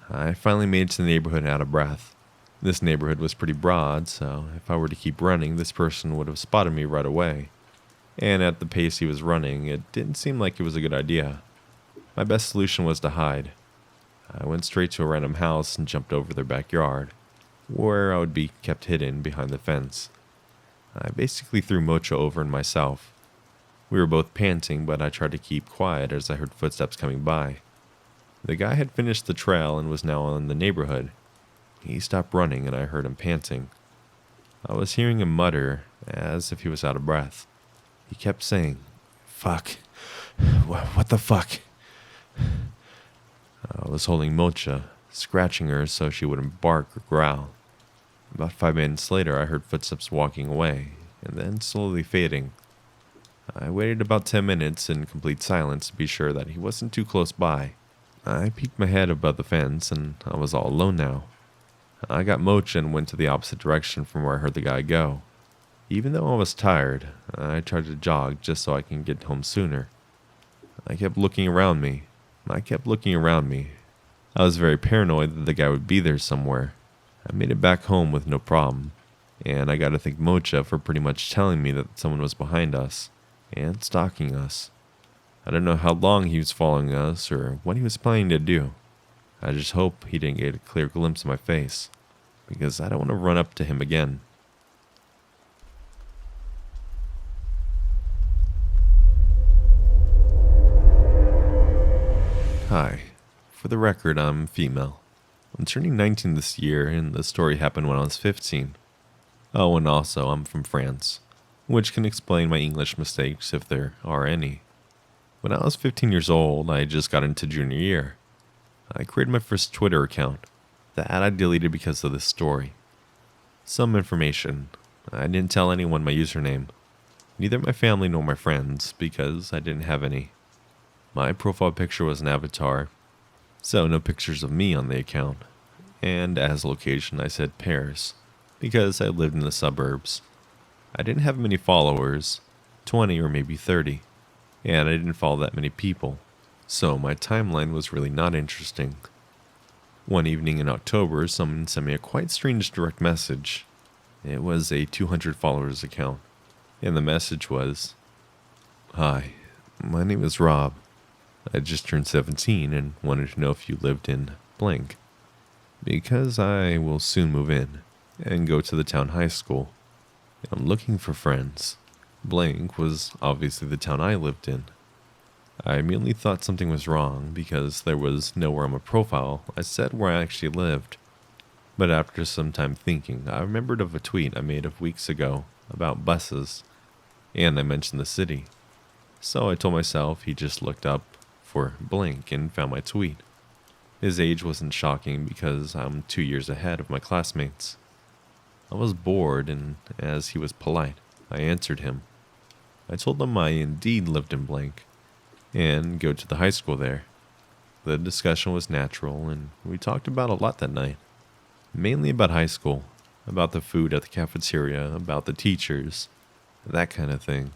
I finally made it to the neighborhood out of breath. This neighborhood was pretty broad, so if I were to keep running, this person would have spotted me right away. And at the pace he was running, it didn't seem like it was a good idea. My best solution was to hide. I went straight to a random house and jumped over their backyard, where I would be kept hidden behind the fence. I basically threw Mocha over and myself. We were both panting, but I tried to keep quiet as I heard footsteps coming by. The guy had finished the trail and was now in the neighborhood. He stopped running and I heard him panting. I was hearing him mutter as if he was out of breath. He kept saying, "Fuck. What the fuck?" I was holding Mocha, scratching her so she wouldn't bark or growl. About 5 minutes later, I heard footsteps walking away, and then slowly fading. I waited about 10 minutes in complete silence to be sure that he wasn't too close by. I peeked my head above the fence, and I was all alone now. I got Mocha and went to the opposite direction from where I heard the guy go. Even though I was tired, I tried to jog just so I can get home sooner. I kept looking around me. I was very paranoid that the guy would be there somewhere. I made it back home with no problem, and I got to thank Mocha for pretty much telling me that someone was behind us and stalking us. I don't know how long he was following us or what he was planning to do. I just hope he didn't get a clear glimpse of my face, because I don't want to run up to him again. Hi. For the record, I'm female. I'm turning 19 this year, and the story happened when I was 15. Oh, and also, I'm from France, which can explain my English mistakes if there are any. When I was 15 years old, I just got into junior year. I created my first Twitter account. That I deleted because of this story. Some information. I didn't tell anyone my username. Neither my family nor my friends, because I didn't have any. My profile picture was an avatar, so no pictures of me on the account. And as location, I said Paris, because I lived in the suburbs. I didn't have many followers, 20 or maybe 30, and I didn't follow that many people, so my timeline was really not interesting. One evening in October, someone sent me a quite strange direct message. It was a 200 followers account, and the message was, "Hi, my name is Rob. I just turned 17 and wanted to know if you lived in blank, because I will soon move in and go to the town high school. I'm looking for friends." Blank was obviously the town I lived in. I immediately thought something was wrong because there was nowhere on my profile I said where I actually lived. But after some time thinking, I remembered of a tweet I made of weeks ago about buses, and I mentioned the city. So I told myself he just looked up for blank and found my tweet. His age wasn't shocking because I'm 2 years ahead of my classmates. I was bored, and as he was polite, I answered him. I told him I indeed lived in blank, and go to the high school there. The discussion was natural, and we talked about a lot that night. Mainly about high school, about the food at the cafeteria, about the teachers, that kind of thing.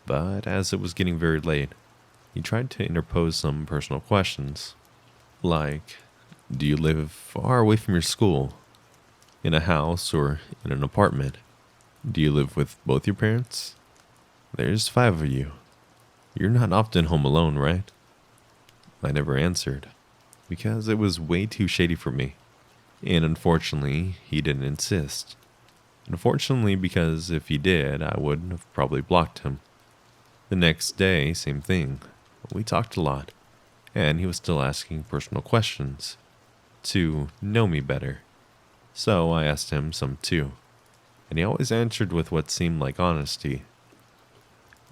But as it was getting very late, he tried to interpose some personal questions. Like, do you live far away from your school? In a house or in an apartment? Do you live with both your parents? There's 5 of you. You're not often home alone, right? I never answered, because it was way too shady for me. And unfortunately, he didn't insist. Unfortunately, because if he did, I would have probably blocked him. The next day, same thing. We talked a lot, and he was still asking personal questions to know me better. So I asked him some too, and he always answered with what seemed like honesty.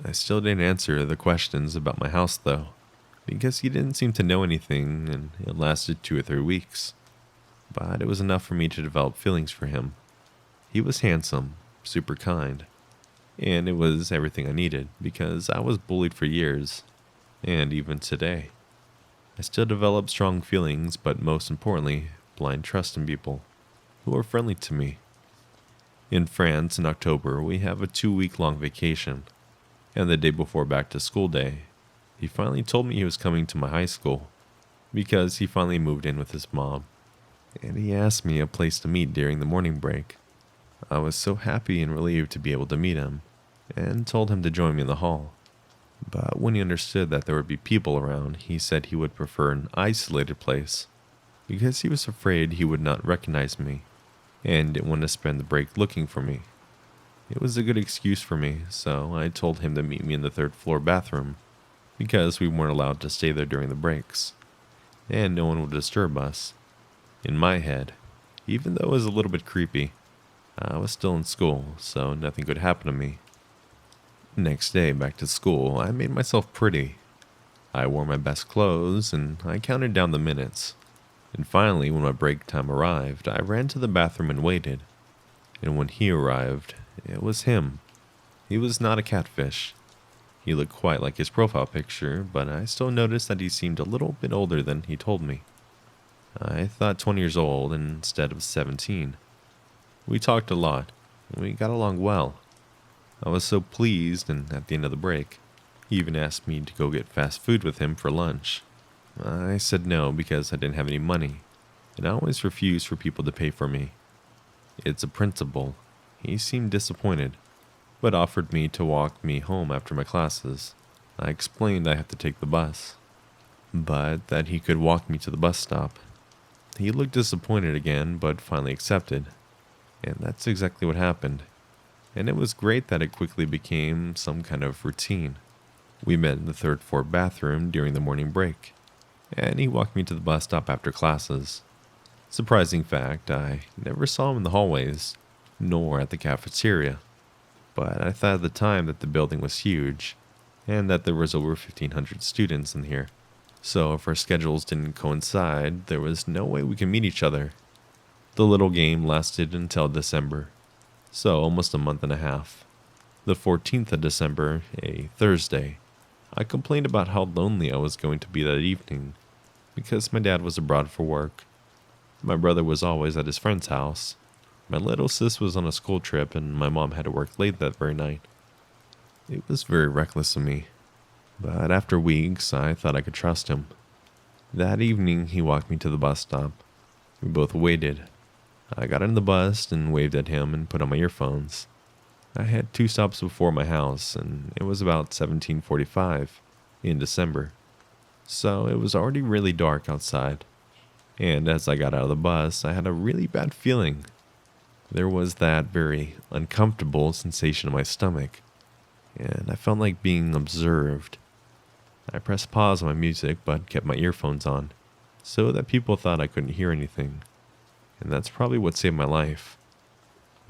I still didn't answer the questions about my house though, because he didn't seem to know anything, and it lasted 2 or 3 weeks. But it was enough for me to develop feelings for him. He was handsome, super kind, and it was everything I needed because I was bullied for years, and even today. I still develop strong feelings, but most importantly, blind trust in people who are friendly to me. In France in October, we have a 2-week-long vacation, and the day before back to school day, he finally told me he was coming to my high school because he finally moved in with his mom. And he asked me a place to meet during the morning break. I was so happy and relieved to be able to meet him, and told him to join me in the hall. But when he understood that there would be people around, he said he would prefer an isolated place, because he was afraid he would not recognize me, and didn't want to spend the break looking for me. It was a good excuse for me, so I told him to meet me in the 3rd floor bathroom, because we weren't allowed to stay there during the breaks, and no one would disturb us. In my head, even though it was a little bit creepy, I was still in school, so nothing could happen to me. Next day, back to school, I made myself pretty. I wore my best clothes, and I counted down the minutes. And finally, when my break time arrived, I ran to the bathroom and waited. And when he arrived, it was him. He was not a catfish. He looked quite like his profile picture, but I still noticed that he seemed a little bit older than he told me. I thought 20 years old instead of 17. We talked a lot. We got along well. I was so pleased, and at the end of the break, he even asked me to go get fast food with him for lunch. I said no because I didn't have any money, and I always refuse for people to pay for me. It's a principle. He seemed disappointed, but offered me to walk me home after my classes. I explained I had to take the bus, but that he could walk me to the bus stop. He looked disappointed again, but finally accepted. And that's exactly what happened. And it was great that it quickly became some kind of routine. We met in the 3rd floor bathroom during the morning break. and he walked me to the bus stop after classes. Surprising fact, I never saw him in the hallways, nor at the cafeteria, but I thought at the time that the building was huge, and that there was over 1,500 students in here. So if our schedules didn't coincide, there was no way we could meet each other. The little game lasted until December, so almost a month and a half. The 14th of December, a Thursday, I complained about how lonely I was going to be that evening, because my dad was abroad for work. My brother was always at his friend's house. My little sis was on a school trip, and my mom had to work late that very night. It was very reckless of me, but after weeks, I thought I could trust him. That evening, he walked me to the bus stop. We both waited. I got in the bus and waved at him and put on my earphones. I had 2 stops before my house, and it was about 17:45 in December, so it was already really dark outside. And as I got out of the bus, I had a really bad feeling. There was that very uncomfortable sensation in my stomach, and I felt like being observed. I pressed pause on my music, but kept my earphones on, so that people thought I couldn't hear anything. And that's probably what saved my life.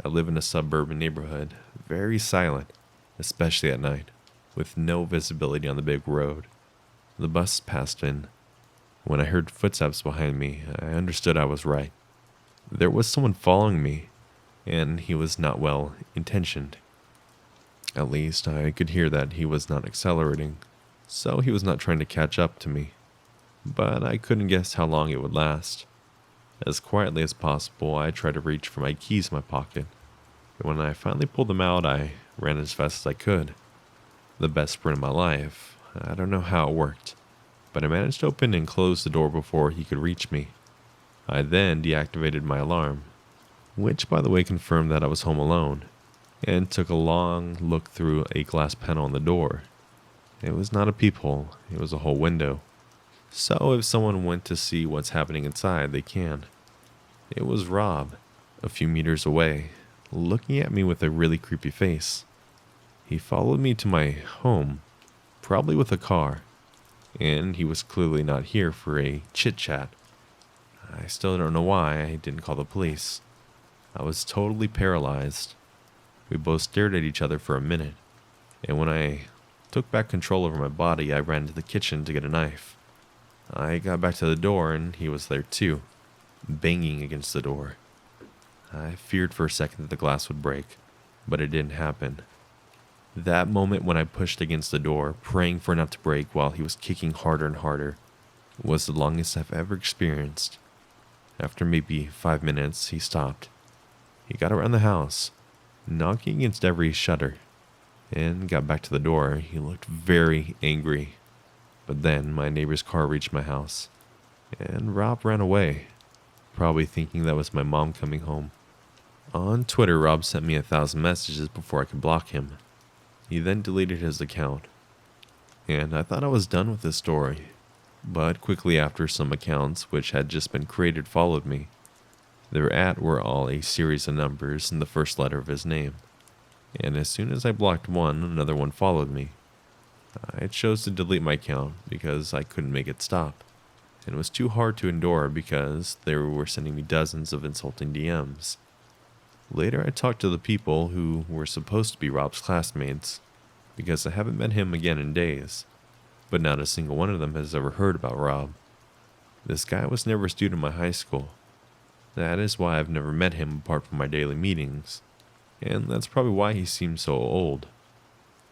I live in a suburban neighborhood, very silent, especially at night, with no visibility on the big road. The bus passed in. When I heard footsteps behind me, I understood I was right. There was someone following me, and he was not well intentioned. At least I could hear that he was not accelerating, so he was not trying to catch up to me. But I couldn't guess how long it would last. As quietly as possible, I tried to reach for my keys in my pocket. And when I finally pulled them out, I ran as fast as I could. The best sprint of my life. I don't know how it worked, but I managed to open and close the door before he could reach me. I then deactivated my alarm, which by the way confirmed that I was home alone, and took a long look through a glass panel on the door. It was not a peephole, it was a whole window. So if someone went to see what's happening inside, they can. It was Rob, a few meters away, looking at me with a really creepy face. He followed me to my home, probably with a car, and he was clearly not here for a chit-chat. I still don't know why I didn't call the police. I was totally paralyzed. We both stared at each other for a minute, and when I took back control over my body, I ran to the kitchen to get a knife. I got back to the door, and he was there too, banging against the door. I feared for a second that the glass would break, but it didn't happen. That moment when I pushed against the door, praying for it not to break while he was kicking harder and harder, was the longest I've ever experienced. After maybe 5 minutes, he stopped. He got around the house, knocking against every shutter, and got back to the door. He looked very angry. But then my neighbor's car reached my house, and Rob ran away, probably thinking that was my mom coming home. On Twitter, Rob sent me 1,000 messages before I could block him. He then deleted his account, and I thought I was done with this story, but quickly after, some accounts which had just been created followed me. Their at were all a series of numbers and the first letter of his name, and as soon as I blocked one, another one followed me. I chose to delete my account because I couldn't make it stop, and it was too hard to endure because they were sending me dozens of insulting DMs. Later I talked to the people who were supposed to be Rob's classmates, because I haven't met him again in days, but not a single one of them has ever heard about Rob. This guy was never a student in my high school. That is why I've never met him apart from my daily meetings, and that's probably why he seems so old.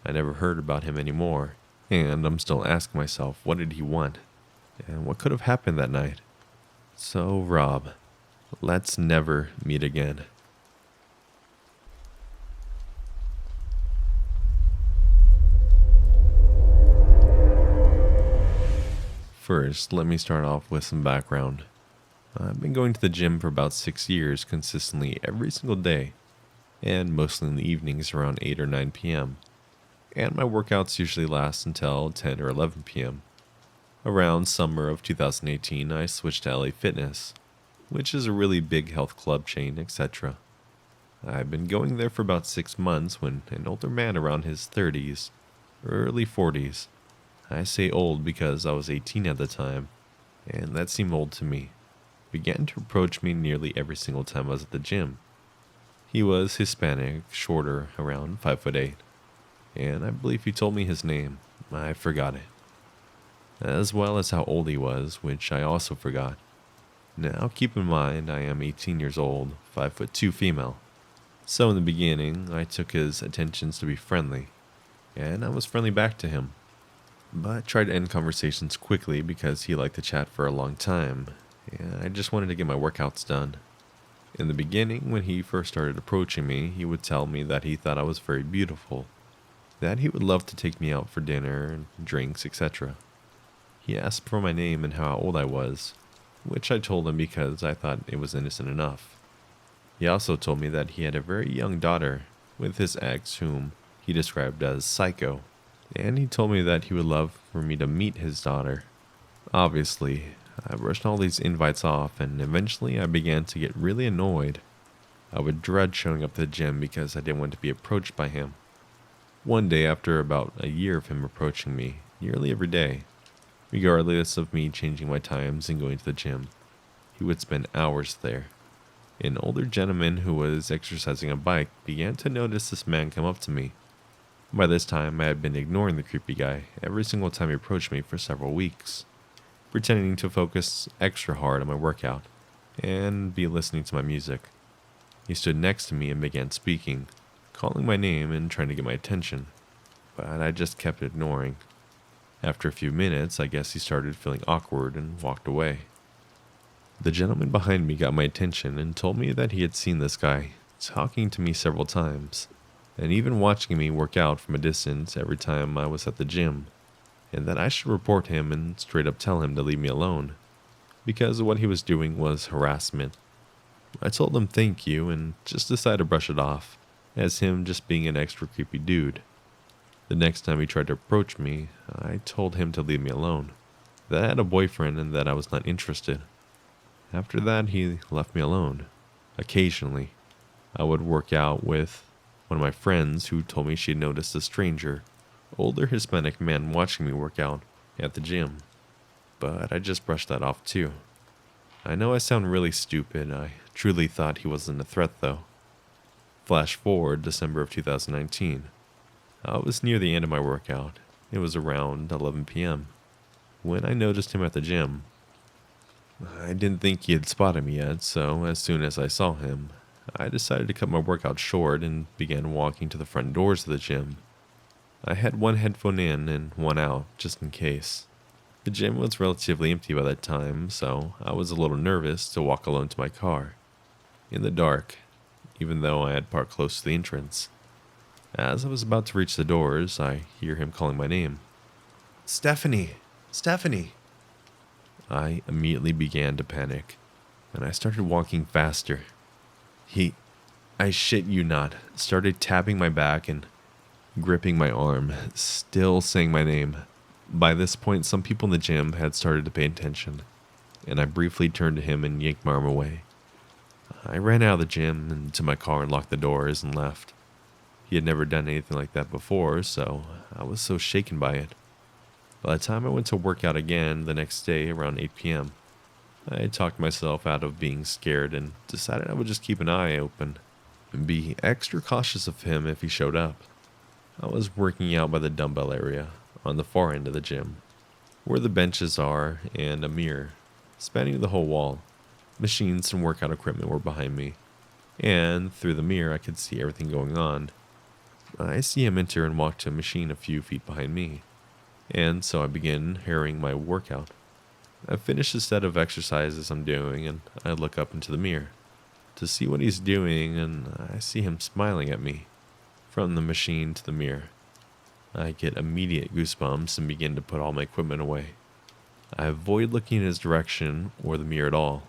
I never heard about him anymore, and I'm still asking myself, what did he want? And what could have happened that night? So, Rob, let's never meet again. First, let me start off with some background. I've been going to the gym for about 6 years consistently every single day, and mostly in the evenings around 8 or 9 p.m. And my workouts usually last until 10 or 11 p.m. Around summer of 2018, I switched to LA Fitness, which is a really big health club chain, etc. I've been going there for about 6 months when an older man around his 30s, early 40s, I say old because I was 18 at the time, and that seemed old to me, began to approach me nearly every single time I was at the gym. He was Hispanic, shorter, around 5'8", and I believe he told me his name. I forgot it. As well as how old he was, which I also forgot. Now keep in mind I am 18 years old, 5'2" female. So in the beginning, I took his attentions to be friendly, and I was friendly back to him. But tried to end conversations quickly because he liked to chat for a long time, and I just wanted to get my workouts done. In the beginning, when he first started approaching me, he would tell me that he thought I was very beautiful, that he would love to take me out for dinner, drinks, etc. He asked for my name and how old I was, which I told him because I thought it was innocent enough. He also told me that he had a very young daughter with his ex, whom he described as Psycho, and he told me that he would love for me to meet his daughter. Obviously, I brushed all these invites off, and eventually I began to get really annoyed. I would dread showing up to the gym because I didn't want to be approached by him. One day, after about a year of him approaching me nearly every day, regardless of me changing my times and going to the gym, he would spend hours there. An older gentleman who was exercising a bike began to notice this man come up to me. By this time, I had been ignoring the creepy guy every single time he approached me for several weeks, pretending to focus extra hard on my workout and be listening to my music. He stood next to me and began speaking, calling my name and trying to get my attention, but I just kept ignoring. After a few minutes, I guess he started feeling awkward and walked away. The gentleman behind me got my attention and told me that he had seen this guy talking to me several times, and even watching me work out from a distance every time I was at the gym, and that I should report him and straight up tell him to leave me alone, because what he was doing was harassment. I told him thank you and just decided to brush it off, as him just being an extra creepy dude. The next time he tried to approach me, I told him to leave me alone, that I had a boyfriend and that I was not interested. After that, he left me alone. Occasionally, I would work out with one of my friends who told me she had noticed a stranger, older Hispanic man watching me work out at the gym. But I just brushed that off too. I know I sound really stupid. I truly thought he wasn't a threat though. Flash forward December of 2019. I was near the end of my workout. It was around 11 p.m. when I noticed him at the gym. I didn't think he had spotted me yet, so as soon as I saw him, I decided to cut my workout short and began walking to the front doors of the gym. I had one headphone in and one out, just in case. The gym was relatively empty by that time, so I was a little nervous to walk alone to my car, in the dark, even though I had parked close to the entrance. As I was about to reach the doors, I hear him calling my name. "Stephanie! Stephanie!" I immediately began to panic, and I started walking faster. I shit you not, started tapping my back and gripping my arm, still saying my name. By this point, some people in the gym had started to pay attention, and I briefly turned to him and yanked my arm away. I ran out of the gym and to my car and locked the doors and left. He had never done anything like that before, so I was so shaken by it. By the time I went to work out again the next day around 8 p.m., I had talked myself out of being scared and decided I would just keep an eye open and be extra cautious of him if he showed up. I was working out by the dumbbell area on the far end of the gym, where the benches are and a mirror spanning the whole wall. Machines and workout equipment were behind me, and through the mirror I could see everything going on. I see him enter and walk to a machine a few feet behind me, and so I begin hurrying my workout. I finish the set of exercises I'm doing, and I look up into the mirror to see what he's doing, and I see him smiling at me from the machine to the mirror. I get immediate goosebumps and begin to put all my equipment away. I avoid looking in his direction or the mirror at all.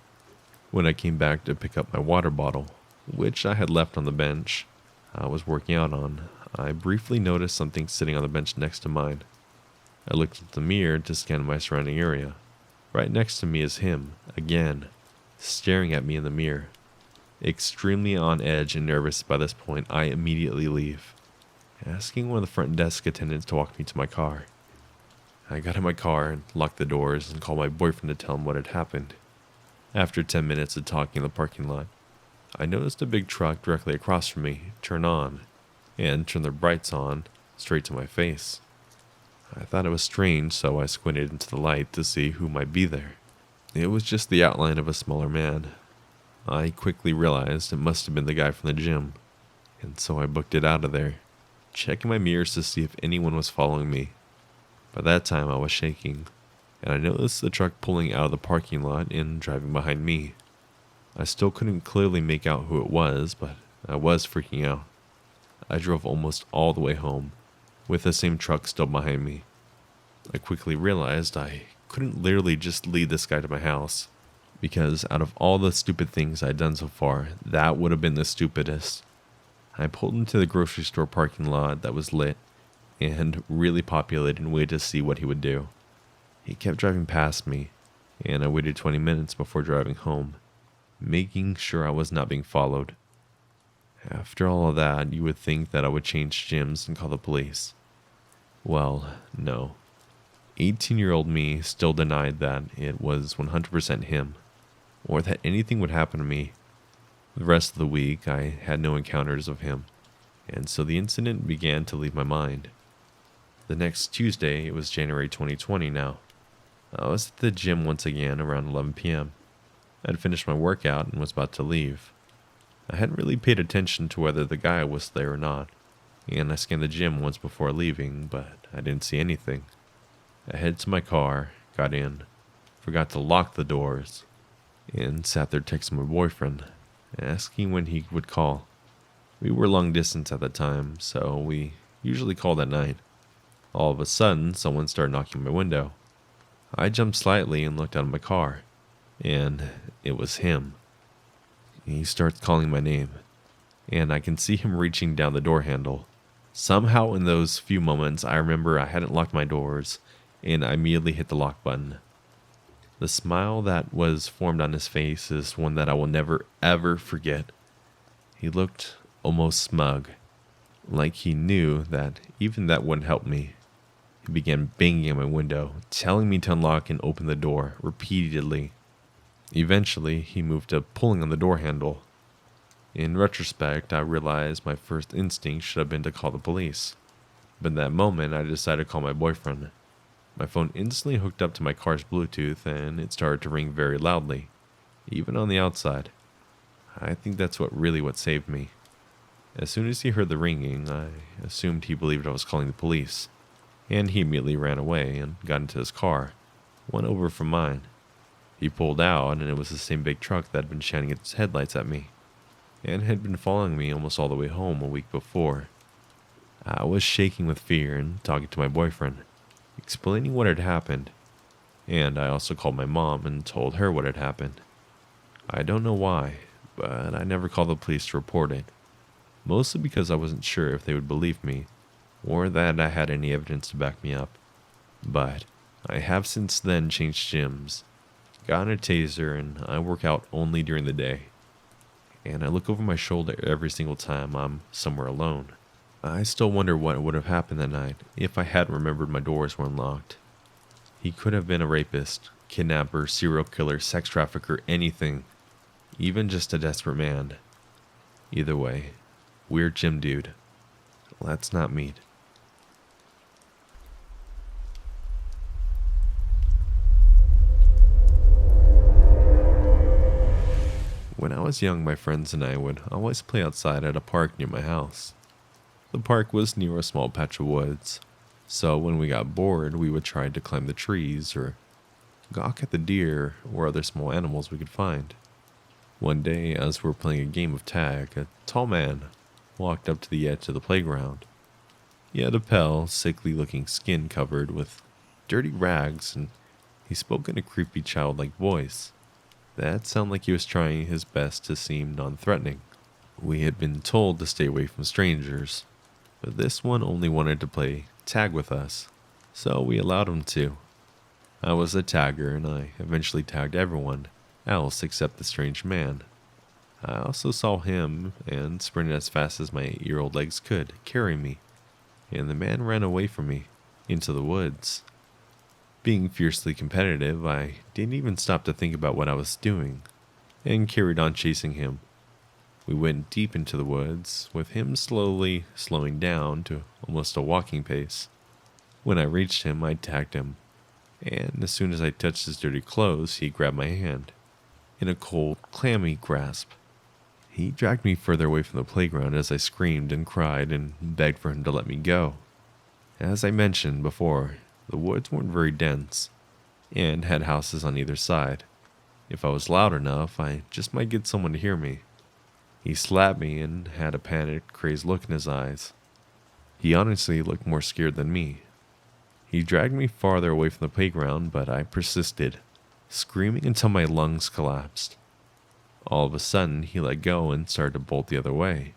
When I came back to pick up my water bottle, which I had left on the bench I was working out on, I briefly noticed something sitting on the bench next to mine. I looked at the mirror to scan my surrounding area. Right next to me is him, again, staring at me in the mirror. Extremely on edge and nervous by this point, I immediately leave, asking one of the front desk attendants to walk me to my car. I got in my car and locked the doors and called my boyfriend to tell him what had happened. After 10 minutes of talking in the parking lot, I noticed a big truck directly across from me turn on and turn their brights on straight to my face. I thought it was strange, so I squinted into the light to see who might be there. It was just the outline of a smaller man. I quickly realized it must have been the guy from the gym, and so I booked it out of there, checking my mirrors to see if anyone was following me. By that time I was shaking, and I noticed the truck pulling out of the parking lot and driving behind me. I still couldn't clearly make out who it was, but I was freaking out. I drove almost all the way home, with the same truck still behind me. I quickly realized I couldn't literally just lead this guy to my house, because out of all the stupid things I'd done so far, that would have been the stupidest. I pulled into the grocery store parking lot that was lit and really populated and waited to see what he would do. He kept driving past me, and I waited 20 minutes before driving home, making sure I was not being followed. After all of that, you would think that I would change gyms and call the police. Well, no. 18-year-old me still denied that it was 100% him, or that anything would happen to me. The rest of the week, I had no encounters of him, and so the incident began to leave my mind. The next Tuesday, it was January 2020 now. I was at the gym once again around 11 p.m. I'd finished my workout and was about to leave. I hadn't really paid attention to whether the guy was there or not, and I scanned the gym once before leaving, but I didn't see anything. I headed to my car, got in, forgot to lock the doors, and sat there texting my boyfriend, asking when he would call. We were long distance at the time, so we usually called at night. All of a sudden, someone started knocking on my window. I jumped slightly and looked out of my car, and it was him. He starts calling my name, and I can see him reaching down the door handle. Somehow in those few moments, I remember I hadn't locked my doors, and I immediately hit the lock button. The smile that was formed on his face is one that I will never ever forget. He looked almost smug, like he knew that even that wouldn't help me. He began banging at my window, telling me to unlock and open the door repeatedly. Eventually, he moved to pulling on the door handle. In retrospect, I realized my first instinct should have been to call the police. But in that moment, I decided to call my boyfriend. My phone instantly hooked up to my car's Bluetooth, and it started to ring very loudly, even on the outside. I think that's what saved me. As soon as he heard the ringing, I assumed he believed I was calling the police, and he immediately ran away and got into his car, one over from mine. He pulled out, and it was the same big truck that had been shining its headlights at me, and had been following me almost all the way home a week before. I was shaking with fear and talking to my boyfriend, explaining what had happened, and I also called my mom and told her what had happened. I don't know why, but I never called the police to report it, mostly because I wasn't sure if they would believe me, or that I had any evidence to back me up. But I have since then changed gyms, gotten a taser, and I work out only during the day. And I look over my shoulder every single time I'm somewhere alone. I still wonder what would have happened that night if I hadn't remembered my doors were unlocked. He could have been a rapist, kidnapper, serial killer, sex trafficker, anything. Even just a desperate man. Either way, weird gym dude. Let's not meet. When I was young, my friends and I would always play outside at a park near my house. The park was near a small patch of woods, so when we got bored, we would try to climb the trees or gawk at the deer or other small animals we could find. One day, as we were playing a game of tag, a tall man walked up to the edge of the playground. He had a pale, sickly-looking skin covered with dirty rags, and he spoke in a creepy childlike voice that sounded like he was trying his best to seem non-threatening. We had been told to stay away from strangers, but this one only wanted to play tag with us, so we allowed him to. I was a tagger, and I eventually tagged everyone else except the strange man. I also saw him and sprinted as fast as my 8-year-old legs could carry me, and the man ran away from me into the woods. Being fiercely competitive, I didn't even stop to think about what I was doing, and carried on chasing him. We went deep into the woods, with him slowly slowing down to almost a walking pace. When I reached him, I tagged him, and as soon as I touched his dirty clothes, he grabbed my hand. In a cold, clammy grasp, he dragged me further away from the playground as I screamed and cried and begged for him to let me go. As I mentioned before, the woods weren't very dense, and had houses on either side. If I was loud enough, I just might get someone to hear me. He slapped me and had a panicked, crazed look in his eyes. He honestly looked more scared than me. He dragged me farther away from the playground, but I persisted, screaming until my lungs collapsed. All of a sudden, he let go and started to bolt the other way.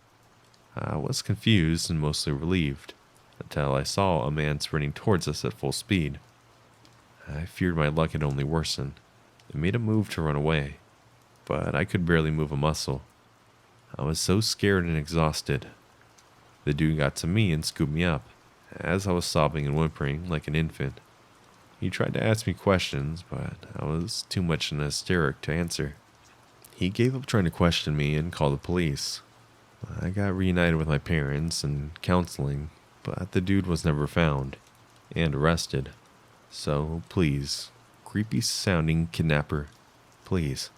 I was confused and mostly relieved, until I saw a man sprinting towards us at full speed. I feared my luck had only worsened, and made a move to run away, but I could barely move a muscle. I was so scared and exhausted. The dude got to me and scooped me up, as I was sobbing and whimpering like an infant. He tried to ask me questions, but I was too much in a hysteric to answer. He gave up trying to question me and called the police. I got reunited with my parents and counseling, but the dude was never found and arrested. So please, creepy sounding kidnapper, please,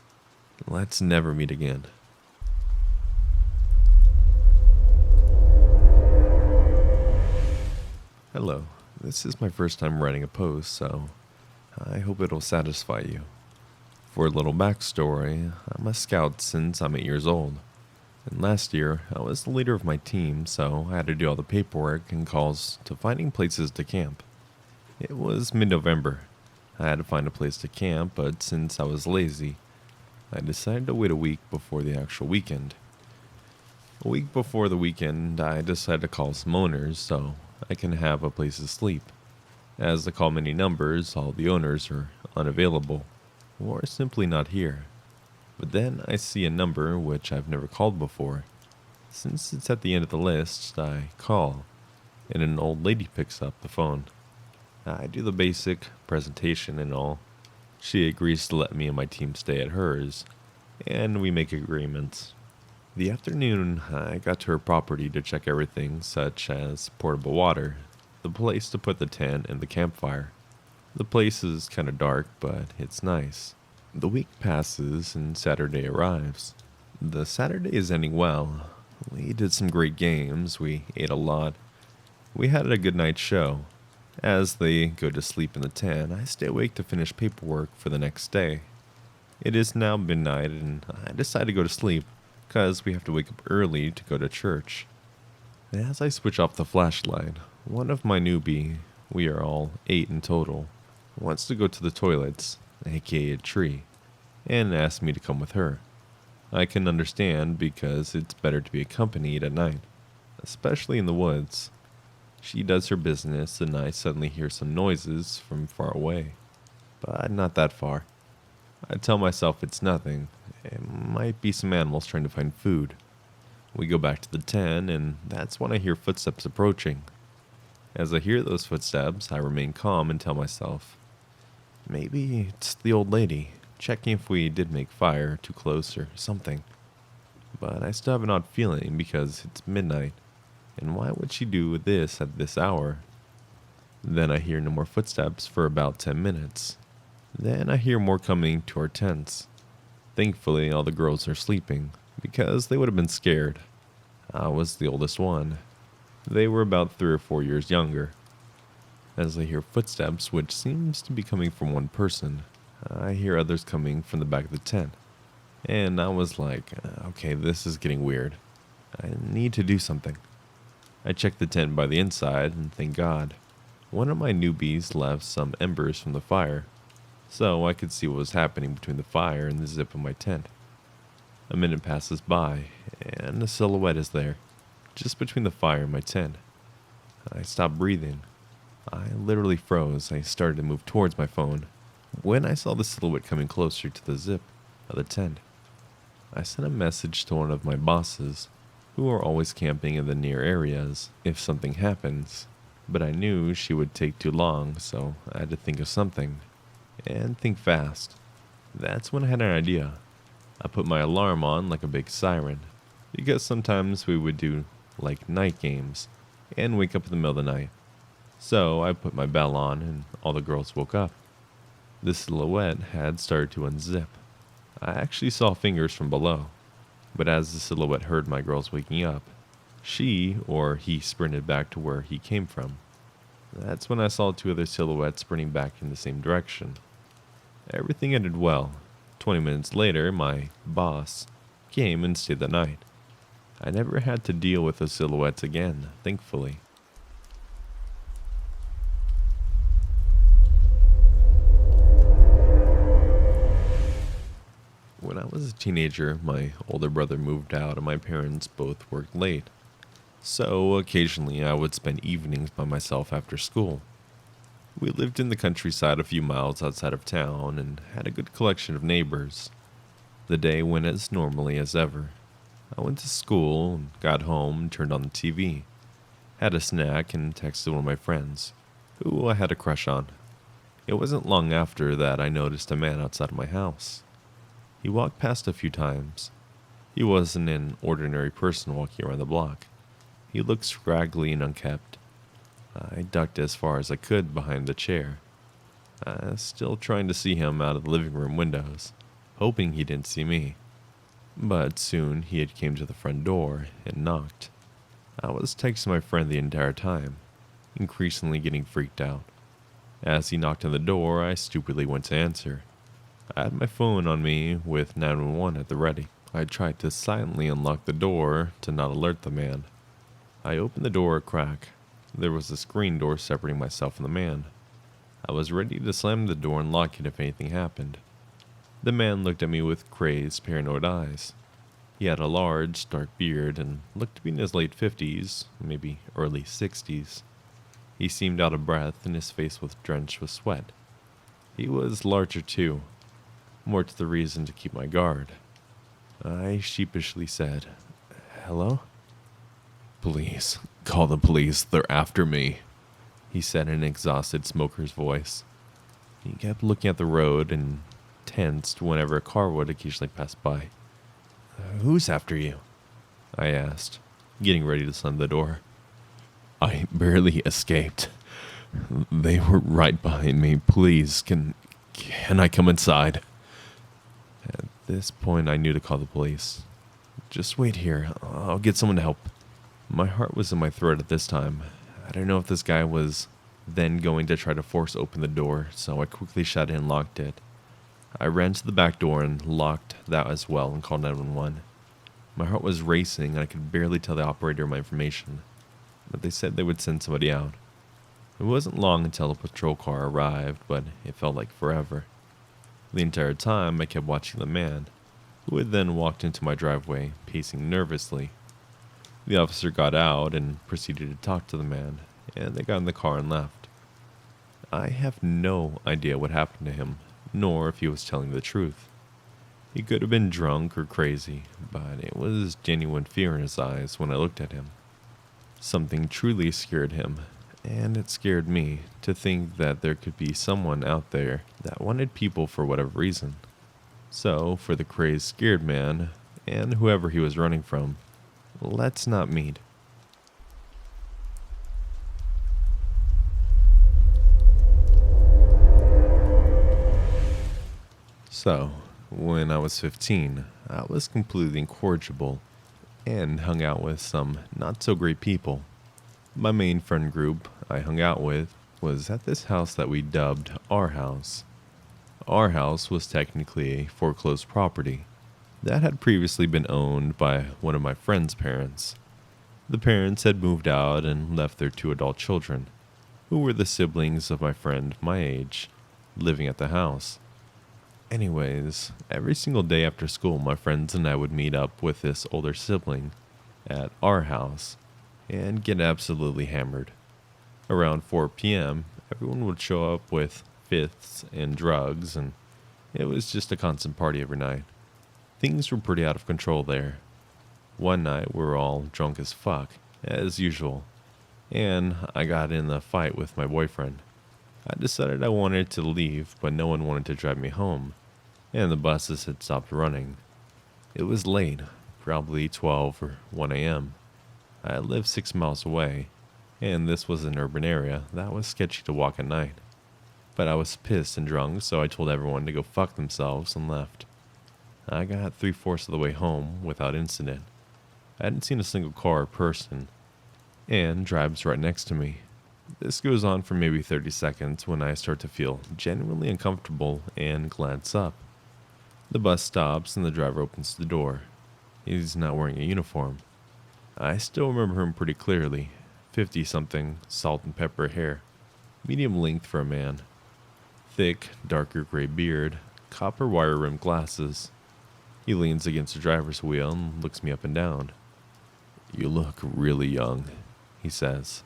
let's never meet again. Hello, this is my first time writing a post, so I hope it'll satisfy you. For a little backstory, I'm a scout since I'm 8 years old, and last year I was the leader of my team, so I had to do all the paperwork and calls to finding places to camp. It was mid-November. I had to find a place to camp, but since I was lazy, I decided to wait a week before the actual weekend. A week before the weekend, I decided to call some owners so I can have a place to sleep. As I call many numbers, all the owners are unavailable or simply not here. But then I see a number which I've never called before. Since it's at the end of the list, I call, and an old lady picks up the phone. I do the basic presentation and all. She agrees to let me and my team stay at hers, and we make agreements. The afternoon, I got to her property to check everything, such as portable water, the place to put the tent, and the campfire. The place is kind of dark, but it's nice. The week passes and Saturday arrives. The Saturday is ending well. We did some great games, we ate a lot. We had a good night's show. As they go to sleep in the tent, I stay awake to finish paperwork for the next day. It is now midnight and I decide to go to sleep, because we have to wake up early to go to church. As I switch off the flashlight, one of my newbie, we are all 8 in total, wants to go to the toilets, aka a tree, and asks me to come with her. I can understand because it's better to be accompanied at night, especially in the woods. She does her business and I suddenly hear some noises from far away, but not that far. I tell myself it's nothing. It might be some animals trying to find food. We go back to the tent, and that's when I hear footsteps approaching. As I hear those footsteps, I remain calm and tell myself, maybe it's the old lady, checking if we did make fire too close or something. But I still have an odd feeling because it's midnight, and why would she do this at this hour? Then I hear no more footsteps for about 10 minutes. Then I hear more coming to our tents. Thankfully, all the girls are sleeping, because they would have been scared. I was the oldest one. They were about 3 or 4 years younger. As I hear footsteps, which seems to be coming from one person, I hear others coming from the back of the tent. And I was like, okay, this is getting weird. I need to do something. I checked the tent by the inside, and thank God, one of my newbies left some embers from the fire, so I could see what was happening between the fire and the zip of my tent. A minute passes by, and a silhouette is there, just between the fire and my tent. I stopped breathing. I literally froze. I started to move towards my phone when I saw the silhouette coming closer to the zip of the tent. I sent a message to one of my bosses, who are always camping in the near areas, if something happens. but I knew she would take too long, so I had to think of something, and think fast. That's when I had an idea. I put my alarm on like a big siren, because sometimes we would do like night games, and wake up in the middle of the night. So I put my bell on, and all the girls woke up. The silhouette had started to unzip. I actually saw fingers from below, but as the silhouette heard my girls waking up, she or he sprinted back to where he came from. That's when I saw two other silhouettes sprinting back in the same direction. Everything ended well. 20 minutes later, my boss came and stayed the night. I never had to deal with those silhouettes again, thankfully. When I was a teenager, my older brother moved out and my parents both worked late. So occasionally I would spend evenings by myself after school. We lived in the countryside a few miles outside of town and had a good collection of neighbors. The day went as normally as ever. I went to school, got home, and turned on the TV. Had a snack and texted one of my friends, who I had a crush on. It wasn't long after that I noticed a man outside of my house. He walked past a few times. He wasn't an ordinary person walking around the block. He looked scraggly and unkempt. I ducked as far as I could behind the chair, still trying to see him out of the living room windows, hoping he didn't see me. But soon he had came to the front door and knocked. I was texting my friend the entire time, increasingly getting freaked out. As he knocked on the door, I stupidly went to answer. I had my phone on me with 911 at the ready. I tried to silently unlock the door to not alert the man. I opened the door a crack. There was a screen door separating myself from the man. I was ready to slam the door and lock it if anything happened. The man looked at me with crazed, paranoid eyes. He had a large, dark beard and looked to be in his late 50s, maybe early 60s. He seemed out of breath and his face was drenched with sweat. He was larger too, more to the reason to keep my guard. I sheepishly said, "Hello?" "Please, call the police, they're after me," he said in an exhausted smoker's voice. He kept looking at the road and tensed whenever a car would occasionally pass by. "Who's after you?" I asked, getting ready to slam the door. "I barely escaped. They were right behind me. Please, can I come inside?" At this point, I knew to call the police. "Just wait here. I'll get someone to help." My heart was in my throat at this time. I didn't know if this guy was then going to try to force open the door, so I quickly shut it and locked it. I ran to the back door and locked that as well and called 911. My heart was racing and I could barely tell the operator my information, but they said they would send somebody out. It wasn't long until a patrol car arrived, but it felt like forever. The entire time I kept watching the man, who had then walked into my driveway, pacing nervously. The officer got out and proceeded to talk to the man, and they got in the car and left. I have no idea what happened to him, nor if he was telling the truth. He could have been drunk or crazy, but it was genuine fear in his eyes when I looked at him. Something truly scared him, and it scared me to think that there could be someone out there that wanted people for whatever reason. So, for the crazed, scared man, and whoever he was running from, let's not meet. So, when I was 15, I was completely incorrigible and hung out with some not so great people. My main friend group I hung out with was at this house that we dubbed our house. Our house was technically a foreclosed property that had previously been owned by one of my friend's parents. The parents had moved out and left their 2 adult children, who were the siblings of my friend my age, living at the house. Anyways, every single day after school, my friends and I would meet up with this older sibling at our house and get absolutely hammered. Around 4 p.m., everyone would show up with fifths and drugs, and it was just a constant party every night. Things were pretty out of control there. One night, we were all drunk as fuck, as usual. and I got in a fight with my boyfriend. I decided I wanted to leave, but no one wanted to drive me home, and the buses had stopped running. It was late, probably 12 or 1 a.m. I lived 6 miles away, and this was an urban area that was sketchy to walk at night. But I was pissed and drunk, so I told everyone to go fuck themselves and left. I got 3/4 of the way home without incident. I hadn't seen a single car or person, and drives right next to me. This goes on for maybe 30 seconds when I start to feel genuinely uncomfortable and glance up. The bus stops and the driver opens the door. He's not wearing a uniform. I still remember him pretty clearly. 50-something, salt and pepper hair. Medium length for a man. Thick, darker gray beard. Copper wire-rimmed glasses. He leans against the driver's wheel and looks me up and down. "You look really young," he says.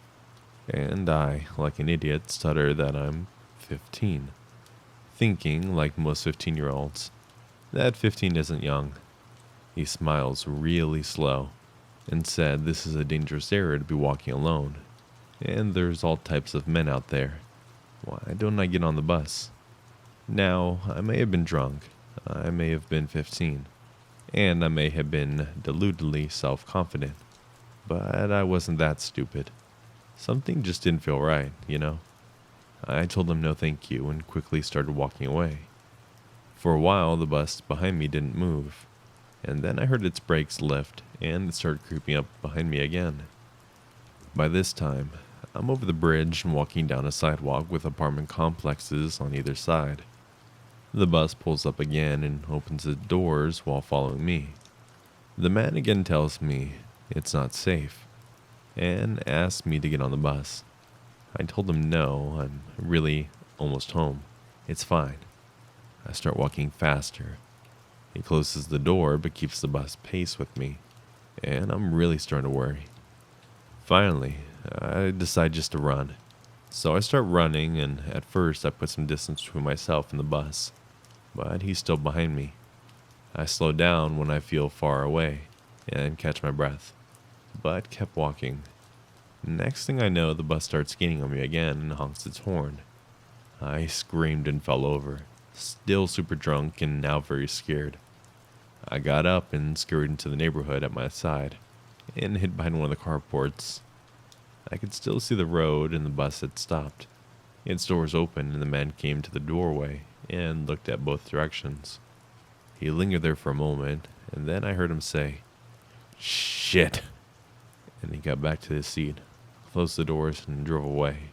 And I, like an idiot, stutter that I'm 15. Thinking, like most 15-year-olds, that 15 isn't young. He smiles really slow and said this is a dangerous area to be walking alone, and there's all types of men out there. Why don't I get on the bus? Now, I may have been drunk, I may have been 15, and I may have been deludedly self-confident, but I wasn't that stupid. Something just didn't feel right, you know? I told him no thank you and quickly started walking away. For a while, the bus behind me didn't move, and then I heard its brakes lift, and it started creeping up behind me again. By this time, I'm over the bridge and walking down a sidewalk with apartment complexes on either side. The bus pulls up again and opens its doors while following me. The man again tells me it's not safe, and asks me to get on the bus. I told him no, I'm really almost home. It's fine. I start walking faster. He closes the door but keeps the bus pace with me, and I'm really starting to worry. Finally, I decide just to run. So I start running, and at first I put some distance between myself and the bus, but he's still behind me. I slow down when I feel far away and catch my breath, but kept walking. Next thing I know, the bus starts gaining on me again and honks its horn. I screamed and fell over, still super drunk and now very scared. I got up and scurried into the neighborhood at my side and hid behind one of the carports. I could still see the road and the bus had stopped. Its doors opened and the man came to the doorway and looked at both directions. He lingered there for a moment, and then I heard him say, "Shit," and he got back to his seat, closed the doors, and drove away.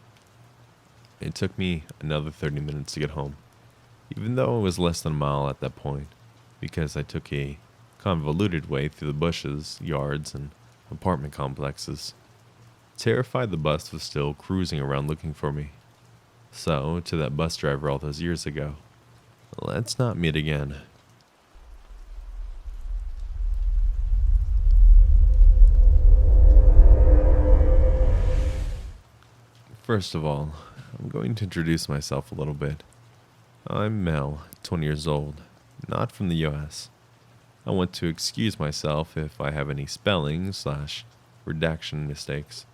It took me another 30 minutes to get home, even though it was less than a mile at that point, because I took a convoluted way through the bushes, yards, and apartment complexes. Terrified, the bus was still cruising around looking for me. So, to that bus driver all those years ago, let's not meet again. First of all, I'm going to introduce myself a little bit. I'm Mel, 20 years old, not from the US. I want to excuse myself if I have any spelling/redaction mistakes,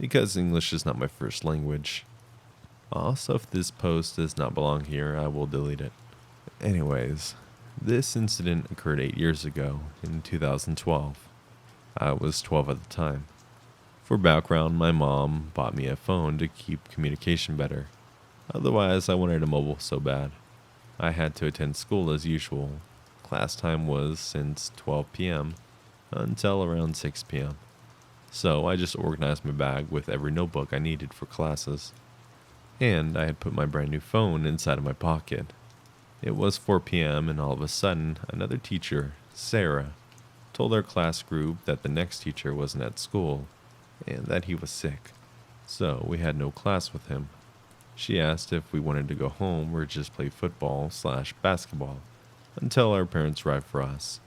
because English is not my first language. Also, if this post does not belong here, I will delete it. Anyways, this incident occurred 8 years ago, in 2012. I was 12 at the time. For background, my mom bought me a phone to keep communication better. Otherwise, I wanted a mobile so bad. I had to attend school as usual. Class time was since 12 p.m. until around 6 p.m. So I just organized my bag with every notebook I needed for classes. And I had put my brand new phone inside of my pocket. It was 4 p.m. and all of a sudden, another teacher, Sarah, told our class group that the next teacher wasn't at school and that he was sick. So we had no class with him. She asked if we wanted to go home or just play football/basketball until our parents arrived for us.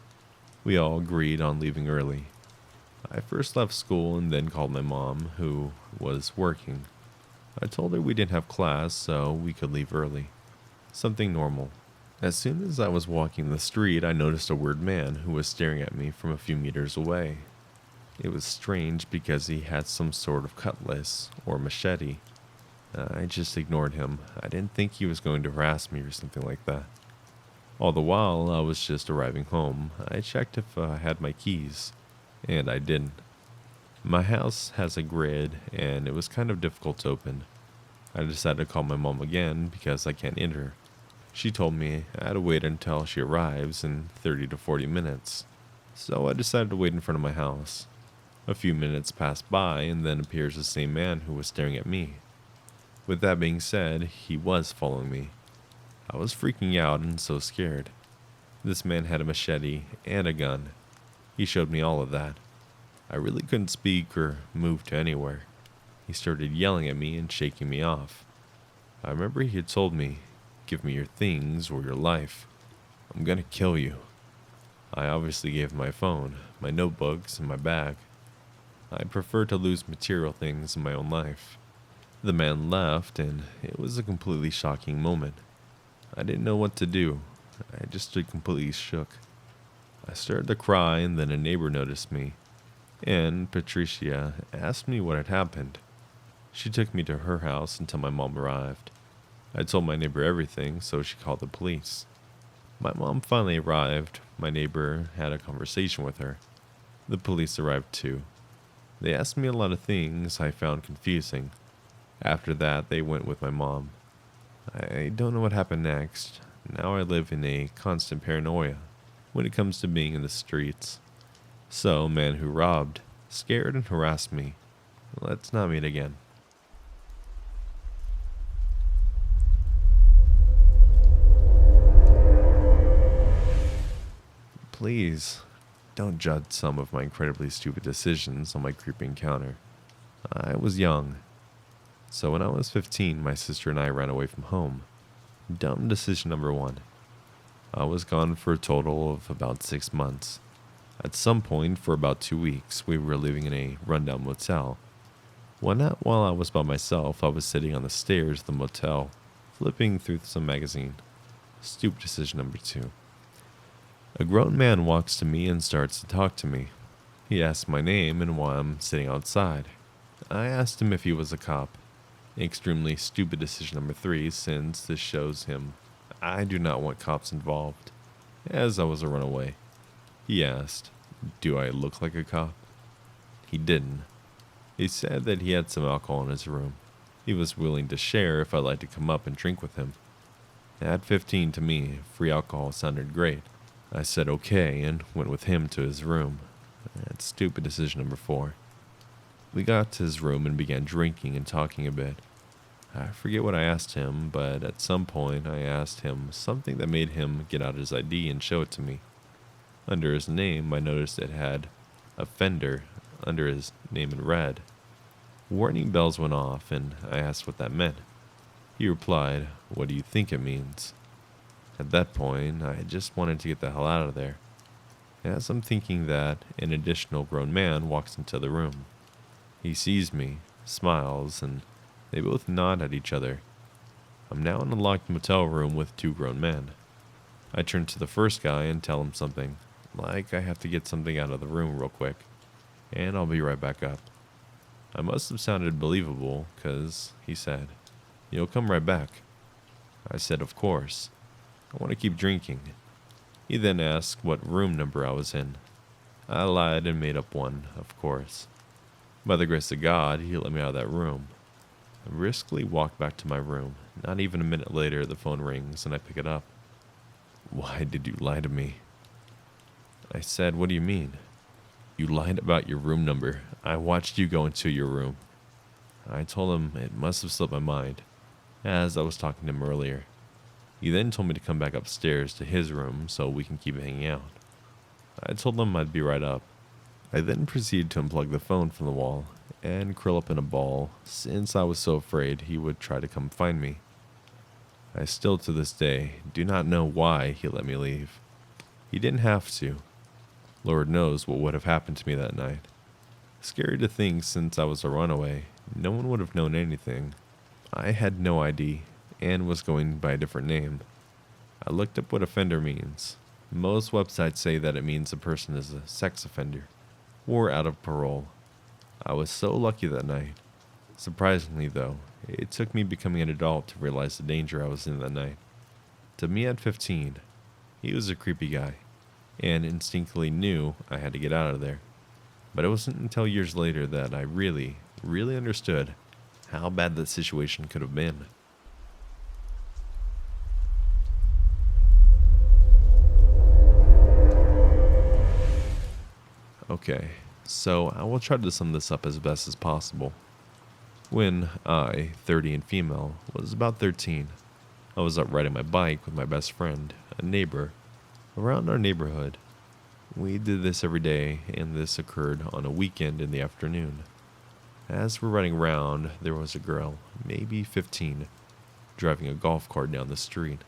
We all agreed on leaving early. I first left school and then called my mom, who was working. I told her we didn't have class, so we could leave early. Something normal. As soon as I was walking the street, I noticed a weird man who was staring at me from a few meters away. It was strange because he had some sort of cutlass or machete. I just ignored him. I didn't think he was going to harass me or something like that. All the while I was just arriving home, I checked if I had my keys, and I didn't. My house has a grid, and it was kind of difficult to open. I decided to call my mom again because I can't enter. She told me I had to wait until she arrives in 30 to 40 minutes. So I decided to wait in front of my house. A few minutes passed by, and then appears the same man who was staring at me. With that being said, he was following me. I was freaking out and so scared. This man had a machete and a gun. He showed me all of that. I really couldn't speak or move to anywhere. He started yelling at me and shaking me off. I remember he had told me, "Give me your things or your life. I'm gonna kill you." I obviously gave him my phone, my notebooks, and my bag. I prefer to lose material things in my own life. The man left, and it was a completely shocking moment. I didn't know what to do. I just stood completely shook. I started to cry, and then a neighbor noticed me, and Patricia asked me what had happened. She took me to her house until my mom arrived. I told my neighbor everything, so she called the police. My mom finally arrived. My neighbor had a conversation with her. The police arrived too. They asked me a lot of things I found confusing. After that, they went with my mom. I don't know what happened next. Now I live in a constant paranoia when it comes to being in the streets. So, man who robbed, scared and harassed me. Let's not meet again. Please, don't judge some of my incredibly stupid decisions on my creepy encounter. I was young. So when I was 15, my sister and I ran away from home. Dumb decision number one. I was gone for a total of about 6 months. At some point, for about 2 weeks, we were living in a rundown motel. One night while I was by myself, I was sitting on the stairs of the motel, flipping through some magazine. Stupid decision number two. A grown man walks to me and starts to talk to me. He asks my name and why I'm sitting outside. I asked him if he was a cop. Extremely stupid decision number three, since this shows him I do not want cops involved, as I was a runaway. He asked, "Do I look like a cop?" He didn't. He said that he had some alcohol in his room. He was willing to share if I'd like to come up and drink with him. At 15, to me, free alcohol sounded great. I said okay and went with him to his room. That's stupid decision number four. We got to his room and began drinking and talking a bit. I forget what I asked him, but at some point I asked him something that made him get out his ID and show it to me. Under his name, I noticed it had offender under his name in red. Warning bells went off, and I asked what that meant. He replied, "What do you think it means?" At that point, I just wanted to get the hell out of there. As I'm thinking that, an additional grown man walks into the room. He sees me, smiles, and they both nod at each other. I'm now in a locked motel room with two grown men. I turn to the first guy and tell him something, like I have to get something out of the room real quick, and I'll be right back up. I must have sounded believable, 'cause he said, "You'll come right back." I said, "Of course. I want to keep drinking." He then asked what room number I was in. I lied and made up one, of course. By the grace of God, he let me out of that room. I briskly walked back to my room. Not even a minute later, the phone rings and I pick it up. "Why did you lie to me?" I said, "What do you mean?" "You lied about your room number. I watched you go into your room." I told him it must have slipped my mind, as I was talking to him earlier. He then told me to come back upstairs to his room so we can keep hanging out. I told him I'd be right up. I then proceeded to unplug the phone from the wall and curl up in a ball, since I was so afraid he would try to come find me. I still to this day do not know why he let me leave. He didn't have to. Lord knows what would have happened to me that night. Scary to think, since I was a runaway, no one would have known anything. I had no ID and was going by a different name. I looked up what offender means. Most websites say that it means a person is a sex offender. or out of parole. I was so lucky that night. Surprisingly, though, it took me becoming an adult to realize the danger I was in that night. To me at 15, he was a creepy guy, and instinctively knew I had to get out of there. But it wasn't until years later that I really understood how bad that situation could have been. Okay, so I will try to sum this up as best as possible. When I, 30 and female, was about 13, I was out riding my bike with my best friend, a neighbor, around our neighborhood. We did this every day, and this occurred on a weekend in the afternoon. As we're riding around, there was a girl, maybe 15, driving a golf cart down the street.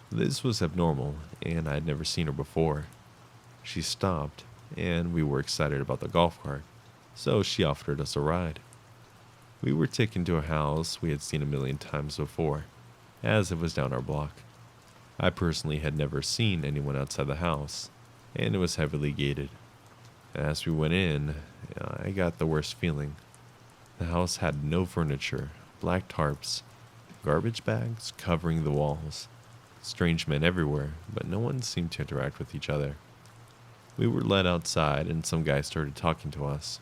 This was abnormal, and I had never seen her before. She stopped, and we were excited about the golf cart, so she offered us a ride. We were taken to a house we had seen a million times before, as it was down our block. I personally had never seen anyone outside the house, and it was heavily gated. As we went in, I got the worst feeling. The house had no furniture, black tarps, garbage bags covering the walls, strange men everywhere, but no one seemed to interact with each other. We were led outside, and some guy started talking to us.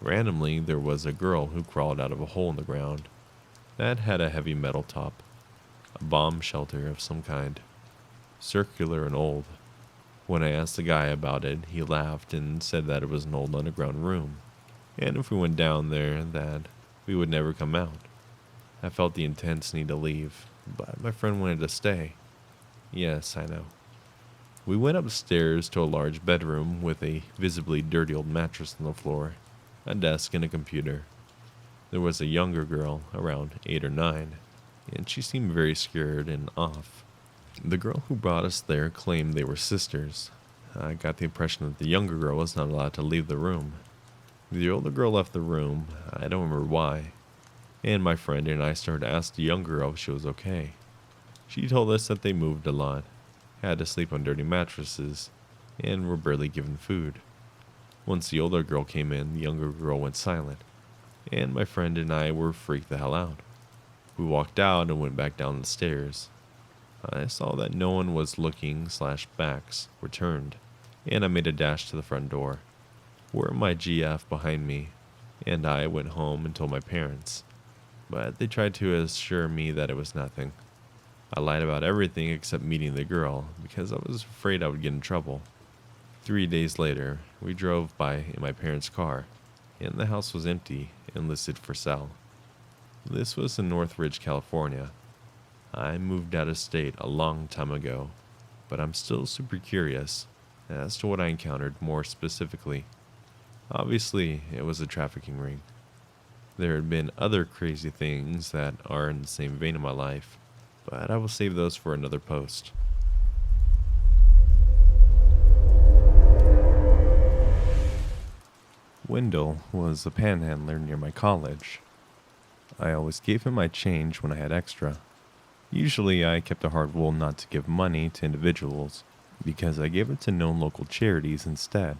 Randomly, there was a girl who crawled out of a hole in the ground that had a heavy metal top, a bomb shelter of some kind, circular and old. When I asked the guy about it, he laughed and said that it was an old underground room, and if we went down there, that we would never come out. I felt the intense need to leave, but my friend wanted to stay. Yes, I know. We went upstairs to a large bedroom with a visibly dirty old mattress on the floor, a desk, and a computer. There was a younger girl, around 8 or 9, and she seemed very scared and off. The girl who brought us there claimed they were sisters. I got the impression that the younger girl was not allowed to leave the room. The older girl left the room, I don't remember why, and my friend and I started to ask the younger girl if she was okay. She told us that they moved a lot, had to sleep on dirty mattresses, and were barely given food. Once the older girl came in, the younger girl went silent, and my friend and I were freaked the hell out. We walked out and went back down the stairs. I saw that no one was looking/backs were turned, and I made a dash to the front door, where my GF behind me, and I went home and told my parents, but they tried to assure me that it was nothing. I lied about everything except meeting the girl, because I was afraid I would get in trouble. 3 days later, we drove by in my parents' car, and the house was empty and listed for sale. This was in Northridge, California. I moved out of state a long time ago, but I'm still super curious as to what I encountered more specifically. Obviously, it was a trafficking ring. There had been other crazy things that are in the same vein of my life, but I will save those for another post. Wendell was a panhandler near my college. I always gave him my change when I had extra. Usually I kept a hard rule not to give money to individuals, because I gave it to known local charities instead,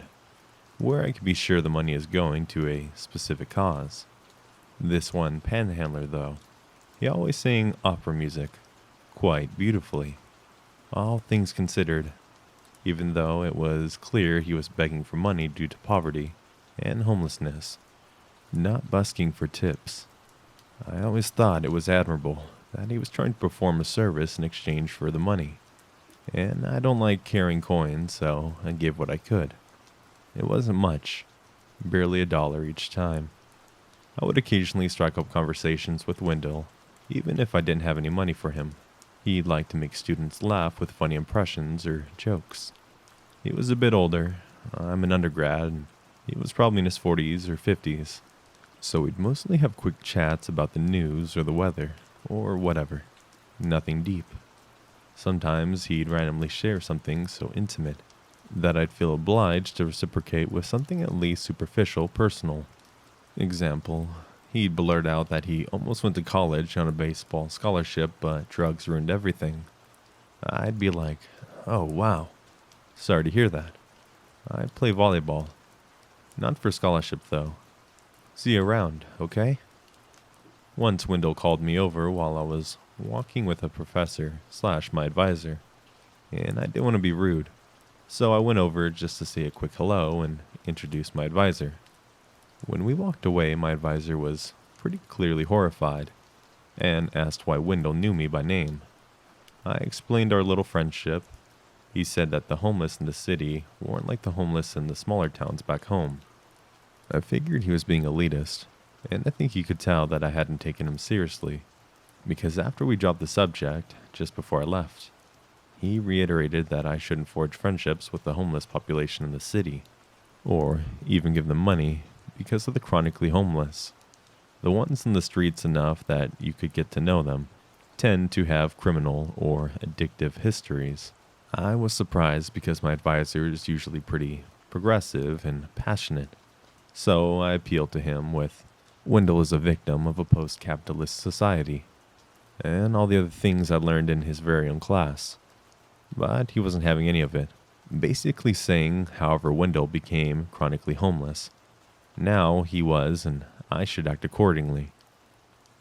where I could be sure the money is going to a specific cause. This one panhandler, though, he always sang opera music, quite beautifully, all things considered, even though it was clear he was begging for money due to poverty and homelessness, not busking for tips. I always thought it was admirable that he was trying to perform a service in exchange for the money, and I don't like carrying coins, so I gave what I could. It wasn't much, barely $1 each time. I would occasionally strike up conversations with Wendell, even if I didn't have any money for him. He liked to make students laugh with funny impressions or jokes. He was a bit older. I'm an undergrad, and he was probably in his 40s or 50s. So we'd mostly have quick chats about the news or the weather, or whatever. Nothing deep. Sometimes he'd randomly share something so intimate that I'd feel obliged to reciprocate with something at least superficial personal. Example, he'd blurt out that he almost went to college on a baseball scholarship, but drugs ruined everything. I'd be like, oh wow, sorry to hear that. I play volleyball. Not for scholarship, though. See you around, okay? Once Wendell called me over while I was walking with a professor / my advisor, and I didn't want to be rude, so I went over just to say a quick hello and introduce my advisor. When we walked away, my advisor was pretty clearly horrified and asked why Wendell knew me by name. I explained our little friendship. He said that the homeless in the city weren't like the homeless in the smaller towns back home. I figured he was being elitist, and I think he could tell that I hadn't taken him seriously, because after we dropped the subject, just before I left, he reiterated that I shouldn't forge friendships with the homeless population in the city, or even give them money because of the chronically homeless. The ones in the streets enough that you could get to know them tend to have criminal or addictive histories. I was surprised because my advisor is usually pretty progressive and passionate, so I appealed to him with, Wendell is a victim of a post-capitalist society, and all the other things I learned in his very own class. But he wasn't having any of it, basically saying however Wendell became chronically homeless. Now he was, and I should act accordingly.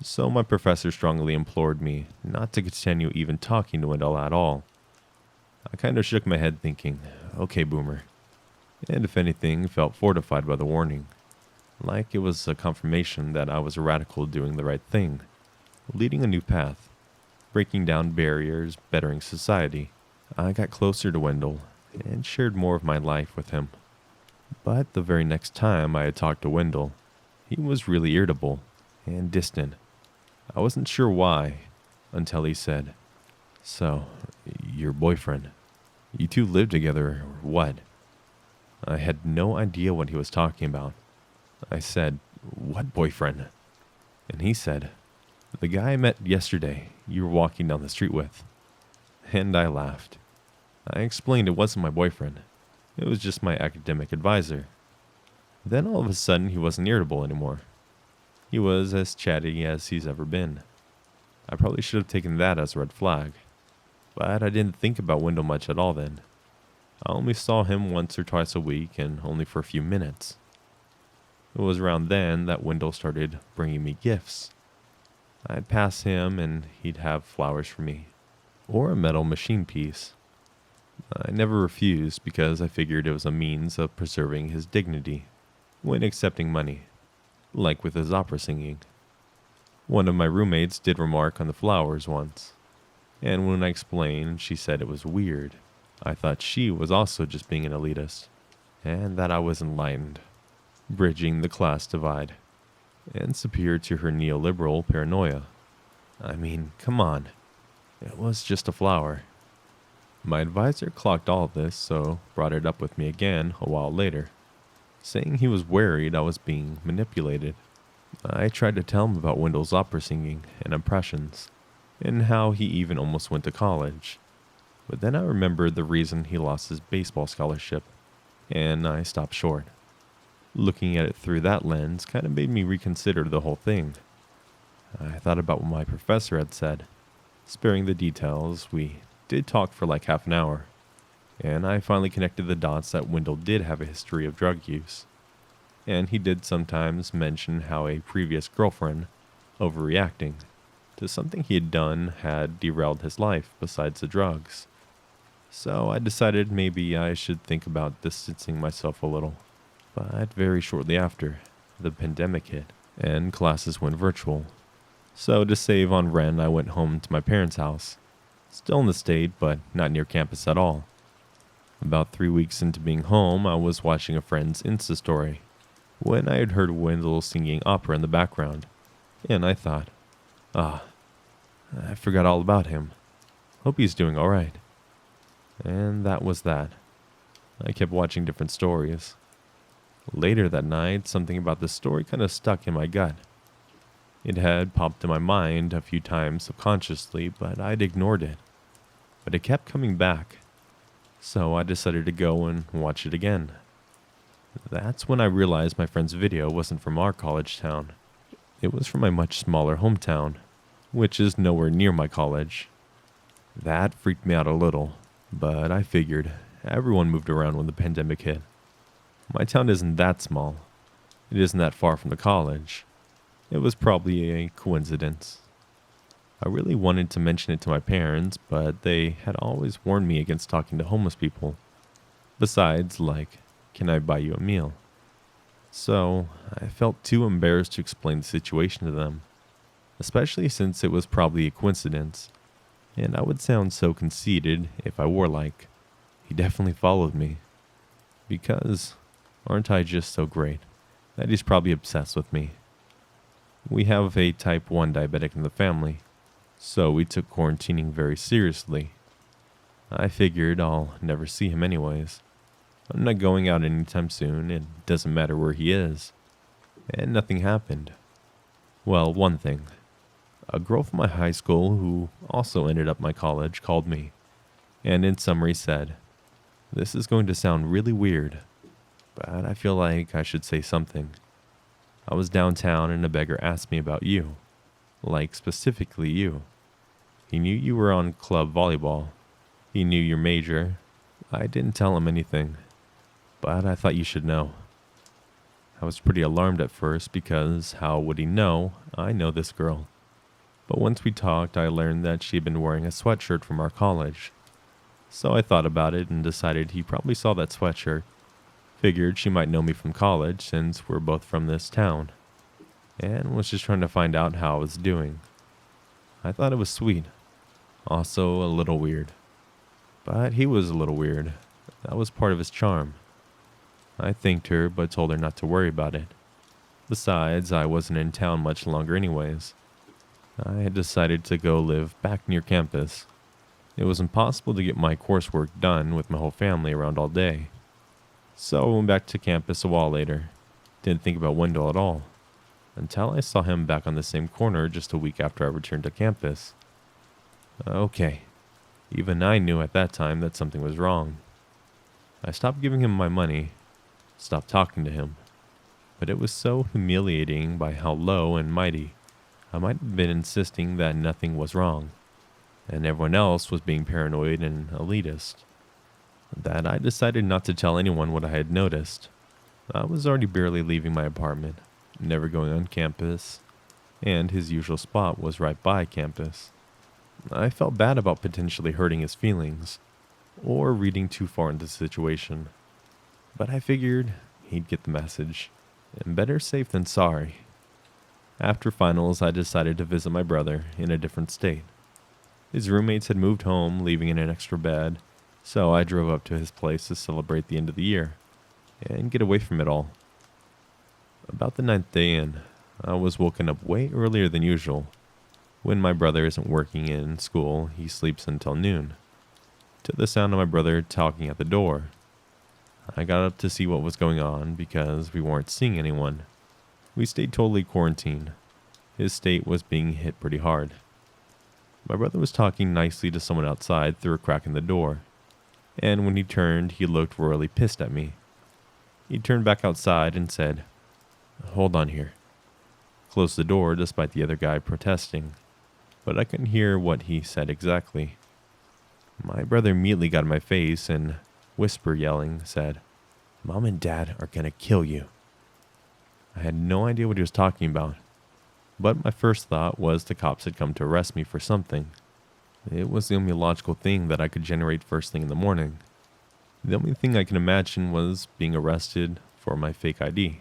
So my professor strongly implored me not to continue even talking to Wendell at all. I kind of shook my head thinking, okay, boomer. And if anything, felt fortified by the warning. Like it was a confirmation that I was a radical doing the right thing, leading a new path, breaking down barriers, bettering society. I got closer to Wendell and shared more of my life with him. But the very next time I had talked to Wendell, he was really irritable and distant. I wasn't sure why, until he said, so, your boyfriend, you two live together or what? I had no idea what he was talking about. I said, what boyfriend? And he said, the guy I met yesterday you were walking down the street with. And I laughed. I explained it wasn't my boyfriend. It was just my academic advisor. Then all of a sudden he wasn't irritable anymore. He was as chatty as he's ever been. I probably should have taken that as a red flag. But I didn't think about Wendell much at all then. I only saw him once or twice a week and only for a few minutes. It was around then that Wendell started bringing me gifts. I'd pass him and he'd have flowers for me, or a metal machine piece. I never refused because I figured it was a means of preserving his dignity when accepting money, like with his opera singing. One of my roommates did remark on the flowers once, and when I explained, she said it was weird. I thought she was also just being an elitist, and that I was enlightened, bridging the class divide, and superior to her neoliberal paranoia. I mean, come on, it was just a flower. My advisor clocked all of this, so brought it up with me again a while later, saying he was worried I was being manipulated. I tried to tell him about Wendell's opera singing and impressions, and how he even almost went to college. But then I remembered the reason he lost his baseball scholarship, and I stopped short. Looking at it through that lens kind of made me reconsider the whole thing. I thought about what my professor had said. Sparing the details, we did talk for like half an hour, and I finally connected the dots that Wendell did have a history of drug use. And he did sometimes mention how a previous girlfriend, overreacting to something he had done, had derailed his life besides the drugs. So I decided maybe I should think about distancing myself a little. But very shortly after, the pandemic hit, and classes went virtual. So to save on rent, I went home to my parents' house. Still in the state, but not near campus at all. About 3 weeks into being home, I was watching a friend's Insta story, when I had heard Wendell singing opera in the background, and I thought, I forgot all about him. Hope he's doing alright. And that was that. I kept watching different stories. Later that night, something about the story kind of stuck in my gut. It had popped in my mind a few times subconsciously, but I'd ignored it. But it kept coming back. So I decided to go and watch it again. That's when I realized my friend's video wasn't from our college town. It was from my much smaller hometown, which is nowhere near my college. That freaked me out a little, but I figured everyone moved around when the pandemic hit. My town isn't that small. It isn't that far from the college. It was probably a coincidence. I really wanted to mention it to my parents, but they had always warned me against talking to homeless people. Besides, like, can I buy you a meal? So, I felt too embarrassed to explain the situation to them, especially since it was probably a coincidence, and I would sound so conceited if I were like, he definitely followed me. Because, aren't I just so great that he's probably obsessed with me? We have a type 1 diabetic in the family, so we took quarantining very seriously. I figured I'll never see him anyways. I'm not going out anytime soon, it doesn't matter where he is. And nothing happened. Well, one thing. A girl from my high school who also ended up my college called me, and in summary said, "This is going to sound really weird, but I feel like I should say something. I was downtown and a beggar asked me about you. Like specifically you. He knew you were on club volleyball. He knew your major. I didn't tell him anything, but I thought you should know." I was pretty alarmed at first because how would he know I know this girl? But once we talked, I learned that she had been wearing a sweatshirt from our college. So I thought about it and decided he probably saw that sweatshirt. Figured she might know me from college since we're both from this town, and was just trying to find out how I was doing. I thought it was sweet. Also a little weird. But he was a little weird. That was part of his charm. I thanked her but told her not to worry about it. Besides, I wasn't in town much longer anyways. I had decided to go live back near campus. It was impossible to get my coursework done with my whole family around all day. So I went back to campus a while later. Didn't think about Wendell at all, until I saw him back on the same corner just a week after I returned to campus. Okay, even I knew at that time that something was wrong. I stopped giving him my money, stopped talking to him, but it was so humiliating by how low and mighty I might have been insisting that nothing was wrong, and everyone else was being paranoid and elitist, that I decided not to tell anyone what I had noticed. I was already barely leaving my apartment, never going on campus, and his usual spot was right by campus. I felt bad about potentially hurting his feelings, or reading too far into the situation, but I figured he'd get the message, and better safe than sorry. After finals, I decided to visit my brother in a different state. His roommates had moved home, leaving in an extra bed, so I drove up to his place to celebrate the end of the year and get away from it all. About the 9th day in, I was woken up way earlier than usual. When my brother isn't working in school, he sleeps until noon, to the sound of my brother talking at the door. I got up to see what was going on because we weren't seeing anyone. We stayed totally quarantined. His state was being hit pretty hard. My brother was talking nicely to someone outside through a crack in the door, and when he turned, he looked royally pissed at me. He turned back outside and said, "Hold on here." Closed the door despite the other guy protesting, but I couldn't hear what he said exactly. My brother immediately got in my face and, whisper yelling, said, "Mom and Dad are gonna kill you." I had no idea what he was talking about, but my first thought was the cops had come to arrest me for something. It was the only logical thing that I could generate first thing in the morning. The only thing I can imagine was being arrested for my fake ID,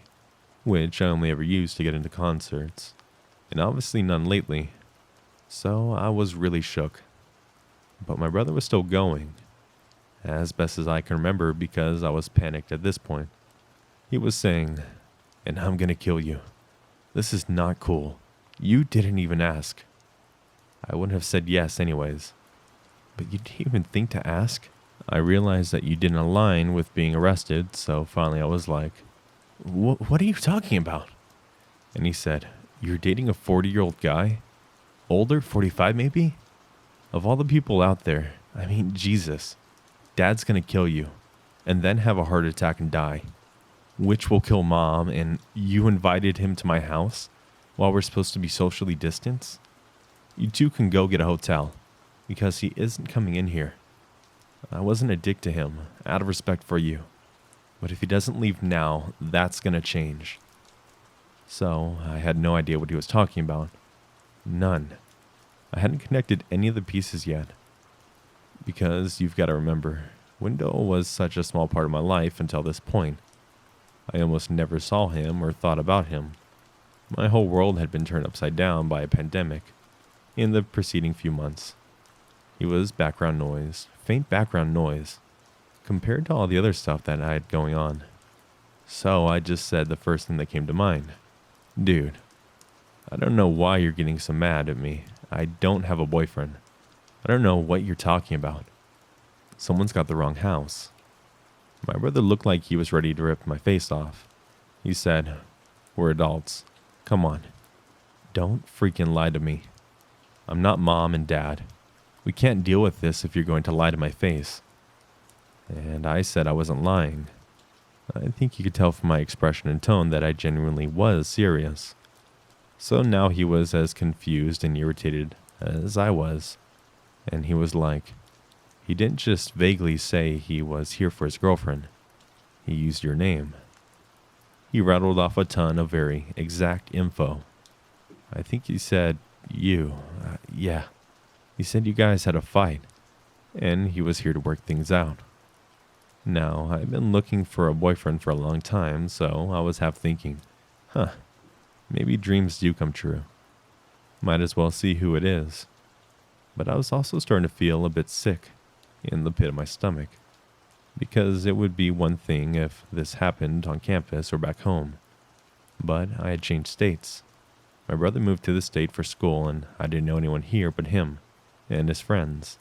which I only ever used to get into concerts, and obviously none lately. So I was really shook. But my brother was still going, as best as I can remember because I was panicked at this point. He was saying, "And I'm gonna kill you. This is not cool. You didn't even ask." I wouldn't have said yes anyways. "But you didn't even think to ask?" I realized that you didn't align with being arrested, so finally I was like, What are you talking about?" And he said, "You're dating a 40-year-old guy? Older, 45 maybe? Of all the people out there, I mean, Jesus. Dad's gonna kill you, and then have a heart attack and die. Which will kill Mom, and you invited him to my house while we're supposed to be socially distanced? You two can go get a hotel, because he isn't coming in here. I wasn't a dick to him, out of respect for you. But if he doesn't leave now, that's gonna change. So, I had no idea what he was talking about. None. I hadn't connected any of the pieces yet. Because you've got to remember, Wendell was such a small part of my life until this point. I almost never saw him or thought about him. My whole world had been turned upside down by a pandemic in the preceding few months. He was background noise, faint background noise, compared to all the other stuff that I had going on. So I just said the first thing that came to mind. Dude, I don't know why you're getting so mad at me. I don't have a boyfriend. I don't know what you're talking about. Someone's got the wrong house. My brother looked like he was ready to rip my face off. He said, "We're adults. Come on. Don't freaking lie to me. I'm not mom and dad. We can't deal with this if you're going to lie to my face." And I said I wasn't lying. I think you could tell from my expression and tone that I genuinely was serious. So now he was as confused and irritated as I was. And he was like, he didn't just vaguely say he was here for his girlfriend. He used your name. He rattled off a ton of very exact info. I think he said, you. Yeah. He said you guys had a fight, and he was here to work things out. Now, I've been looking for a boyfriend for a long time, so I was half thinking, maybe dreams do come true. Might as well see who it is. But I was also starting to feel a bit sick in the pit of my stomach, because it would be one thing if this happened on campus or back home. But I had changed states. My brother moved to the state for school, and I didn't know anyone here but him and his friends.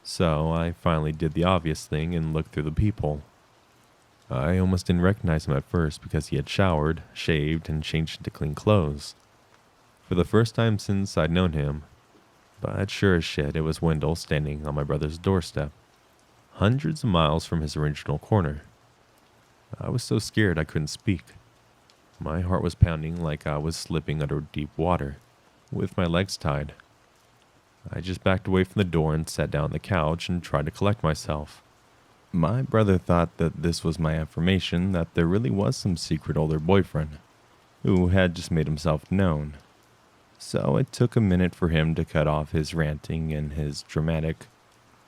So I finally did the obvious thing and looked through the peephole. I almost didn't recognize him at first because he had showered, shaved, and changed into clean clothes. For the first time since I'd known him. But sure as shit, it was Wendell standing on my brother's doorstep, hundreds of miles from his original corner. I was so scared I couldn't speak. My heart was pounding like I was slipping under deep water, with my legs tied. I just backed away from the door and sat down on the couch and tried to collect myself. My brother thought that this was my affirmation that there really was some secret older boyfriend, who had just made himself known. So it took a minute for him to cut off his ranting and his dramatic,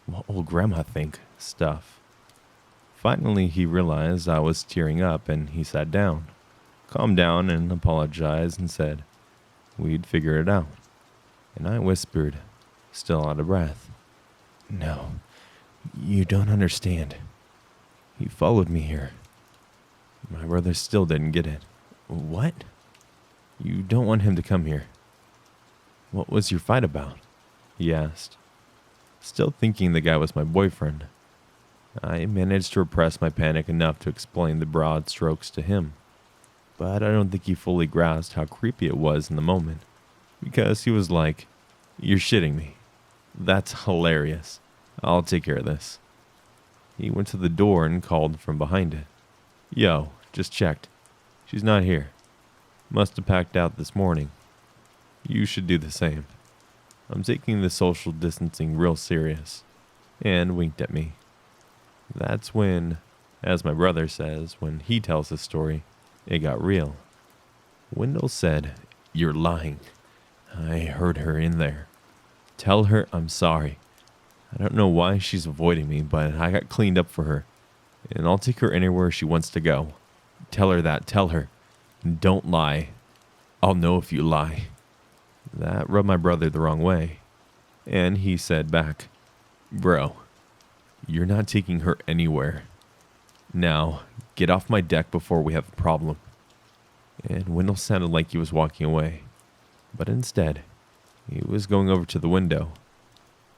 "what will grandma think?" stuff. Finally, he realized I was tearing up and he sat down, calmed down and apologized and said we'd figure it out. And I whispered, still out of breath, "No, you don't understand. He followed me here." My brother still didn't get it. "What? You don't want him to come here? What was your fight about?" he asked. Still thinking the guy was my boyfriend, I managed to repress my panic enough to explain the broad strokes to him. But I don't think he fully grasped how creepy it was in the moment, because he was like, "You're shitting me. That's hilarious. I'll take care of this." He went to the door and called from behind it. "Yo, just checked. She's not here. Must have packed out this morning. You should do the same. I'm taking the social distancing real serious," and winked at me. That's when, as my brother says, when he tells his story, it got real. Wendell said, "You're lying. I heard her in there. Tell her I'm sorry. I don't know why she's avoiding me, but I got cleaned up for her, and I'll take her anywhere she wants to go. Tell her that, tell her. Don't lie. I'll know if you lie." That rubbed my brother the wrong way, and he said back, "Bro, you're not taking her anywhere. Now, get off my deck before we have a problem." And Wendell sounded like he was walking away, but instead, he was going over to the window.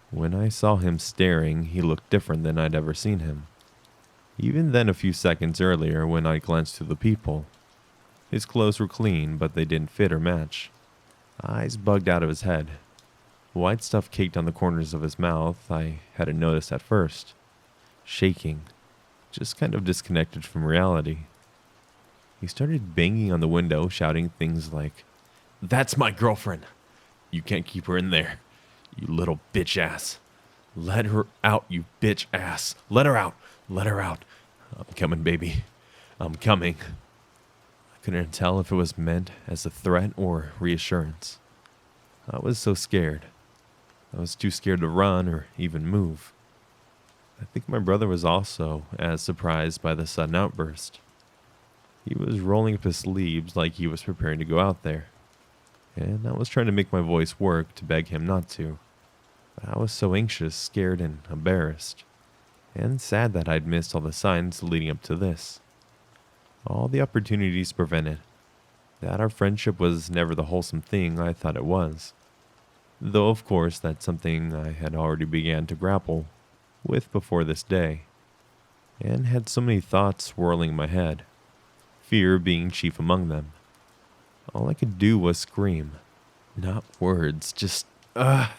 When I saw him staring, he looked different than I'd ever seen him. Even then, a few seconds earlier, when I glanced through the peephole, his clothes were clean, but they didn't fit or match. Eyes bugged out of his head. White stuff caked on the corners of his mouth I hadn't noticed at first. Shaking, just kind of disconnected from reality. He started banging on the window, shouting things like, "That's my girlfriend. You can't keep her in there. You little bitch ass. Let her out, you bitch ass. Let her out. Let her out. I'm coming, baby. I'm coming. I couldn't tell if it was meant as a threat or reassurance. I was so scared. I was too scared to run or even move. I think my brother was also as surprised by the sudden outburst. He was rolling up his sleeves like he was preparing to go out there, and I was trying to make my voice work to beg him not to. But I was so anxious, scared, and embarrassed, and sad that I'd missed all the signs leading up to this. All the opportunities prevented. That our friendship was never the wholesome thing I thought it was. Though, of course, that's something I had already began to grapple with before this day, and had so many thoughts swirling in my head, fear being chief among them. All I could do was scream, not words, just and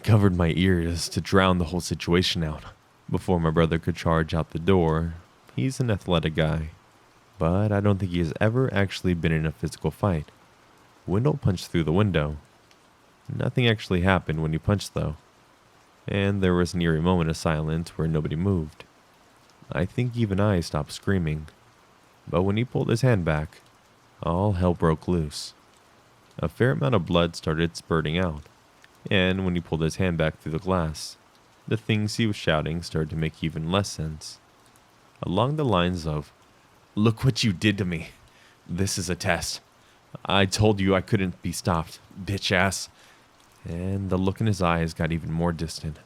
covered my ears to drown the whole situation out before my brother could charge out the door. He's an athletic guy, but I don't think he has ever actually been in a physical fight. Wendell punched through the window. Nothing actually happened when he punched, though, and there was an eerie moment of silence where nobody moved. I think even I stopped screaming, but when he pulled his hand back, all hell broke loose. A fair amount of blood started spurting out, and when he pulled his hand back through the glass, the things he was shouting started to make even less sense. Along the lines of, "Look what you did to me. This is a test. I told you I couldn't be stopped, bitch ass." And the look in his eyes got even more distant.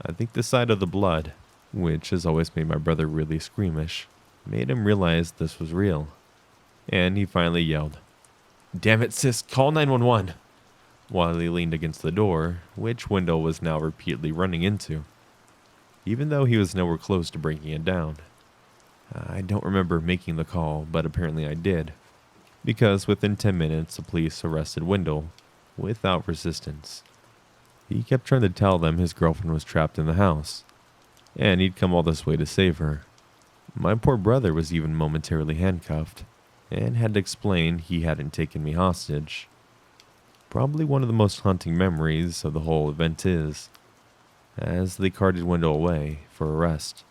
I think the sight of the blood, which has always made my brother really squeamish, made him realize this was real. And he finally yelled, "Damn it, sis, call 911, while he leaned against the door, which Wendell was now repeatedly running into, even though he was nowhere close to breaking it down. I don't remember making the call, but apparently I did, because within 10 minutes the police arrested Wendell without resistance. He kept trying to tell them his girlfriend was trapped in the house, and he'd come all this way to save her. My poor brother was even momentarily handcuffed, and had to explain he hadn't taken me hostage. Probably one of the most haunting memories of the whole event is, as they carted Wendell away for arrest,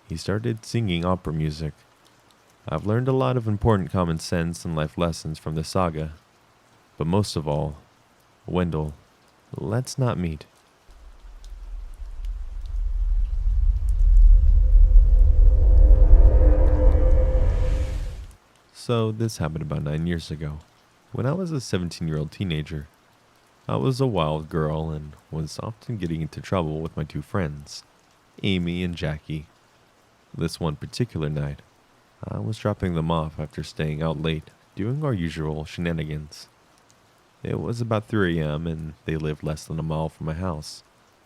he started singing opera music. I've learned a lot of important common sense and life lessons from this saga, but most of all, Wendell, let's not meet. So this happened about 9 years ago, when I was a 17-year-old teenager. I was a wild girl and was often getting into trouble with my two friends, Amy and Jackie. This one particular night, I was dropping them off after staying out late, doing our usual shenanigans. It was about 3 a.m. and they lived less than a mile from my house,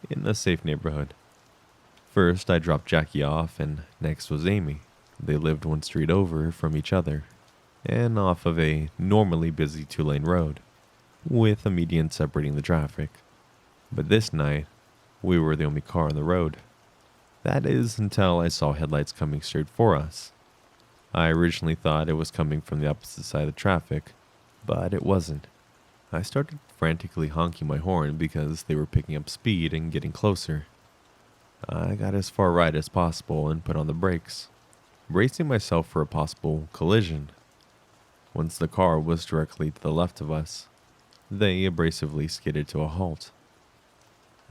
in a safe neighborhood. First, I dropped Jackie off, and next was Amy. They lived one street over from each other, and off of a normally busy 2-lane road, with a median separating the traffic. But this night, we were the only car on the road. That is, until I saw headlights coming straight for us. I originally thought it was coming from the opposite side of the traffic, but it wasn't. I started frantically honking my horn because they were picking up speed and getting closer. I got as far right as possible and put on the brakes, bracing myself for a possible collision. Once the car was directly to the left of us, they abrasively skidded to a halt.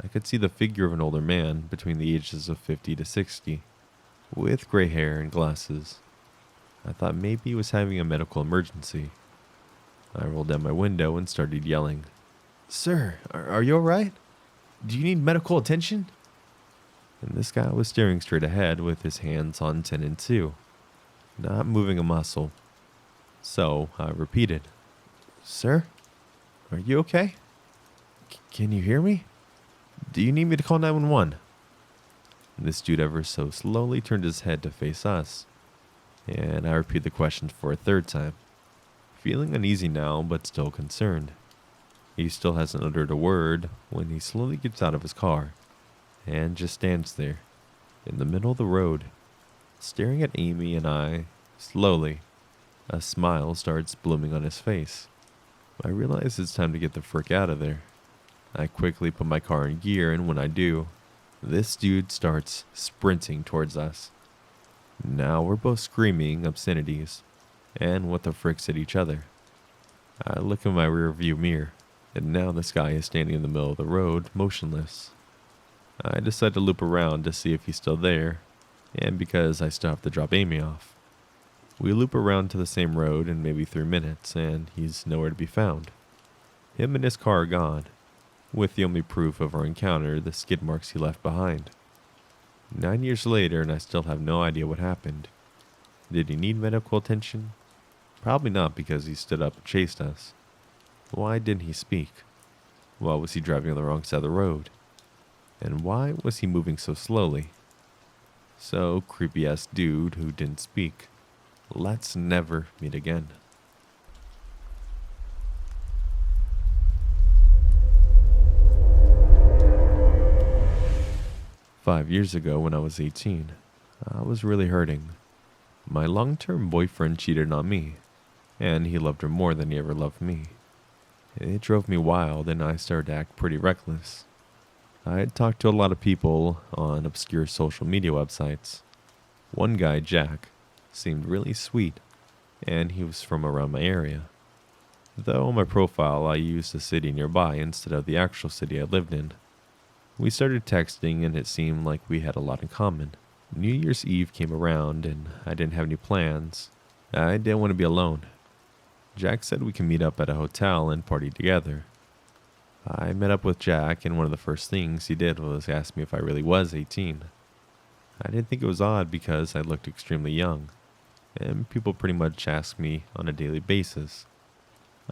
I could see the figure of an older man between the ages of 50 to 60, with gray hair and glasses. I thought maybe he was having a medical emergency. I rolled down my window and started yelling, "Sir, are you alright? Do you need medical attention?" And this guy was staring straight ahead with his hands on 10 and 2, not moving a muscle. So I repeated, "Sir, are you okay? Can you hear me? Do you need me to call 911? This dude ever so slowly turned his head to face us, and I repeated the question for a third time, feeling uneasy now but still concerned. He still hasn't uttered a word when he slowly gets out of his car and just stands there in the middle of the road, staring at Amy and I. Slowly, a smile starts blooming on his face. I realize it's time to get the frick out of there. I quickly put my car in gear, and when I do, this dude starts sprinting towards us. Now we're both screaming obscenities and what the fricks at each other. I look in my rear view mirror, and now this guy is standing in the middle of the road, motionless. I decide to loop around to see if he's still there, and because I still have to drop Amy off. We loop around to the same road in maybe 3 minutes, and he's nowhere to be found. Him and his car are gone, with the only proof of our encounter the skid marks he left behind. 9 years later, and I still have no idea what happened. Did he need medical attention? Probably not, because he stood up and chased us. Why didn't he speak? Why was he driving on the wrong side of the road? And why was he moving so slowly? So, creepy-ass dude who didn't speak. Let's never meet again. Five years ago, when I was 18, I was really hurting. My long-term boyfriend cheated on me, and he loved her more than he ever loved me. It drove me wild, and I started to act pretty reckless. I had talked to a lot of people on obscure social media websites. One guy, Jack, seemed really sweet, and he was from around my area. Though on my profile I used a city nearby instead of the actual city I lived in. We started texting, and it seemed like we had a lot in common. New Year's Eve came around, and I didn't have any plans. I didn't want to be alone. Jack said we could meet up at a hotel and party together. I met up with Jack, and one of the first things he did was ask me if I really was 18. I didn't think it was odd because I looked extremely young, and people pretty much ask me on a daily basis.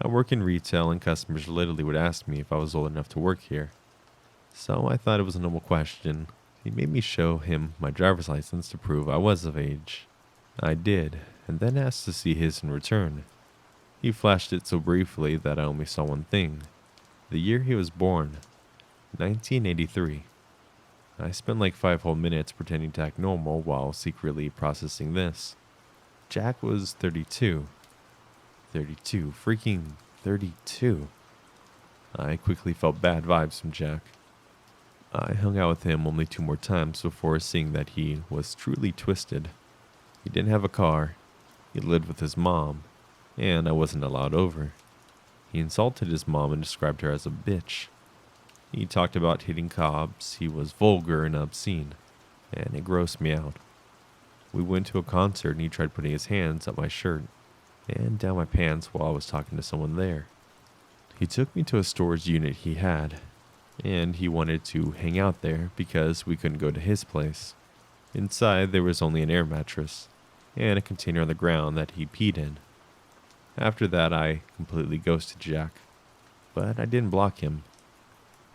I work in retail, and customers literally would ask me if I was old enough to work here. So I thought it was a normal question. He made me show him my driver's license to prove I was of age. I did, and then asked to see his in return. He flashed it so briefly that I only saw one thing. The year he was born, 1983. I spent like 5 whole minutes pretending to act normal while secretly processing this. Jack was 32. 32. Freaking 32. I quickly felt bad vibes from Jack. I hung out with him only 2 more times before seeing that he was truly twisted. He didn't have a car, he lived with his mom, and I wasn't allowed over. He insulted his mom and described her as a bitch. He talked about hitting cops, he was vulgar and obscene, and it grossed me out. We went to a concert and he tried putting his hands up my shirt and down my pants while I was talking to someone there. He took me to a storage unit he had, and he wanted to hang out there because we couldn't go to his place. Inside there was only an air mattress and a container on the ground that he peed in. After that I completely ghosted Jack, but I didn't block him.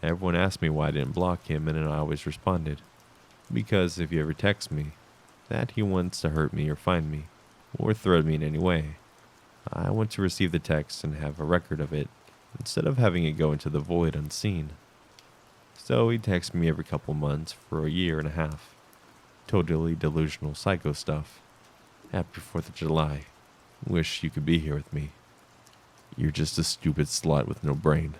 Everyone asked me why I didn't block him, and I always responded, because if he ever texts me that he wants to hurt me or find me, or threaten me in any way, I want to receive the text and have a record of it, instead of having it go into the void unseen. So he texts me every couple months for 1.5 years. Totally delusional psycho stuff. Happy 4th of July. Wish you could be here with me. You're just a stupid slut with no brain.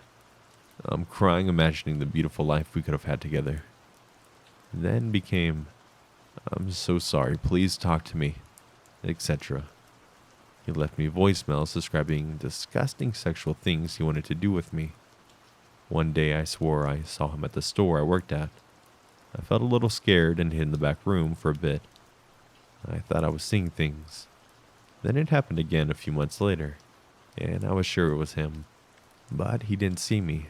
I'm crying imagining the beautiful life we could have had together. Then became, I'm so sorry, please talk to me, etc. He left me voicemails describing disgusting sexual things he wanted to do with me. One day I swore I saw him at the store I worked at. I felt a little scared and hid in the back room for a bit. I thought I was seeing things. Then it happened again a few months later, and I was sure it was him. But he didn't see me.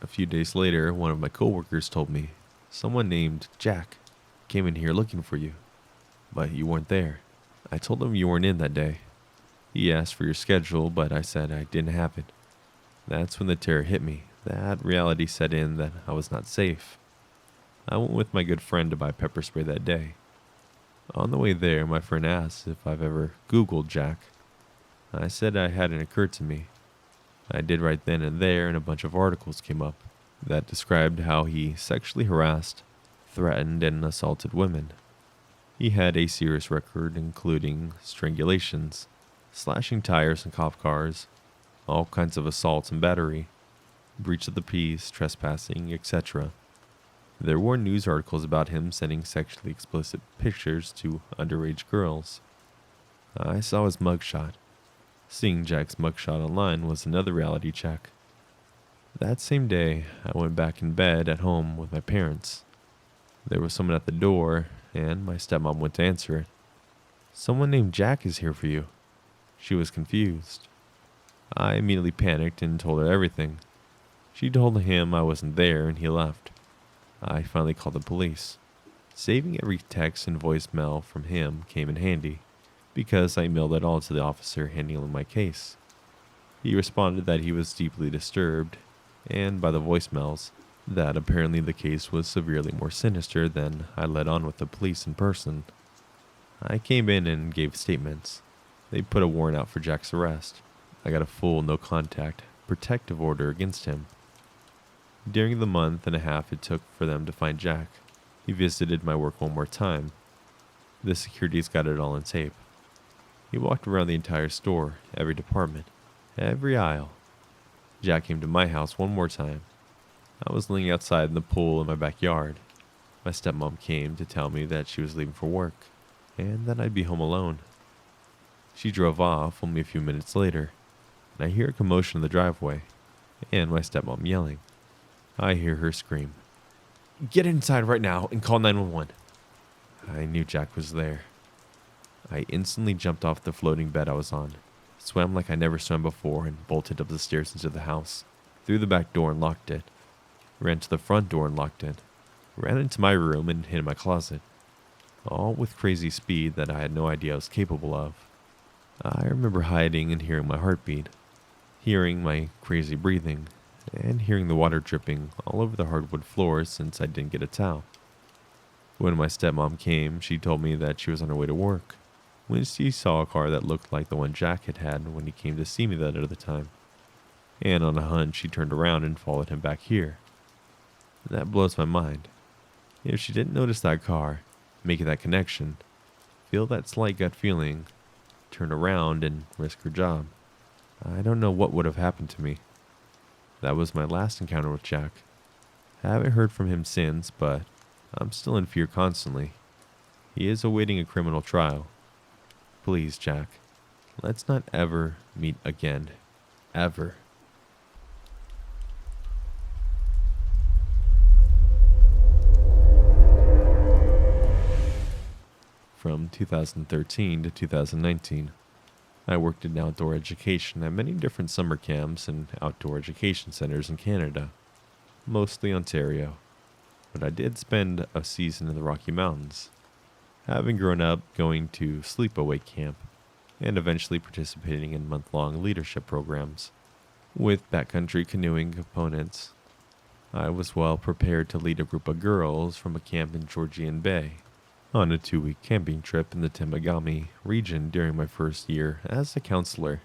A few days later, one of my coworkers told me someone named Jack came in here looking for you, but you weren't there. I told him you weren't in that day. He asked for your schedule, but I said I didn't have it. That's when the terror hit me. That reality set in that I was not safe. I went with my good friend to buy pepper spray that day. On the way there, my friend asked if I've ever Googled Jack. I said it hadn't occurred to me. I did right then and there, and a bunch of articles came up that described how he sexually harassed, threatened, and assaulted women. He had a serious record, including strangulations, slashing tires in cop cars, all kinds of assaults and battery, breach of the peace, trespassing, etc. There were news articles about him sending sexually explicit pictures to underage girls. I saw his mugshot. Seeing Jack's mugshot online was another reality check. That same day, I went back in bed at home with my parents. There was someone at the door, and my stepmom went to answer it. "Someone named Jack is here for you." She was confused. I immediately panicked and told her everything. She told him I wasn't there and he left. I finally called the police. Saving every text and voicemail from him came in handy, because I mailed it all to the officer handling my case. He responded that he was deeply disturbed, and by the voicemails, that apparently the case was severely more sinister than I let on with the police in person. I came in and gave statements. They put a warrant out for Jack's arrest. I got a full no-contact, protective order against him. During the month and a half it took for them to find Jack, he visited my work one more time. The security's got it all on tape. He walked around the entire store, every department, every aisle. Jack came to my house one more time. I was laying outside in the pool in my backyard. My stepmom came to tell me that she was leaving for work, and that I'd be home alone. She drove off only a few minutes later, and I hear a commotion in the driveway, and my stepmom yelling. I hear her scream, "Get inside right now and call 911. I knew Jack was there. I instantly jumped off the floating bed I was on, swam like I never swam before, and bolted up the stairs into the house, through the back door and locked it, ran to the front door and locked it, ran into my room and hid in my closet, all with crazy speed that I had no idea I was capable of. I remember hiding and hearing my heartbeat, hearing my crazy breathing, and hearing the water dripping all over the hardwood floors since I didn't get a towel. When my stepmom came, she told me that she was on her way to work, when she saw a car that looked like the one Jack had had when he came to see me that other time. And on a hunch, she turned around and followed him back here. That blows my mind. If she didn't notice that car, make that connection, feel that slight gut feeling, turn around and risk her job, I don't know what would have happened to me. That was my last encounter with Jack. I haven't heard from him since, but I'm still in fear constantly. He is awaiting a criminal trial. Please, Jack, let's not ever meet again. Ever. From 2013 to 2019. I worked in outdoor education at many different summer camps and outdoor education centers in Canada, mostly Ontario, but I did spend a season in the Rocky Mountains, having grown up going to sleepaway camp and eventually participating in month-long leadership programs. With backcountry canoeing components, I was well prepared to lead a group of girls from a camp in Georgian Bay on a 2-week camping trip in the Temagami region during my first year as a counselor.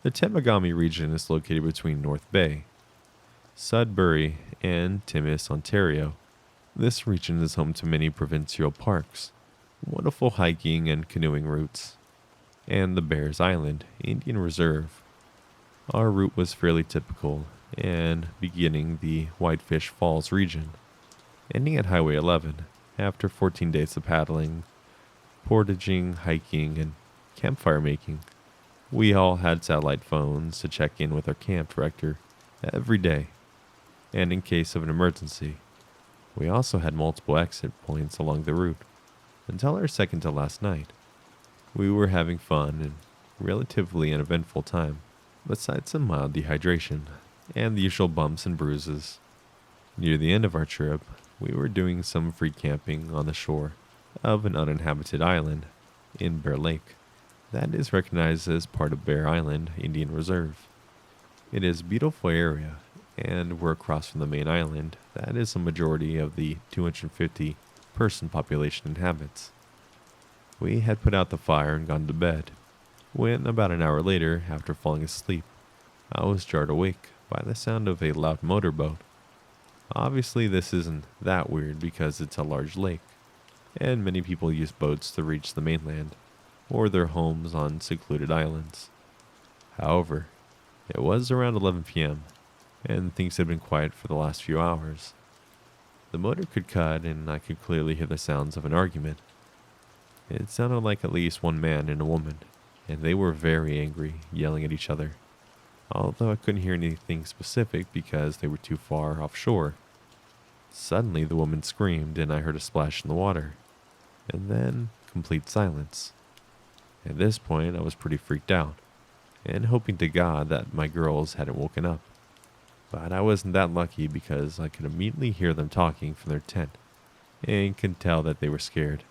The Temagami region is located between North Bay, Sudbury, and Timmins, Ontario. This region is home to many provincial parks, wonderful hiking and canoeing routes, and the Bears Island Indian Reserve. Our route was fairly typical, and beginning the Whitefish Falls region, ending at Highway 11. After 14 days of paddling, portaging, hiking, and campfire making, we all had satellite phones to check in with our camp director every day. And in case of an emergency, we also had multiple exit points along the route. Until our second to last night, we were having fun and relatively uneventful time, besides some mild dehydration and the usual bumps and bruises. Near the end of our trip, we were doing some free camping on the shore of an uninhabited island in Bear Lake that is recognized as part of Bear Island Indian Reserve. It is a beautiful area, and we're across from the main island that is a majority of the 250-person population inhabits. We had put out the fire and gone to bed, when about an hour later, after falling asleep, I was jarred awake by the sound of a loud motorboat. Obviously, this isn't that weird because it's a large lake, and many people use boats to reach the mainland or their homes on secluded islands. However, it was around 11 p.m., and things had been quiet for the last few hours. The motor could cut, and I could clearly hear the sounds of an argument. It sounded like at least one man and a woman, and they were very angry, yelling at each other. Although I couldn't hear anything specific because they were too far offshore. Suddenly, the woman screamed, and I heard a splash in the water, and then complete silence. At this point, I was pretty freaked out, and hoping to God that my girls hadn't woken up. But I wasn't that lucky because I could immediately hear them talking from their tent, and could tell that they were scared.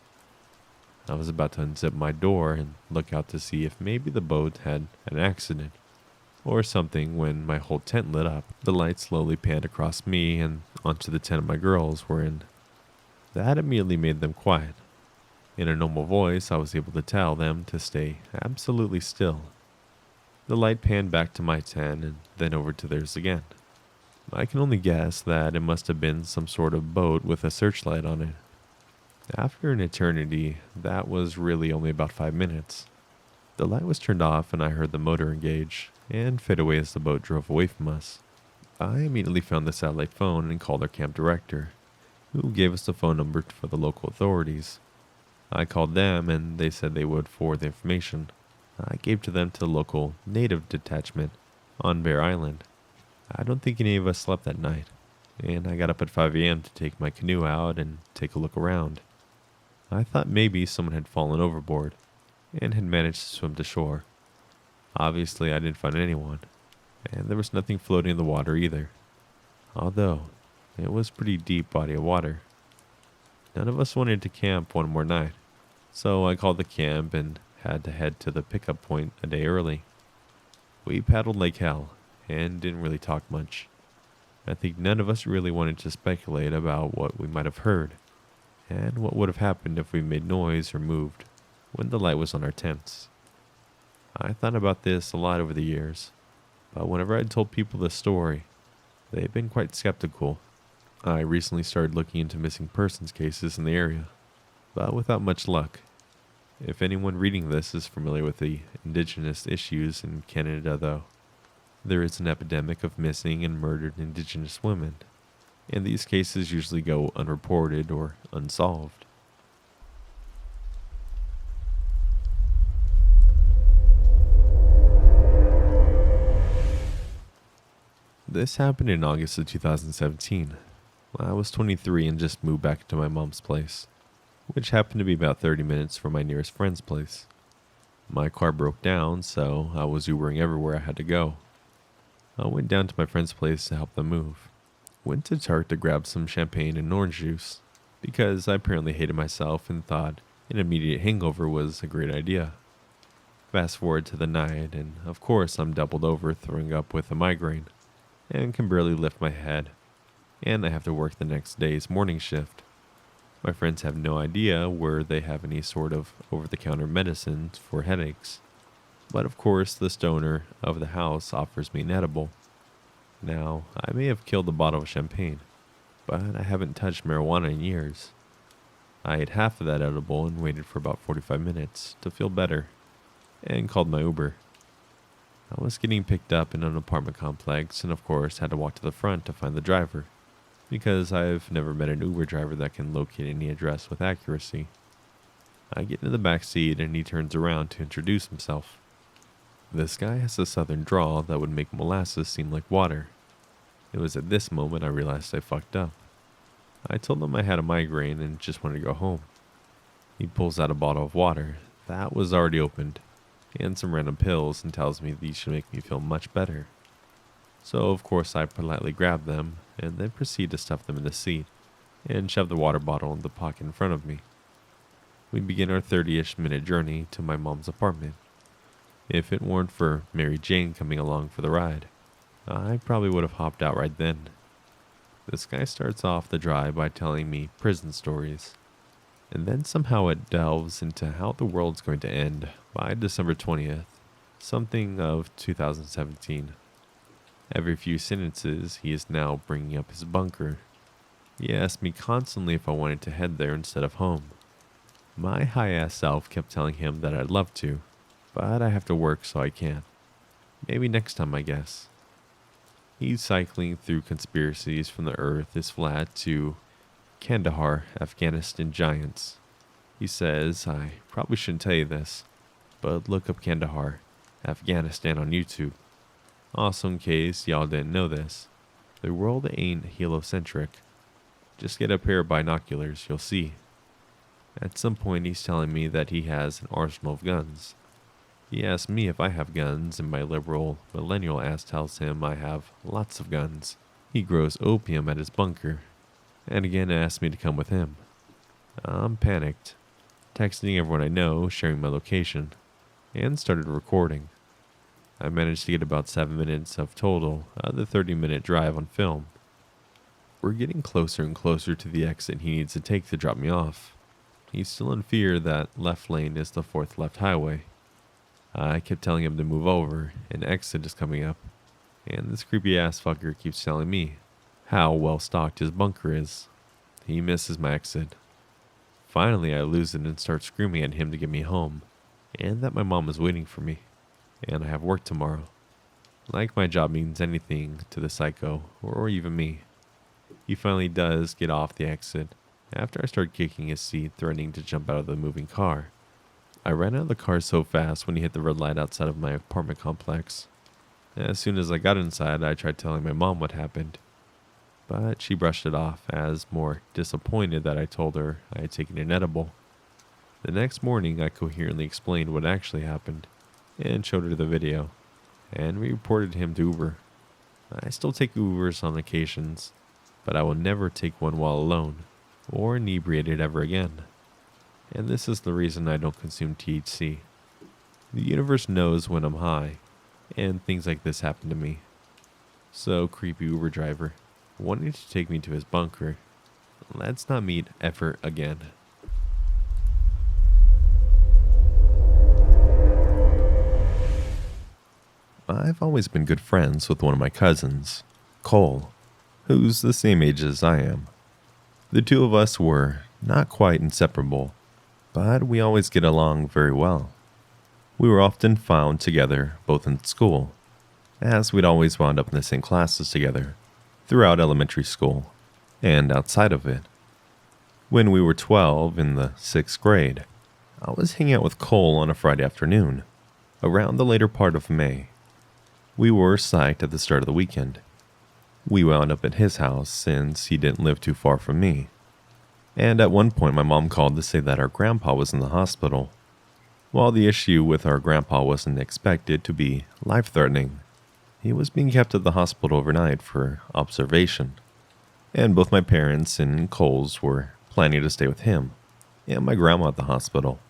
I was about to unzip my door and look out to see if maybe the boat had an accident or something when my whole tent lit up. The light slowly panned across me and onto the tent my girls were in. That immediately made them quiet. In a normal voice, I was able to tell them to stay absolutely still. The light panned back to my tent and then over to theirs again. I can only guess that it must have been some sort of boat with a searchlight on it. After an eternity, that was really only about 5 minutes. The light was turned off and I heard the motor engage and fade away as the boat drove away from us. I immediately found the satellite phone and called our camp director, who gave us the phone number for the local authorities. I called them and they said they would forward the information I gave to them to the local native detachment on Bear Island. I don't think any of us slept that night, and I got up at 5 a.m. to take my canoe out and take a look around. I thought maybe someone had fallen overboard and had managed to swim to shore. Obviously, I didn't find anyone, and there was nothing floating in the water either, although it was a pretty deep body of water. None of us wanted to camp one more night, so I called the camp and had to head to the pickup point a day early. We paddled like hell and didn't really talk much. I think none of us really wanted to speculate about what we might have heard and what would have happened if we made noise or moved when the light was on our tents. I thought about this a lot over the years, but whenever I told people this story, they've been quite skeptical. I recently started looking into missing persons cases in the area, but without much luck. If anyone reading this is familiar with the indigenous issues in Canada, though, there is an epidemic of missing and murdered indigenous women, and these cases usually go unreported or unsolved. This happened in August of 2017. I was 23 and just moved back to my mom's place, which happened to be about 30 minutes from my nearest friend's place. My car broke down, so I was Ubering everywhere I had to go. I went down to my friend's place to help them move. Went to Target to grab some champagne and orange juice, because I apparently hated myself and thought an immediate hangover was a great idea. Fast forward to the night, and of course I'm doubled over throwing up with a migraine, and can barely lift my head, and I have to work the next day's morning shift. My friends have no idea where they have any sort of over-the-counter medicines for headaches. But of course, the stoner of the house offers me an edible. Now, I may have killed a bottle of champagne, but I haven't touched marijuana in years. I ate half of that edible and waited for about 45 minutes to feel better, and called my Uber. I was getting picked up in an apartment complex, and of course had to walk to the front to find the driver, because I've never met an Uber driver that can locate any address with accuracy. I get into the back seat and he turns around to introduce himself. This guy has a southern drawl that would make molasses seem like water. It was at this moment I realized I fucked up. I told him I had a migraine and just wanted to go home. He pulls out a bottle of water that was already opened and some random pills and tells me these should make me feel much better. So of course I politely grab them and then proceed to stuff them in the seat and shove the water bottle in the pocket in front of me. We begin our 30-ish minute journey to my mom's apartment. If it weren't for Mary Jane coming along for the ride, I probably would have hopped out right then. This guy starts off the drive by telling me prison stories, and then somehow it delves into how the world's going to end by December 20th, something of 2017. Every few sentences, he is now bringing up his bunker. He asked me constantly if I wanted to head there instead of home. My high-ass self kept telling him that I'd love to, but I have to work so I can't. Maybe next time, I guess. He's cycling through conspiracies from the earth is flat to Kandahar, Afghanistan giants. He says, I probably shouldn't tell you this, but look up Kandahar, Afghanistan on YouTube. Also, in case y'all didn't know this, the world ain't heliocentric. Just get a pair of binoculars, you'll see. At some point he's telling me that he has an arsenal of guns. He asks me if I have guns, and my liberal millennial ass tells him I have lots of guns. He grows opium at his bunker, and again asks me to come with him. I'm panicked, texting everyone I know, sharing my location, and started recording. I managed to get about 7 minutes of total of the 30-minute drive on film. We're getting closer and closer to the exit he needs to take to drop me off. He's still in fear that left lane is the 4th left highway. I kept telling him to move over, an exit is coming up, and this creepy ass fucker keeps telling me how well stocked his bunker is. He misses my exit. Finally I lose it and start screaming at him to get me home, and that my mom is waiting for me, and I have work tomorrow. Like my job means anything to the psycho, or even me. He finally does get off the exit, after I start kicking his seat, threatening to jump out of the moving car. I ran out of the car so fast when he hit the red light outside of my apartment complex. As soon as I got inside, I tried telling my mom what happened, but she brushed it off as more disappointed that I told her I had taken an edible. The next morning, I coherently explained what actually happened and showed her the video, and we reported him to Uber. I still take Ubers on occasions, but I will never take one while alone or inebriated ever again. And this is the reason I don't consume THC. The universe knows when I'm high, and things like this happen to me. So, creepy Uber driver, wanting to take me to his bunker, let's not meet ever again. I've always been good friends with one of my cousins, Cole, who's the same age as I am. The two of us were not quite inseparable, but we always get along very well. We were often found together, both in school, as we'd always wound up in the same classes together, throughout elementary school, and outside of it. When we were 12 in the 6th grade, I was hanging out with Cole on a Friday afternoon, around the later part of May. We were psyched at the start of the weekend. We wound up at his house since he didn't live too far from me. And at one point my mom called to say that our grandpa was in the hospital. While the issue with our grandpa wasn't expected to be life-threatening, he was being kept at the hospital overnight for observation. And both my parents and Cole's were planning to stay with him and my grandma at the hospital,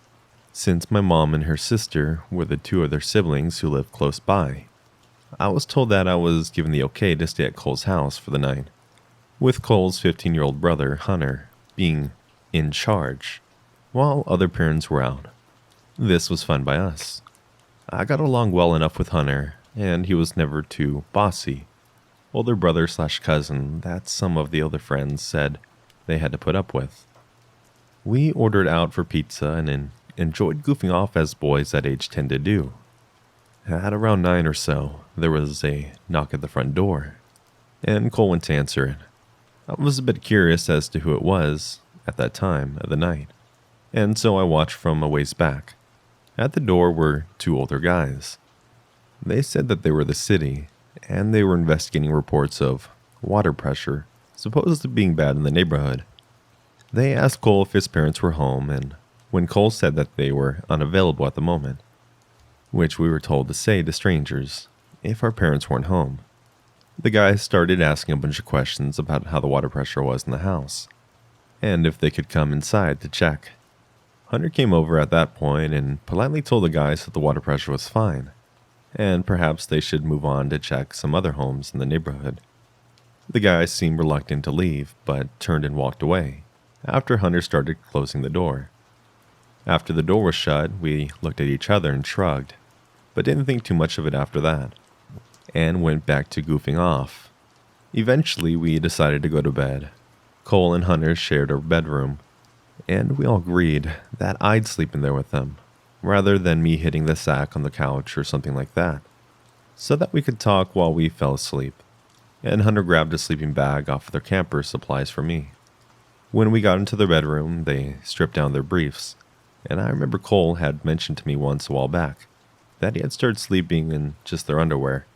since my mom and her sister were the two other siblings who lived close by. I was told that I was given the okay to stay at Cole's house for the night, with Cole's 15-year-old brother, Hunter, being in charge, while other parents were out. This was fine by us. I got along well enough with Hunter, and he was never too bossy. Older brother/cousin that some of the other friends said they had to put up with. We ordered out for pizza and enjoyed goofing off as boys that age tend to do. At around 9 or so, there was a knock at the front door, and Cole went to answer it. I was a bit curious as to who it was at that time of the night, and so I watched from a ways back. At the door were two older guys. They said that they were the city, and they were investigating reports of water pressure supposed to being bad in the neighborhood. They asked Cole if his parents were home, and when Cole said that they were unavailable at the moment, which we were told to say to strangers if our parents weren't home, the guys started asking a bunch of questions about how the water pressure was in the house, and if they could come inside to check. Hunter came over at that point and politely told the guys that the water pressure was fine, and perhaps they should move on to check some other homes in the neighborhood. The guys seemed reluctant to leave, but turned and walked away, after Hunter started closing the door. After the door was shut, we looked at each other and shrugged, but didn't think too much of it after that, and went back to goofing off. Eventually, we decided to go to bed. Cole and Hunter shared our bedroom, and we all agreed that I'd sleep in there with them, rather than me hitting the sack on the couch or something like that, so that we could talk while we fell asleep, and Hunter grabbed a sleeping bag off of their camper supplies for me. When we got into their bedroom, they stripped down their briefs, and I remember Cole had mentioned to me once a while back that he had started sleeping in just their underwear.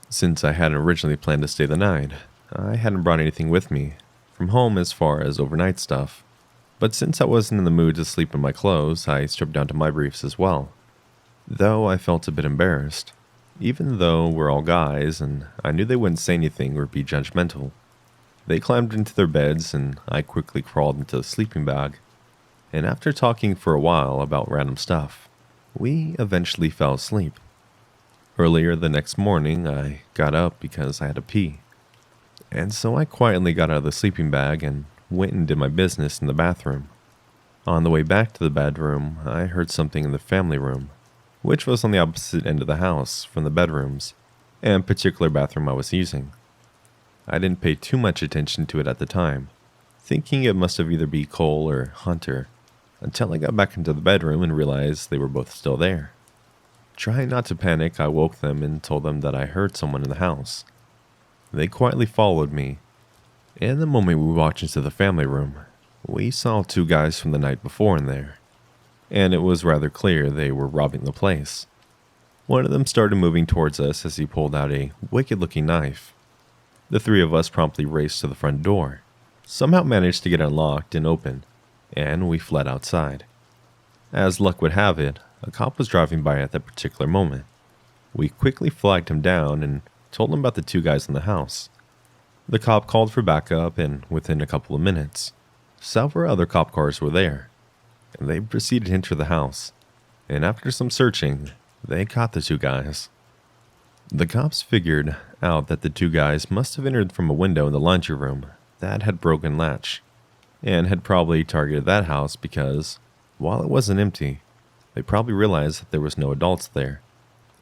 Since I hadn't originally planned to stay the night, I hadn't brought anything with me from home as far as overnight stuff. But since I wasn't in the mood to sleep in my clothes, I stripped down to my briefs as well. Though I felt a bit embarrassed, even though we're all guys and I knew they wouldn't say anything or be judgmental. They climbed into their beds and I quickly crawled into the sleeping bag. And after talking for a while about random stuff, we eventually fell asleep. Earlier the next morning, I got up because I had to pee. And so I quietly got out of the sleeping bag and went and did my business in the bathroom. On the way back to the bedroom, I heard something in the family room, which was on the opposite end of the house from the bedrooms and particular bathroom I was using. I didn't pay too much attention to it at the time, thinking it must have either been Cole or Hunter, until I got back into the bedroom and realized they were both still there. Trying not to panic, I woke them and told them that I heard someone in the house. They quietly followed me, and the moment we walked into the family room, we saw two guys from the night before in there, and it was rather clear they were robbing the place. One of them started moving towards us as he pulled out a wicked-looking knife. The three of us promptly raced to the front door, somehow managed to get unlocked and open, and we fled outside. As luck would have it, a cop was driving by at that particular moment. We quickly flagged him down and told him about the two guys in the house. The cop called for backup, and within a couple of minutes, several other cop cars were there, and they proceeded to enter the house, and after some searching, they caught the two guys. The cops figured out that the two guys must have entered from a window in the laundry room that had broken latch, and had probably targeted that house because, while it wasn't empty, they probably realized that there was no adults there,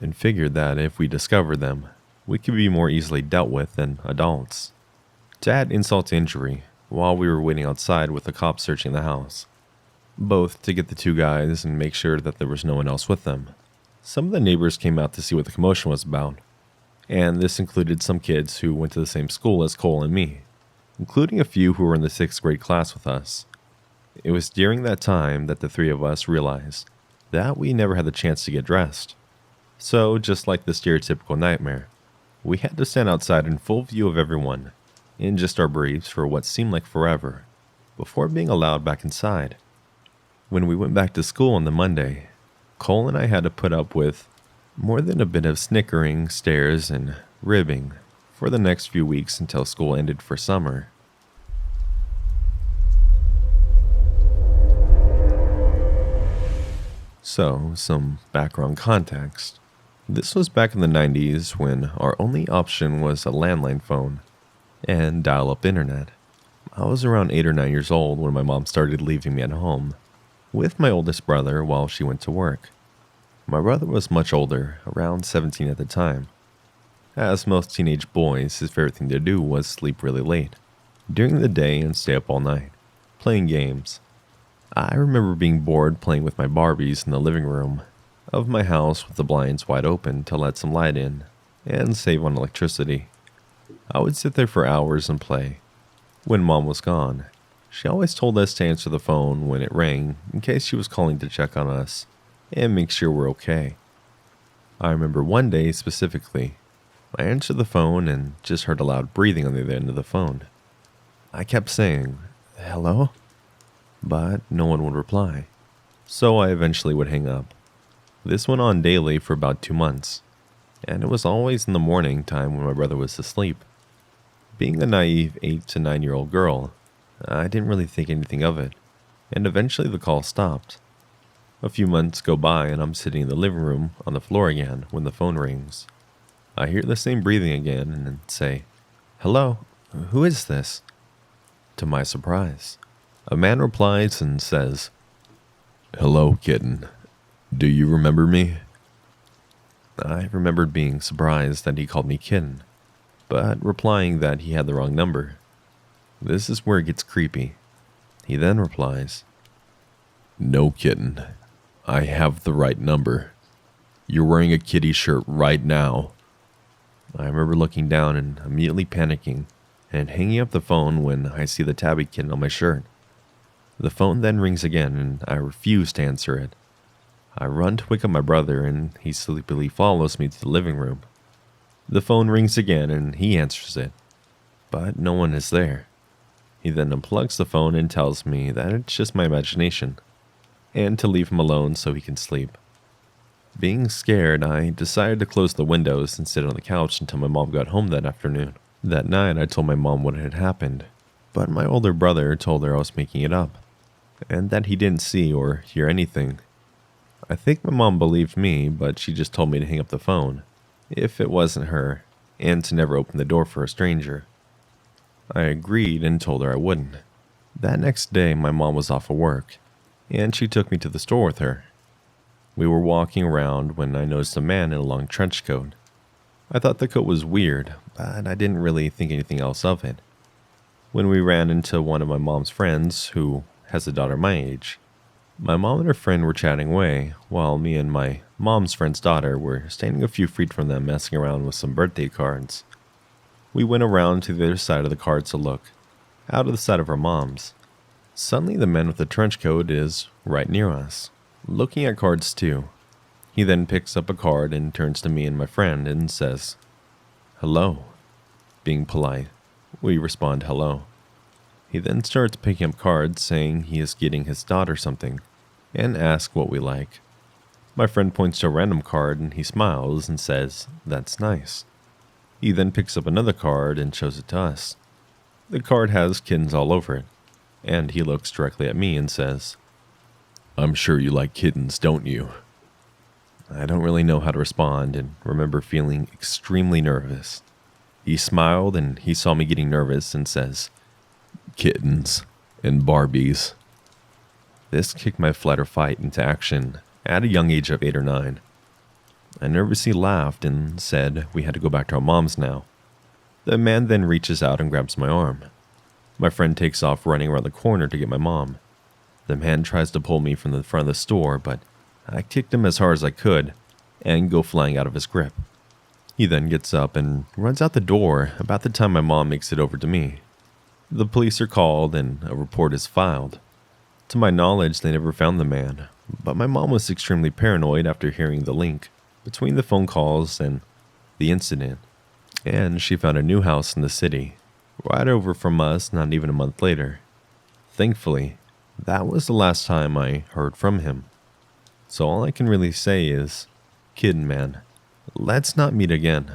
and figured that if we discovered them, we could be more easily dealt with than adults. To add insult to injury, while we were waiting outside with the cops searching the house, both to get the two guys and make sure that there was no one else with them, some of the neighbors came out to see what the commotion was about, and this included some kids who went to the same school as Cole and me, including a few who were in the 6th grade class with us. It was during that time that the three of us realized that we never had the chance to get dressed. So, just like the stereotypical nightmare, we had to stand outside in full view of everyone, in just our briefs for what seemed like forever, before being allowed back inside. When we went back to school on the Monday, Cole and I had to put up with more than a bit of snickering, stares, and ribbing for the next few weeks until school ended for summer. So, some background context. This was back in the 90s when our only option was a landline phone and dial-up internet. I was around 8 or 9 years old when my mom started leaving me at home with my oldest brother while she went to work. My brother was much older, around 17 at the time. As most teenage boys, his favorite thing to do was sleep really late during the day and stay up all night, playing games. I remember being bored playing with my Barbies in the living room of my house with the blinds wide open to let some light in and save on electricity. I would sit there for hours and play. When Mom was gone, she always told us to answer the phone when it rang in case she was calling to check on us and make sure we're okay. I remember one day specifically, I answered the phone and just heard a loud breathing on the other end of the phone. I kept saying, "Hello?" but no one would reply, so I eventually would hang up. This went on daily for about 2 months, and it was always in the morning time when my brother was asleep. Being a naive 8 to 9-year-old girl, I didn't really think anything of it, and eventually the call stopped. A few months go by and I'm sitting in the living room on the floor again when the phone rings. I hear the same breathing again and say, "Hello, who is this?" To my surprise, a man replies and says, "Hello, kitten. Do you remember me?" I remembered being surprised that he called me kitten, but replying that he had the wrong number. This is where it gets creepy. He then replies, "No, kitten. I have the right number. You're wearing a kitty shirt right now." I remember looking down and immediately panicking and hanging up the phone when I see the tabby kitten on my shirt. The phone then rings again, and I refuse to answer it. I run to wake up my brother, and he sleepily follows me to the living room. The phone rings again, and he answers it, but no one is there. He then unplugs the phone and tells me that it's just my imagination, and to leave him alone so he can sleep. Being scared, I decided to close the windows and sit on the couch until my mom got home that afternoon. That night, I told my mom what had happened, but my older brother told her I was making it up, and that he didn't see or hear anything. I think my mom believed me, but she just told me to hang up the phone, if it wasn't her, and to never open the door for a stranger. I agreed and told her I wouldn't. That next day, my mom was off of work, and she took me to the store with her. We were walking around when I noticed a man in a long trench coat. I thought the coat was weird, but I didn't really think anything else of it. When we ran into one of my mom's friends, who has a daughter my age, my mom and her friend were chatting away, while me and my mom's friend's daughter were standing a few feet from them messing around with some birthday cards. We went around to the other side of the cards to look, out of the side of our mom's. Suddenly the man with the trench coat is right near us, looking at cards too. He then picks up a card and turns to me and my friend and says, "Hello." Being polite, we respond hello. He then starts picking up cards saying he is getting his daughter something, and asks what we like. My friend points to a random card and he smiles and says, "That's nice." He then picks up another card and shows it to us. The card has kittens all over it, and he looks directly at me and says, "I'm sure you like kittens, don't you?" I don't really know how to respond and remember feeling extremely nervous. He smiled and he saw me getting nervous and says, "Kittens and Barbies." This kicked my flight or fight into action at a young age of 8 or 9. I nervously laughed and said we had to go back to our mom's now. The man then reaches out and grabs my arm. My friend takes off running around the corner to get my mom. The man tries to pull me from the front of the store, but I kicked him as hard as I could and go flying out of his grip. He then gets up and runs out the door about the time my mom makes it over to me. The police are called and a report is filed. To my knowledge, they never found the man, but my mom was extremely paranoid after hearing the link between the phone calls and the incident, and she found a new house in the city, right over from us not even a month later. Thankfully, that was the last time I heard from him. So all I can really say is, Kitten Man, let's not meet again.